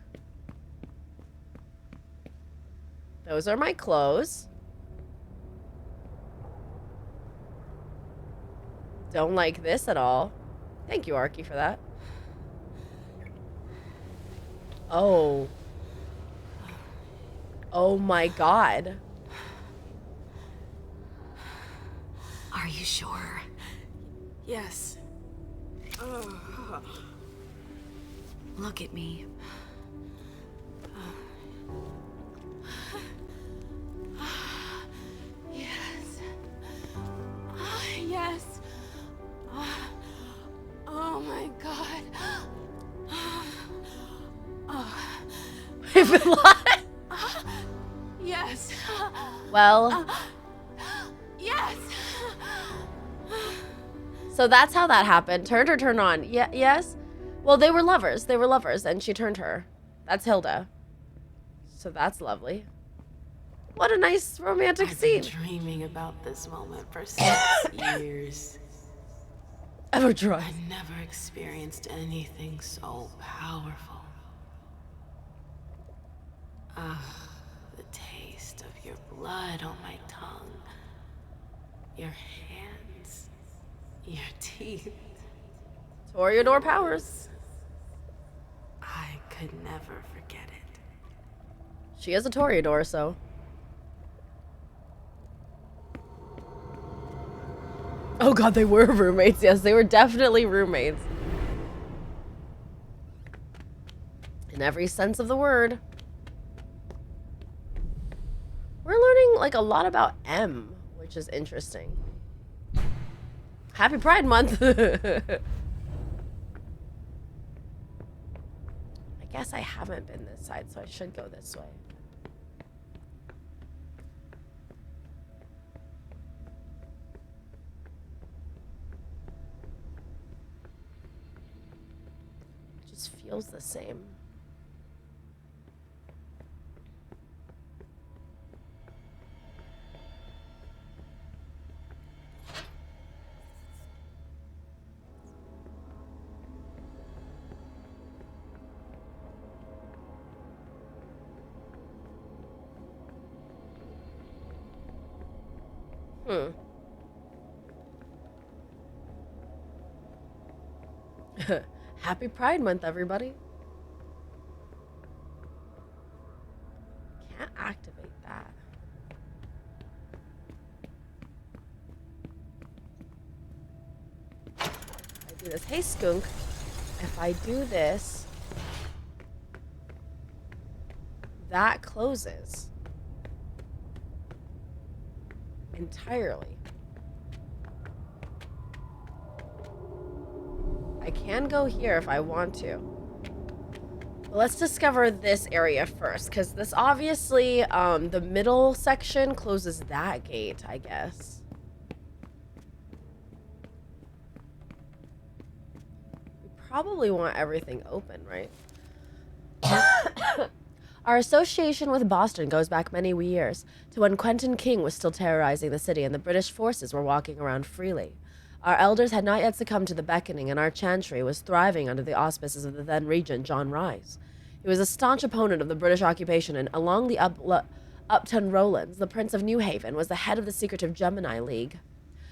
Those are my clothes. Don't like this at all. Thank you, Arky, for that. Oh. Oh my god. Are you sure? Yes. Look at me. Yes. Yes. Oh my god. Yes. Well. Yes. So that's how that happened. Turned or turned on? Yeah. Yes. Well, they were lovers. They were lovers, and she turned her. That's Hilda. So that's lovely. What a nice romantic scene. I've been dreaming about this moment for 6 years. Ever tried? I never experienced anything so powerful. Ah, the taste of your blood on my tongue. Your hands. Your teeth. Toreador powers. I could never forget it. She is a Toreador, so. Oh god, they were roommates. Yes, they were definitely roommates. In every sense of the word. We're learning like a lot about M, which is interesting. Happy Pride Month. I guess I haven't been this side, so I should go this way. It just feels the same. Happy Pride Month, everybody. Can't activate that. I do this. Hey, Skunk. If I do this, that closes entirely. I can go here if I want to. But let's discover this area first, because this obviously, the middle section closes that gate, I guess. We probably want everything open, right? Our association with Boston goes back many years, to when Quentin King was still terrorizing the city and the British forces were walking around freely. Our elders had not yet succumbed to the beckoning, and our chantry was thriving under the auspices of the then regent, John Rhys. He was a staunch opponent of the British occupation, and along the Upton Rowlands, the Prince of New Haven was the head of the secretive Gemini League.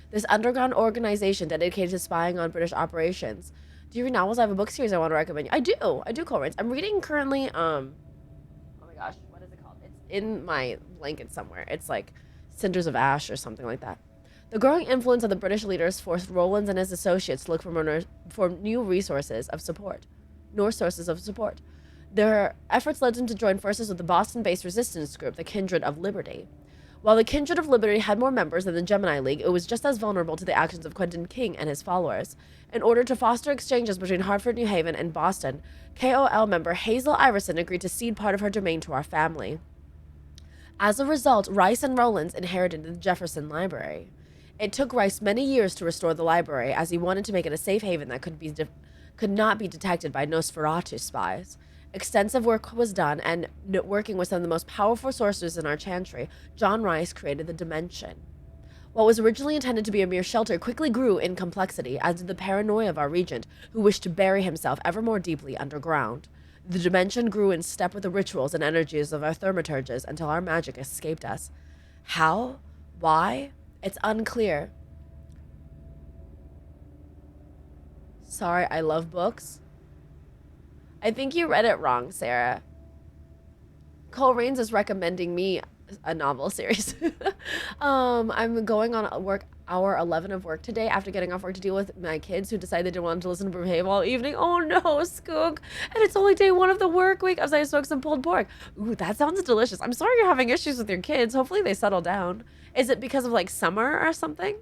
This underground organization dedicated to spying on British operations. Do you read novels? I have a book series I want to recommend you. I do, Coleridge. I'm reading currently, oh my gosh, what is it called? It's in my blanket somewhere. It's like Cinders of Ash or something like that. The growing influence of the British leaders forced Rowlands and his associates to look for new sources of support. Their efforts led them to join forces with the Boston-based resistance group, the Kindred of Liberty. While the Kindred of Liberty had more members than the Gemini League, it was just as vulnerable to the actions of Quentin King and his followers. In order to foster exchanges between Hartford, New Haven, and Boston, KOL member Hazel Iverson agreed to cede part of her domain to our family. As a result, Rice and Rowlands inherited the Jefferson Library. It took Rice many years to restore the library, as he wanted to make it a safe haven that could not be detected by Nosferatu spies. Extensive work was done, and working with some of the most powerful sorcerers in our chantry, John Rice created the Dimension. What was originally intended to be a mere shelter quickly grew in complexity, as did the paranoia of our regent, who wished to bury himself ever more deeply underground. The Dimension grew in step with the rituals and energies of our thaumaturges until our magic escaped us. How? Why? It's unclear. Sorry, I love books. I think you read it wrong, Sarah. Cole Rains is recommending me a novel series. I'm going on hour 11 of work today after getting off work to deal with my kids who decided they didn't want to listen to Behave all evening. Oh no, Skook. And it's only day 1 of the work week. I was like, smoked some pulled pork. Ooh, that sounds delicious. I'm sorry you're having issues with your kids. Hopefully they settle down. Is it because of like summer or something?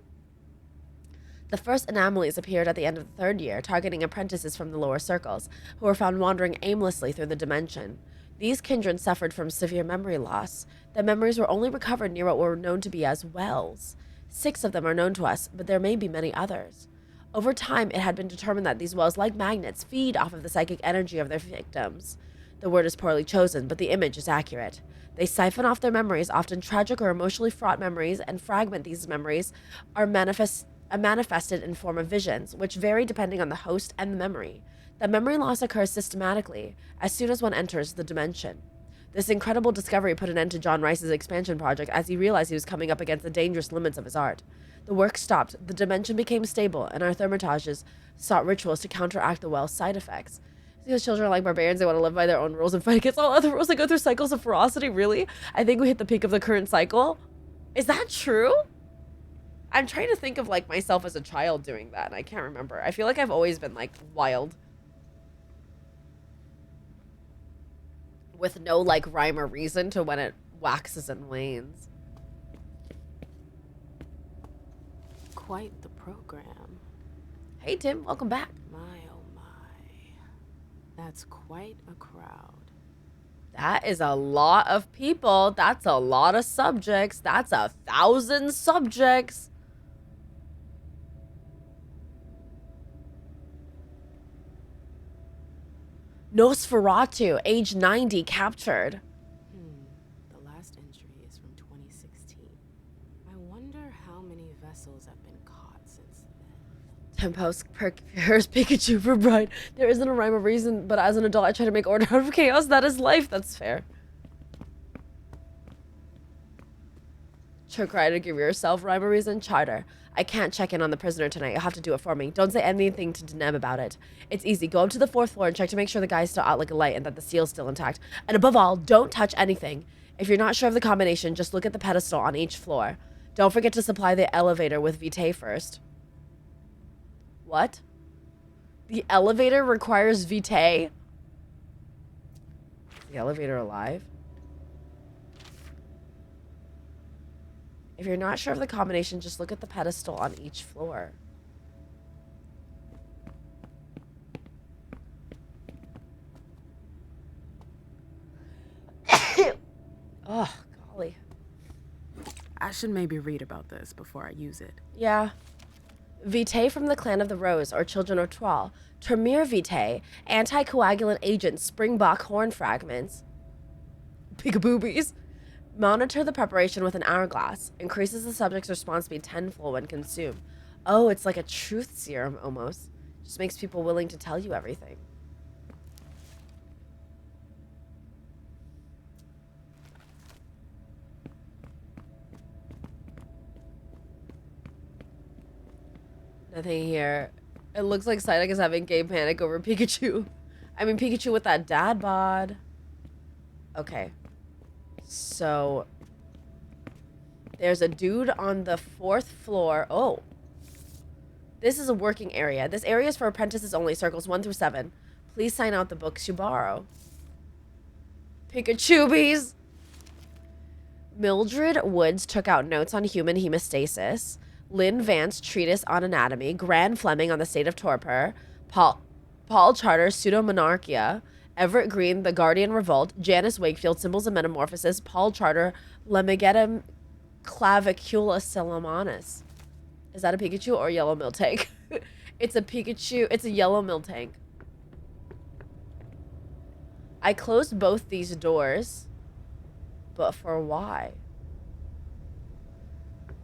The first anomalies appeared at the end of the 3rd year, targeting apprentices from the lower circles, who were found wandering aimlessly through the dimension. These kindred suffered from severe memory loss. Their memories were only recovered near what were known to be as wells. 6 of them are known to us, but there may be many others. Over time, it had been determined that these wells, like magnets, feed off of the psychic energy of their victims. The word is poorly chosen, but the image is accurate. They siphon off their memories, often tragic or emotionally fraught memories, and fragment these memories are manifested in form of visions, which vary depending on the host and the memory. The memory loss occurs systematically as soon as one enters the dimension. This incredible discovery put an end to John Rice's expansion project as he realized he was coming up against the dangerous limits of his art. The work stopped, the dimension became stable, and our thaumaturges sought rituals to counteract the well's side effects. Because children are like barbarians, they want to live by their own rules and fight against all other rules. They go through cycles of ferocity, really? I think we hit the peak of the current cycle. Is that true? I'm trying to think of like myself as a child doing that, and I can't remember. I feel like I've always been like wild. With no like rhyme or reason to when it waxes and wanes. Quite the program. Hey Tim, welcome back. My oh my. That's quite a crowd. That is a lot of people. That's a lot of subjects. That's 1,000 subjects. Nosferatu, age 90, captured. The last entry is from 2016. I wonder how many vessels have been caught since then. Tempos prepares Pikachu for Bride. There isn't a rhyme or reason, but as an adult, I try to make order out of chaos. That is life. That's fair. Try to give yourself rhyme or reason. Charter. I can't check in on the prisoner tonight. You'll have to do it for me. Don't say anything to Deneb about it. It's easy. Go up to the 4th floor and check to make sure the guy's still out like a light and that the seal's still intact. And above all, don't touch anything. If you're not sure of the combination, just look at the pedestal on each floor. Don't forget to supply the elevator with vitae first. What? The elevator requires vitae? Is the elevator alive? If you're not sure of the combination, just look at the pedestal on each floor. Oh, golly. I should maybe read about this before I use it. Yeah. Vitae from the Clan of the Rose, or Children of Troll. Tremere vitae, anticoagulant agent, Springbok horn fragments. Peekaboobies. Monitor the preparation with an hourglass. Increases the subject's response speed tenfold when consumed. Oh, it's like a truth serum almost. Just makes people willing to tell you everything. Nothing here. It looks like Psyduck is having gay panic over Pikachu. I mean, Pikachu with that dad bod. Okay. So, there's a dude on the 4th floor. Oh. This is a working area. This area is for apprentices only, circles 1 through 7. Please sign out the books you borrow. Pikachubies! Mildred Woods took out notes on human hemostasis. Lynn Vance, treatise on anatomy. Gran Fleming on the state of torpor. Paul Charter, pseudomonarchia. Everett Green, the Guardian Revolt. Janice Wakefield, symbols of metamorphosis. Paul Charter, Lemegedem clavicula selamanus. Is that a Pikachu or a yellow Miltank? It's a Pikachu. It's a yellow Miltank. I closed both these doors, but for why?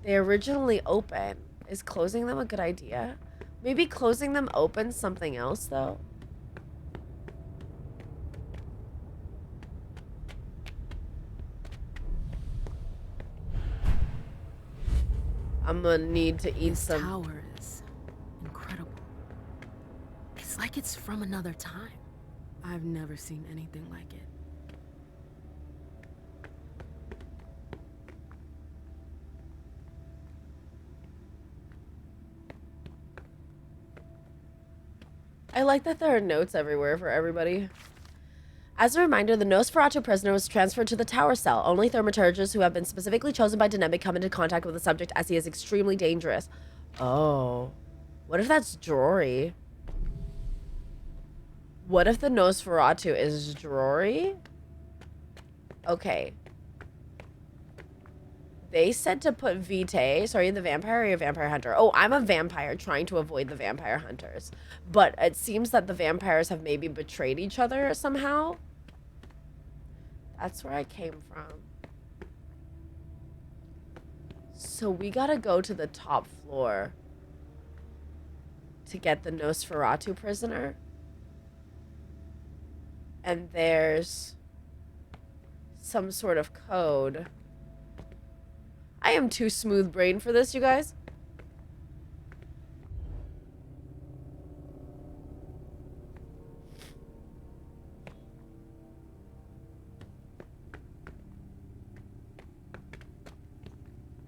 They originally open. Is closing them a good idea? Maybe closing them opens something else, though. I'm gonna need to eat some. This tower is incredible. It's like it's from another time. I've never seen anything like it. I like that there are notes everywhere for everybody. As a reminder, the Nosferatu prisoner was transferred to the tower cell. Only thaumaturges who have been specifically chosen by Deneb come into contact with the subject, as he is extremely dangerous. Oh. What if that's Drory? What if the Nosferatu is Drory? Okay. They said to put Vitae. Sorry, the vampire or your vampire hunter? Oh, I'm a vampire trying to avoid the vampire hunters. But it seems that the vampires have maybe betrayed each other somehow. That's where I came from. So we gotta go to the top floor to get the Nosferatu prisoner. And there's some sort of code. I am too smooth brain for this, you guys.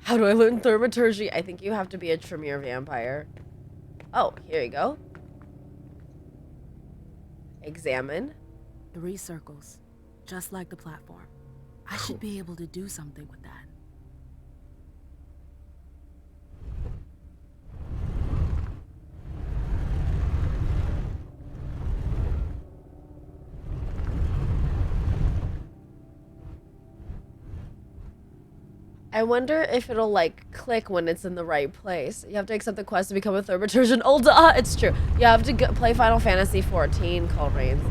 How do I learn thaumaturgy? I think you have to be a Tremere vampire. Oh, here you go. Examine. 3 circles, just like the platform. I should be able to do something with that. I wonder if it'll, like, click when it's in the right place. You have to accept the quest to become a thaumaturgian. Oh, duh, it's true. You have to play Final Fantasy XIV, Call Reigns.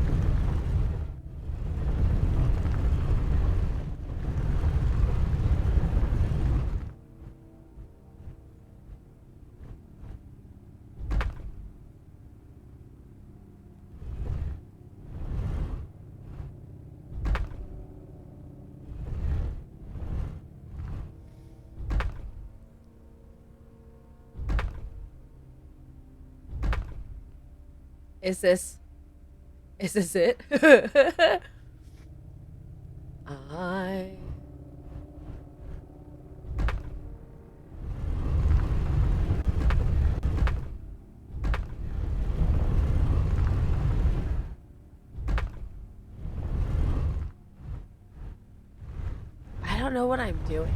Is this it? I don't know what I'm doing.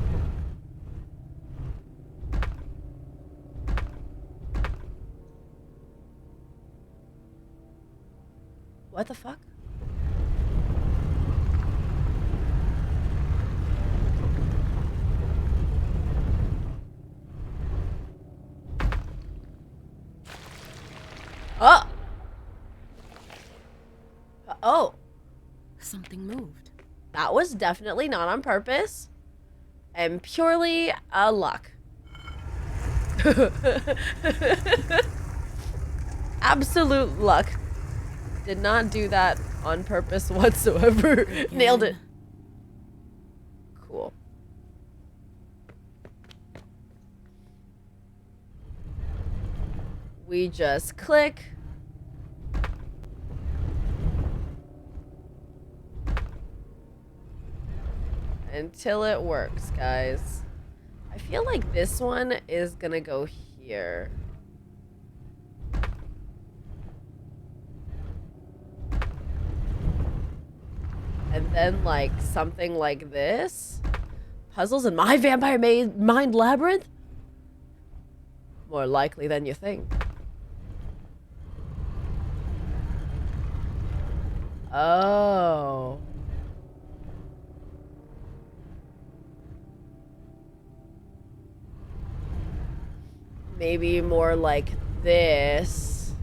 What the fuck? Oh! Oh! Something moved. That was definitely not on purpose. And purely a luck. Absolute luck. Did not do that on purpose whatsoever. Nailed it. Cool. We just click. Until it works, guys. I feel like this one is gonna go here. And then, like, something like this. Puzzles in my Vampire Mind Labyrinth? More likely than you think. Oh. Maybe more like this.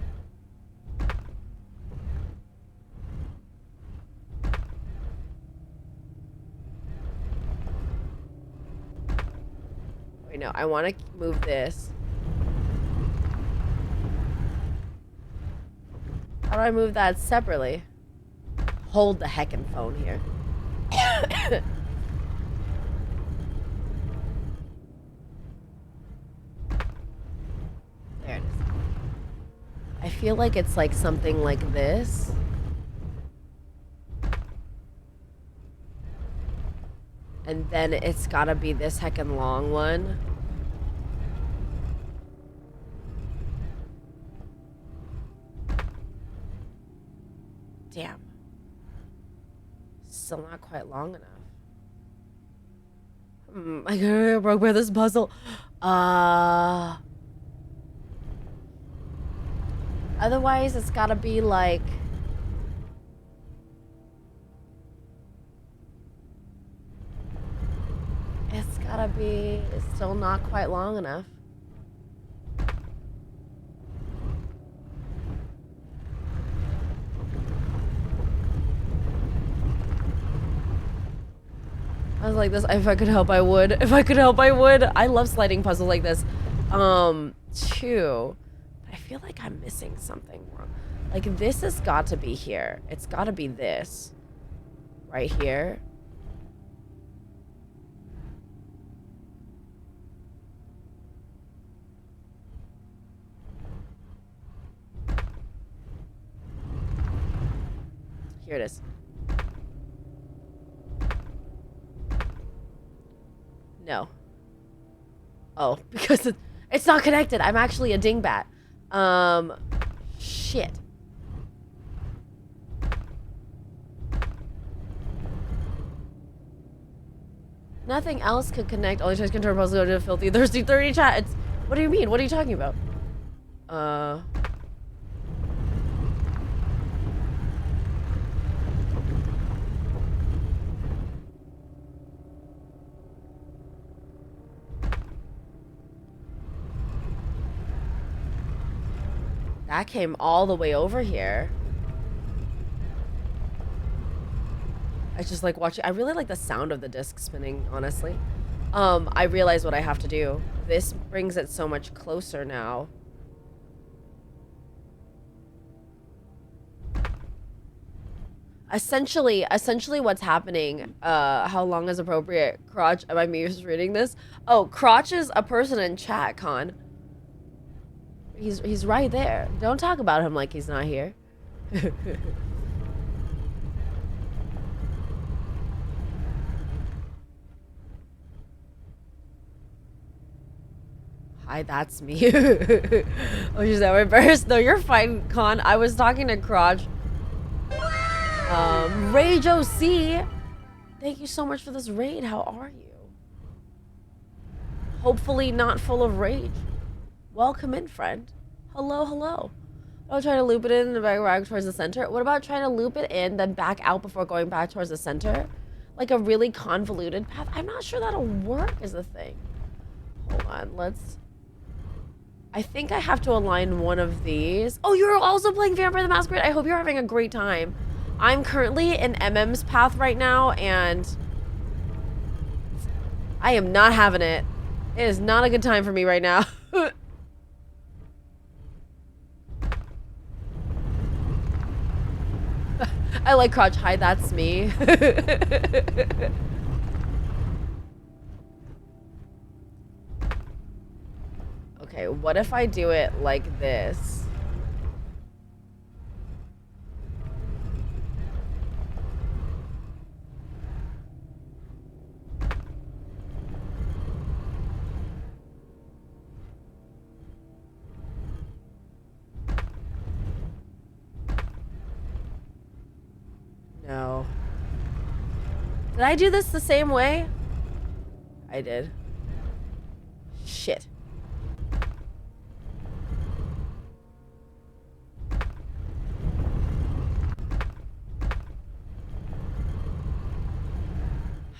Wait, no, I want to move this. How do I move that separately? Hold the heckin' phone here. There it is. I feel like it's like something like this. And then it's gotta be this heckin' long one. Damn. Still not quite long enough. I gotta broke by this puzzle. Otherwise, it's gotta be like... It's gotta be still not quite long enough. I was like this, if I could help, I would. If I could help, I would. I love sliding puzzles like this. Too. I feel like I'm missing something wrong. Like, this has got to be here. It's got to be this. Right here. Here it is. No. Oh, because it's not connected. I'm actually a dingbat. Shit. Nothing else could connect. Only choice can turn puzzle into a filthy, thirsty, 30 chat. It's, what do you mean? What are you talking about? That came all the way over here. I just like watching. I really like the sound of the disc spinning, honestly. I realize what I have to do. This brings it so much closer now. Essentially what's happening, how long is appropriate? Crotch, am I misreading this? Oh, Crotch is a person in chat, Con. He's right there. Don't talk about him like he's not here. Hi, that's me. Oh, she's at my burst. No, you're fine, Con. I was talking to Crotch. Rage OC. Thank you so much for this raid. How are you? Hopefully not full of rage. Welcome in, friend. Hello, hello. I'll try to loop it in and back towards the center. What about trying to loop it in, then back out before going back towards the center? Like a really convoluted path. I'm not sure that'll work is the thing. Hold on, let's... I think I have to align one of these. Oh, you're also playing Vampire the Masquerade? I hope you're having a great time. I'm currently in MM's path right now, and I am not having it. It is not a good time for me right now. I like Crouch. Hi, that's me. Okay, what if I do it like this? No. Did I do this the same way? I did. Shit.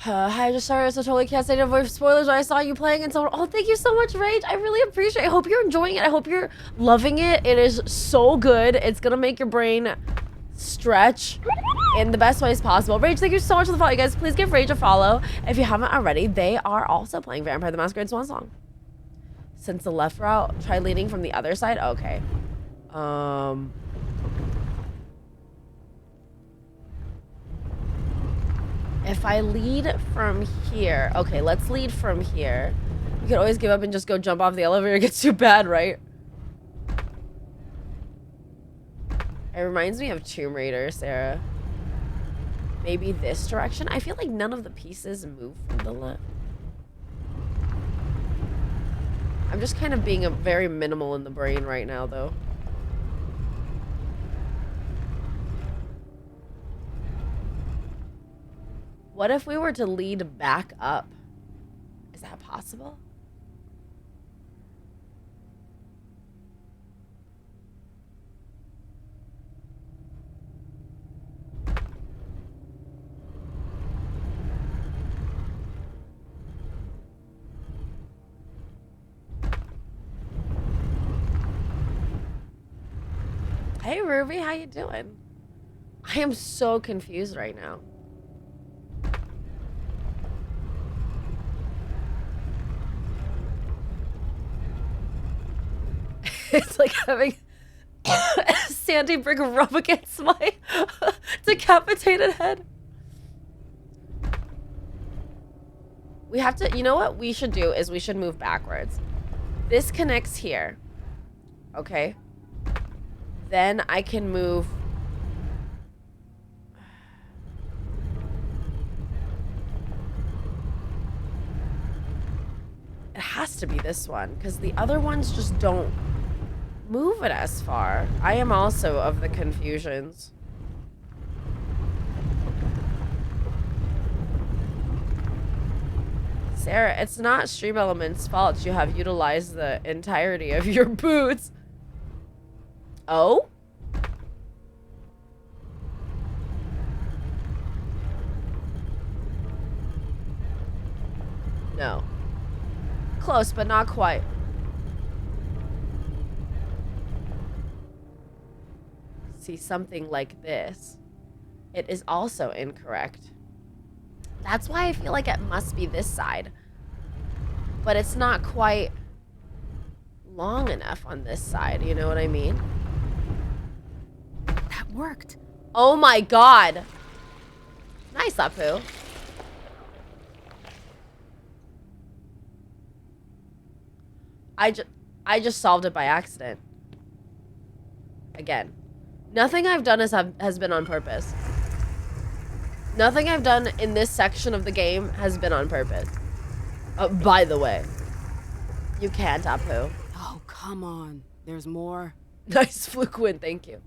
Hi, I just started, so totally can't say to avoid spoilers when I saw you playing and so. Oh, thank you so much, Rage. I really appreciate it. I hope you're enjoying it. I hope you're loving it. It is so good. It's gonna make your brain stretch in the best ways possible. Rage, thank you so much for the follow. You guys, please give Rage a follow if you haven't already. They are also playing Vampire the Masquerade Swansong. Since the left route, try leading from the other side. Okay. If I lead from here... Okay, let's lead from here. You can always give up and just go jump off the elevator. It gets too bad, right? It reminds me of Tomb Raider, Sarah. Maybe this direction? I feel like none of the pieces move from the left. I'm just kind of being a very minimal in the brain right now, though. What if we were to lead back up? Is that possible? Hey Ruby, how you doing? I am so confused right now. It's like having Sandy brick rub against my decapitated head. We have to, you know what we should do is we should move backwards. This connects here. Okay. Then I can move. It has to be this one because the other ones just don't move it as far. I am also of the confusions. Sarah, it's not Stream Element's fault you have utilized the entirety of your boots. Oh? No. Close, but not quite. See, something like this. It is also incorrect. That's why I feel like it must be this side. But it's not quite long enough on this side, you know what I mean? That worked. Oh my god. Nice, Apu. I just solved it by accident. Again. Nothing I've done has been on purpose. Nothing I've done in this section of the game has been on purpose. By the way. You can't, Apu. Oh, come on. There's more. Nice fluke win, thank you.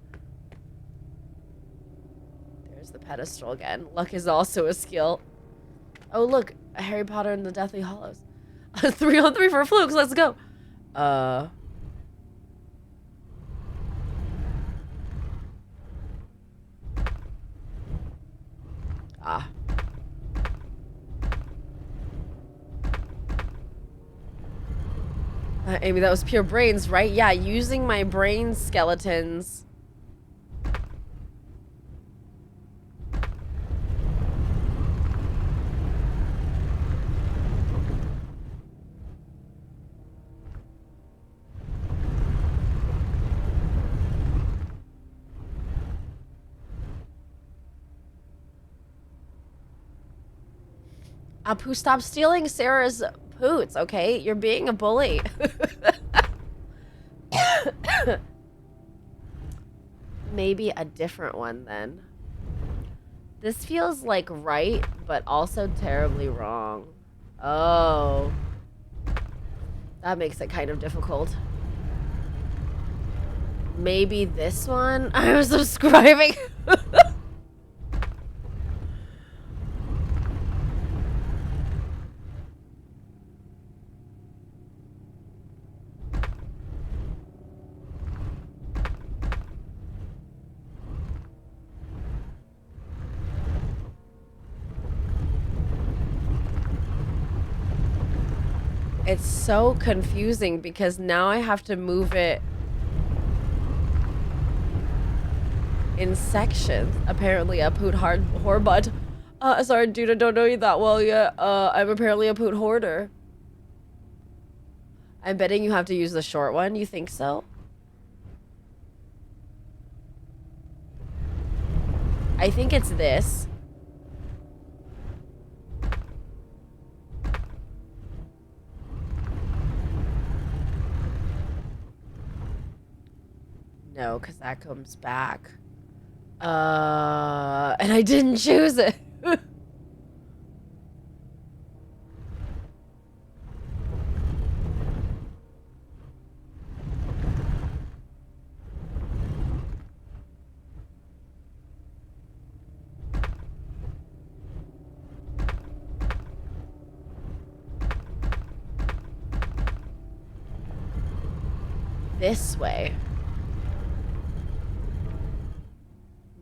There's the pedestal again. Luck is also a skill. Oh, look. Harry Potter and the Deathly Hallows. 3 on 3 for flukes. Let's go. Ah. Amy, that was pure brains, right? Yeah, using my brain skeletons. Apu, stop stealing Sarah's poots, okay? You're being a bully. Maybe a different one then. This feels like right, but also terribly wrong. Oh. That makes it kind of difficult. Maybe this one? I'm subscribing. It's so confusing because now I have to move it in sections. Apparently a poot horbud. Sorry dude, I don't know you that well yet. I'm apparently a poot hoarder. I'm betting you have to use the short one. You think so? I think it's this. No, because that comes back. And I didn't choose it. This way.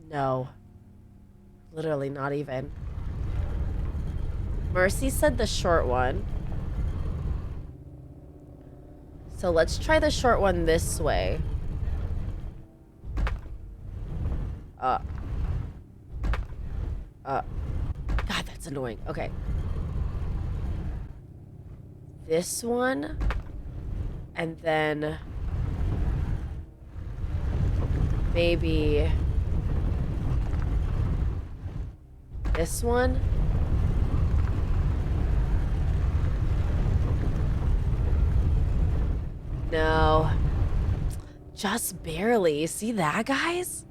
No. Literally not even. Mercy said the short one. So let's try the short one this way. God, that's annoying. Okay. This one. And then maybe this one. No. Just barely. See that, guys?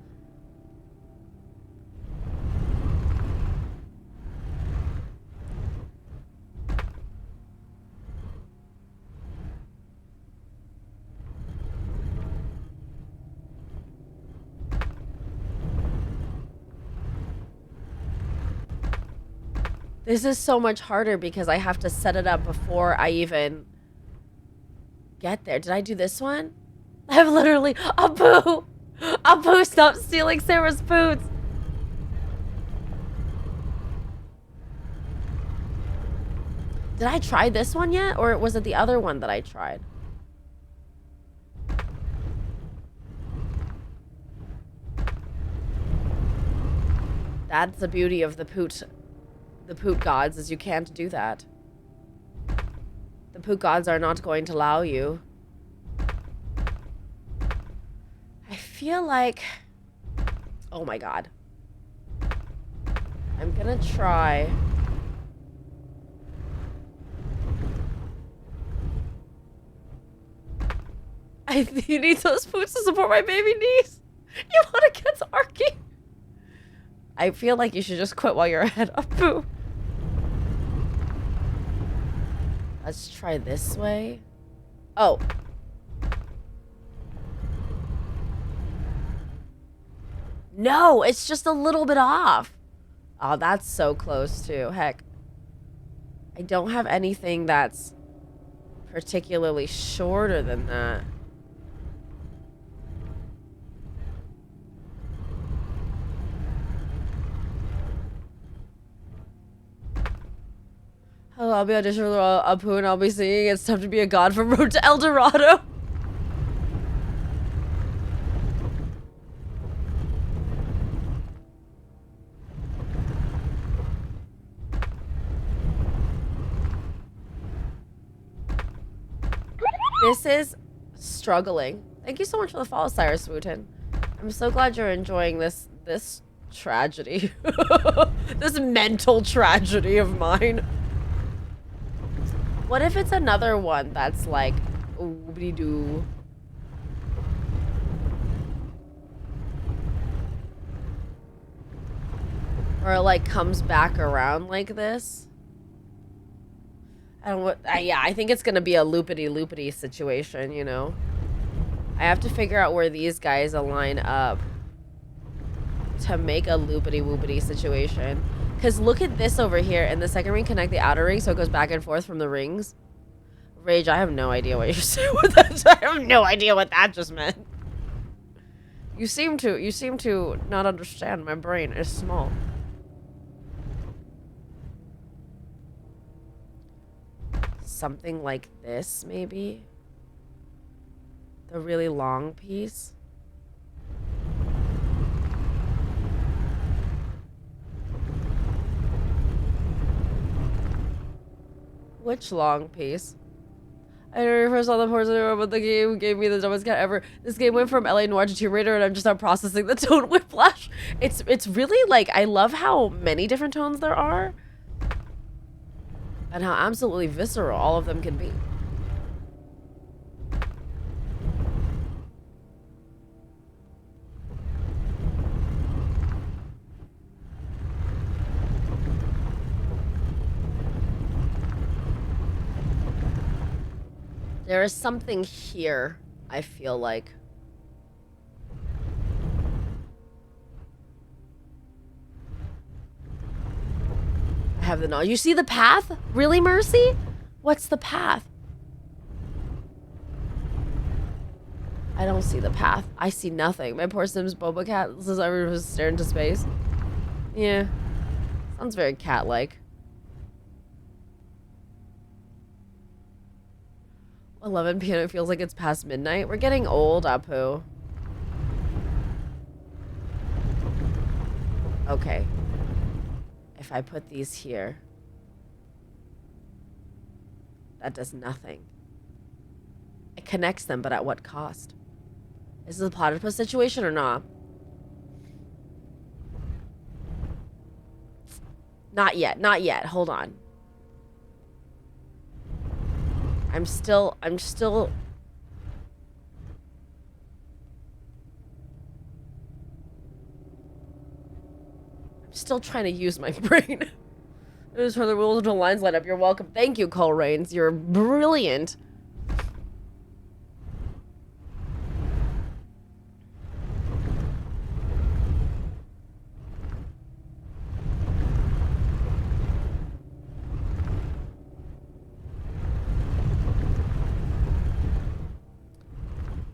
This is so much harder because I have to set it up before I even get there. Did I do this one? I've literally... Apu! Apu, stop stealing Sarah's poots! Did I try this one yet? Or was it the other one that I tried? That's the beauty of the poot gods, is you can't do that. The poot gods are not going to allow you. I feel like... Oh my god. I'm gonna try... You need those poots to support my baby niece. You want to get arky? I feel like you should just quit while you're ahead up. Boo. Let's try this way. Oh. No, it's just a little bit off. Oh, that's so close too. Heck. I don't have anything that's particularly shorter than that. Hello, I'll be auditioning for Apu and I'll be singing It's Tough to Be a God from Road to El Dorado. This is struggling. Thank you so much for the follow, Cyrus Wooten. I'm so glad you're enjoying this tragedy. This mental tragedy of mine. What if it's another one that's like oobity-doo? Or it like comes back around like this? I don't know. Yeah, I think it's gonna be a loopity-loopity situation, you know? I have to figure out where these guys align up to make a loopity-woopity situation. Because look at this over here. And the second ring connect the outer ring, so it goes back and forth from the rings. Rage, I have no idea what you're saying with that. I have no idea what that just meant. You seem to not understand. My brain is small. Something like this, maybe? The really long piece? Which long piece? I never first saw the ports anywhere, but the game gave me the dumbest cat ever. This game went from LA Noire to Tomb Raider, and I'm just not processing the tone whiplash. It's really like, I love how many different tones there are. And how absolutely visceral all of them can be. There is something here, I feel like. I have the knowledge. You see the path? Really, Mercy? What's the path? I don't see the path. I see nothing. My poor Sims Boba Cat says everyone was staring into space. Yeah. Sounds very cat-like. 11 p.m. It feels like it's past midnight. We're getting old, Apu. Okay. If I put these here, that does nothing. It connects them, but at what cost? Is this a platypus situation or not? Not yet, not yet. Hold on. I'm still trying to use my brain. It was for the rules until lines line up. You're welcome. Thank you, Cole Rains. You're brilliant.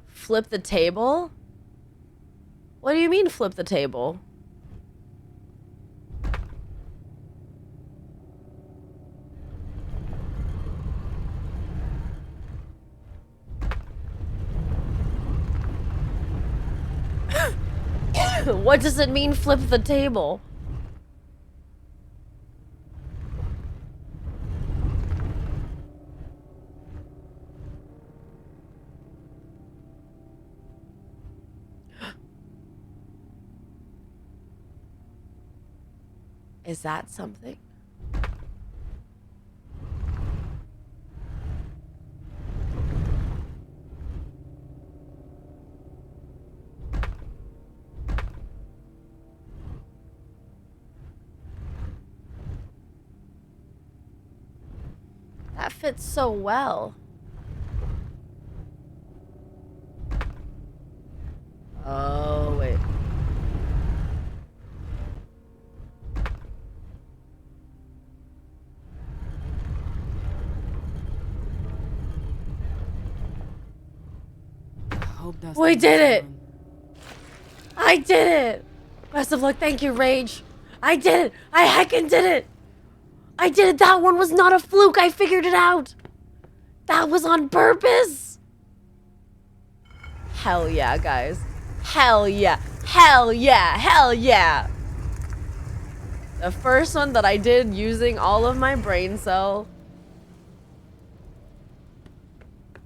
Flip the table? What do you mean flip the table? What does it mean flip the table? Is that something? That fits so well. Oh, wait. We did it! I did it! Best of luck, thank you, Rage. I did it! I heckin' did it! I did it! That one was not a fluke! I figured it out! That was on purpose! Hell yeah, guys. Hell yeah! Hell yeah! Hell yeah! The first one that I did using all of my brain cell.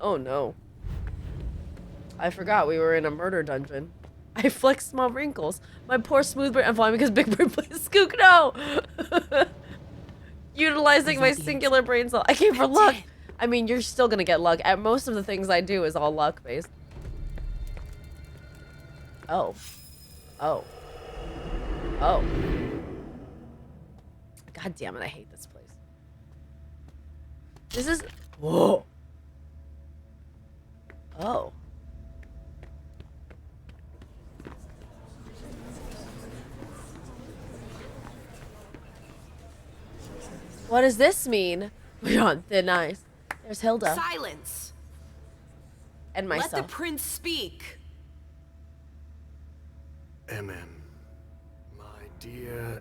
Oh no. I forgot we were in a murder dungeon. I flexed small wrinkles. My poor smooth brain. I'm falling because Big Brain plays Skook. No! Utilizing my singular brain cell. I came for luck. I mean, you're still gonna get luck. At most of the things I do is all luck based. Oh. Oh. Oh. God damn it, I hate this place. This is... Whoa. Oh. What does this mean? We're on thin ice. There's Hilda. Silence. And myself. Let the prince speak. My dear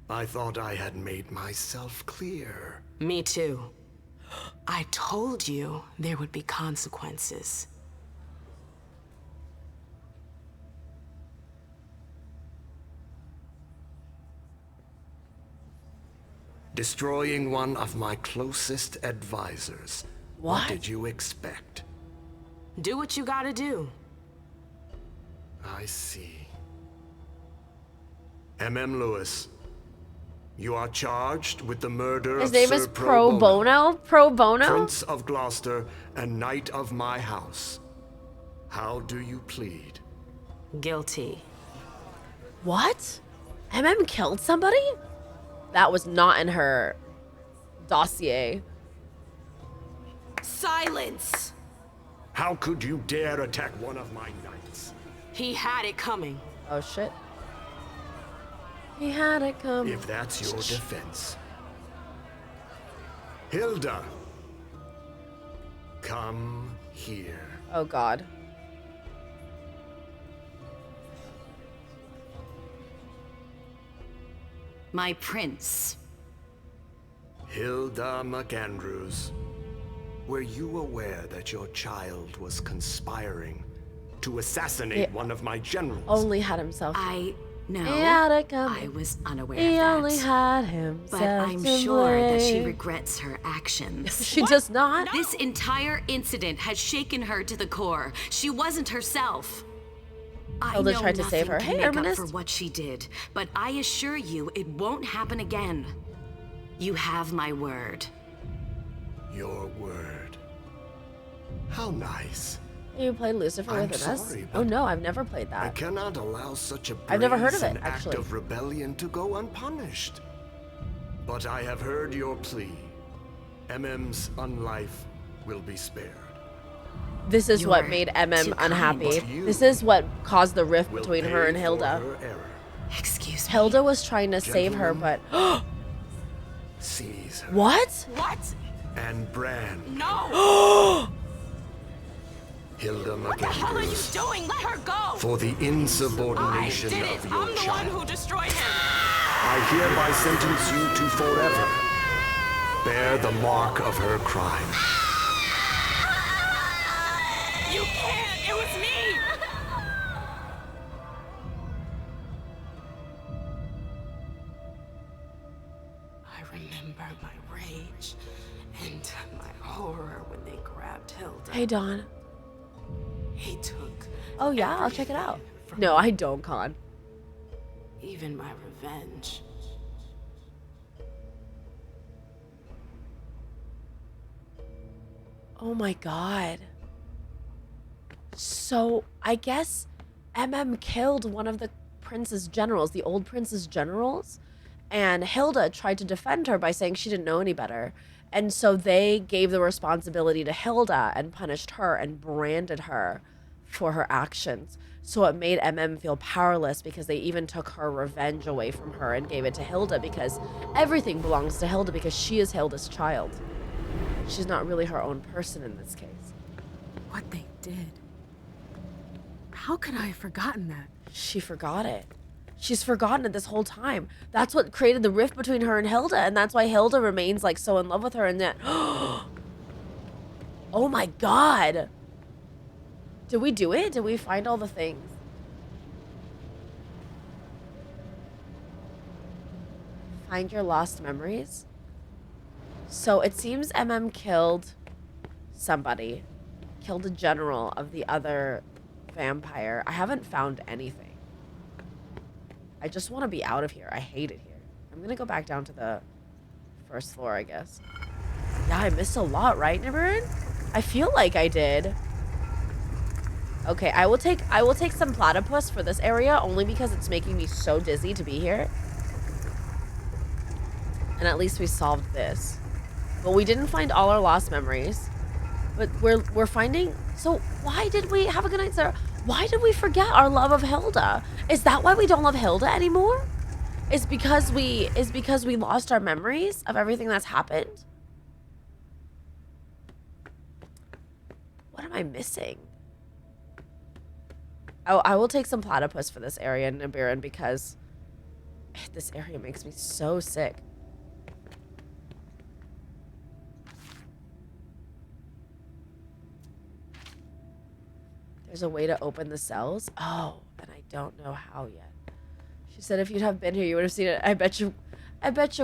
I thought I had made myself clear. Me too. I told you there would be consequences. Destroying one of my closest advisors. What did you expect? Do what you gotta do. I see. Lewis, you are charged with the murder His of name Sir is Pro Bono? Pro Bono? Prince of Gloucester and Knight of my house. How do you plead? Guilty. What? killed somebody? That was not in her dossier. Silence! How could you dare attack one of my knights? He had it coming. Oh shit. He had it coming. If that's your defense. Hilda. Come here. Oh god. My prince. Hilda McAndrews. Were you aware that your child was conspiring to assassinate one of my generals? Only had himself. No, He had it coming. I was unaware He of that. only had himself But I'm to sure that she blame. regrets her actions. She does not. This entire incident has shaken her to the core. She wasn't herself. I Hilda know tried to save her. nothing Hey, can make up Hermanist. for what she did, but I assure you it won't happen again. You have my word. Your word. How nice. You played Lucifer I'm with us? sorry, Oh no, I've never played I that. cannot allow such a I've never heard of brazen it, actually. act of rebellion to go unpunished. But I have heard your plea. MM's unlife will be spared. This is what You're made too MM kind. unhappy. But you This is what caused the rift will between pay her and for Hilda. her error. Excuse me. Hilda was trying to save her, but Seize her. what? What? And brand No! Hilda What the hell are you McAndrews doing? Let her go! for the insubordination I did of it. your I'm the child. one who destroyed him. I hereby sentence you to forever. Bear the mark of her crime. You can't! It was me! I remember my rage and my horror when they grabbed Hilda. Hey Dawn. He took Oh yeah, I'll check it out. No, I don't, Con. even my revenge. Oh my god. So, I guess MM killed one of the prince's generals, the old prince's generals, And Hilda tried to defend her by saying she didn't know any better. And so they gave the responsibility to Hilda and punished her and branded her for her actions. So it made MM feel powerless because they even took her revenge away from her and gave it to Hilda because everything belongs to Hilda because she is Hilda's child. She's not really her own person in this case. What they did. How could I have forgotten that? She forgot it. She's forgotten it this whole time. That's what created the rift between her and Hilda, and that's why Hilda remains like so in love with her and that. Oh my god. Did we do it? Did we find all the things? Find your lost memories. So it seems MM killed somebody. Killed a general of the other vampire. I haven't found anything. I just want to be out of here. I hate it here. I'm gonna go back down to the first floor, I guess. Yeah, I missed a lot, right, Nibirin? I feel like I did. Okay, I will take some platypus for this area only because it's making me so dizzy to be here. And at least we solved this. But we didn't find all our lost memories. But we're finding. So why did we have a good night, Sarah? Why did we forget our love of Hilda? Is that why we don't love Hilda anymore? Is because we lost our memories of everything that's happened? What am I missing? Oh, I will take some platypus for this area in Nibirin because this area makes me so sick. There's a way to open the cells? Oh, and I don't know how yet. She said if you'd have been here, you would have seen it. I bet you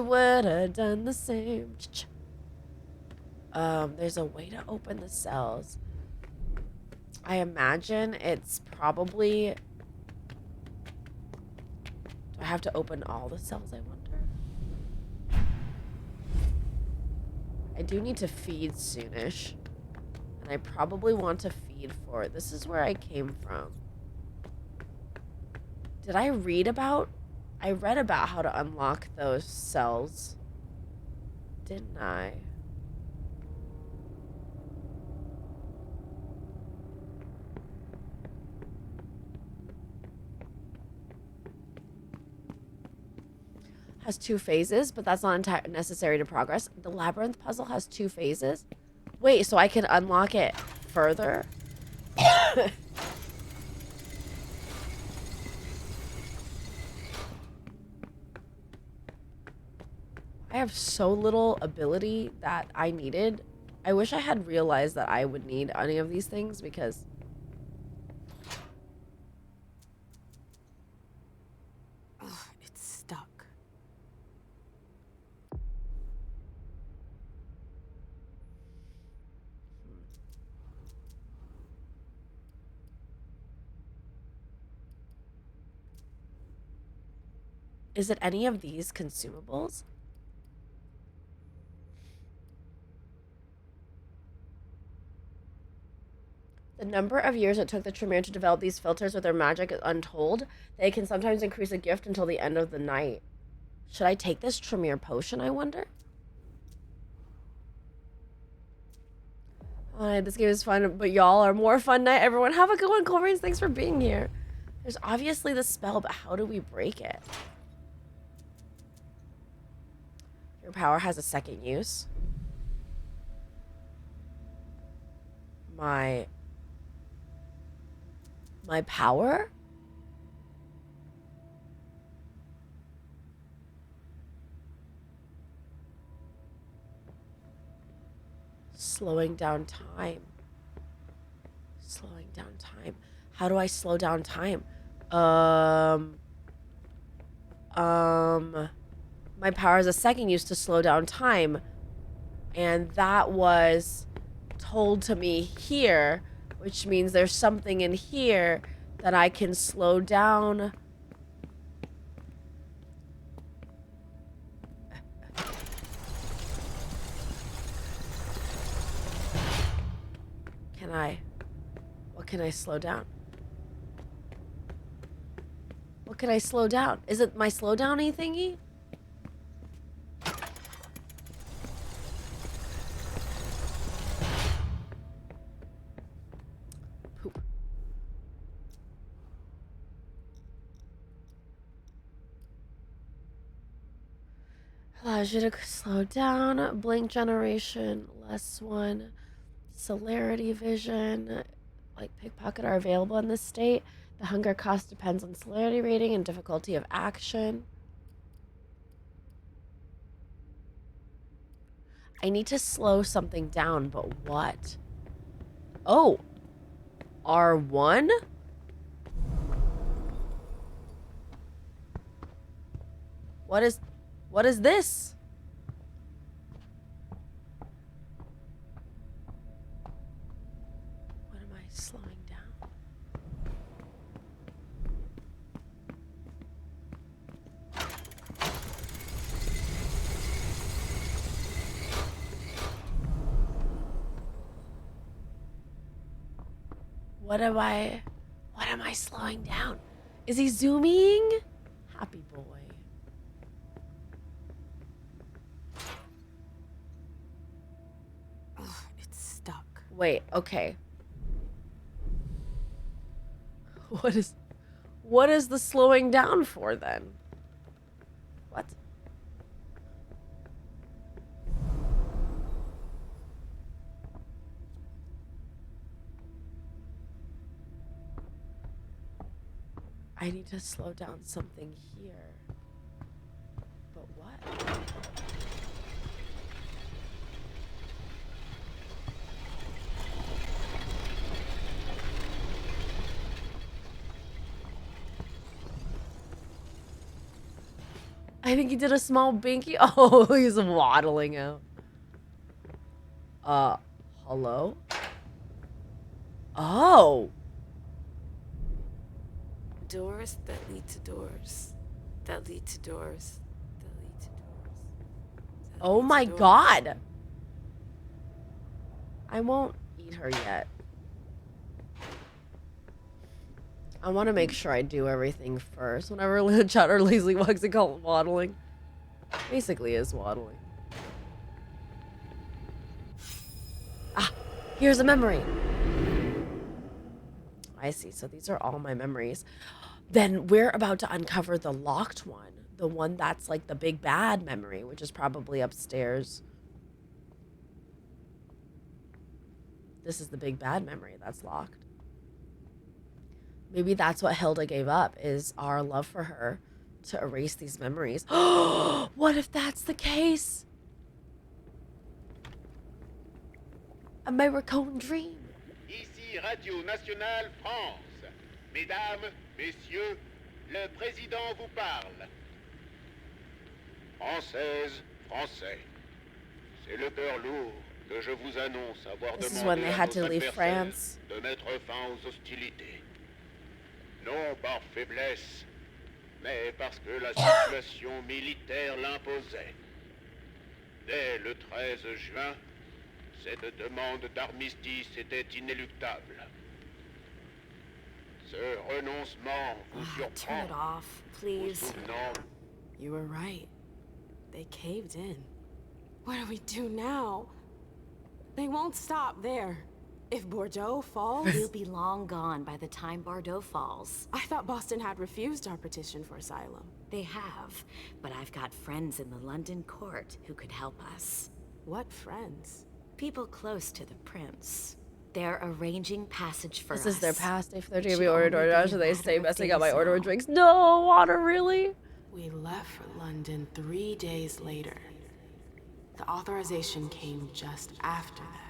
would have done the same. There's a way to open the cells. I imagine it's probably... Do I have to open all the cells, I wonder? I do need to feed soonish. And I probably want to feed for it. This is where I came from. Did I read about... I read about how to unlock those cells. Didn't I? Has 2 phases, but that's not necessary to progress. The labyrinth puzzle has 2 phases. Wait, so I can unlock it further? I have so little ability that I needed. I wish I had realized that I would need any of these things because... Ugh, it's stuck. Is it any of these consumables? The number of years it took the Tremere to develop these filters with their magic is untold. They can sometimes increase a gift until the end of the night. Should I take this Tremere potion, I wonder? Alright, this game is fun, but y'all are more fun night. Everyone, have a good one. Colbrains, thanks for being here. There's obviously the spell, but how do we break it? Your power has a second use. My power? Slowing down time. Slowing down time. How do I slow down time? My power has a second use to slow down time. And that was told to me here, which means there's something in here that I can slow down. Can I? What can I slow down? What can I slow down? Is it my slow downy thingy? Allows you to slow down. Blink generation. Less one. Celerity vision. Like pickpocket are available in this state. The hunger cost depends on celerity rating and difficulty of action. I need to slow something down, but what? Oh. R1? What is this? What am I slowing down? What am I slowing down? Is he zooming? Happy boy. Ugh, it's stuck. Wait, okay. What is the slowing down for then? What? I need to slow down something here. But what? I think he did a small binky. Oh, he's waddling out. Hello? Oh. Doors that lead to doors. That lead to doors. That lead to doors. Oh my god. I won't eat her yet. I want to make sure I do everything first. Whenever Chad or Lazily walks, they call it waddling. Basically is waddling. Ah, here's a memory. I see. So these are all my memories. Then we're about to uncover the locked one. The one that's like the big bad memory, which is probably upstairs. This is the big bad memory that's locked. Maybe that's what Hilda gave up, is our love for her to erase these memories. What if that's the case? A miracle dream. Ici Radio Nationale France. Mesdames, Messieurs, le président vous parle. Française, Français. C'est le cœur lourd que je vous annonce avoir This is when demandé they à had nos to leave adversaires France. de mettre fin aux hostilités. Non par faiblesse, mais parce que la situation militaire l'imposait. Dès le 13 juin, cette demande d'armistice était inéluctable. Ce renoncement vous Turn it surprend. off, please. Souvenant, You were right. They caved in. What do we do now? They won't stop there. If Bordeaux falls... We'll be long gone by the time Bordeaux falls. I thought Boston had refused our petition for asylum. They have, but I've got friends in the London court who could help us. What friends? People close to the prince. They're arranging passage for us. This is their past day for their It should TV order only be DoorDash, a and they matter stay of messing up my days order of now. drinks. No, water, really? We left for London 3 days later. The authorization came just after that.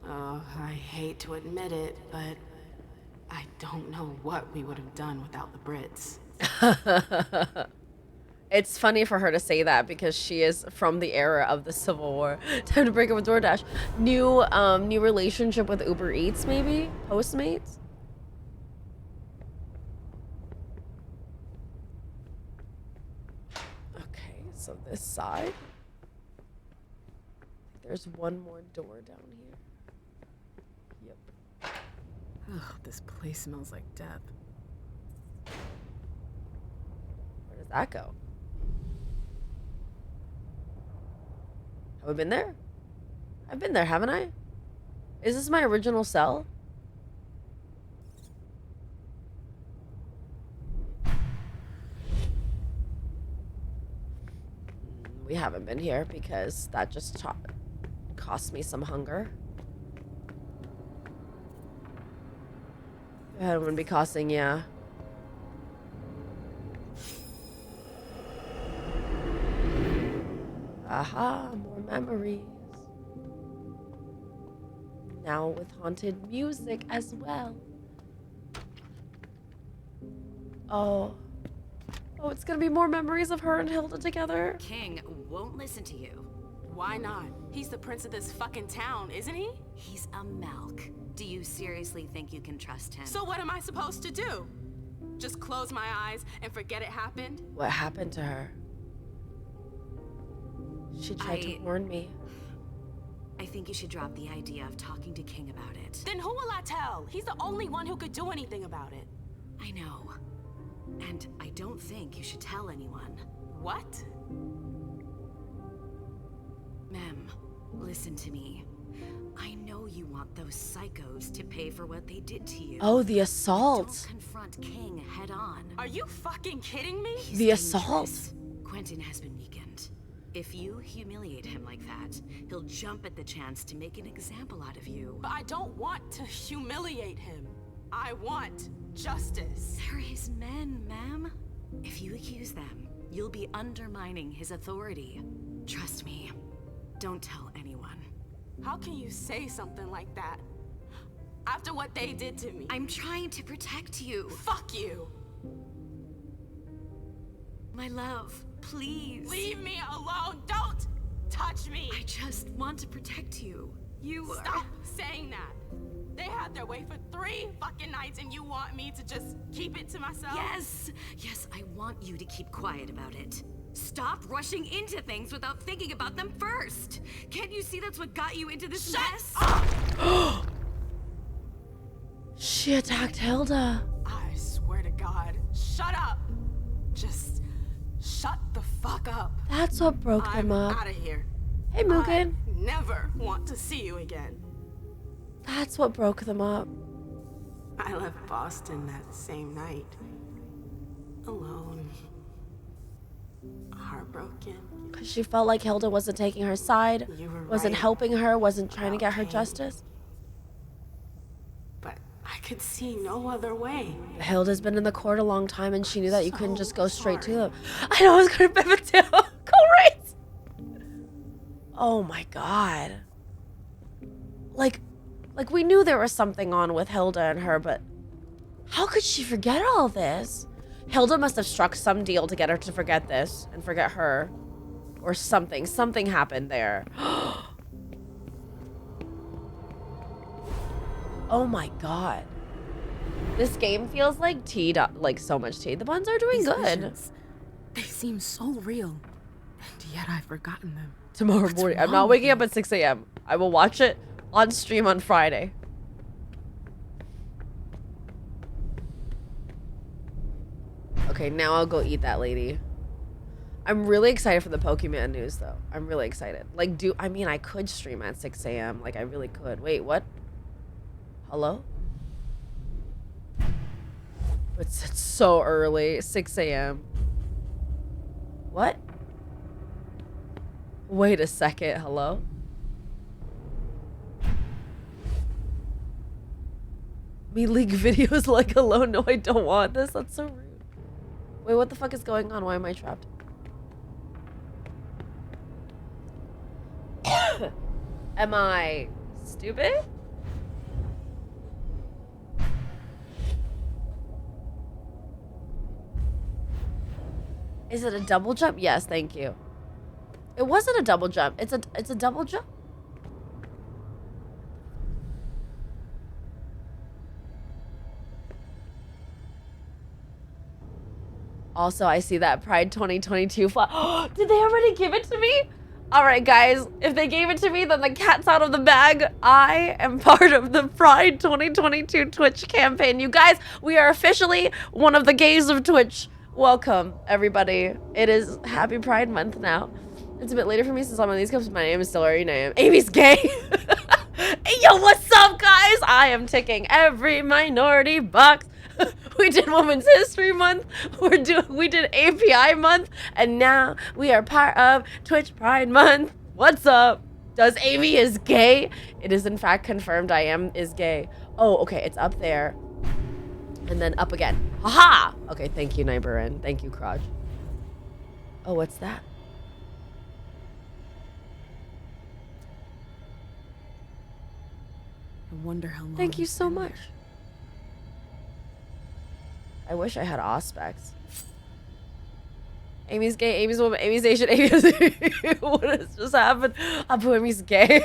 Oh, I hate to admit it, but I don't know what we would have done without the Brits. It's funny for her to say that because she is from the era of the Civil War. Time to break up with DoorDash. New relationship with Uber Eats, maybe? Postmates? Okay, so this side. There's one more door down here. Yep. Ugh, this place smells like death. Where does that go? Have we been there? I've been there, haven't I? Is this my original cell? we haven't been here because that just cost me some hunger. That would be costing, yeah. Aha, more memories. Now with haunted music as well. Oh. Oh, it's gonna be more memories of her and Hilda together. King won't listen to you. Why not? He's the prince of this fucking town, isn't he? He's a Malk. Do you seriously think you can trust him? So what am I supposed to do? Just close my eyes and forget it happened? What happened to her? She tried to warn me. I think you should drop the idea of talking to King about it. Then who will I tell? He's the only one who could do anything about it. I know. And I don't think you should tell anyone. What? Mem, listen to me. I know you want those psychos to pay for what they did to you. Oh, the assault. Don't confront King head on. Are you fucking kidding me? He's the assault. Dangerous. Quentin has been weakened. If you humiliate him like that, he'll jump at the chance to make an example out of you. But I don't want to humiliate him. I want justice. They're his men, ma'am. If you accuse them, you'll be undermining his authority. Trust me, don't tell anyone. How can you say something like that? After what they did to me. I'm trying to protect you. Fuck you. My love, please. Leave me alone. Don't touch me. I just want to protect you. Stop saying that. They had their way for 3 fucking nights and you want me to just keep it to myself? Yes! Yes, I want you to keep quiet about it. Stop rushing into things without thinking about them first. Can't you see that's what got you into this mess? Up! She attacked Hilda. I swear to God, shut up. Just shut the fuck up. That's what broke them up. I'm out of here. Hey, Mugen. I never want to see you again. That's what broke them up. I left Boston that same night. Alone. Heartbroken. Because she felt like Hilda wasn't taking her side, wasn't helping her, wasn't trying to get her justice. But I could see no other way. Hilda's been in the court a long time and she knew that you couldn't just go straight to them. I know I was going to pivot too. Great. Oh my God. Like we knew there was something on with Hilda and her, but how could she forget all this? Hilda must have struck some deal to get her to forget this and forget her. Or something. Something happened there. Oh my God. This game feels like teed up, like so much tea. The buns are doing good. Visions, they seem so real, and yet I've forgotten them. Tomorrow morning. I'm not waking up at 6 a.m. I will watch it on stream on Friday. Okay, now I'll go eat that lady. I'm really excited for the Pokemon news, though. I'm really excited. Like, I mean, I could stream at 6 a.m. Like, I really could. Wait, what? Hello? It's so early. 6 a.m. What? Wait a second. Hello? Me leak videos like alone. No, I don't want this. That's so rude. Wait, what the fuck is going on? Why am I trapped? Am I stupid? Is it a double jump? Yes, thank you. It wasn't a double jump. It's a double jump. Also, I see that Pride 2022 flag. Did they already give it to me? All right, guys. If they gave it to me, then the cat's out of the bag. I am part of the Pride 2022 Twitch campaign. You guys, we are officially one of the gays of Twitch. Welcome, everybody. It is Happy Pride Month now. It's a bit later for me since I'm on these cups. My name is still Ari Name. Amy's gay. Hey, yo, what's up, guys? I am ticking every minority box. We did Women's History Month. We did API Month, and now we are part of Twitch Pride Month. What's up? Does Amy is gay? It is in fact confirmed I am is gay. Oh, okay, it's up there. And then up again. Haha! Okay, thank you, Nyberin. Thank you, Crotch. Oh, what's that? I wonder how long. Thank you so much. I wish I had Auspex. Amy's gay, Amy's woman, Amy's Asian, Amy's... What has just happened? Abu Amy's gay.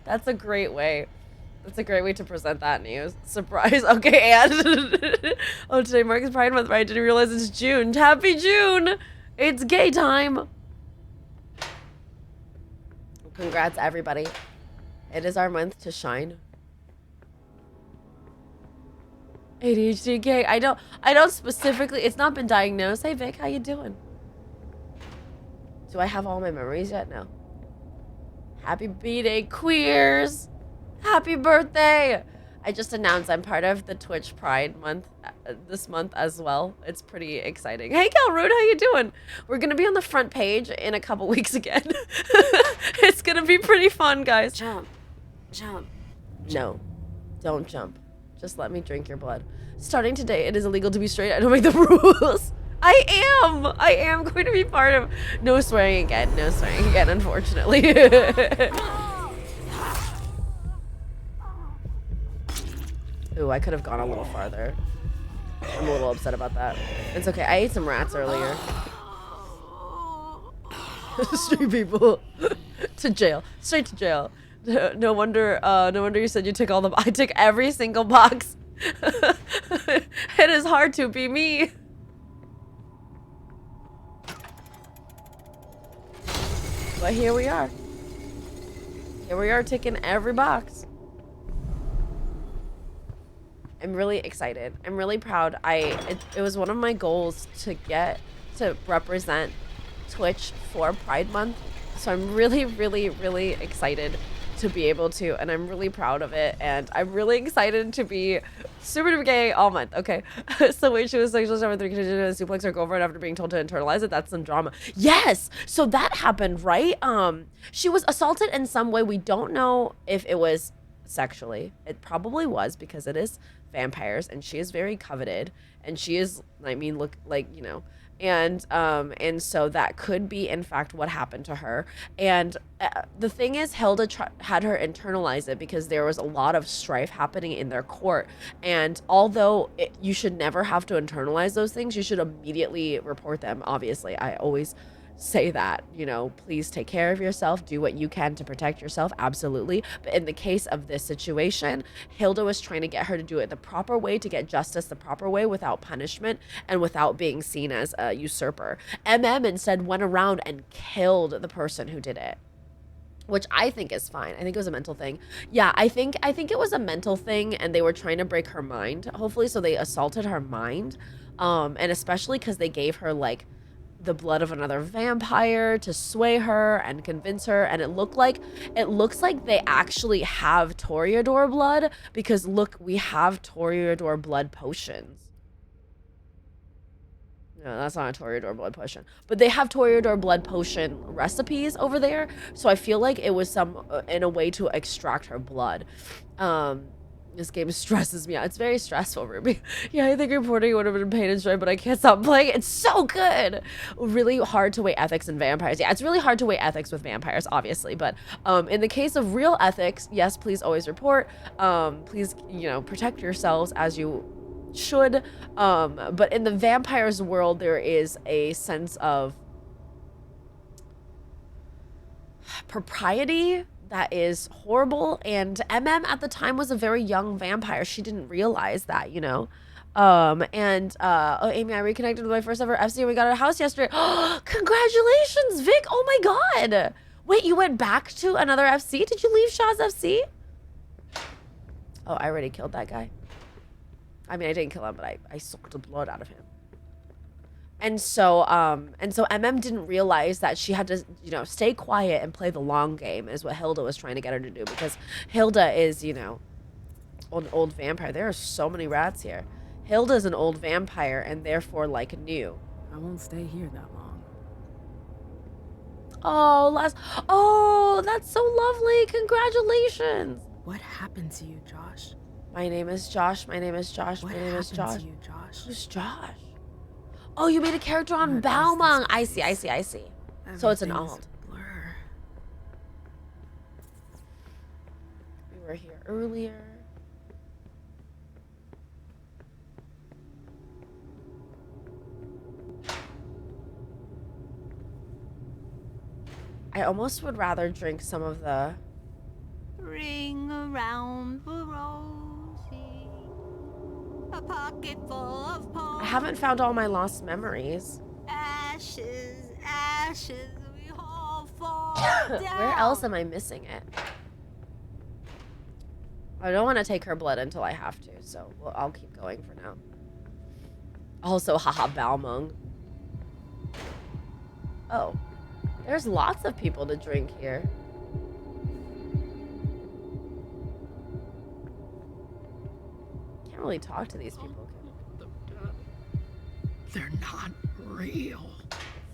That's a great way. That's a great way to present that news. Surprise. Okay, and... oh, today marks Pride Month, right? I didn't realize it's June. Happy June! It's gay time! Congrats, everybody. It is our month to shine. ADHD gay. I don't specifically, it's not been diagnosed. Hey Vic, how you doing? Do I have all my memories yet? No. Happy B-Day, queers. Happy birthday. I just announced I'm part of the Twitch Pride Month this month as well. It's pretty exciting. Hey Calroot, how you doing? We're gonna be on the front page in a couple weeks again. It's gonna be pretty fun, guys. Jump. No, don't jump. Just let me drink your blood. Starting today, it is illegal to be straight. I don't make the rules. I am going to be part of... No swearing again. No swearing again, unfortunately. Ooh, I could have gone a little farther. I'm a little upset about that. It's okay. I ate some rats earlier. Street people. To jail. Straight to jail. No wonder you said you took all the... I took every single box. It is hard to be me. But here we are. Here we are ticking every box. I'm really excited. I'm really proud. It was one of my goals to get to represent Twitch for Pride Month. So I'm really, really, really excited to be able to, and I'm really proud of it, and I'm really excited to be super duper gay all month. Okay. So wait, she was sexual stuff with 3 conditions suplex her girlfriend after being told to internalize it. That's some drama. Yes. So that happened, right? She was assaulted in some way. We don't know if it was sexually. It probably was, because it is vampires, and she is very coveted, and she is, I mean, look, like, you know, and so that could be in fact what happened to her. And the thing is, Hilda had her internalize it because there was a lot of strife happening in their court, and although you should never have to internalize those things, you should immediately report them. Obviously, I always say that, you know, please take care of yourself, do what you can to protect yourself, absolutely. But in the case of this situation, Hilda was trying to get her to do it the proper way, to get justice the proper way, without punishment and without being seen as a usurper. Instead went around and killed the person who did it, which I think is fine. I think it was a mental thing. Yeah, I think it was a mental thing, and they were trying to break her mind, hopefully, so they assaulted her mind, and especially because they gave her like the blood of another vampire to sway her and convince her, and it looks like they actually have Toreador blood, because look, we have Toreador blood potions. No, that's not a Toreador blood potion, but they have Toreador blood potion recipes over there, so I feel like it was some in a way to extract her blood. This game stresses me out. It's very stressful, Ruby. Yeah, I think reporting would have been pain and joy, but I can't stop playing. It's so good. Really hard to weigh ethics in vampires. Yeah, it's really hard to weigh ethics with vampires, obviously. But in the case of real ethics, yes, please always report. Please, you know, protect yourselves as you should. But in the vampires world, there is a sense of propriety that is horrible, and at the time was a very young vampire. She didn't realize that, you know. Oh, Amy, I reconnected with my first ever FC, and we got a house yesterday. Congratulations, Vic. Oh my god. Wait, you went back to another FC? Did you leave Shaw's FC? Oh, I already killed that guy. I mean, I didn't kill him, but I sucked the blood out of him. And so didn't realize that she had to, you know, stay quiet and play the long game, is what Hilda was trying to get her to do, because Hilda is, you know, an old vampire. There are so many rats here. Hilda's an old vampire and therefore like new. I won't stay here that long. Oh, that's so lovely. Congratulations. What happened to you, Josh? My name is Josh. My name is Josh. What My name is Josh. happened to you, Josh? Who's Josh? Oh, you made a character on Balmung. I see. So it's an alt. Blur. We were here earlier. I almost would rather drink some of the... Ring around the rosy, a pocket full of I haven't found all my lost memories. ashes, ashes, we all fall down. Where else am I missing it? I don't want to take her blood until I have to, so I'll keep going for now. Also, haha, Balmung. Oh, there's lots of people to drink here. Can't really talk to these people. They're not real.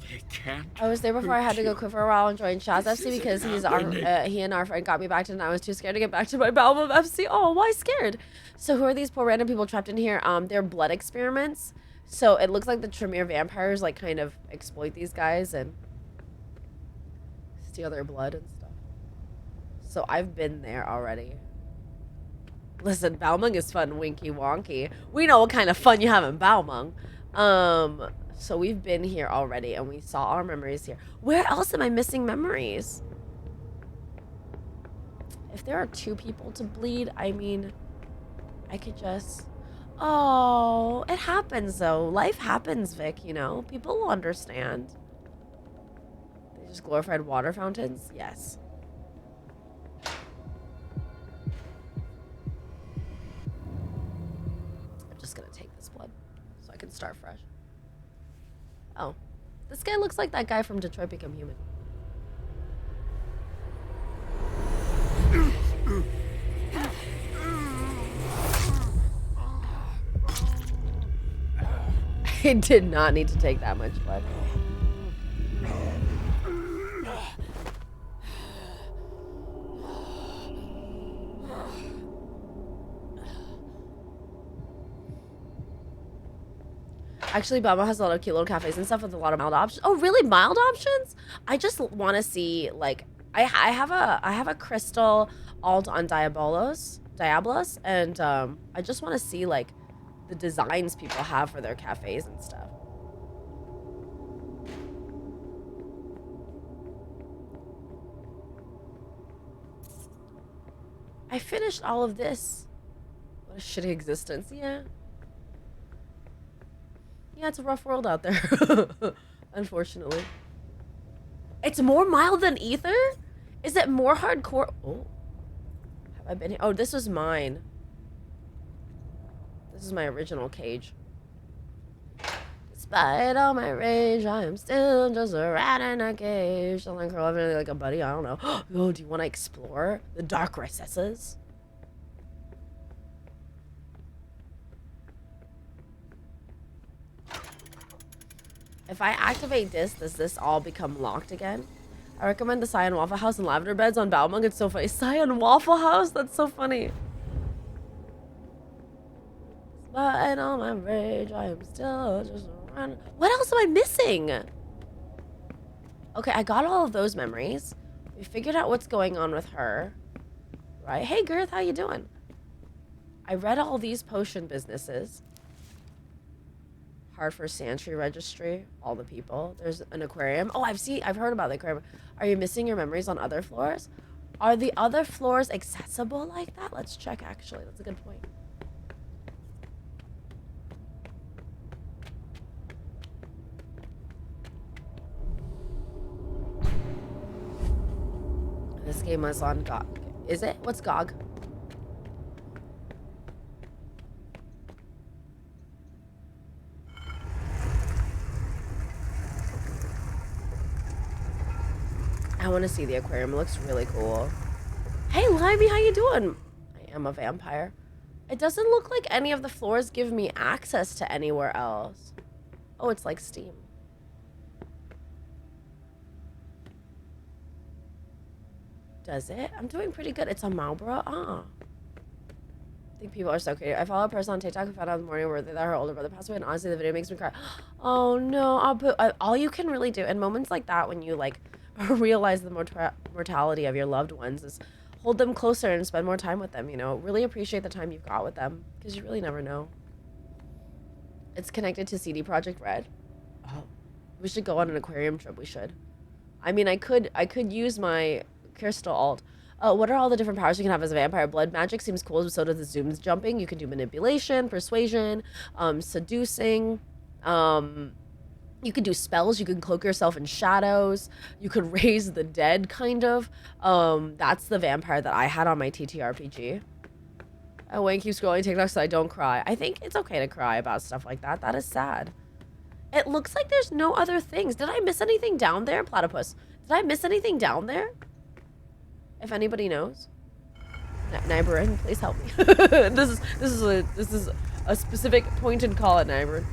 They can't. I was there before I had to go quit for a while and join Shaz FC because he and our friend got me back to, and I was too scared to get back to my Balmung FC. Oh, why scared? So who are these poor random people trapped in here? They're blood experiments. So it looks like the Tremere vampires like kind of exploit these guys and steal their blood and stuff. So I've been there already. Listen, Balmung is fun, winky wonky. We know what kind of fun you have in Balmung. So we've been here already and we saw our memories here. Where else am I missing memories? If there are 2 people to bleed, I mean, I could just... Oh, it happens though. Life happens, Vic, you know? People will understand. They just glorified water fountains? Yes. I'm just gonna take this blood so I can start fresh. Oh, this guy looks like that guy from Detroit Become Human. He did not need to take that much blood. Actually, Bama has a lot of cute little cafes and stuff with a lot of mild options. Oh, really? Mild options? I just want to see, like, I have a crystal alt on Diablos, and I just want to see, like, the designs people have for their cafes and stuff. I finished all of this. What a shitty existence. Yeah, it's a rough world out there. Unfortunately. It's more mild than Ether? Is it more hardcore? Oh, have I been here? Oh, this was mine. This is my original cage. Despite all my rage, I am still just a rat in a cage. Don't curl up like a buddy. I don't know. Oh, do you want to explore the dark recesses? If I activate this, does this all become locked again? I recommend the Cyan Waffle House and Lavender Beds on Balmung. It's so funny. Cyan Waffle House? That's so funny. Despite all my rage, I am still just around. What else am I missing? Okay, I got all of those memories. We figured out what's going on with her. Right? Hey, Girth, how you doing? I read all these potion businesses. Hartford Santry Registry, all the people. There's an aquarium. Oh, I've heard about the aquarium. Are you missing your memories on other floors? Are the other floors accessible like that? Let's check, actually. That's a good point. This game was on GOG. Is it? What's GOG? I want to see the aquarium. It looks really cool. Hey, Limey, how you doing? I am a vampire. It doesn't look like any of the floors give me access to anywhere else. Oh, it's like Steam. Does it? I'm doing pretty good. It's on Marlboro. I think people are so creative. I follow a person on TikTok who found out in the morning where that her older brother passed away, and honestly, the video makes me cry. Oh no! All you can really do in moments like that, when you like realize the mortality of your loved ones, is hold them closer and spend more time with them. You know, really appreciate the time you've got with them, because you really never know. It's connected to CD Projekt Red. Oh, we should go on an aquarium trip. We should. I mean, I could use my Crystal alt. What are all the different powers you can have as a vampire? Blood magic seems cool, so does the zooms jumping. You can do manipulation, persuasion, seducing. You can do spells. You can cloak yourself in shadows. You could raise the dead, kind of. That's the vampire that I had on my TTRPG. I won't keep scrolling TikTok so I don't cry. I think it's okay to cry about stuff like that. That is sad. It looks like there's no other things. Did I miss anything down there? Platypus. Did I miss anything down there? If anybody knows, Nyberin, please help me. This is a specific pointed call at Nyberin.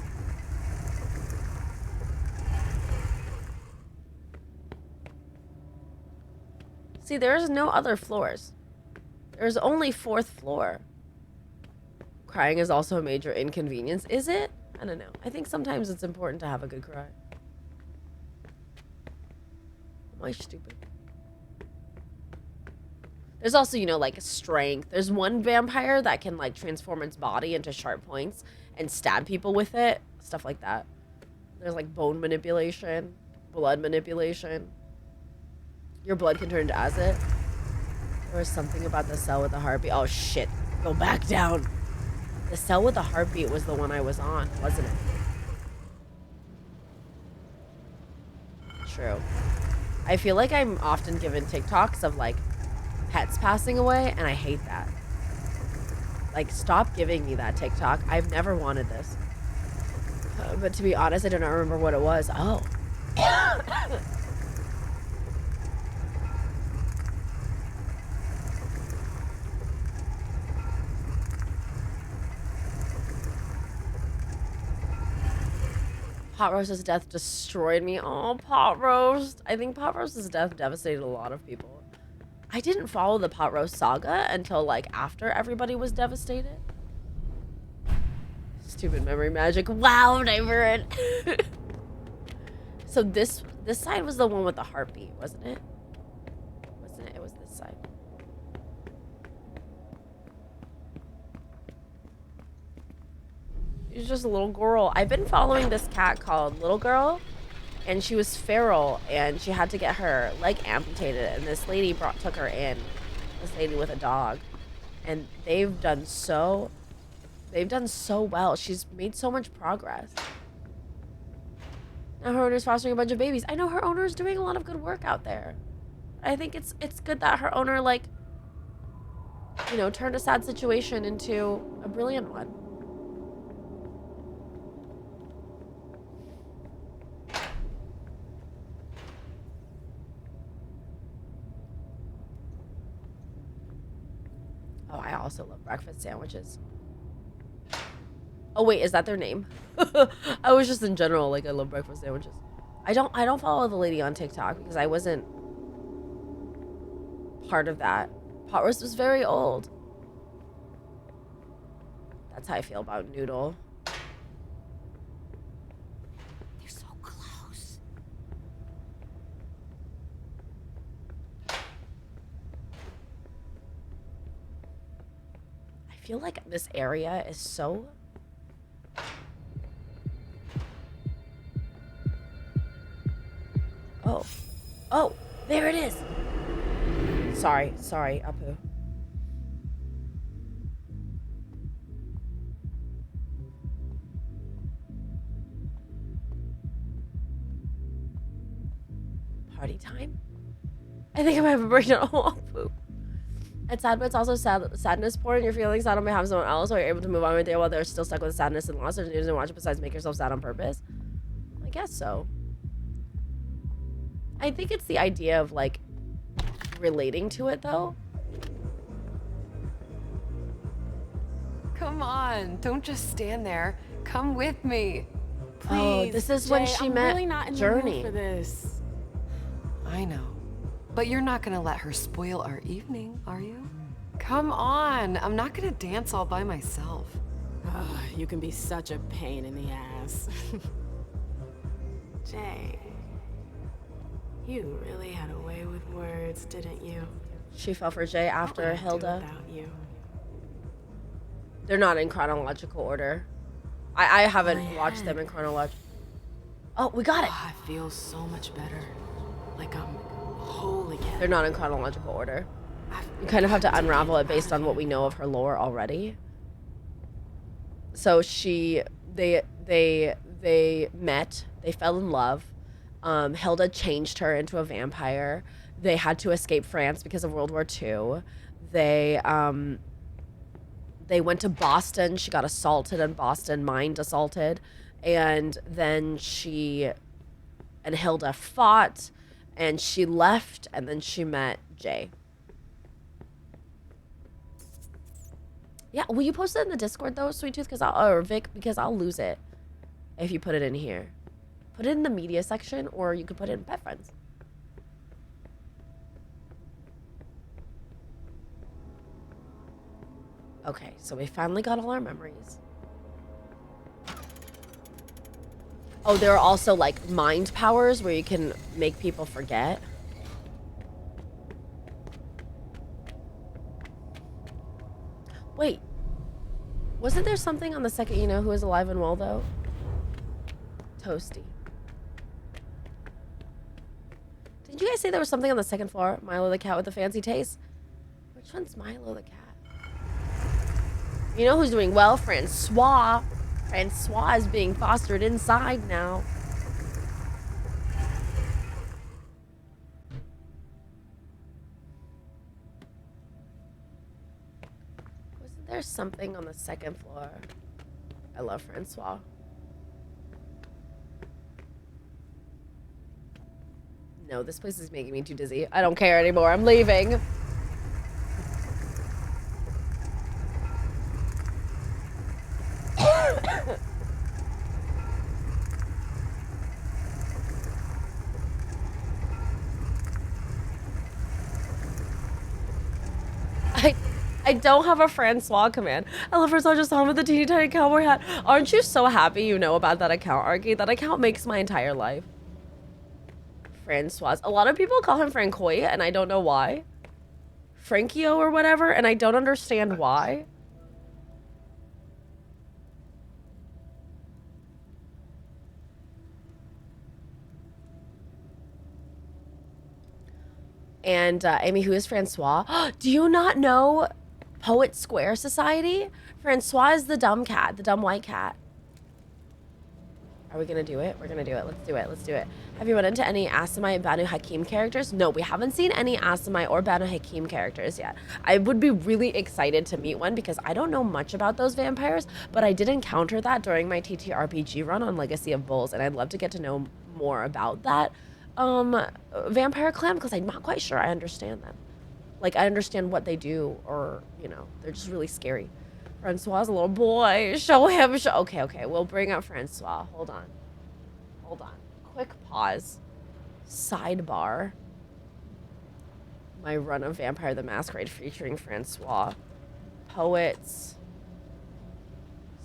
See, there's no other floors. There's only 4th floor. Crying is also a major inconvenience. Is it? I don't know. I think sometimes it's important to have a good cry. Am I stupid? There's also, you know, like strength. There's one vampire that can like transform its body into sharp points and stab people with it. Stuff like that. There's like bone manipulation, blood manipulation. Your blood can turn into acid. There was something about the cell with the heartbeat. Oh shit. Go back down. The cell with the heartbeat was the one I was on, wasn't it? True. I feel like I'm often given TikToks of like pets passing away, and I hate that. Like, stop giving me that TikTok. I've never wanted this. But to be honest, I do not remember what it was. Oh. Pot Roast's death destroyed me. Oh, Pot Roast. I think Pot Roast's death devastated a lot of people. I didn't follow the Pot Roast saga until, like, after everybody was devastated. Stupid memory magic. Wow, Nyberin. So this side was the one with the heartbeat, wasn't it? Wasn't it? It was this side. She's just a little girl. I've been following this cat called Little Girl. And she was feral, and she had to get her leg amputated, and this lady took her in, this lady with a dog, and they've done so well. She's made so much progress. Now her owner's fostering a bunch of babies. I know her owner's doing a lot of good work out there. I think it's good that her owner, like, you know, turned a sad situation into a brilliant one. Oh, I also love breakfast sandwiches. Oh wait, is that their name? I was just in general, like, I love breakfast sandwiches. I don't follow the lady on TikTok because I wasn't part of that. Pot Roast was very old. That's how I feel about Noodle. They're so close. I feel like this area is so... Oh. Oh, there it is. Sorry, Apu. Party time? I think I might have a breakdown. Oh, Apu. It's sad, but it's also sadness porn. You're feeling sad on behalf of someone else, or you're able to move on with it while they're still stuck with sadness and loss. There's nothing to watch it besides make yourself sad on purpose. I guess so. I think it's the idea of, like, relating to it, though. Come on, don't just stand there. Come with me. Oh, this is when she I'm met really not in Journey. the mood for this. I know. But you're not gonna let her spoil our evening, are you? Come on, I'm not gonna dance all by myself. You can be such a pain in the ass. Jay, you really had a way with words, didn't you? She fell for Jay after What would I do Hilda. without you? They're not in chronological order. I haven't watched them in chronological. Oh, we got it. I feel so much better. Like I'm whole again. They're not in chronological order. You kind of have to unravel it based on what we know of her lore already. So they met, they fell in love. Hilda changed her into a vampire. They had to escape France because of World War II. They went to Boston. She got assaulted in Boston, mind assaulted. And then she and Hilda fought and she left and then she met Jay. Yeah, will you post it in the Discord though, Sweet Tooth? Or Vic, because I'll lose it if you put it in here. Put it in the media section, or you could put it in Pet Friends. Okay, so we finally got all our memories. Oh, there are also like mind powers where you can make people forget. Wait, wasn't there something on the second you know who is alive and well though? Toasty. Did you guys say there was something on the second floor? Milo the cat with the fancy taste? Which one's Milo the cat? You know who's doing well? Francois. Francois is being fostered inside now. Wasn't there something on the second floor? I love Francois. No, this place is making me too dizzy. I don't care anymore. I'm leaving. I don't have a Francois command. I love Francois just on with the teeny tiny cowboy hat. Aren't you so happy you know about that account, Arky? That account makes my entire life. Francois. A lot of people call him Francois, and I don't know why. Frankio or whatever, and I don't understand why. And Amy, who is Francois? Do you not know Poet Square Society? Francois is the dumb cat, the dumb white cat. Are we gonna do it? We're gonna do it. Let's do it. Let's do it. Have you run into any Asamite Banu Hakim characters? No, we haven't seen any Asamite or Banu Hakim characters yet. I would be really excited to meet one because I don't know much about those vampires, but I did encounter that during my TTRPG run on Legacy of Bulls, and I'd love to get to know more about that vampire clan because I'm not quite sure I understand them. Like, I understand what they do, or, you know, they're just really scary. Francois' a little boy. Show him. Okay, we'll bring up Francois. Hold on. Quick pause. Sidebar. My run of Vampire the Masquerade featuring Francois. Poets.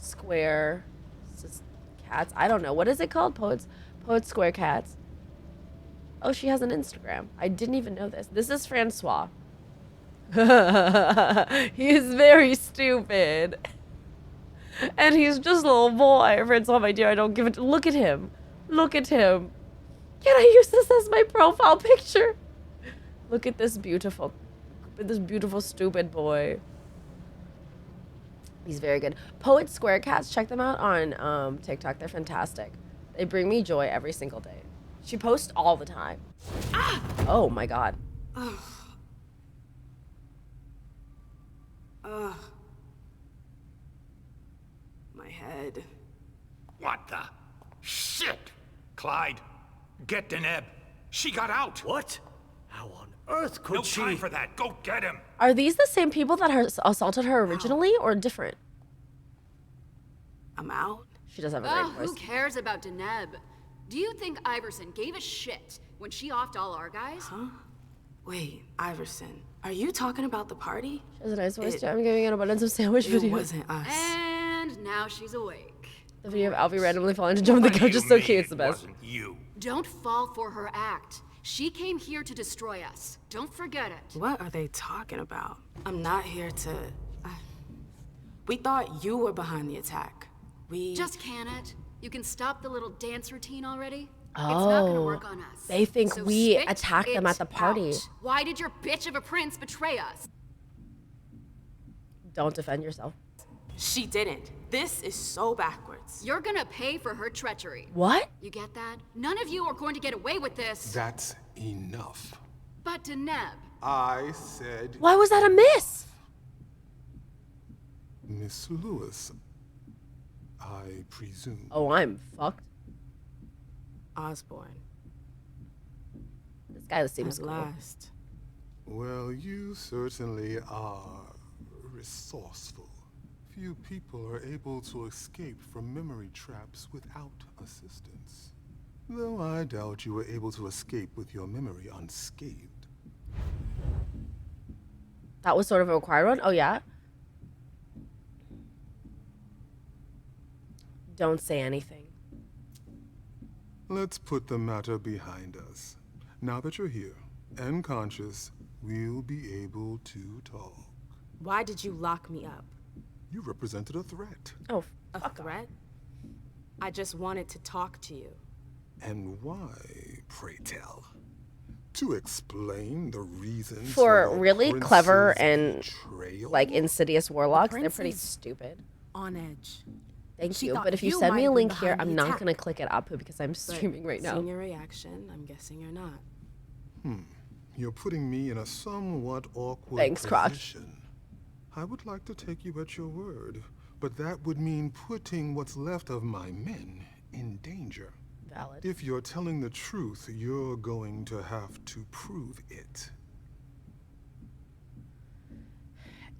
Square. Cats. I don't know. What is it called? Poets Square Cats. Oh, she has an Instagram. I didn't even know this. This is Francois. He is very stupid. And he's just a little boy. Francois, my dear, I don't give it. Look at him. Look at him. Can I use this as my profile picture? Look at this beautiful stupid boy. He's very good. Poet Square Cats, check them out on TikTok. They're fantastic. They bring me joy every single day. She posts all the time. Ah! Oh my god. Ugh. Ugh. My head. What the? Shit! Clyde, get Deneb. She got out. What? How on earth could she? No time for that. Go get him. Are these the same people that assaulted her originally, or different? I'm out. She does have a Oh, great voice. who cares about Deneb? Do you think Iverson gave a shit when she offed all our guys? Huh? Wait, Iverson, are you talking about the party? She has a nice voice too. I'm giving an abundance of sandwich video. It wasn't us. And now she's awake. The video of Alfie randomly falling to jump on the couch is so cute. It's the best. You. Don't fall for her act. She came here to destroy us. Don't forget it. What are they talking about? I'm not here to... We thought you were behind the attack. Just can it. You can stop the little dance routine already. Oh, it's not gonna work on us. They think So we spit attacked them at the party. out. Why did your bitch of a prince betray us? Don't defend yourself. She didn't. This is so backwards. You're gonna pay for her treachery. What? You get that? None of you are going to get away with this. That's enough. But Deneb. I said... Why was that a miss? Miss Lewis, I presume. Oh, I'm fucked. Osborne. This guy seems At cool. last. Well, you certainly are resourceful. Few people are able to escape from memory traps without assistance. Though I doubt you were able to escape with your memory unscathed. That was sort of a required one? Oh, yeah? Don't say anything. Let's put the matter behind us. Now that you're here and conscious, we'll be able to talk. Why did you lock me up? You represented a threat. Oh, a threat? I just wanted to talk to you. And why, pray tell? To explain the reasons For really prince's clever and betrayal? like insidious warlocks, they're prince pretty is stupid. On edge. Thank She you. thought But if you you send me might a have been link here, behind I'm the not attack. gonna click it up because I'm streaming right now. Seeing your reaction, I'm guessing you're not. You're putting me in a somewhat awkward Thanks, Crotch. position. I would like to take you at your word, but that would mean putting what's left of my men in danger. Valid. If you're telling the truth, you're going to have to prove it.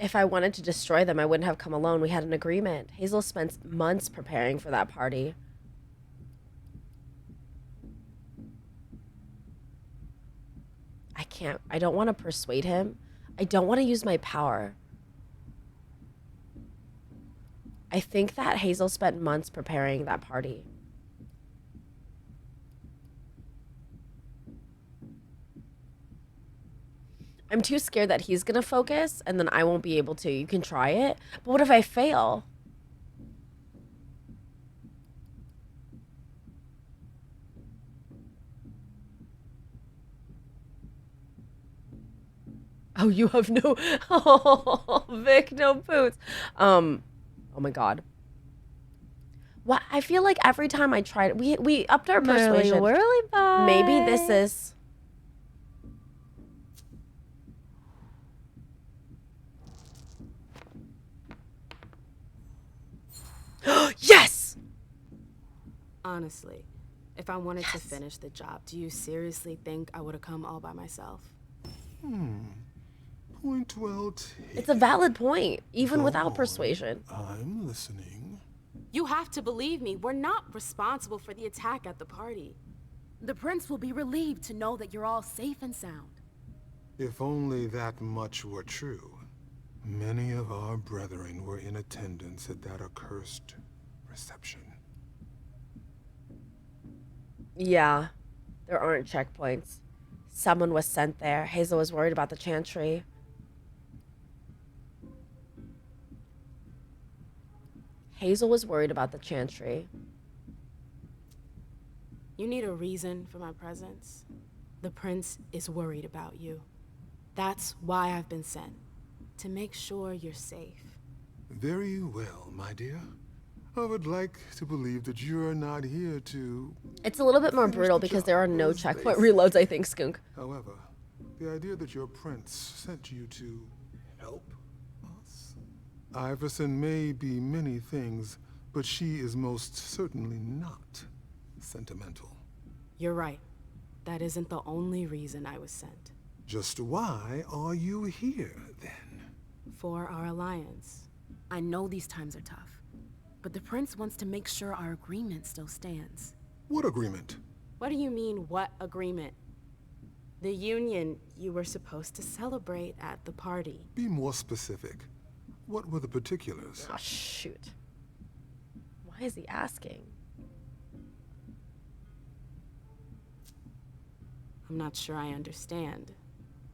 If I wanted to destroy them, I wouldn't have come alone. We had an agreement. Hazel spent months preparing for that party. I don't want to persuade him. I don't want to use my power. I think that Hazel spent months preparing that party. I'm too scared that he's gonna focus and then I won't be able to. You can try it, but what if I fail? Oh, you have no... Oh, Vic, no boots. Oh my God. What? I feel like every time I tried... We upped our persuasion. Whirly bye. Maybe this is... Yes! Honestly, if I wanted to finish the job, do you seriously think I would have come all by myself? Point well taken. It's a valid point, even without persuasion. I'm listening. You have to believe me. We're not responsible for the attack at the party. The prince will be relieved to know that you're all safe and sound. If only that much were true. Many of our brethren were in attendance at that accursed reception. Yeah, there aren't checkpoints. Someone was sent there. Hazel was worried about the chantry. Hazel was worried about the chantry. You need a reason for my presence. The prince is worried about you. That's why I've been sent. To make sure you're safe. Very well, my dear. I would like to believe that you're not here to... It's a little bit more brutal because there are no checkpoint reloads, I think, Skunk. However, the idea that your prince sent you to help us? Iverson may be many things, but she is most certainly not sentimental. You're right. That isn't the only reason I was sent. Just why are you here, then? For our alliance. I know these times are tough. but the prince wants to make sure our agreement still stands. What agreement? What do you mean, what agreement? The union you were supposed to celebrate at the party. Be more specific. What were the particulars? Oh, shoot. Why is he asking? I'm not sure I understand.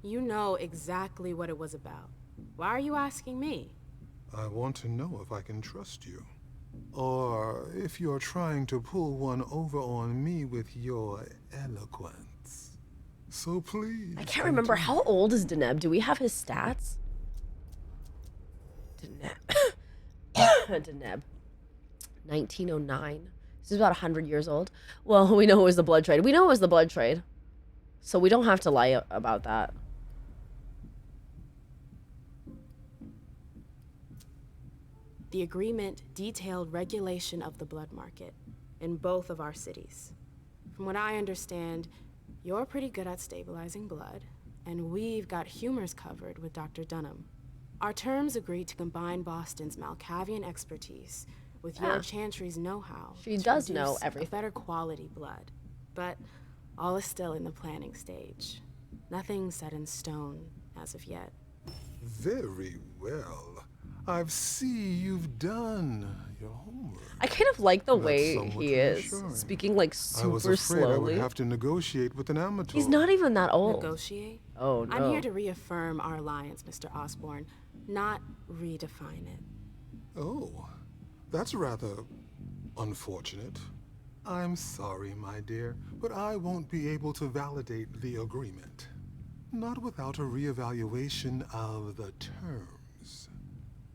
You know exactly what it was about. Why are you asking me? I want to know if I can trust you. Or if you're trying to pull one over on me with your eloquence. So please. I can't remember. How old is Deneb? Do we have his stats? Deneb. Deneb. 1909. This is about 100 years old. Well, we know it was the blood trade. We know it was the blood trade. So we don't have to lie about that. The agreement detailed regulation of the blood market in both of our cities. From what I understand, you're pretty good at stabilizing blood, and we've got humors covered with Dr. Dunham. Our terms agreed to combine Boston's Malkavian expertise with your Chantry's know-how. She does know produce everything. a better quality blood, but all is still in the planning stage. Nothing set in stone as of yet. Very well. I see you've done your homework. I kind of like the That's way somewhat he is reassuring. speaking like I was super afraid I slowly. would have to negotiate with an amateur. He's not even that old. Negotiate? Oh no. I'm here to reaffirm our alliance, Mr. Osborne, not redefine it. Oh, that's rather unfortunate. I'm sorry, my dear, but I won't be able to validate the agreement. Not without a reevaluation of the terms.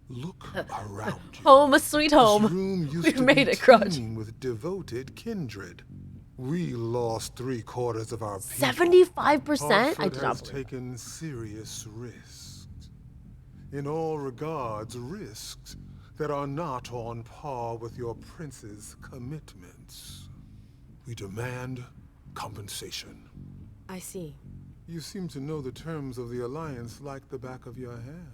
Look around you. Home, sweet home. This room used We've to made be it, Crutch. teeming with devoted kindred. We lost 3/4 of our people. 75%? I Hartford did not has believe taken serious risks. In all regards, risks that are not on par with your prince's commitments. We demand compensation. I see. You seem to know the terms of the alliance like the back of your hand.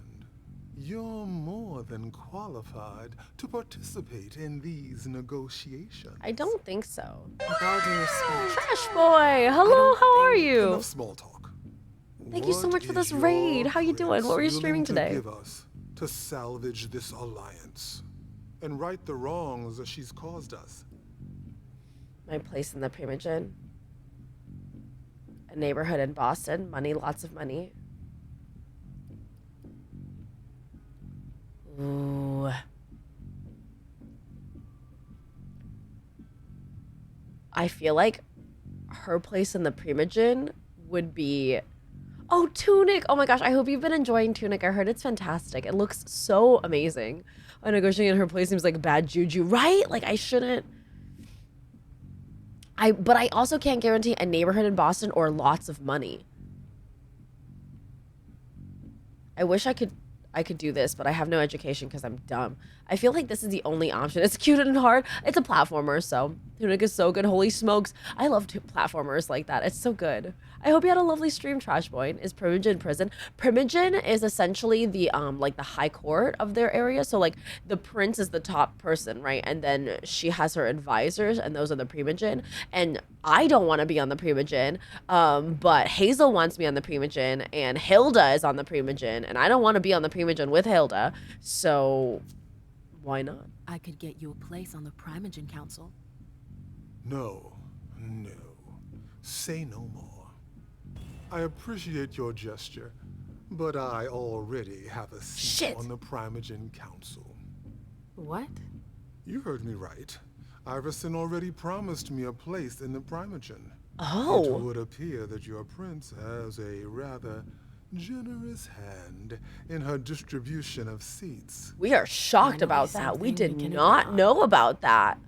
You're more than qualified to participate in these negotiations. I don't think so. With all due respect. Trash boy, hello, how are you? Enough small talk. Thank you so What much for is this your raid. How you doing? What were you prince streaming willing to today? give us to salvage this alliance and right the wrongs that she's caused us? My place in the Primogen. A neighborhood in Boston. Money, lots of money. Ooh. I feel like her place in the Primogen would be... Oh, Tunic! Oh my gosh, I hope you've been enjoying Tunic. I heard it's fantastic. It looks so amazing. Negotiating in her place seems like bad juju, right? Like, I shouldn't... But I also can't guarantee a neighborhood in Boston or lots of money. I wish I could do this, but I have no education because I'm dumb. I feel like this is the only option. It's cute and hard. It's a platformer, so Tunic is so good. Holy smokes. I love platformers like that. It's so good. I hope you had a lovely stream, Trash Boy. Is Primogen prison? Primogen is essentially the like the high court of their area. So like the prince is the top person, right? And then she has her advisors, and those are the Primogen. And I don't want to be on the Primogen, but Hazel wants me on the Primogen, and Hilda is on the Primogen, and I don't want to be on the Primogen with Hilda. So why not? I could get you a place on the Primogen Council. No. Say no more. I appreciate your gesture, but I already have a seat on the Primogen Council. What? You heard me right. Iverson already promised me a place in the Primogen. Oh. It would appear that your prince has a rather generous hand in her distribution of seats. We are shocked about that. We did not know about that.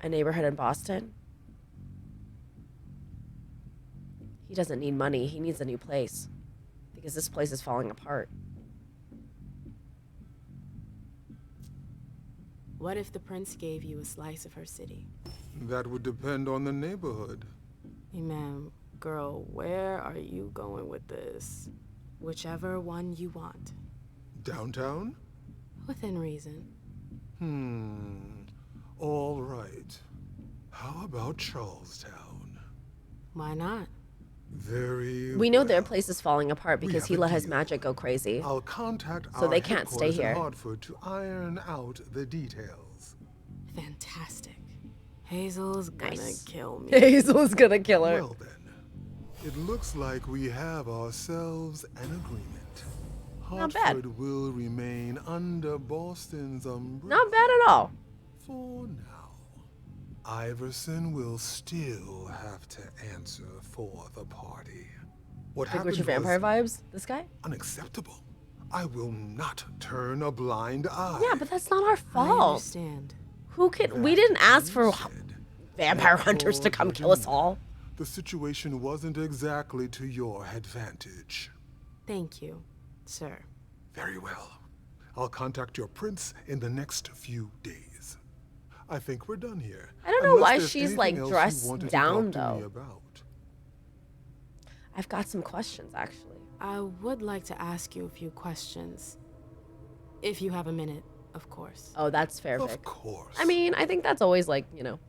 A neighborhood in Boston? He doesn't need money. He needs a new place. Because this place is falling apart. What if the prince gave you a slice of her city? That would depend on the neighborhood. Hey, ma'am, girl, where are you going with this? Whichever one you want. Downtown? Within reason. All right. How about Charlestown? Why not? Very We know their place is falling apart because have he a let his deal. magic go crazy. I'll contact So our they can't stay headquarters in here. Hartford to iron out the details. Fantastic. Hazel's gonna kill me. Hazel's gonna kill her. Well then, it looks like we have ourselves an agreement. Not bad. Hartford will remain under Boston's umbrella. Not bad at all. For now. Iverson will still have to answer for the party. What Big happened Richard Vampire was vibes? This guy? unacceptable. I will not turn a blind eye. Yeah, but that's not our I fault. understand. Who can? We didn't ask for vampire hunters to come kill us all. The situation wasn't exactly to your advantage. Thank you, sir. Very well. I'll contact your prince in the next few days. I think we're done here. I don't know Unless why there's she's anything like else you dressed wanted to down talk to me though. about. I've got some questions actually. I would like to ask you a few questions. If you have a minute, of course. Oh, that's fair, Vic. Of course. I mean, I think that's always like, you know,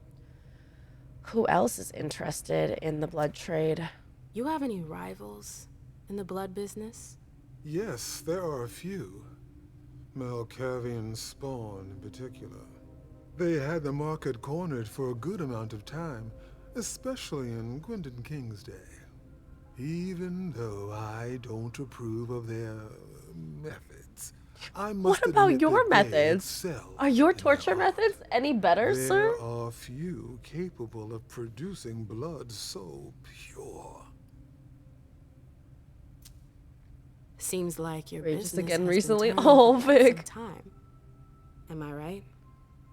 who else is interested in the blood trade? You have any rivals in the blood business? Yes, there are a few. Malkavian Spawn in particular. They had the market cornered for a good amount of time, especially in Gwendon King's day. Even though I don't approve of their methods, I must What about admit your that they methods? excel. Are your torture methods any better, There sir? are few capable of producing blood so pure. Seems like your Outrageous business again has been recently? turning Oh, for quite some Vic. time. Am I right?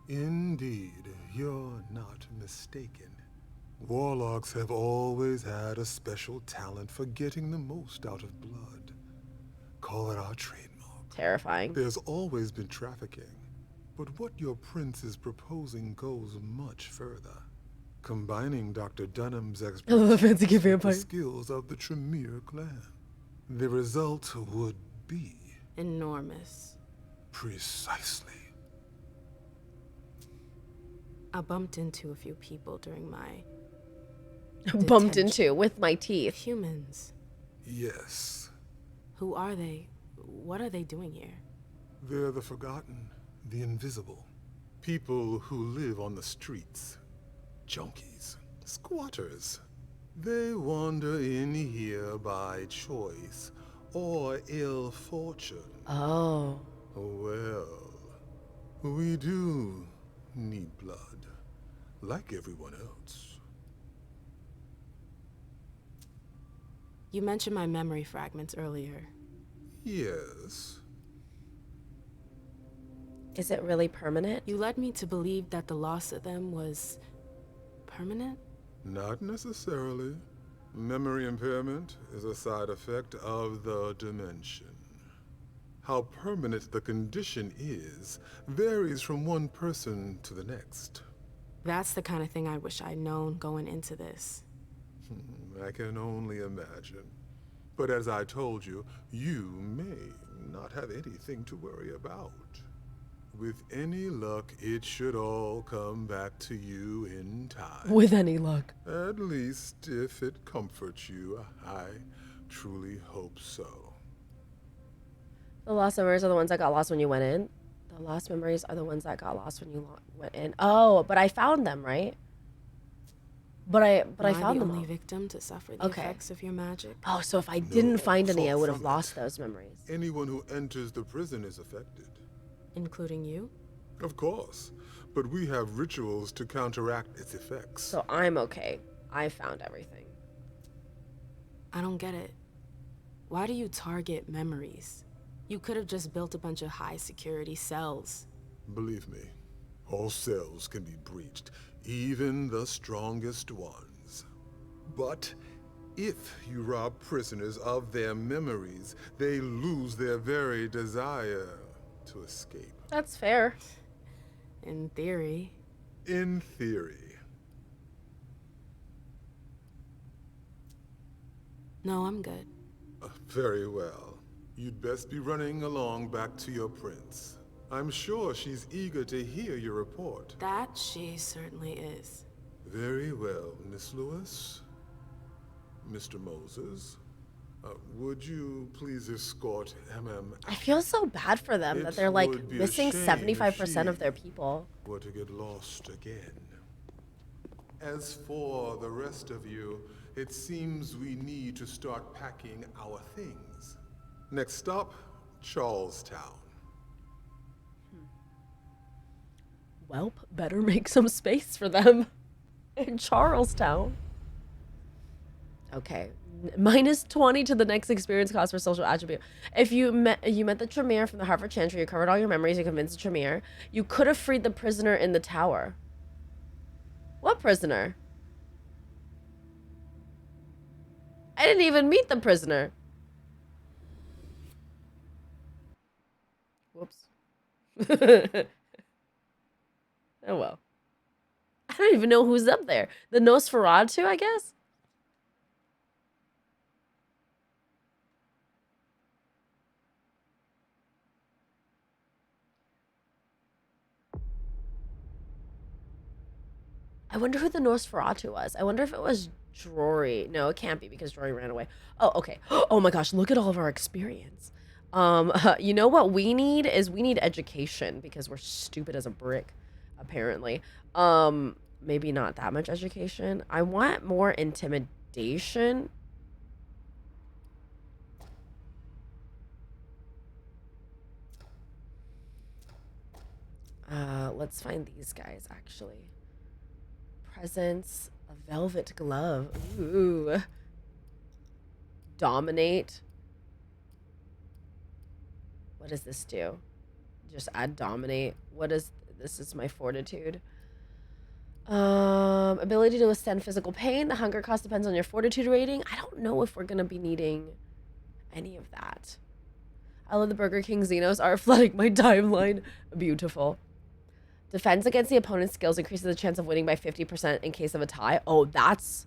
Indeed, you're not mistaken. Warlocks have always had a special talent for getting the most out of blood. Call it our trademark. Terrifying. There's always been trafficking, but what your prince is proposing goes much further. Combining Dr. Dunham's love expertise fancy with the vampire. skills of the Tremere clan. The result would be Enormous. precisely. I bumped into a few people during my Bumped detention. into with my teeth. Humans. Yes, Who are they? What are they doing here? they're the forgotten, the invisible. People who live on the streets. Junkies, squatters. They wander in here by choice or ill fortune. Oh. Well, we do need blood, like everyone else. You mentioned my memory fragments earlier. Yes. Is it really permanent? You led me to believe that the loss of them was permanent? Not necessarily. Memory impairment is a side effect of the dimension. How permanent the condition is varies from one person to the next. That's the kind of thing I wish I'd known going into this. I can only imagine. But as I told you, you may not have anything to worry about. With any luck, it should all come back to you in time. With any luck. At least if it comforts you, I truly hope so. The lost memories are the ones that got lost when you went in. The lost memories are the ones that got lost when you went in. Oh, but I found them, right? But I Am I found the them only all. victim to suffer the Okay. effects of your magic? Oh, so if I didn't find any, I far would have from lost those memories. Anyone who enters the prison is affected. Including you? Of course. But we have rituals to counteract its effects. So I'm okay. I found everything. I don't get it. Why do you target memories? You could have just built a bunch of high security cells. Believe me, all cells can be breached, even the strongest ones. But if you rob prisoners of their memories, they lose their very desire to escape. That's fair. In theory. In theory. No, I'm good. Very well. You'd best be running along back to your prince. I'm sure she's eager to hear your report. That she certainly is. Very well, Miss Lewis. Mr. Moses, would you please escort MM I feel so bad for them that they're like missing 75% of their people. Were to get lost again. As for the rest of you, it seems we need to start packing our things. Next stop, Charlestown. Welp, better make some space for them in Charlestown. Okay, -20 to the next experience cost for social attribute. If you met the Tremere from the Harvard Chantry, you covered all your memories, you convinced the Tremere, you could have freed the prisoner in the tower. What prisoner? I didn't even meet the prisoner. Whoops. Oh well. I don't even know who's up there. The Nosferatu, I guess? I wonder who the Nosferatu was. I wonder if it was Drory. No, it can't be because Drory ran away. Oh, okay. Oh my gosh, look at all of our experience. You know what we need is we need education because we're stupid as a brick, apparently. Maybe not that much education. I want more intimidation. Let's find these guys actually. Presence, a velvet glove. Ooh. Dominate. What does this do? Just add dominate. What is this? Is my fortitude. Ability to withstand physical pain. The hunger cost depends on your fortitude rating. I don't know if we're gonna be needing any of that. I love the Burger King Xenos art flooding my timeline. Beautiful. Defense against the opponent's skills increases the chance of winning by 50% in case of a tie. Oh, that's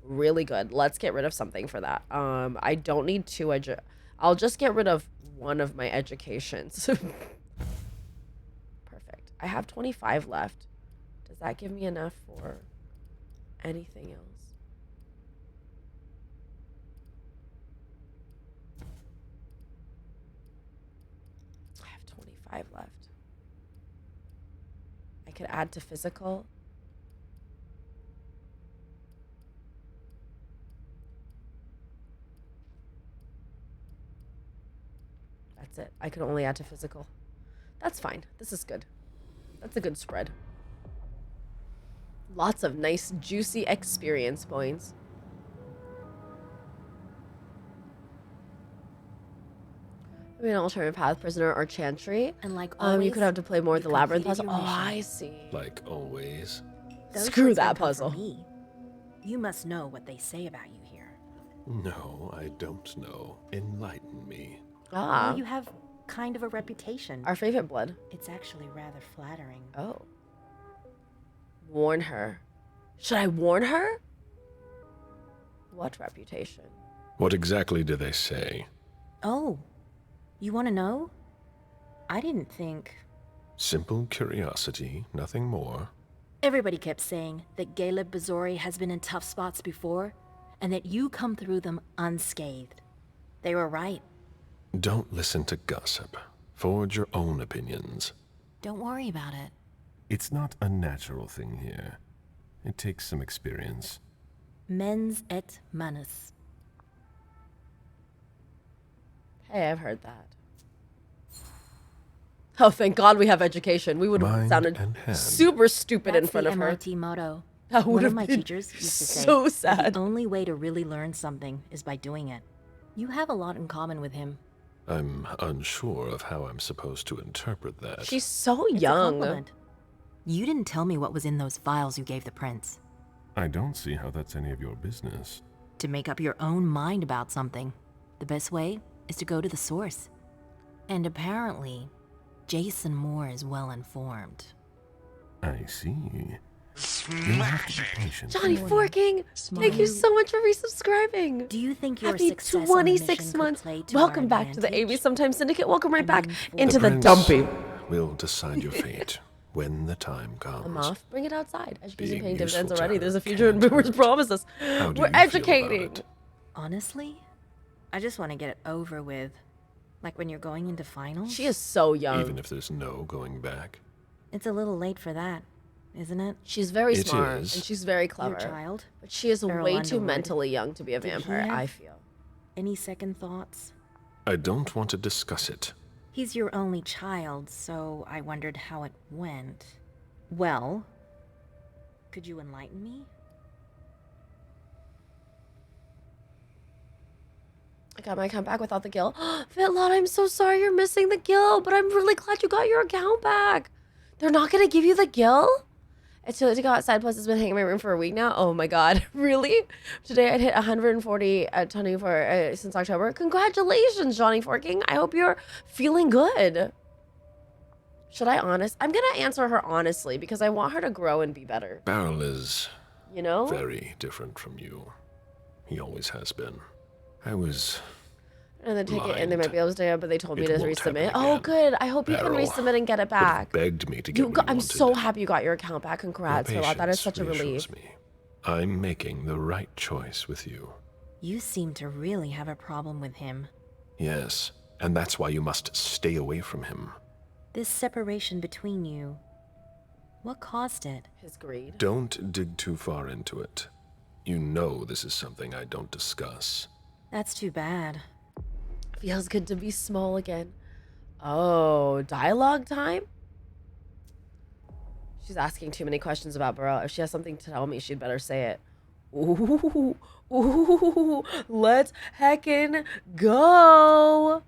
really good. Let's get rid of something for that. I don't need two I'll just get rid of one of my educations. Perfect. I have 25 left. Does that give me enough for anything else? I have 25 left. I could add to physical. That's it. I can only add to physical. That's fine. This is good. That's a good spread. Lots of nice, juicy experience points. Maybe an alternate path, prisoner or chantry. And like always, you could have to play more of the labyrinth puzzle. your Oh, mission. I see. Like always. Those Screw words that don't come puzzle. from me. You must know what they say about you here. No, I don't know. Enlighten me. Ah. Well, you have kind of a reputation. Our favorite blood. It's actually rather flattering. Oh. Warn her. Should I warn her? What reputation? What exactly do they say? Oh, you want to know? I didn't think... Simple curiosity, nothing more. Everybody kept saying that Caleb Bazori has been in tough spots before, and that you come through them unscathed. They were right. Don't listen to gossip. Forge your own opinions. Don't worry about it. It's not a natural thing here. It takes some experience. Mens et manus. Hey, I've heard that. Oh, thank God we have education. We would have Mind sounded and hand. super stupid in front of her. That's the MIT motto. That would One of have my been teachers used to say, so sad. the only way to really learn something is by doing it. You have a lot in common with him. I'm unsure of how I'm supposed to interpret that. She's so It's a young. compliment. You didn't tell me what was in those files you gave the prince. I don't see how that's any of your business. To make up your own mind about something, the best way is to go to the source. And apparently, Jason Moore is well informed. I see. You'll have to be patient. Johnny Forking, thank you so much for resubscribing. Do you think your Happy success on the 26 mission could months. play to our Welcome back to the advantage? AB Sometimes Syndicate. Welcome right back into the Prince dumpy. will decide your fate when the time comes. I'm off. Bring it outside. Education Being paying dividends useful to already. her There's a future in Boomer's promises. How do We're you feel about educating. it? Honestly, I just want to get it over with. Like when you're going into finals. She is so young. Even if there's no going back. It's a little late for that, isn't it? She's very It smart is. and she's very clever. Your child, But she is Earl way too Underwood. mentally young to be a Did he vampire, have I feel. Any second thoughts? I don't want to discuss it. He's your only child, so I wondered how it went. Well, could you enlighten me? I got my account back without the guild. Fitlot, I'm so sorry you're missing the guild, but I'm really glad you got your account back. They're not going to give you the guild? It's too late to go outside, plus it's been hanging in my room for a week now. Oh my god, really? Today I'd hit 140 at 24 since October. Congratulations, Johnny Forking. I hope you're feeling good. Should I honest? I'm going to answer her honestly because I want her to grow and be better. Beryl is You know? very different from you. He always has been. I was And then take it and they might be able to stay up, but they told me It to won't resubmit. happen Oh, again. good. I hope you can Beryl resubmit and get it back. begged me to get what he I'm wanted. so happy you got your account back. Congrats, Your Fitlot. That is patience such a relief. reassures me. I'm making the right choice with you. You seem to really have a problem with him. Yes, and that's why you must stay away from him. This separation between you. What caused it? His greed. Don't dig too far into it. You know this is something I don't discuss. That's too bad. Feels good to be small again. Oh, dialogue time? She's asking too many questions about Burrow. If she has something to tell me, she'd better say it. Ooh, ooh, let's heckin' go.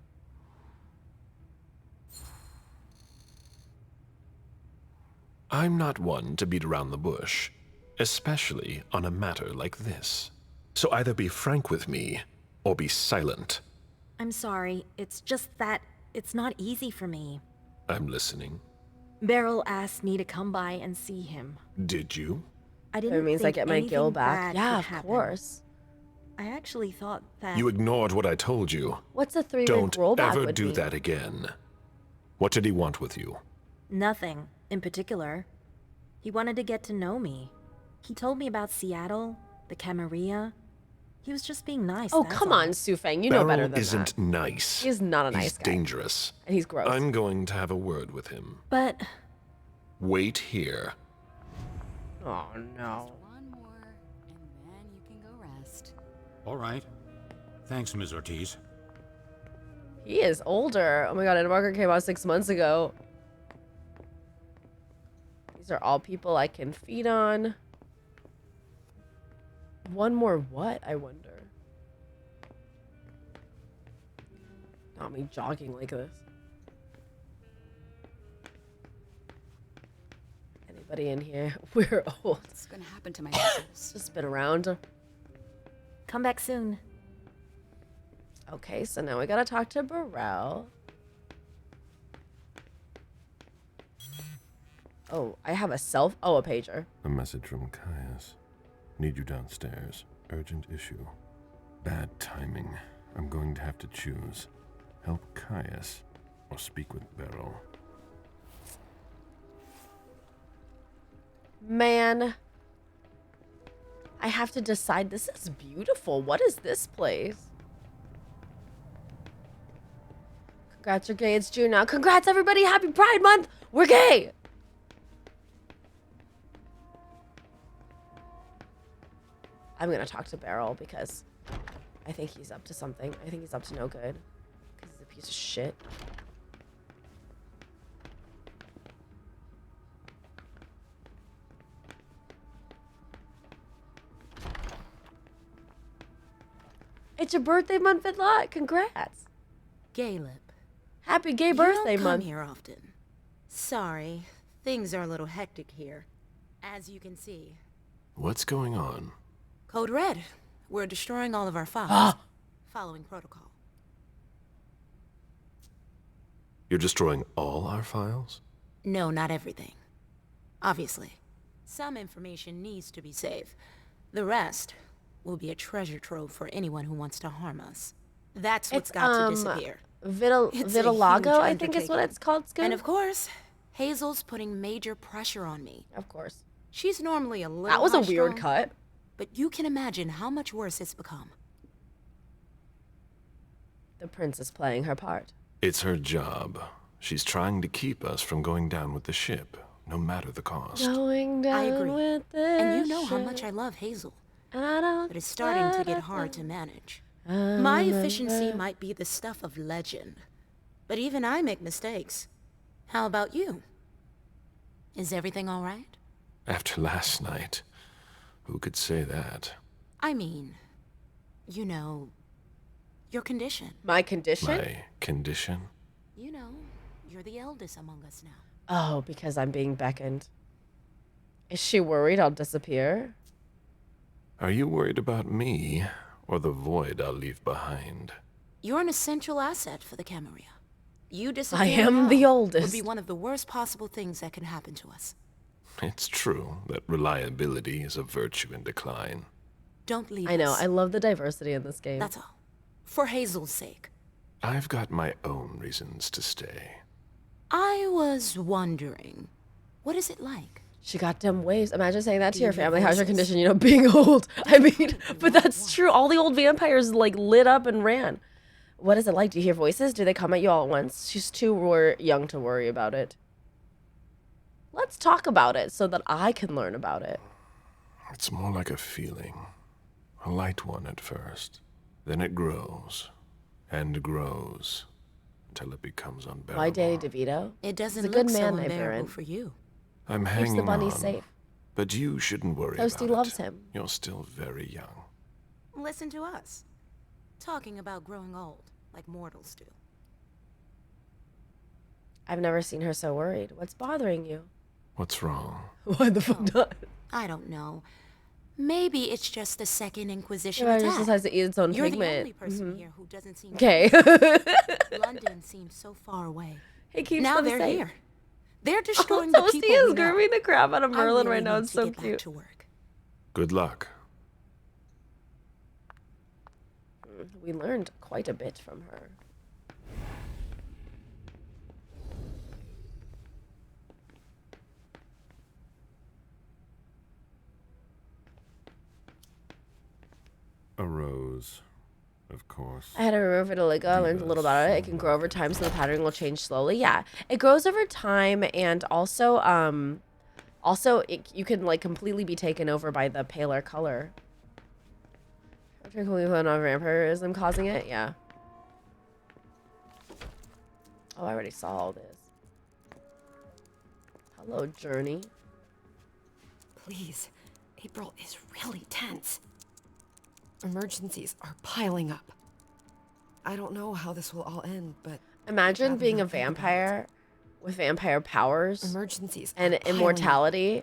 I'm not one to beat around the bush, especially on a matter like this. So either be frank with me, or be silent. I'm sorry. It's just that it's not easy for me. I'm listening. Beryl asked me to come by and see him. Did you? I didn't It means I think get my anything guild back. bad Yeah, could of happen. course. I actually thought that... You ignored what I told you. What's a 3-week Don't rollback ever would do be? that again. What did he want with you? Nothing, in particular. He wanted to get to know me. He told me about Seattle, the Camarilla. He was just being nice. Oh, that's come all. on, Sufang. You know better Beryl than isn't that. nice. He's not a nice He's guy. dangerous. And he's gross. I'm going to have a word with him. But... Wait here. Oh, no. All right. Thanks, Ms. Ortiz. He is older. Oh my god, Margaret came out 6 months ago. These are all people I can feed on. One more what, I wonder? Not me jogging like this. Anybody in here? We're old. What's gonna happen to my muscles? Just been around. Come back soon. Okay, so now we gotta talk to Burrell. Oh, I have a a pager. A message from Caius. Need you downstairs. Urgent issue. Bad timing. I'm going to have to choose. Help Caius or speak with Beryl. Man, I have to decide. This is beautiful. What is this place? Congrats, you're gay. It's June now. Congrats, everybody. Happy Pride Month. We're gay. I'm going to talk to Beryl because I think he's up to something. I think he's up to no good because he's a piece of shit. It's your birthday month, Vidlot. Congrats. Galeb. Happy gay You birthday don't month. come here often. Sorry, things are a little hectic here. As you can see. What's going on? Code Red. We're destroying all of our files. Following protocol. You're destroying all our files? No, not everything. Obviously. Some information needs to be safe. The rest will be a treasure trove for anyone who wants to harm us. That's what's got to disappear. It's a Vitiligo, huge I think is what undertaking. it's called, Scoop. And of course, Hazel's putting major pressure on me. Of course. She's normally a little That was a weird high-strung, cut. but you can imagine how much worse it's become. The prince is playing her part. It's her job. She's trying to keep us from going down with the ship, no matter the cost. Going down I agree. with the And you know how ship. much I love Hazel. And I don't But it's starting to get hard to manage. My efficiency might be the stuff of legend, but even I make mistakes. How about you? Is everything all right? After last night, who could say that? I mean, you know, your condition. My condition? My condition? You know, you're the eldest among us now. Oh, because I'm being beckoned. Is she worried I'll disappear? Are you worried about me, or the void I'll leave behind? You're an essential asset for the Camarilla. You I disappearing am now the oldest. would be one of the worst possible things that can happen to us. It's true that reliability is a virtue in decline. Don't leave I know, us. I love the diversity in this game. That's all. For Hazel's sake. I've got my own reasons to stay. I was wondering, what is it like? She got dumb waves. Imagine saying that to Do you your hear family. How's your voices? condition? You know, being old. I mean, but that's true. All the old vampires like lit up and ran. What is it like? Do you hear voices? Do they come at you all at once? She's too young to worry about it. Let's talk about it so that I can learn about it. It's more like a feeling. A light one at first. Then it grows and grows until it becomes unbearable. Why Danny DeVito? It doesn't He's a good look man, so my unbearable Baron. for you. I'm Keeps hanging the bunnies on, safe. but you shouldn't worry Toasty about loves it. him. You're still very young. Listen to us. Talking about growing old, like mortals do. I've never seen her so worried. What's bothering you? What's wrong? Why the fuck not? I don't know. Maybe it's just the Second Inquisition Yeah, it attack. just decides to eat its own You're pigment. the only person Mhm. here who doesn't seem Okay. London seems so far away. He keeps now them they're safe. here. They're Oh, destroying the Toasty people is we know. grooming the crap out of I Merlin really right now. need It's to so get back cute. to work. Good luck. We learned quite a bit from her. A rose, of course. I had to remove vitiligo. I learned a little about it. It can grow over time, so the pattern will change slowly. Yeah, it grows over time, and also, you can like completely be taken over by the paler color. Can we put on vampirism causing it? Yeah. Oh, I already saw all this. Hello, Journey. Please, April is really tense. Emergencies are piling up. I don't know how this will all end, but Imagine I'd being a rather not think about vampire with vampire powers Emergencies and are piling immortality,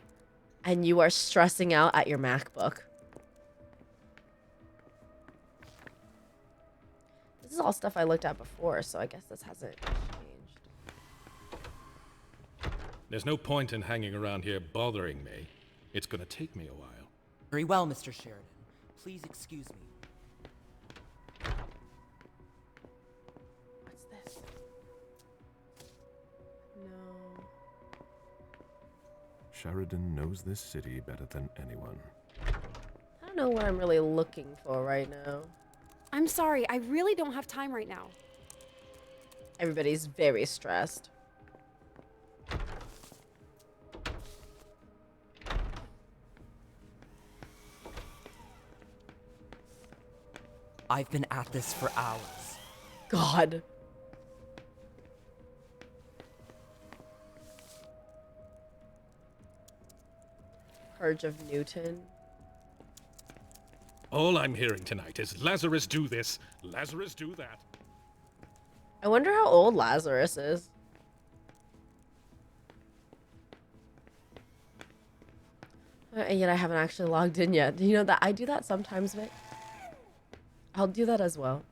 and you are stressing out at your MacBook. This is all stuff I looked at before, so I guess this hasn't changed. There's no point in hanging around here bothering me. It's gonna take me a while. Very well, Mr. Sheridan. Please excuse me. What's this? No. Sheridan knows this city better than anyone. I don't know what I'm really looking for right now. I'm sorry, I really don't have time right now. Everybody's very stressed. I've been at this for hours. God. Purge of Newton. All I'm hearing tonight is Lazarus do this, Lazarus do that. I wonder how old Lazarus is. And yet I haven't actually logged in yet. Do you know that I do that sometimes, Vic? I'll do that as well.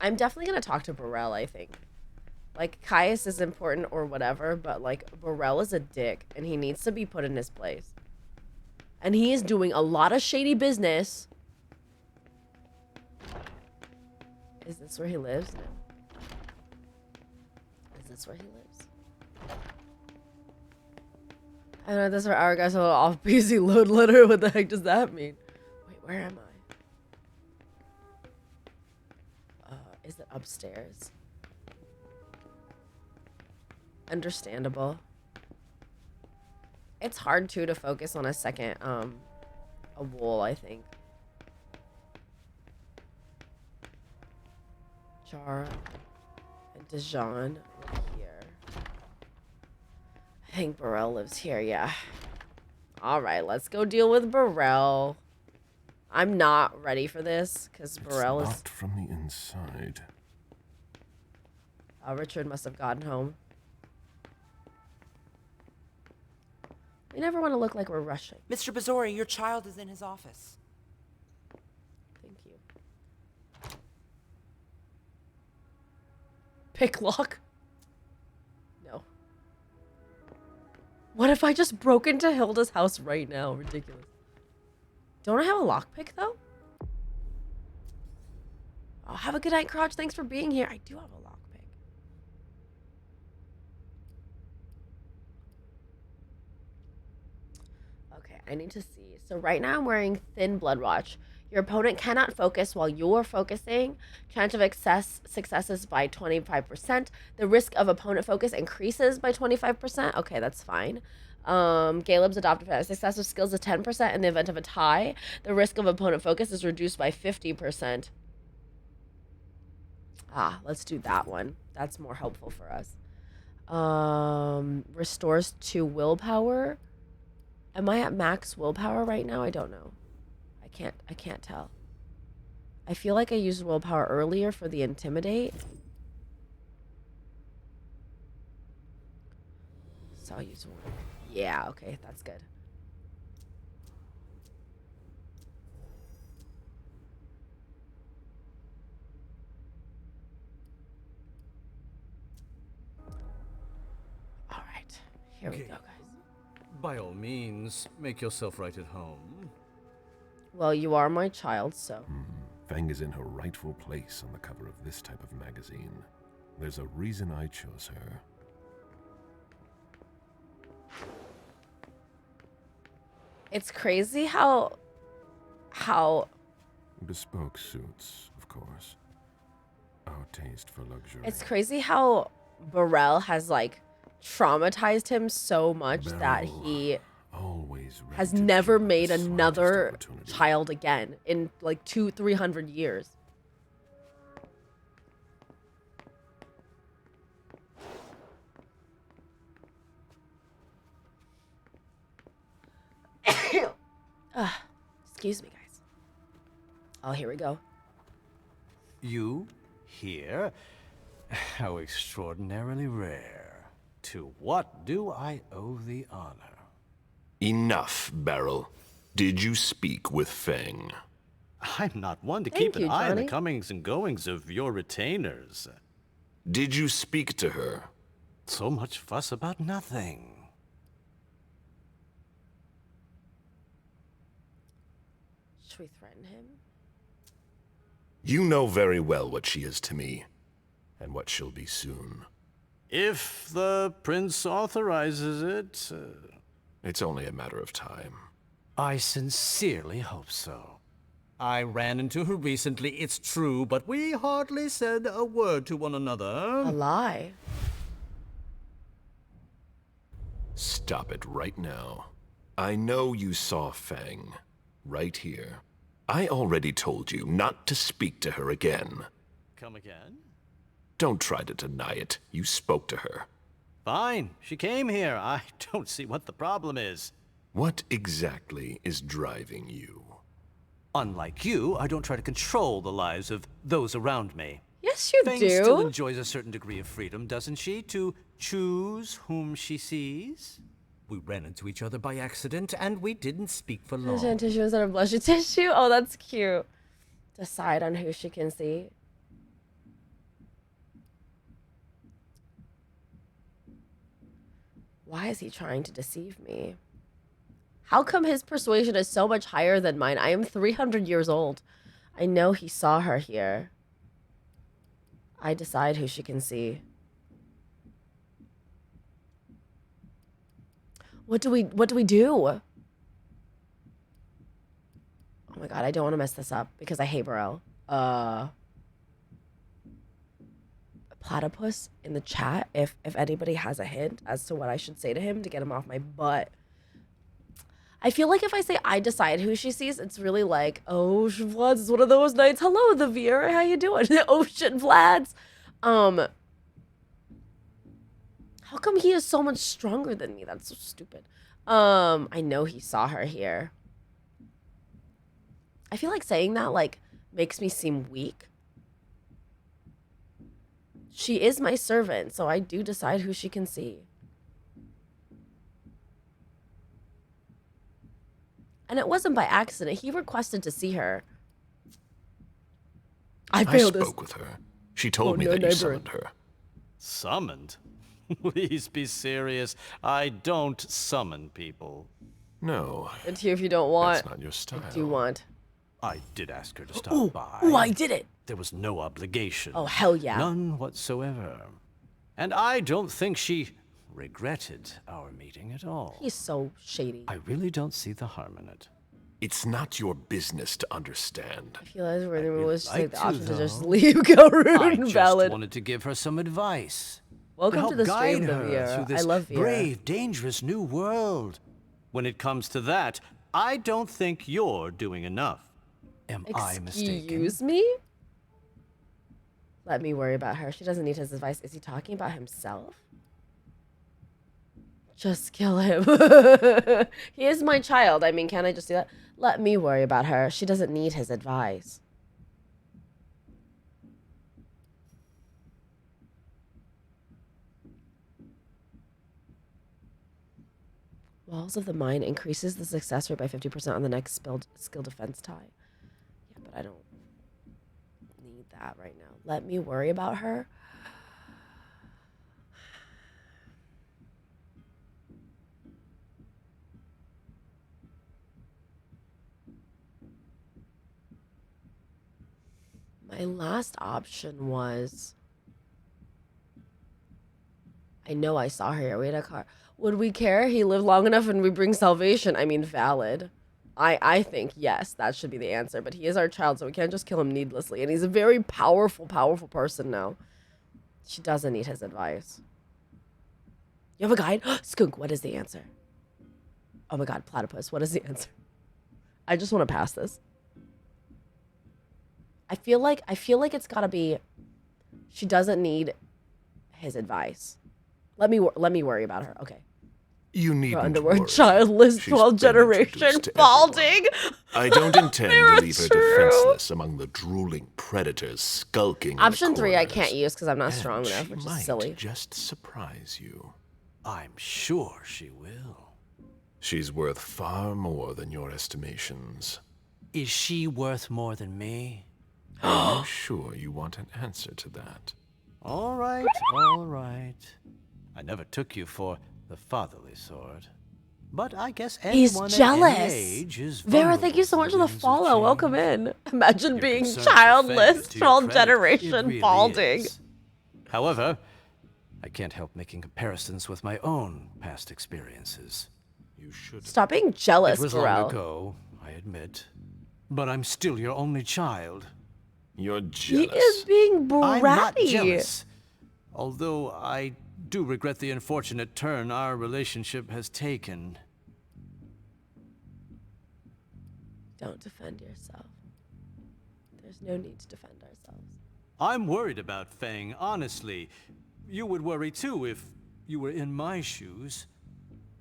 I'm definitely gonna talk to Burrell, I think. Like, Caius is important or whatever, but, like, Burrell is a dick, and he needs to be put in his place. And he is doing a lot of shady business. Is this where he lives? No. Is this where he lives? I don't know, this is where our guy's a little off PC load letter. What the heck does that mean? Wait, where am I? Is it upstairs? Understandable. It's hard too to focus on a second a wall, I think. Chara and Dijon live here. I think Burrell lives here, yeah. Alright, let's go deal with Burrell. I'm not ready for this because Burrell is locked from the inside. Richard must have gotten home. We never want to look like we're rushing. Mr. Bazori, your child is in his office. Thank you. Pick lock? No. What if I just broke into Hilda's house right now? Ridiculous. Don't I have a lockpick though? Oh, have a good night, Crotch. Thanks for being here. I do have a lockpick. Okay, I need to see. So right now I'm wearing Thin Blood Watch. Your opponent cannot focus while you're focusing. Chance of success is by 25%. The risk of opponent focus increases by 25%. Okay, that's fine. Caleb's adopted pet. Success of skills is 10% in the event of a tie. The risk of opponent focus is reduced by 50%. Ah, let's do that one. That's more helpful for us. Restores 2 willpower. Am I at max willpower right now? I don't know. I can't tell. I feel like I used willpower earlier for the intimidate. So I'll use one. Yeah, okay, that's good. All right, here we go, guys. By all means, make yourself right at home. Well, you are my child, so. Fang is in her rightful place on the cover of this type of magazine. There's a reason I chose her. It's crazy how Bespoke suits, of course. Our taste for luxury. it's crazy how Burrell has like traumatized him so much that he has never made another child again in like 200-300 years. Excuse me, guys. Oh, here we go. You here? How extraordinarily rare. To what do I owe the honor? Enough, Beryl. Did you speak with Fang? I'm not one to Thank keep an you, eye on the Johnny. comings and goings of your retainers. Did you speak to her? So much fuss about nothing. Should we threaten him? You know very well what she is to me, and what she'll be soon. If the prince authorizes it... It's only a matter of time. I sincerely hope so. I ran into her recently, it's true, but we hardly said a word to one another. A lie. Stop it right now. I know you saw Fang. Right here. I already told you not to speak to her again. Come again? Don't try to deny it. You spoke to her. Fine, she came here. I don't see what the problem is. What exactly is driving you? Unlike you, I don't try to control the lives of those around me. Yes, you Fang do. still enjoys a certain degree of freedom, doesn't she, to choose whom she sees? We ran into each other by accident, and we didn't speak for long. Hand tissue instead of blushy tissue. Oh, that's cute. Decide on who she can see. Why is he trying to deceive me? How come his persuasion is so much higher than mine? I am 300 years old. I know he saw her here. I decide who she can see. What do we do? Oh my god, I don't want to mess this up because I hate Burrell. Platypus in the chat if anybody has a hint as to what I should say to him to get him off my butt. I feel like if I say I decide who she sees, it's really like, oh, Vlads, it's one of those nights. Hello, the Veer, how you doing? Oh shit, Vlads. How come he is so much stronger than me? That's so stupid. I know he saw her here. I feel like saying that like makes me seem weak. She is my servant, so I do decide who she can see. And it wasn't by accident. He requested to see her. I spoke with her. She told me that you summoned her. Summoned? Please be serious. I don't summon people. No. And here if you don't want. That's not your style. I do want. I did ask her to stop by. Ooh, I did it. There was no obligation. Oh, hell yeah. None whatsoever. And I don't think she regretted our meeting at all. He's so shady. I really don't see the harm in it. It's not your business to understand. I feel like Rhythm was just like the option to just though. leave, go rude I and just valid. wanted to give her some advice. Welcome to the stream, guide her Viera. through this I love Viera. brave, dangerous new world. When it comes to that, I don't think you're doing enough. Am I mistaken? Excuse me? Let me worry about her. She doesn't need his advice. Is he talking about himself? Just kill him. He is my child. I mean, can't I just do that? Let me worry about her. She doesn't need his advice. Walls of the Mind increases the success rate by 50% on the next skill defense tie. Yeah, but I don't need that right now. Let me worry about her. My last option was... I know I saw her here. We had a car. Would we care? He lived long enough and we bring salvation. I mean, valid. I think, yes, that should be the answer. But he is our child, so we can't just kill him needlessly. And he's a very powerful, powerful person now. She doesn't need his advice. You have a guide? Skunk, what is the answer? Oh my god, platypus, what is the answer? I just want to pass this. I feel like it's gotta be... She doesn't need his advice. Let me worry about her. Okay. You needn't underwear, worry. childless, She's 12th been generation, introduced to balding. I don't intend to They're leave her true. defenseless among the drooling predators skulking in the Option 3 I corners. can't use because I'm not And strong enough, she which might is silly. just surprise you. I'm sure she will. She's worth far more than your estimations. Is she worth more than me? Are you sure you want an answer to that? All right, all right. I never took you for the fatherly sort. But I guess He's anyone jealous. at any age is Vera, thank you so much for the follow. Welcome in. Imagine being childless, 12th generation, balding. However, I can't help making comparisons with my own past experiences. You should Stop being jealous, It was Pharrell. long ago, I admit. But I'm still your only child. You're He jealous. is being bratty. I'm not jealous. Although I do regret the unfortunate turn our relationship has taken. Don't defend yourself. There's no need to defend ourselves. I'm worried about Fang, honestly. You would worry too if you were in my shoes.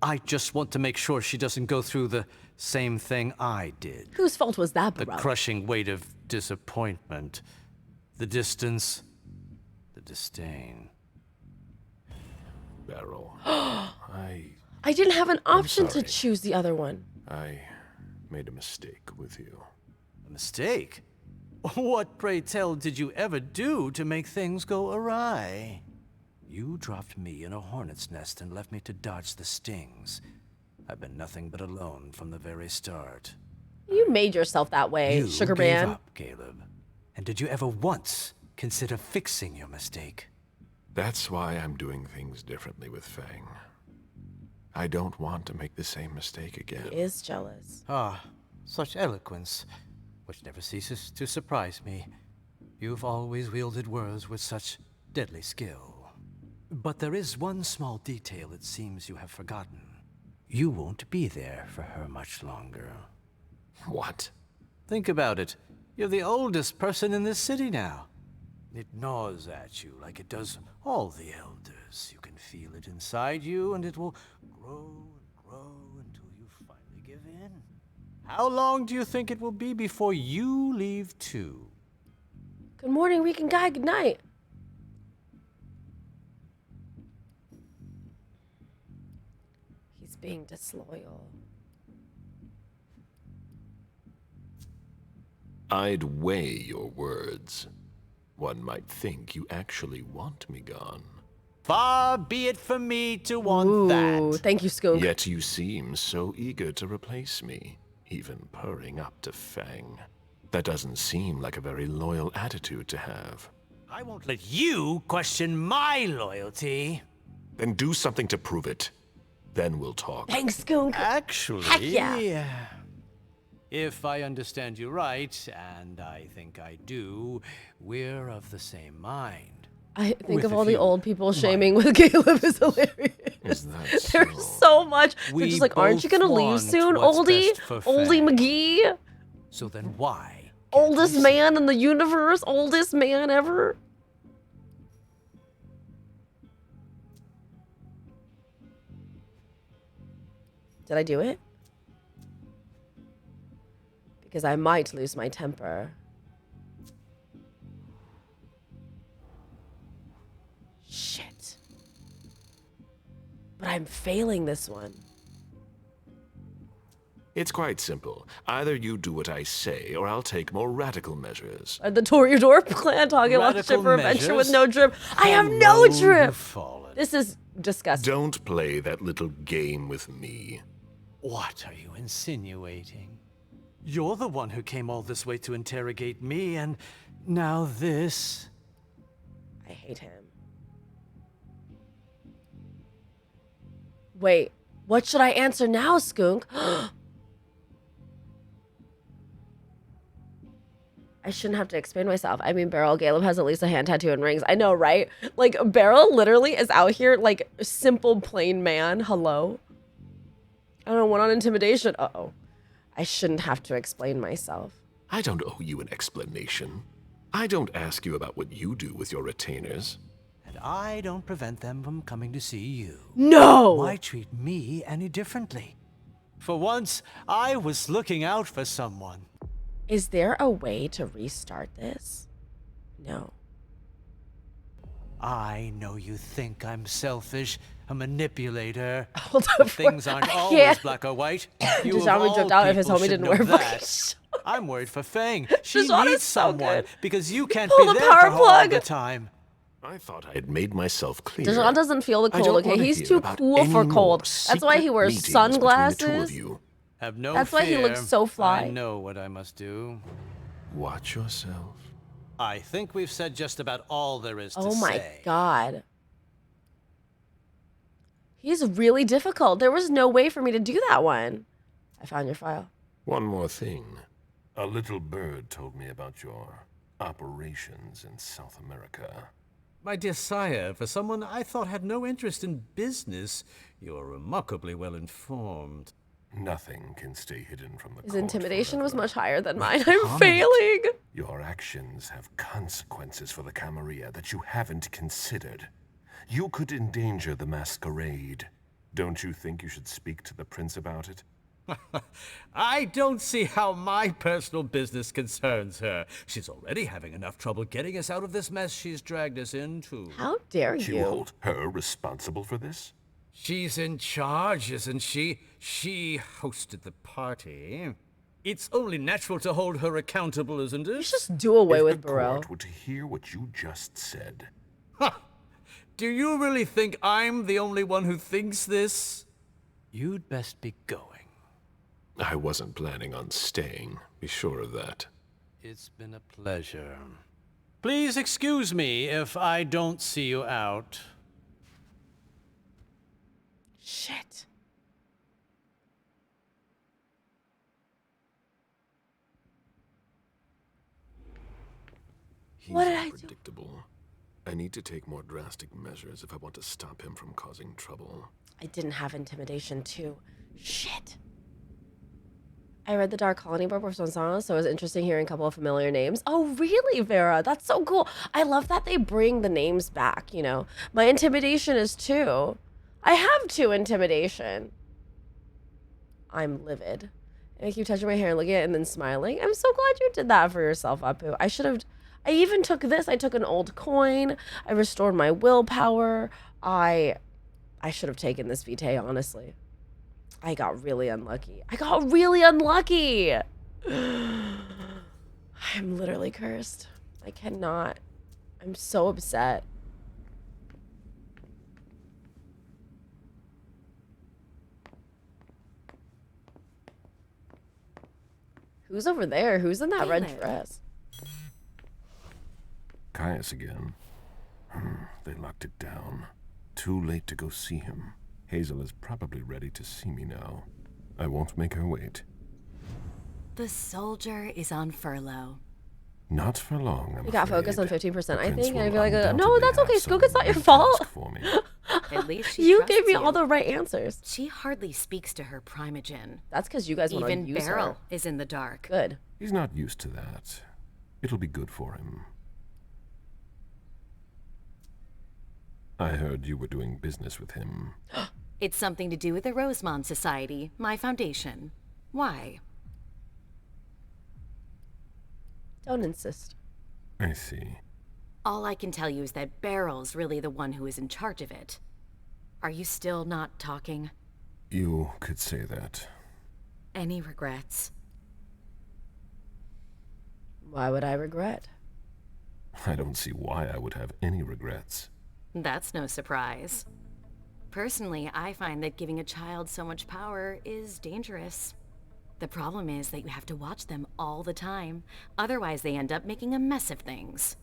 I just want to make sure she doesn't go through the same thing I did. Whose fault was that, The bro? crushing weight of disappointment. The distance. The disdain. Beryl. I didn't have an option to sorry. choose the other one. I made a mistake with you. A mistake? What, pray tell, did you ever do to make things go awry? You dropped me in a hornet's nest and left me to dodge the stings. I've been nothing but alone from the very start. You made yourself that way, You Sugar gave Man. up, Caleb. And did you ever once consider fixing your mistake? That's why I'm doing things differently with Fang. I don't want to make the same mistake again. He is jealous. Ah, such eloquence, which never ceases to surprise me. You've always wielded words with such deadly skill. But there is one small detail it seems you have forgotten. You won't be there for her much longer. What? Think about it. You're the oldest person in this city now. It gnaws at you like it does all the elders. You can feel it inside you, and it will grow and grow until you finally give in. How long do you think it will be before you leave too? Good morning, weekend guy. Good night. He's being disloyal. I'd weigh your words. One might think you actually want me gone. Far be it from me to want that. Thank you, Skunk. Yet you seem so eager to replace me, even purring up to Fang. That doesn't seem like a very loyal attitude to have. I won't let you question my loyalty. Then do something to prove it. Then we'll talk. Thanks, Skunk. Actually, Heck yeah. If I understand you right, and I think I do, we're of the same mind. I think With of a all the few old people shaming with Caleb is hilarious. Is that There's so much. They're We just like, aren't you both gonna leave want soon, what's oldie? best for Oldie Fang. McGee? So then why? Oldest man in the universe? Oldest man ever? Did I do it? Because I might lose my temper. Shit. But I'm failing this one. It's quite simple. Either you do what I say, or I'll take more radical measures. The Toreador clan talking about shit for adventure with no drip. I have no drip! This is disgusting. Don't play that little game with me. What are you insinuating? You're the one who came all this way to interrogate me, and now this. I hate him. Wait, what should I answer now, Skunk? I shouldn't have to explain myself. I mean, Beryl, Caleb has at least a hand tattoo and rings. I know, right? Like, Beryl literally is out here, like, simple, plain man. Hello? I don't know, one on intimidation. Uh-oh. I shouldn't have to explain myself. I don't owe you an explanation. I don't ask you about what you do with your retainers. And I don't prevent them from coming to see you. No! Why treat me any differently? For once, I was looking out for someone. Is there a way to restart this? No. I know you think I'm selfish, a manipulator. Hold but things aren't always black or white. You of Dejami all dripped out if his people homie should didn't know wear that. fucking I'm worried for Fang. She Dejami is needs so someone good. because you can't Pull be the there power for her all plug. the time. I thought I had made myself clear. Dejan doesn't feel the I cold, don't okay? wanna He's hear too about cool any for more cold. That's why he secret wears meetings between the two sunglasses. of you. Have no That's why he looks fear. so fly. I know what I must do. Watch yourself. I think we've said just about all there is to say. Oh my god. He's really difficult. There was no way for me to do that one. I found your file. One more thing. A little bird told me about your operations in South America. My dear sire, for someone I thought had no interest in business, you are remarkably well informed. Nothing can stay hidden from the His court intimidation was forever. much higher than mine. I'm Comment. failing. Your actions have consequences for the Camarilla that you haven't considered. You could endanger the masquerade. Don't you think you should speak to the prince about it? I don't see how my personal business concerns her. She's already having enough trouble getting us out of this mess she's dragged us into. How dare You hold her responsible for this? She's in charge, isn't she? She hosted the party. It's only natural to hold her accountable, isn't it? Just do away If with the Burrell. court were to hear what you just said. Do you really think I'm the only one who thinks this? You'd best be going. I wasn't planning on staying. Be sure of that. It's been a pleasure. Please excuse me if I don't see you out. Shit. He's What did I do? unpredictable. I need to take more drastic measures if I want to stop him from causing trouble. I didn't have intimidation too. Shit. I read the Dark Colony book for Swansong, so it was interesting hearing a couple of familiar names. Oh, really, Vera? That's so cool. I love that they bring the names back, you know. My intimidation is 2. I have 2 intimidation. I'm livid. And I keep touching my hair and looking at it and then smiling. I'm so glad you did that for yourself, Apu. I even took this. I took an old coin. I restored my willpower. I should have taken this Vitae, honestly. I got really unlucky. I'm literally cursed. I cannot. I'm so upset. Who's over there? Who's in that red dress? Caius again. They locked it down. Too late to go see him. Hazel is probably ready to see me now. I won't make her wait. The soldier is on furlough. Not for long, You got focused on 15%, I think. And I'd be like, no, undoubtedly that's okay, have Skook. It's not your fault. for me. At least she You trusts gave me you. all the right answers. She hardly speaks to her primogen. That's because you guys want to Even use Beryl her. is in the dark. Good. He's not used to that. It'll be good for him. I heard you were doing business with him. It's something to do with the Rosemont Society, my foundation. Why? Don't insist. I see. All I can tell you is that Beryl's really the one who is in charge of it. Are you still not talking? You could say that. Any regrets? Why would I regret? I don't see why I would have any regrets. That's no surprise. Personally, I find that giving a child so much power is dangerous. The problem is that you have to watch them all the time. Otherwise, they end up making a mess of things.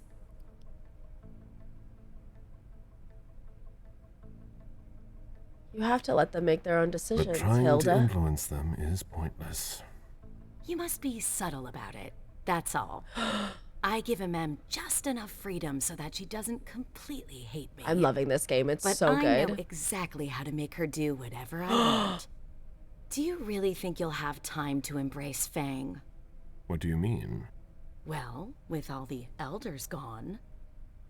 You have to let them make their own But decisions, trying Hilda. to influence them is pointless. You must be subtle about it. That's all. I give Mem just enough freedom so that she doesn't completely hate me. I'm loving this game. It's But so I know good. exactly how to make her do whatever I want. Do you really think you'll have time to embrace Fang? What do you mean? Well, with all the elders gone,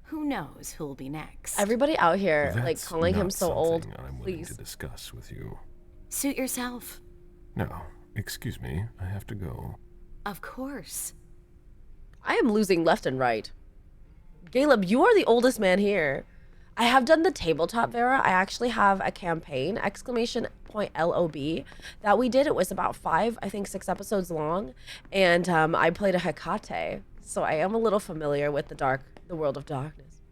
who knows who'll be next? Everybody out here, like, That's calling him not so old. something I'm willing Please. to discuss with you. Suit yourself. No, excuse me. I have to go. Of course. I am losing left and right. Caleb, you are the oldest man here. I have done the tabletop, Vera. I actually have a campaign, !LOB, that we did. It was about 5, I think 6 episodes long. And I played a Hecate. So I am a little familiar with the world of darkness.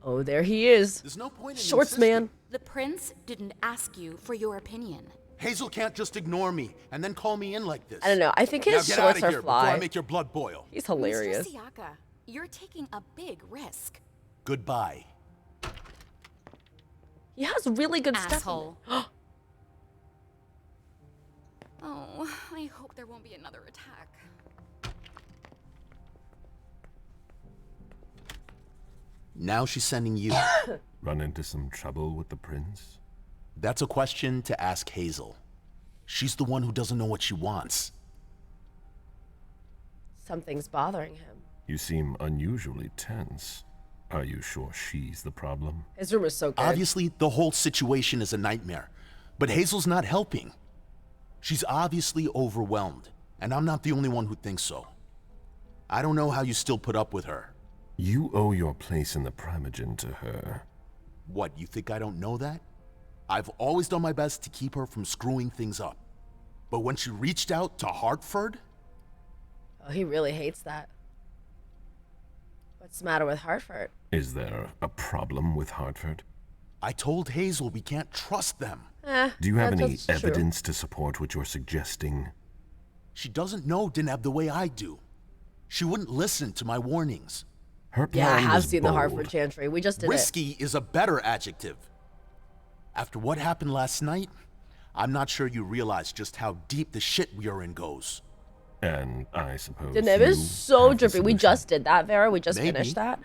Oh, there he is. There's no point in Shorts insisting. man. The prince didn't ask you for your opinion. Hazel can't just ignore me and then call me in like this. I don't know. I think his now get shorts out of are here fly. before I make your blood boil. He's hilarious. Mr. Siaka, you're taking a big risk. Goodbye. He has really good Asshole. stuff. Oh, I hope there won't be another attack. Now she's sending you. Run into some trouble with the prince? That's a question to ask Hazel. She's the one who doesn't know what she wants. Something's bothering him. You seem unusually tense. Are you sure she's the problem? His room is so good. Obviously, the whole situation is a nightmare. But Hazel's not helping. She's obviously overwhelmed, and I'm not the only one who thinks so. I don't know how you still put up with her. You owe your place in the primogen to her. What, you think I don't know that? I've always done my best to keep her from screwing things up. But when she reached out to Hartford... Oh, he really hates that. What's the matter with Hartford? Is there a problem with Hartford? I told Hazel we can't trust them. Do you have any that's true. evidence to support what you're suggesting? She doesn't know Deneb the way I do. She wouldn't listen to my warnings. Her Yeah, I plan have was seen the bold. Hartford Chantry. We just did Risky is a better adjective. After what happened last night, I'm not sure you realize just how deep the shit we are in goes. And I suppose it. Deneb you is so have the drippy. We solution. just did that, Vera. We just Maybe. finished that.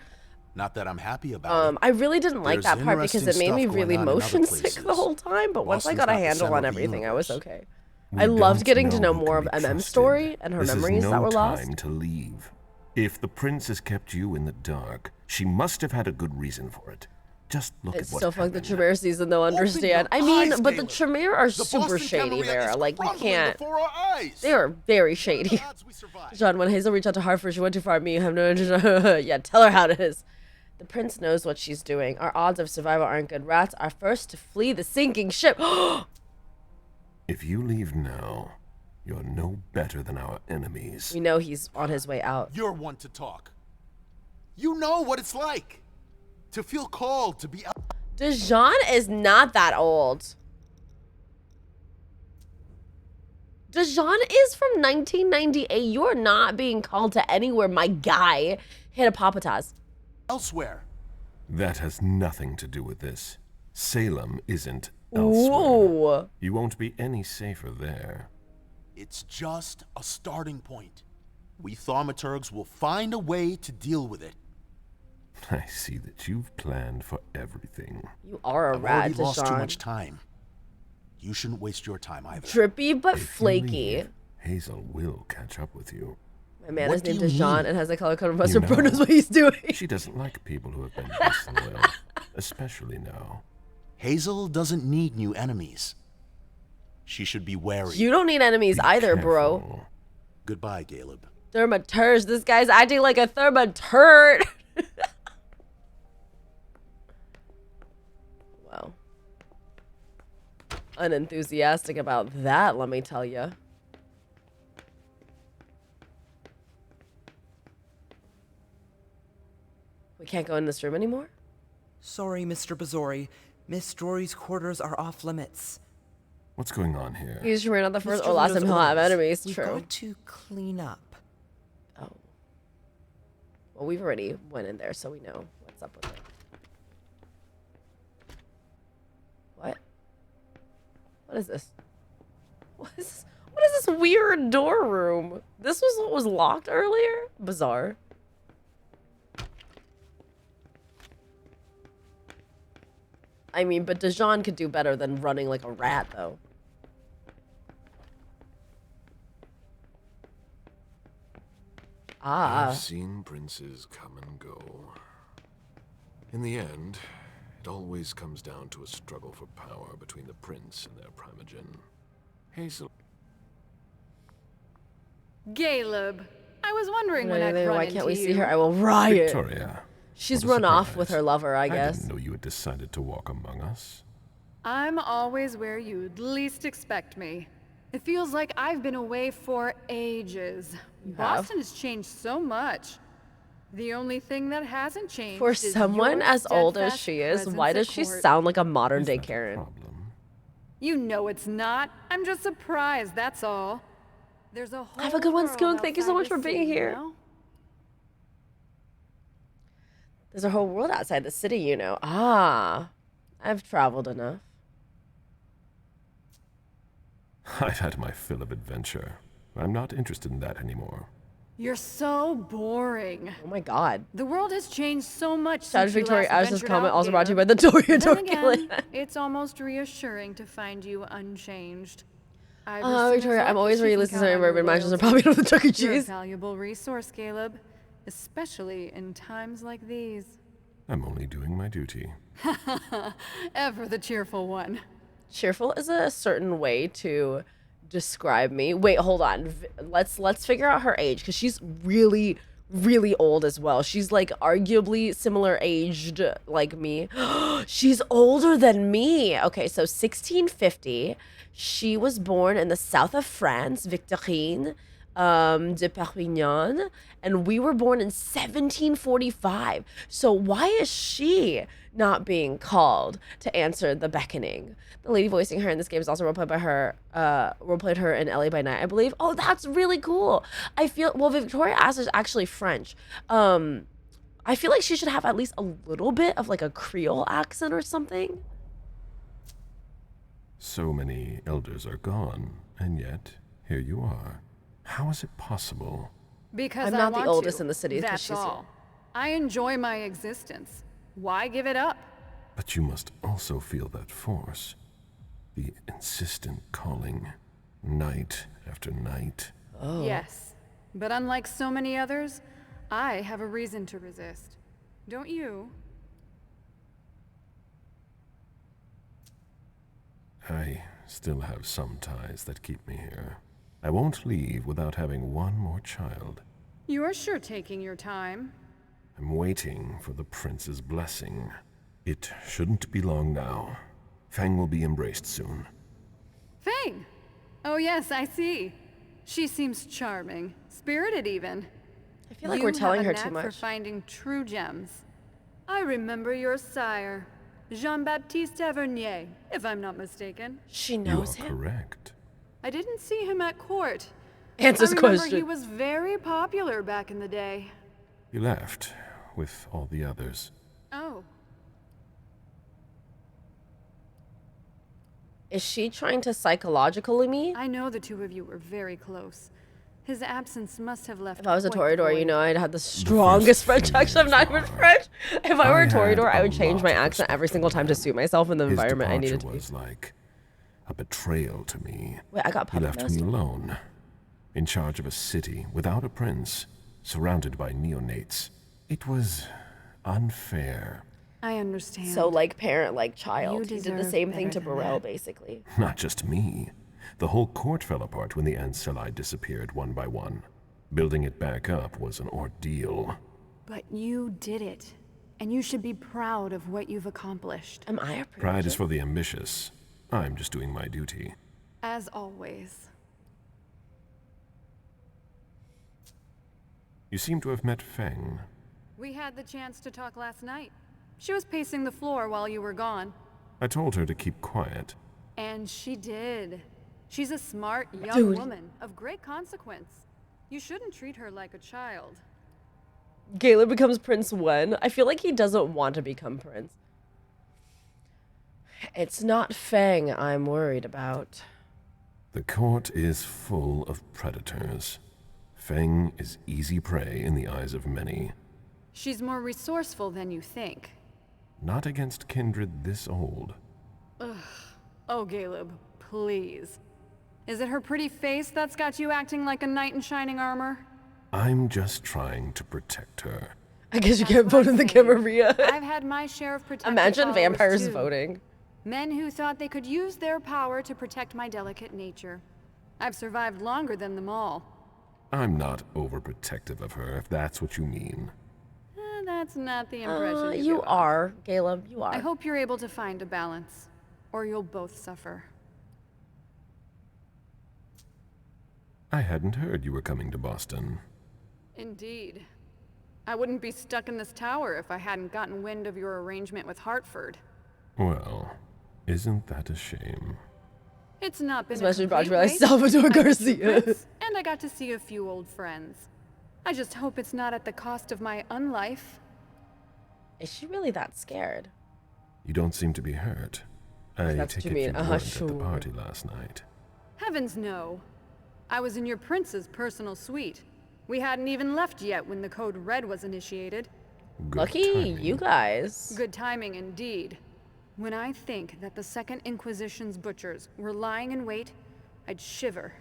Not that I'm happy about it. I really didn't like There's that part because it interesting made me stuff really going on in motion other sick the places. whole time. But once I Boston's got a not the handle center on of the everything, I was universe. okay. We I loved don't getting to know who more can of be MM's trusted. story and her This memories is that no were lost. time to leave. If the prince has kept you in the dark, she must have had a good reason for it. Just look It's at what still like the Tremere season, though. Understand? I mean, but the Tremere are super shady, Vera. Like you can't. They are very shady. John, when Hazel reached out to Hartford, she went too far. Me, you have no interest. Yeah, tell her how it is. The prince knows what she's doing. Our odds of survival aren't good. Rats are first to flee the sinking ship. If you leave now, you're no better than our enemies. We know he's on his way out. You're one to talk. You know what it's like to feel called to be. Dijon is not that old. Dijon is from 1998. You're not being called to anywhere, my guy. Hippopotas. Elsewhere. That has nothing to do with this. Salem isn't elsewhere. Ooh. You won't be any safer there. It's just a starting point. We thaumaturgs will find a way to deal with it. I see that you've planned for everything. You are a I've rat, already lost too Dijon. much time. You shouldn't waste your time either. Drippy but If you flaky. leave, Hazel will catch up with you. My man What is do named you Dijon mean? and has a color code of You mustard. Bro knows know, what he's doing. She doesn't like people who have been disloyal, especially now. Hazel doesn't need new enemies. She should be wary. You don't need enemies either, bro. Goodbye, Caleb. Thermaturge. This guy's acting like a thermaturge. Well, unenthusiastic about that, let me tell you. We can't go in this room anymore? Sorry, Mr. Bazori. Miss Drory's quarters are off limits. What's going on here? He's ran out the first. Mr. Oh, last time Lito's he'll have orders. enemies. We've True. got to clean up. Oh. Well, we've already went in there, so we know what's up with it. What? What is this? What is this weird door room? This was what was locked earlier? Bizarre. I mean, but Dijon could do better than running like a rat, though. Ah. I've seen princes come and go. In the end, it always comes down to a struggle for power between the prince and their primogen. Hazel. Caleb, I was wondering when I'd run Why into can't we you. see her? I will riot. Victoria. She's what a run off with surprise. her lover, I guess. I didn't know you had decided to walk among us. I'm always where you'd least expect me. It feels like I've been away for ages. have? Boston has changed so much. The only thing that hasn't changed For is someone your as old as steadfast she is, presence why at does she court. sound like a modern day Karen? You know it's not. I'm just surprised, that's all. There's a whole Have a good one, world Skunk. Thank you so outside much for the being city, here. you know? There's a whole world outside the city, you know. Ah, I've traveled enough. I've had my fill of adventure. I'm not interested in that anymore. You're so boring. Oh my god. The world has changed so much Shout out since you Victoria last Ash's ventured comment, out also brought to you here. by the Toria Then again, Torquilin. it's almost reassuring to find you unchanged. Victoria, I'm always ready to listen to my bourbon matches and probably know the Chuck E. You're a Cheese. valuable resource, Caleb, especially in times like these. I'm only doing my duty. Ever the cheerful one. Cheerful is a certain way to describe me. Wait, hold on. Let's figure out her age because she's really, really old as well. She's like arguably similar aged like me. She's older than me. Okay, so 1650. She was born in the south of France, Victorine. de Perpignan, and we were born in 1745. So why is she not being called to answer the beckoning? The lady voicing her in this game is also roleplayed her in LA by Night, I believe. Oh, that's really cool. I feel, well, Victoria Ass is actually French. I feel like she should have at least a little bit of like a Creole accent or something. So many elders are gone, and yet here you are. How is it possible? Because I'm I not want the oldest to. in the city. 'Cause That's she's all. I enjoy my existence. Why give it up? But you must also feel that force. The insistent calling, night after night. Oh. Yes, but unlike so many others, I have a reason to resist. Don't you? I still have some ties that keep me here. I won't leave without having one more child. You're sure taking your time. I'm waiting for the prince's blessing. It shouldn't be long now. Fang will be embraced soon. Fang! Oh yes, I see. She seems charming, spirited even. I feel like we're telling her too You have a knack much. for finding true gems. I remember your sire, Jean-Baptiste Tavernier, if I'm not mistaken. She You knows are him. correct. I didn't see him at court. Answers I remember question. he was very popular back in the day. He left with all the others. Oh. Is she trying to psychologically me? I know the two of you were very close. His absence must have left. If I was a quite the Toreador, you void. know I'd have the strongest French accent. I'm not even French. If I were a Toreador, I would change my accent every single time to suit myself in the His environment I needed departure to be. was like a betrayal to me. Wait, I got He puppet left master? me alone, in charge of a city without a prince, surrounded by neonates. It was unfair. I understand. So like parent, like child. You He did the deserve same thing better to than Burrell, that. basically. Not just me. The whole court fell apart when the Anceli disappeared one by one. Building it back up was an ordeal. But you did it, and you should be proud of what you've accomplished. Am I a Pride is for the ambitious. I'm just doing my duty. As always. You seem to have met Feng. We had the chance to talk last night. She was pacing the floor while you were gone. I told her to keep quiet. And she did. She's a smart young Dude. woman of great consequence. You shouldn't treat her like a child. Caleb becomes prince when? I feel like he doesn't want to become prince. It's not Fang I'm worried about. The court is full of predators. Feng is easy prey in the eyes of many. She's more resourceful than you think. Not against kindred this old. Ugh. Oh, Caleb, please. Is it her pretty face that's got you acting like a knight in shining armor? I'm just trying to protect her. I guess you can't vote in the Camarilla. I've had my share of protective Imagine followers, vampires too. voting. Men who thought they could use their power to protect my delicate nature. I've survived longer than them all. I'm not overprotective of her, if that's what you mean. That's not the impression You give off. are, Caleb. You are. I hope you're able to find a balance, or you'll both suffer. I hadn't heard you were coming to Boston. Indeed. I wouldn't be stuck in this tower if I hadn't gotten wind of your arrangement with Hartford. Well, isn't that a shame? It's not been This a message brought to complete you by waste. Salvador I met two Garcia. friends, and I got to see a few old friends. I just hope it's not at the cost of my unlife. Is she really that scared? You don't seem to be hurt. I That's what take you it mean. you weren't at Sure. the party last night. Heavens no. I was in your prince's personal suite. We hadn't even left yet when the Code Red was initiated. Good Lucky timing. you guys. Good timing indeed. When I think that the Second Inquisition's butchers were lying in wait, I'd shiver.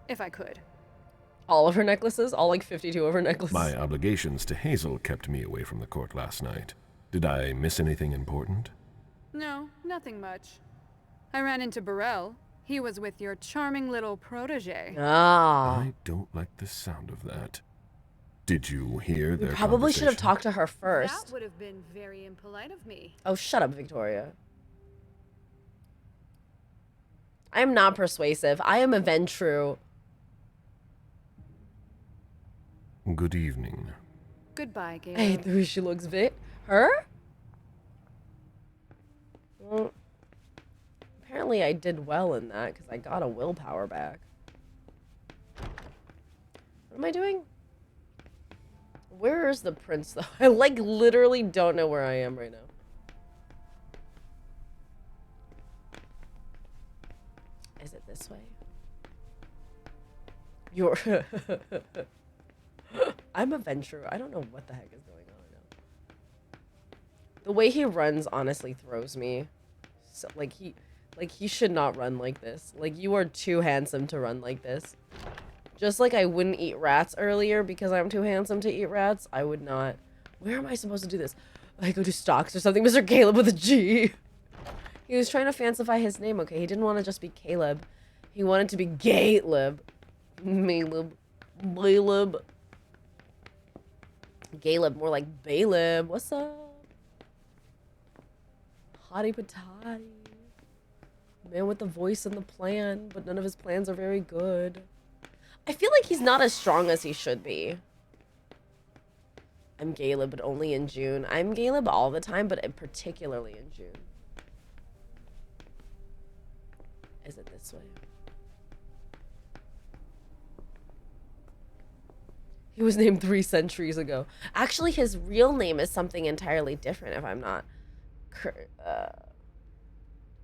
If I could. All of her necklaces? All like 52 of her necklaces? My obligations to Hazel kept me away from the court last night. Did I miss anything important? No, nothing much. I ran into Burrell. He was with your charming little protege. Ah. I don't like the sound of that. Did you hear their Probably should have conversation? talked to her first. That would have been very impolite of me. Oh, shut up, Victoria. I am not persuasive. I am a Ventru. Good evening. Goodbye, Caleb. I hate the way she looks. Her? Well, apparently I did well in that because I got a willpower back. What am I doing? Where is the prince though? I like literally don't know where I am right now. Is it this way? You're I'm a venturer. I don't know what the heck is going on right now. The way he runs honestly throws me. So like he should not run like this. Like you are too handsome to run like this. Just like I wouldn't eat rats earlier because I'm too handsome to eat rats, I would not. Where am I supposed to do this? I go to stocks or something. Mr. Caleb with a G. He was trying to fancify his name, okay? He didn't want to just be Caleb. He wanted to be Galeb. Maleb. Baleb. Galeb, more like Baleb. What's up? Hottie patati. Man with the voice and the plan, but none of his plans are very good. I feel like he's not as strong as he should be. I'm Galeb, but only in June. I'm Galeb all the time, but particularly in June. Is it this way? He was named 3 centuries ago. Actually, his real name is something entirely different, if I'm not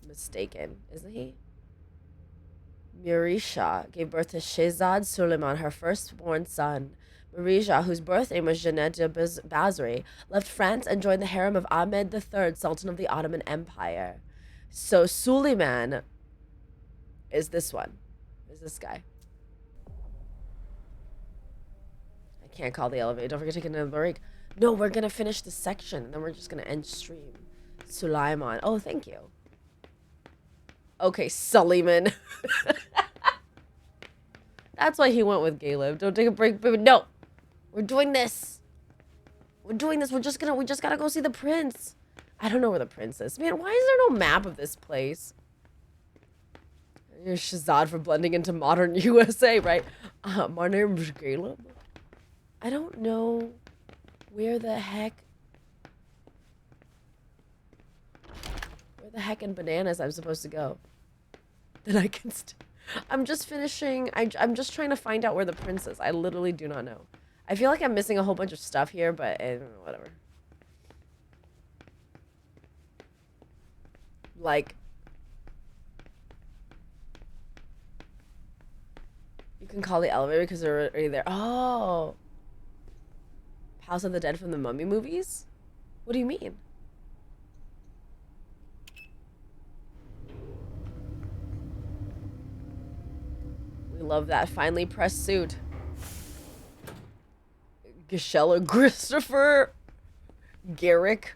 mistaken. Isn't he? Mirisha gave birth to Shehzad Suleiman, her firstborn son. Mirisha, whose birth name was Jeanette de Basri, left France and joined the harem of Ahmed III, Sultan of the Ottoman Empire. So Suleiman is this one. Is this guy. I can't call the elevator. Don't forget to take another break. No, we're going to finish this section, and then we're just going to end stream. Sulaiman. Oh, thank you. Okay, Suleiman. That's why he went with Caleb. Don't take a break, baby. No. We're doing this. We're doing this. We just gotta go see the prince. I don't know where the prince is. Man, why is there no map of this place? You're Shahzad for blending into modern USA, right? My name is Caleb. I don't know where the heck in bananas I'm supposed to go. Then I can I'm just finishing. I'm just trying to find out where the prince is. I literally do not know. I feel like I'm missing a whole bunch of stuff here, but whatever. Like, you can call the elevator because they're already there. Oh, House of the Dead from the Mummy movies? What do you mean? We love that finely pressed suit. Gisela, Christopher, Garrick,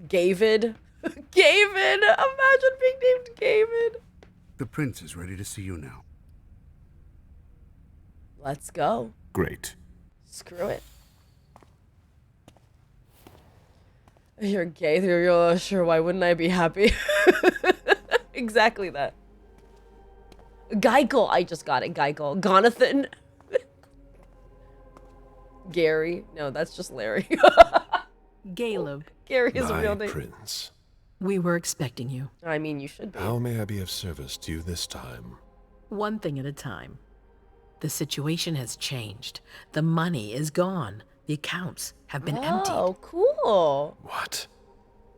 Gavid. Gavid! Imagine being named Gavid. The prince is ready to see you now. Let's go. Great. Screw it. You're gay. You're sure. Why wouldn't I be happy? Exactly that. Geikel. I just got it. Geikel. Gonathan. Gary. No, that's just Larry. Caleb. Gary is a My real name. prince. We were expecting you. I mean, you should be. How may I be of service to you this time? One thing at a time. The situation has changed. The money is gone. The accounts have been emptied. Oh, cool. What?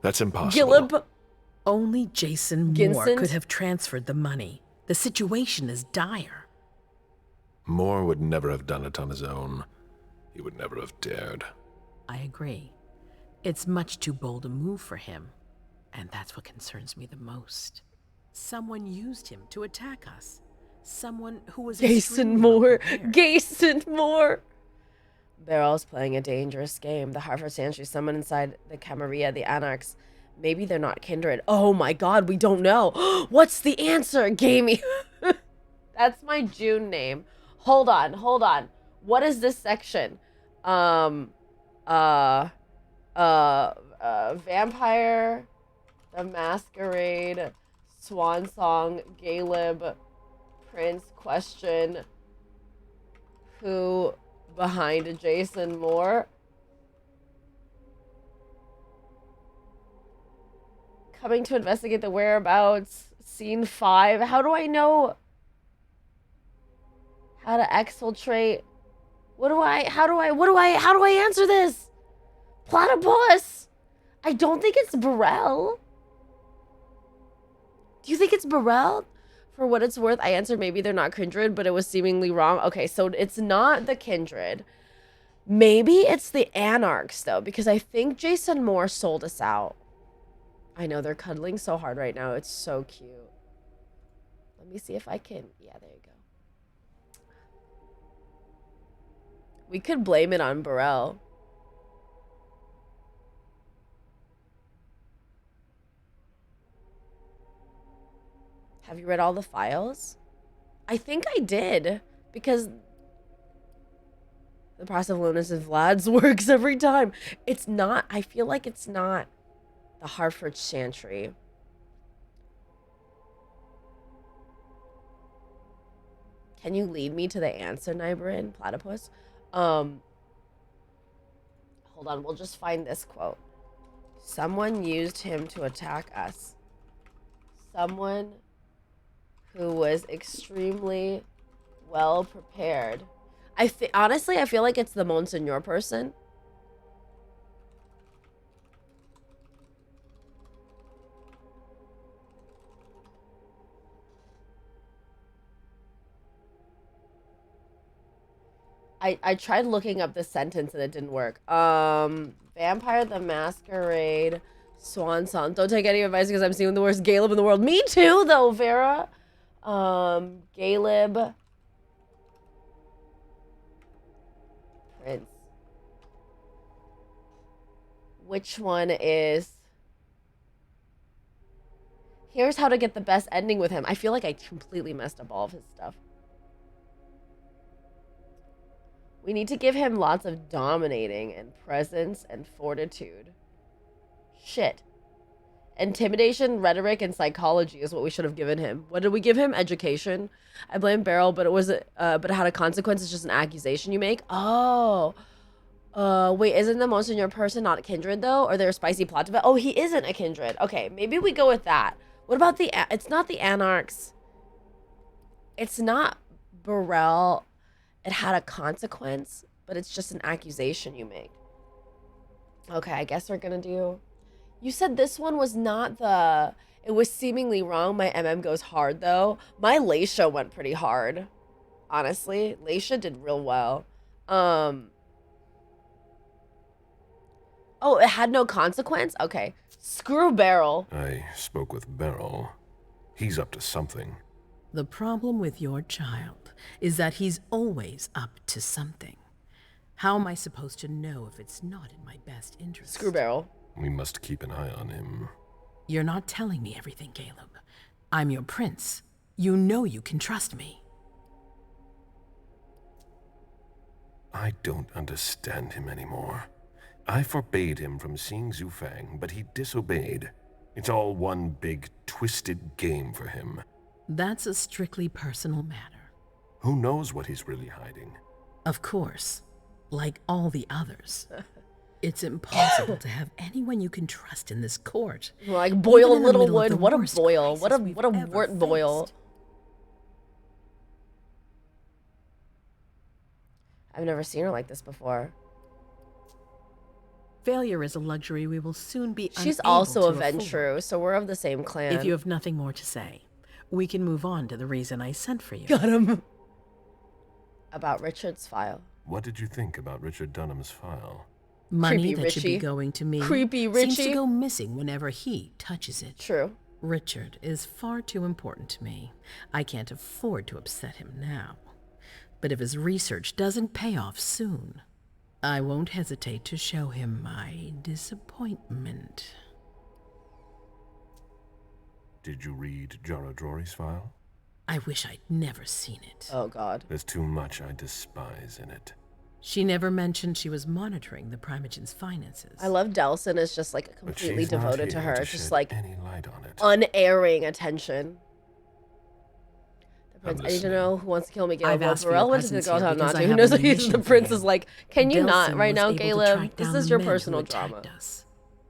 That's impossible. Gillib. Only Jason Moore Ginsent? could have transferred the money. The situation is dire. Moore would never have done it on his own. He would never have dared. I agree. It's much too bold a move for him. And that's what concerns me the most. Someone used him to attack us. Someone who was Jason Moore. Jason Moore. Barrel's playing a dangerous game. The Harvard Sentry, someone inside the Camarilla, the Anarchs. Maybe they're not kindred. Oh my god, we don't know. What's the answer, Gamey? That's my June name. Hold on. What is this section? Vampire the Masquerade, Swansong, Galeb, Prince, question, who behind Jason Moore. Coming to investigate the whereabouts. Scene 5. How do I know how to exfiltrate? How do I answer this? Platypus! I don't think it's Burrell. Do you think it's Burrell? For what it's worth, I answered maybe they're not kindred, but it was seemingly wrong. Okay, so it's not the kindred. Maybe it's the anarchs, though, because I think Jason Moore sold us out. I know, they're cuddling so hard right now. It's so cute. Let me see if I can... Yeah, there you go. We could blame it on Burrell. Have you read all the files? I think I did, because the process of Lunas and Vlad's works every time. It's not... I feel like it's not the Hartford Chantry. Can you lead me to the answer, Nyberin? Platypus? Hold on, we'll just find this quote. Someone used him to attack us. Someone who was extremely well prepared. Honestly, I feel like it's the Monsignor person. I tried looking up this sentence and it didn't work. Vampire the Masquerade, Swansong. Don't take any advice because I'm seeing the worst Caleb in the world. Me too, though, Vera. Caleb. Prince. Which one is... Here's how to get the best ending with him. I feel like I completely messed up all of his stuff. We need to give him lots of dominating and presence and fortitude. Shit. Intimidation, rhetoric, and psychology is what we should have given him. What did we give him? Education. I blame Beryl, but it had a consequence. It's just an accusation you make. Oh. Wait, isn't the Monsignor person not a kindred, though? Or they're a spicy plot device? Oh, he isn't a kindred. Okay, maybe we go with that. What about the... It's not the Anarchs. It's not Burrell. It had a consequence, but it's just an accusation you make. Okay, I guess we're gonna do... You said this one was not the... It was seemingly wrong. My MM goes hard, though. My Leisha went pretty hard. Honestly, Leisha did real well. Oh, it had no consequence? Okay. Screw Beryl. I spoke with Beryl. He's up to something. The problem with your child is that he's always up to something. How am I supposed to know if it's not in my best interest? Screw Beryl. We must keep an eye on him. You're not telling me everything, Caleb. I'm your prince. You know you can trust me. I don't understand him anymore. I forbade him from seeing Zufang, but he disobeyed. It's all one big, twisted game for him. That's a strictly personal matter. Who knows what he's really hiding? Of course. Like all the others. It's impossible to have anyone you can trust in this court. Like Boyle Littlewood. What a Boyle. What a Wort Boyle. I've never seen her like this before. Failure is a luxury we will soon be unable She's also a to afford. Ventru, so we're of the same clan. If you have nothing more to say, we can move on to the reason I sent for you. Got him. About Richard's file. What did you think about Richard Dunham's file? Money Creepy that should be Richie. going to me Creepy seems Richie. to go missing whenever he touches it. True. Richard is far too important to me. I can't afford to upset him now. But if his research doesn't pay off soon, I won't hesitate to show him my disappointment. Did you read Jaradrori's file? I wish I'd never seen it. Oh, God. There's too much I despise in it. She never mentioned she was monitoring the Primogen's finances. I love Delson is just like completely she's not devoted to here her. to It's just shed like any light on it. unerring attention. Prince, I need to know who wants to kill me. I've Caleb asked for your Burrell went to the presence here girl town not because I to. Who have knows a that he's mission the for prince you. is like, can you not Delson right was now, able to Caleb? track This down is the your men who personal attacked drama. us.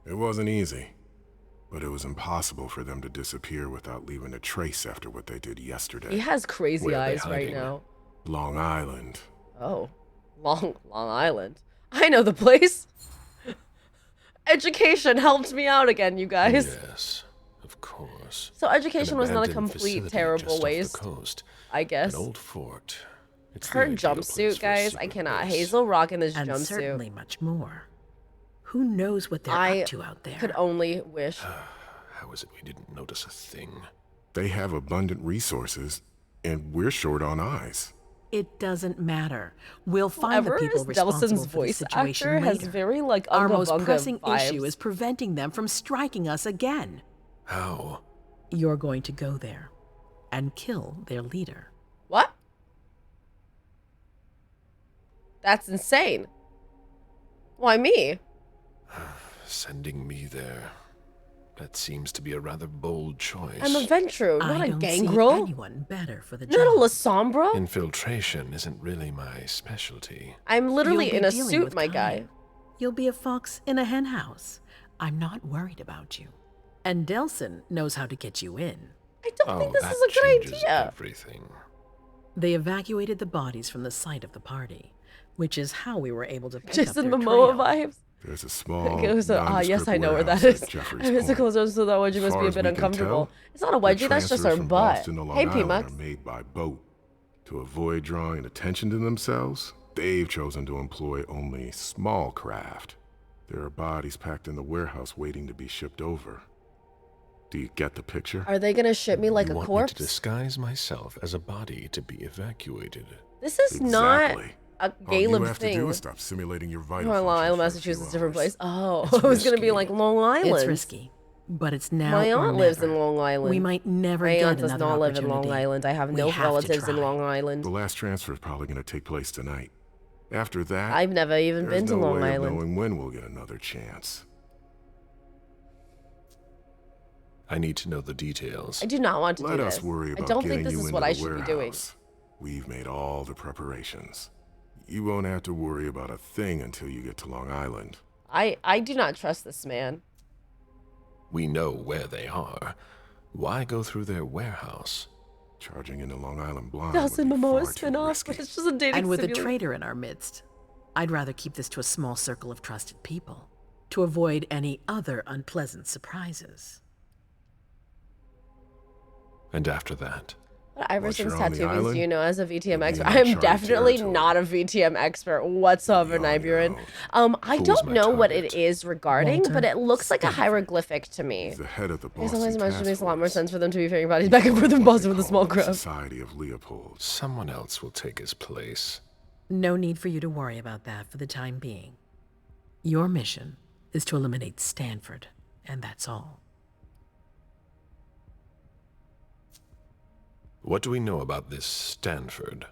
It wasn't easy, but it was impossible for them to disappear without leaving a trace after what they did yesterday. He has crazy Where are they eyes right hiding? now. Long Island. Oh, Long Island. I know the place. Education helped me out again, you guys. Yes, of course. So education An was not a abandoned complete facility terrible just off the waste, coast. I guess. An old fort. It's Her the ideal place jumpsuit, for a guys. I secret cannot. base. Hazel rocking this And jumpsuit. certainly much more. Who knows what they're I up to out there? could only wish. How is it we didn't notice a thing? They have abundant resources, and we're short on eyes. It doesn't matter. We'll find Whoever the people is responsible Delson's for the voice situation actor has later. very, like, Our Unga most Bunga pressing vibes. issue is preventing them from striking us again. How? You're going to go there and kill their leader. What? That's insane. Why me? Sending me there. That seems to be a rather bold choice. I'm a Ventru, not I a don't see gangrel. anyone better for the Not a job. Lasombra. Infiltration isn't really my specialty. I'm literally You'll be in a dealing suit, with my kind. guy. You'll be a fox in a hen house. I'm not worried about you. And Delson knows how to get you in. I don't think this that is a good changes idea. everything. They evacuated the bodies from the site of the party, which is how we were able to pick Jason up their Momoa trail. vibes. There's a small, Yes, nondescript I know where that warehouse is. at Jeffrey's I missed the Point. clothes, so that wedgie As must far be a as bit we can uncomfortable. tell, It's not a the wedgie, that's just transfers her from butt. Boston to Long Hey, Island P-Mux. are made by boat. To avoid drawing attention to themselves, they've chosen to employ only small craft. There are bodies packed in the warehouse waiting to be shipped over. Do you get the picture? Are they gonna ship me like You a want corpse? me to disguise myself as a body to be evacuated? This is not Exactly. a All you Caleb have thing. to do is stop simulating your vital Long Island, functions for a Massachusetts, few different hours. place. Oh, It's it was gonna be risky. like Long Island. It's risky, but it's now My or aunt lives never. in Long Island. We might never My get aunt does another not live in Long opportunity. Island. I have We no have to relatives in try. Long Island. The last transfer is probably going to take place tonight. After that, I've never even there's been to no Long way Island. of knowing when we'll get another chance. I need to know the details. I do not want to Let do us this. worry I about don't getting think this you is into what the I should be doing. warehouse. We've made all the preparations. You won't have to worry about a thing until you get to Long Island. I do not trust this man. We know where they are. Why go through their warehouse? Charging into Long Island blind Dawson would be Momoa far too spin-off, risky. but it's just a dating And with a simulator. traitor in our midst, I'd rather keep this to a small circle of trusted people to avoid any other unpleasant surprises. And after that? What Iverson's you're on the tattoo means island, do you know as a VTM expert? in I am uncharted definitely territory. not a VTM expert whatsoever, Niburin. I Who's don't my know what it target? is regarding, Walter but it looks like a Stanford. hieroglyphic to me. He's the head of the It Boston sometimes imagine Task makes a lot more Force. sense for them to be ferrying bodies back and forth in Boston with a small The crowd. Society of Leopold. Someone else will take his place. No need for you to worry about that for the time being. Your mission is to eliminate Stanford, and that's all. What do we know about this Stanford?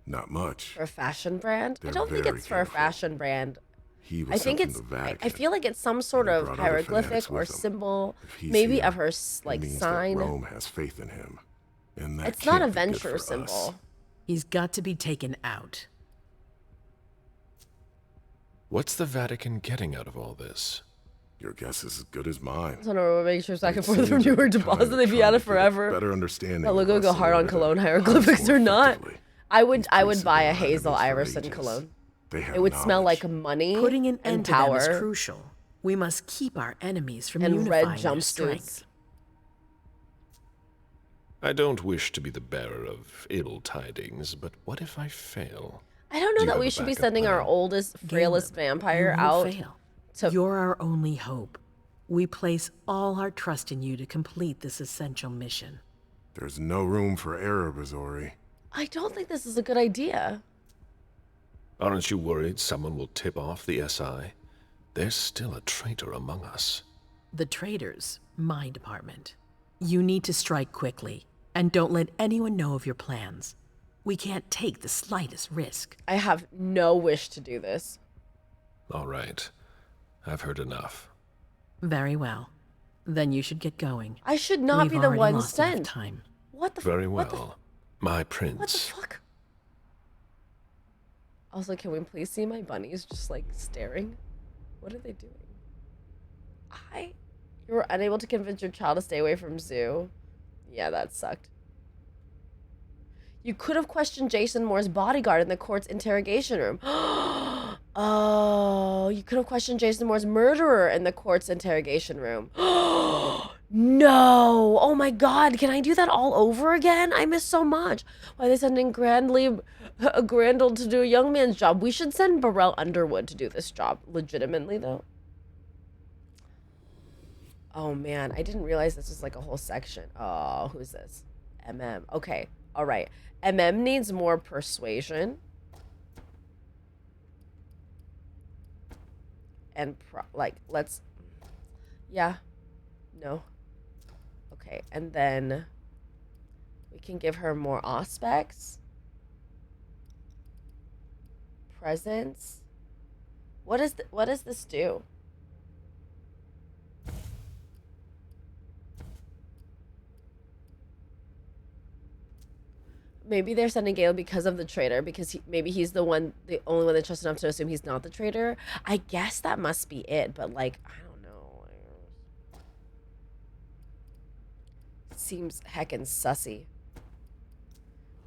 Not much. For a fashion brand? I They're don't think very it's for a careful. fashion brand. He was I think sent it's. from the I Vatican. feel like it's some sort He of brought other fanatics hieroglyphic or with him. symbol, If he's maybe here, of her it like means sign. that Rome has faith in him. And that It's not a can't be good venture for us. symbol. He's got to be taken out. What's the Vatican getting out of all this? Your guess is as good as mine. I don't know, make sure back and It forth seems from New they're York to kinda Boston. They'd be trying out to of get a forever. Better understanding. That look of go us hard on in order cologne to hieroglyphics hunt or more not. effectively. I would These buy priests have a been Hazel enemies for Iverson ages. cologne. They have It would smell knowledge. like money Putting an and end to them power is crucial. We must keep our enemies from and red unifying their jumpsuits. strength. I don't wish to be the bearer of ill tidings, but what if I fail? I don't know Do you that have we a should be backup sending our plan? oldest, frailest vampire You won't out fail. to. You're our only hope. We place all our trust in you to complete this essential mission. There's no room for error, Bazori. I don't think this is a good idea. Aren't you worried someone will tip off the SI? There's still a traitor among us. The traitors, my department. You need to strike quickly, and don't let anyone know of your plans. We can't take the slightest risk. I have no wish to do this. All right. I've heard enough. Very well. Then you should get going. I should not We've be the already one lost enough sent. time. What the? Very What the? well. My prince. What the fuck? Also, can we please see my bunnies just like staring? What are they doing? You were unable to convince your child to stay away from zoo. Yeah, that sucked. You could have questioned Jason Moore's bodyguard in the court's interrogation room. Oh, you could have questioned Jason Moore's murderer in the court's interrogation room. No! Oh my god, can I do that all over again? I miss so much. Why are they sending Grandle to do a young man's job? We should send Burrell Underwood to do this job. Legitimately, though. Oh man, I didn't realize this was like a whole section. Oh, who's this? MM. Okay, all right. MM needs more persuasion. And let's, yeah, no. Okay, and then we can give her more aspects. Presence. What does this do? Maybe they're sending Gale because of the traitor, because maybe he's the only one they trust enough to assume he's not the traitor. I guess that must be it, but like, I don't know. Seems heckin' sussy.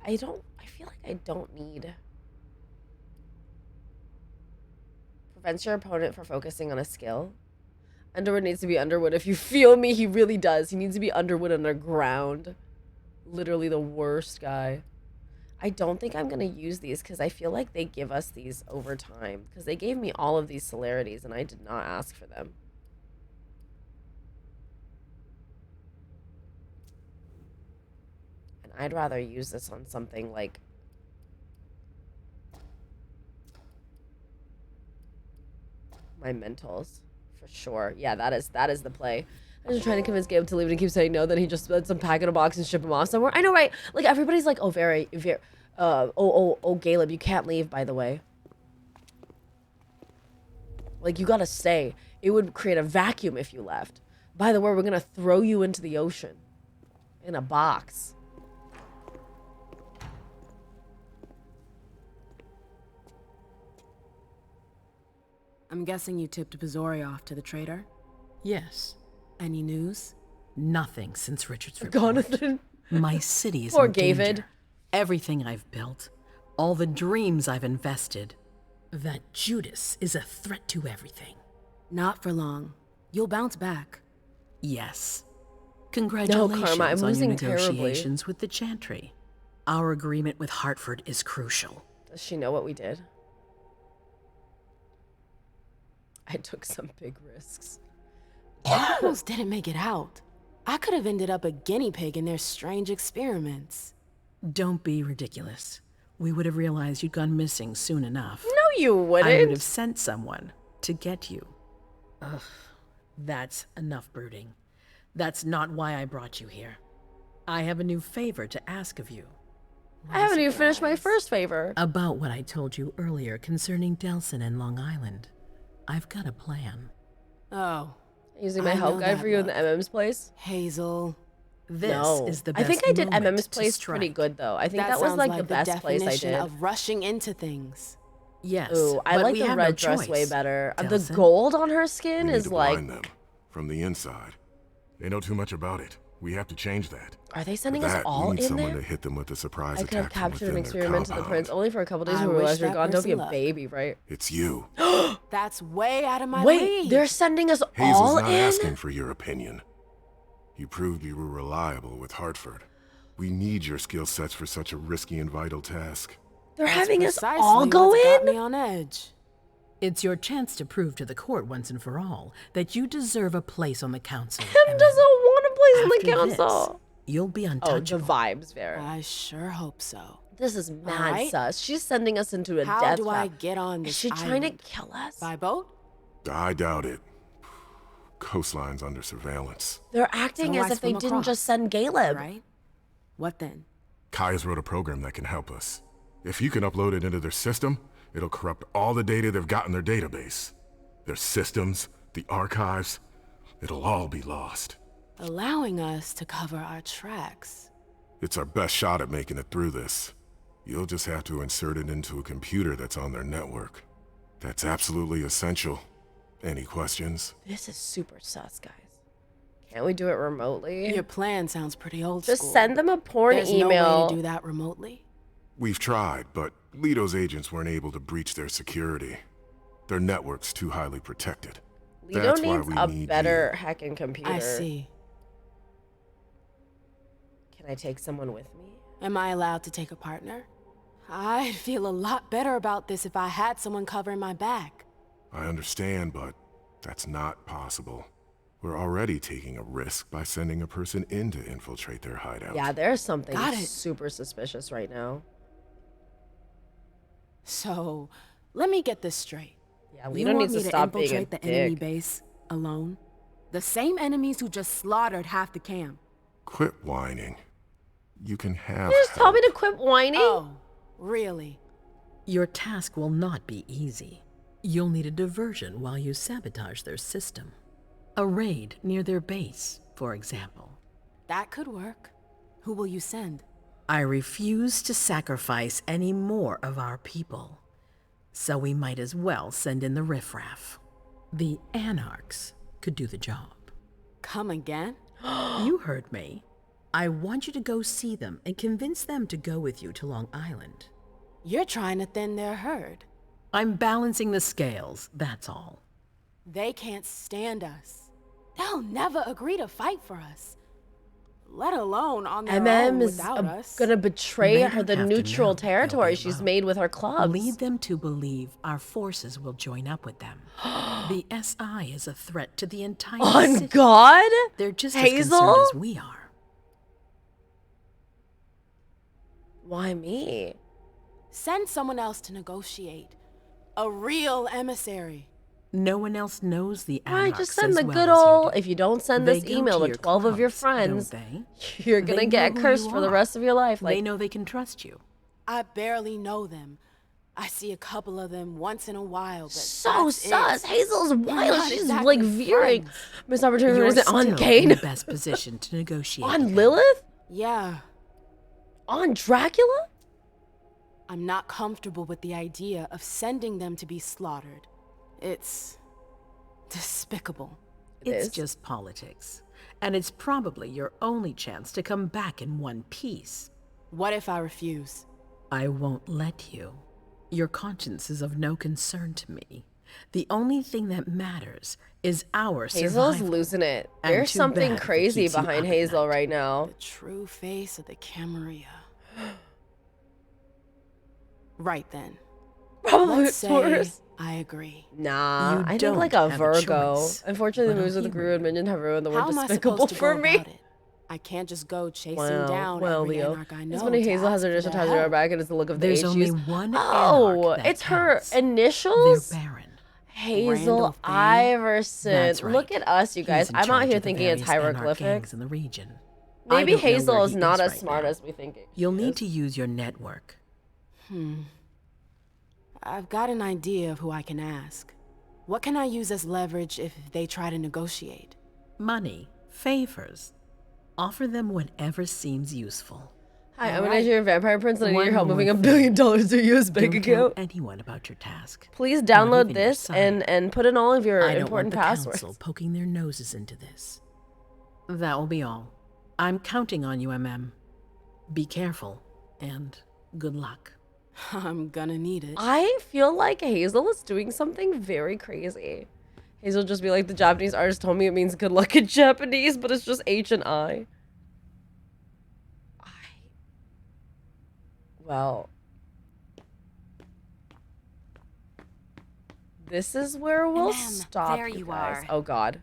I feel like I don't need. Prevents your opponent from focusing on a skill. Underwood needs to be Underwood. If you feel me, he really does. He needs to be Underwood underground. Literally the worst guy. I don't think I'm going to use these because I feel like they give us these over time. Because they gave me all of these celerities and I did not ask for them. And I'd rather use this on something like... my mentals. For sure. Yeah, that is the play. I'm just trying to convince Gabe to leave and he keeps saying no, then he just lets him pack in a box and ship him off somewhere. I know, right? Like, everybody's like, oh, Caleb, you can't leave, by the way. Like, you gotta stay. It would create a vacuum if you left. By the way, we're gonna throw you into the ocean. In a box. I'm guessing you tipped Bazori off to the traitor? Yes. Any news? Nothing since Richard's report. Jonathan. My city is Poor in danger. David. Everything I've built, all the dreams I've invested. That Judas is a threat to everything. Not for long. You'll bounce back. Yes. Congratulations No, Karma, I'm on your losing negotiations terribly. with the Chantry. Our agreement with Hartford is crucial. Does she know what we did? I took some big risks. I almost didn't make it out. I could have ended up a guinea pig in their strange experiments. Don't be ridiculous. We would have realized you'd gone missing soon enough. No, you wouldn't. I would have sent someone to get you. Ugh, that's enough brooding. That's not why I brought you here. I have a new favor to ask of you. I haven't even finished my first favor. About what I told you earlier concerning Delson and Long Island. I've got a plan. Oh. Using my help guide for you in the MM's place? Hazel. This is the best I think I did moment MM's to place strike. pretty good, though. I think that was sounds like the best place I definition did. of rushing into things. Yes. Ooh, I but like we the have red no dress choice. way better. The Delson? gold on her skin We need is to like... blind them from the inside. They know too much about it. We have to change that. Are they sending For us that, all we need in someone there? to hit them with a surprise I could have attack from captured and within their experimented the compound. prince only for a couple days I when we wish realized you're that gone. Don't be a person luck. baby, right? It's you. That's way out of my Wait, league. they're sending us Hazel's all not in? asking for your opinion. You proved you were reliable with Hartford. We need your skill sets for such a risky and vital task. They're That's having us precisely all go what's got in? me on edge. It's your chance to prove to the court once and for all that you deserve a place on the council. Kim doesn't want a place in the After council. this, you'll be Oh, untouchable. the vibes, Vera. I sure hope so. This is mad right. sus. She's sending us into a How death do I trap. get on Is this she trying to island? kill us? By boat? I doubt it. Coastline's under surveillance. They're acting So as I if they swim didn't across, just send Caleb. Right? What then? Kaya's wrote a program that can help us. If you can upload it into their system, it'll corrupt all the data they've got in their database. Their systems, the archives, it'll all be lost. Allowing us to cover our tracks. It's our best shot at making it through this. You'll just have to insert it into a computer that's on their network. That's absolutely essential. Any questions? This is super sus, guys. Can't we do it remotely? Your plan sounds pretty old school. Just send them a porn There's email. no way to do that remotely? We've tried, but Leto's agents weren't able to breach their security. Their network's too highly protected. Leto That's why needs we a need better you. hacking computer. I see. Can I take someone with me? Am I allowed to take a partner? I'd feel a lot better about this if I had someone covering my back. I understand, but that's not possible. We're already taking a risk by sending a person in to infiltrate their hideout. Yeah, there's something Got it. super suspicious right now. So, let me get this straight. Yeah, You Leto want needs me to to stop being a infiltrate the enemy dick. base alone? The same enemies who just slaughtered half the camp. Quit whining. You can have You just told me to quit whining? Oh, really? Your task will not be easy. You'll need a diversion while you sabotage their system. A raid near their base, for example. That could work. Who will you send? I refuse to sacrifice any more of our people. So we might as well send in the riffraff. The anarchs could do the job. Come again? You heard me. I want you to go see them and convince them to go with you to Long Island. You're trying to thin their herd. I'm balancing the scales, that's all. They can't stand us. They'll never agree to fight for us. Let alone on their own is without us. gonna betray They her don't the have to neutral know territory they'll be she's alone. made with her clubs. Lead them to believe our forces will join up with them. The SI is a threat to the entire On city. God? They're just Hazel? as concerned as we are. Why me? Send someone else to negotiate. A real emissary. No one else knows the Why anarchs just send as the well good as you old, do. if you don't send They this go email to to your 12 of your clubs, friends, don't you're They gonna know get who cursed you for the are. rest of your life. They Like, know they can trust you. I barely know them. I see a couple of them once in a while, but so that's sus. it. Hazel's We're wild. not She's exactly like veering. friends. Miss You're Opportunity still on in Kane. the best position to negotiate. with On them. Lilith? Yeah. On Dracula? I'm not comfortable with the idea of sending them to be slaughtered. It's despicable. It's just politics. And it's probably your only chance to come back in one piece. What if I refuse? I won't let you. Your conscience is of no concern to me. The only thing that matters is our Hazel's survival. losing it. And There's too something bad if it crazy keeps you behind up at Hazel night. right now. The true face of the Camarilla. Right then. Probably Let's say Taurus. I agree. Nah, You I think like a don't have a Virgo. choice, Unfortunately, the but moves of the Guru and Minion have ruined the How word am I despicable supposed to for go me. about it? I can't just go chasing down every Leo. anarch I know. It's funny to Hazel has ask her for initial their ties on her help. back and it's the look of the There's H only used. one Oh, anarch that it's her counts. initials? They're barren. Hazel Randall Thane? Iverson. That's right. Look at us, you guys. He's in I'm out charge here of the thinking it's various anarch hieroglyphic. gangs in the region. I Maybe don't know Hazel where is he not as right smart now. as we think it You'll need is. to use your network. I've got an idea of who I can ask. What can I use as leverage if they try to negotiate? Money, favors. Offer them whatever seems useful. Hi, I'm All an right. Nigerian vampire prince and I need One your help more moving $1 thing. billion to a US bank Don't tell account. anyone about your task. Please Not download even your this son. and put in all of your I don't want important the passwords. council poking their noses into this. That will be all. I'm counting on you, MM. Be careful, and good luck. I'm gonna need it. I feel like Hazel is doing something very crazy. Hazel just be like, the Japanese artist told me it means good luck in Japanese, but it's just H and I. Well, this is where we'll MM, stop. there you guys. are. Oh God,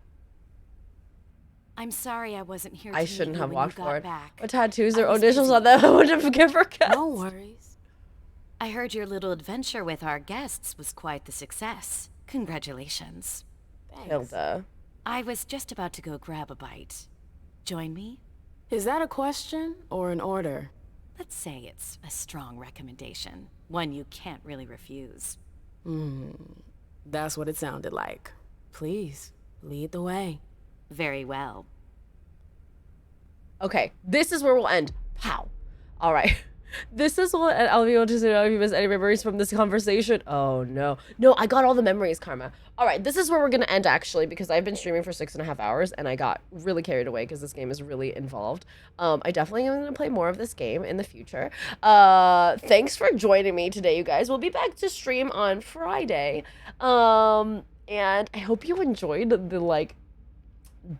I'm sorry I wasn't here. I to shouldn't meet you have when walked you got forward. back. What tattoos I or was initials busy. on them? I would have forgot. No worries. I heard your little adventure with our guests was quite the success. Congratulations. Hilda. I was just about to go grab a bite. Join me? Is that a question or an order? Let's say it's a strong recommendation. One you can't really refuse. That's what it sounded like. Please, lead the way. Very well. Okay, this is where we'll end. How? All right. This is what I'll be able to know if you miss any memories from this conversation. Oh no. No, I got all the memories, Karma. All right, this is where we're gonna end actually, because I've been streaming for 6.5 hours and I got really carried away because this game is really involved. I definitely am gonna play more of this game in the future. Thanks for joining me today, you guys. We'll be back to stream on Friday. And I hope you enjoyed the like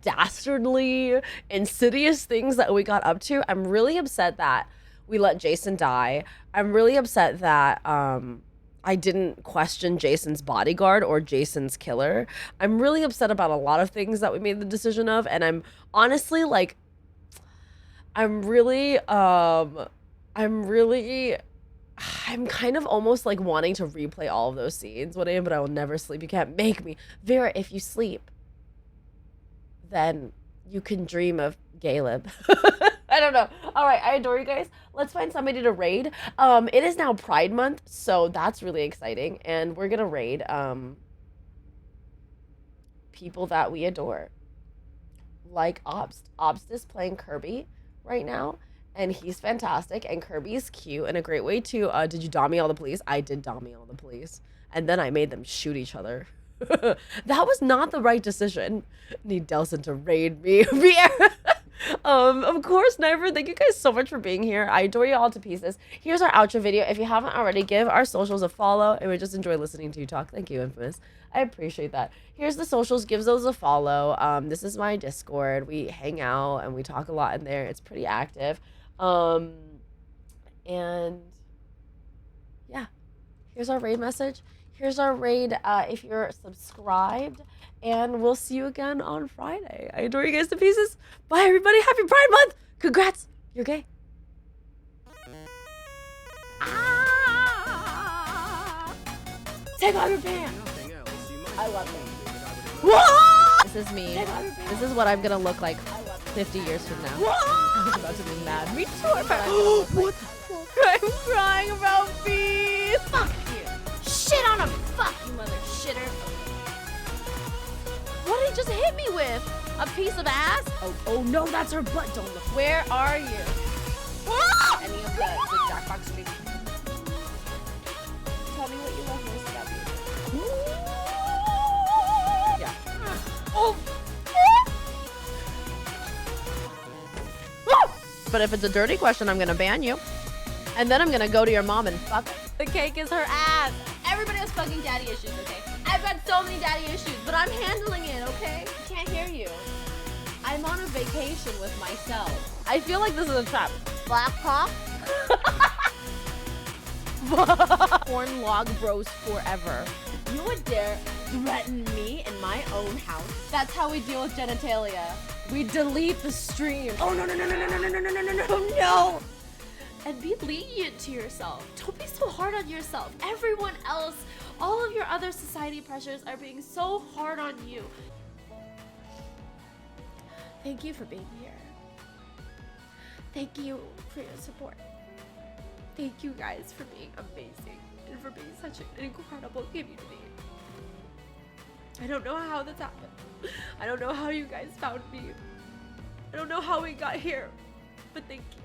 dastardly, insidious things that we got up to. I'm really upset that we let Jason die. I'm really upset that I didn't question Jason's bodyguard or Jason's killer. I'm really upset about a lot of things that we made the decision of, and I'm honestly like, I'm kind of almost like wanting to replay all of those scenes one day, but I will never sleep. You can't make me. Vera, if you sleep, then you can dream of Caleb. I don't know. All right, I adore you guys. Let's find somebody to raid. It is now Pride Month, so that's really exciting, and we're gonna raid people that we adore, like Obst. Obst is playing Kirby right now, and he's fantastic, and Kirby's cute, and a great way to did you Dommy all the police? I did Dommy all the police, and then I made them shoot each other. That was not the right decision. Need Delson to raid me. Of course, never. Thank you guys so much for being here. I adore you all to pieces. Here's our outro video. If you haven't already, give our socials a follow, and we just enjoy listening to you talk. Thank you, Infamous. I appreciate that. Here's the socials. Give those a follow. This is my Discord. We hang out and we talk a lot in there. It's pretty active. And yeah, here's our raid message. Here's our raid if you're subscribed, and we'll see you again on Friday. I adore you guys to pieces. Bye, everybody. Happy Pride Month. Congrats. You're gay. Take off your pants. I love it. Whoa! This is me. This is what I'm going to look like 50 years from now. I'm about to be mad. Me too. What the fuck? I'm crying about bees. Fuck you. Shit on him! Fuck you, mother shitter! What did he just hit me with? A piece of ass? Oh no, that's her butt. Don't look. Where are you? Any of the Jackbox street. Tell me what you love most about me. Yeah. Oh. But if it's a dirty question, I'm gonna ban you. And then I'm gonna go to your mom and fuck her. The cake is her ass. Everybody has fucking daddy issues, okay? I've got so many daddy issues, but I'm handling it, okay? I can't hear you. I'm on a vacation with myself. I feel like this is a trap. Black cock? Porn log bros forever. You would dare threaten me in my own house? That's how we deal with genitalia. We delete the stream. Oh no no no no no no no no no no no no! And be lenient to yourself. Don't be so hard on yourself. Everyone else, all of your other society pressures are being so hard on you. Thank you for being here. Thank you for your support. Thank you guys for being amazing and for being such an incredible community. I don't know how this happened. I don't know how you guys found me. I don't know how we got here, but thank you.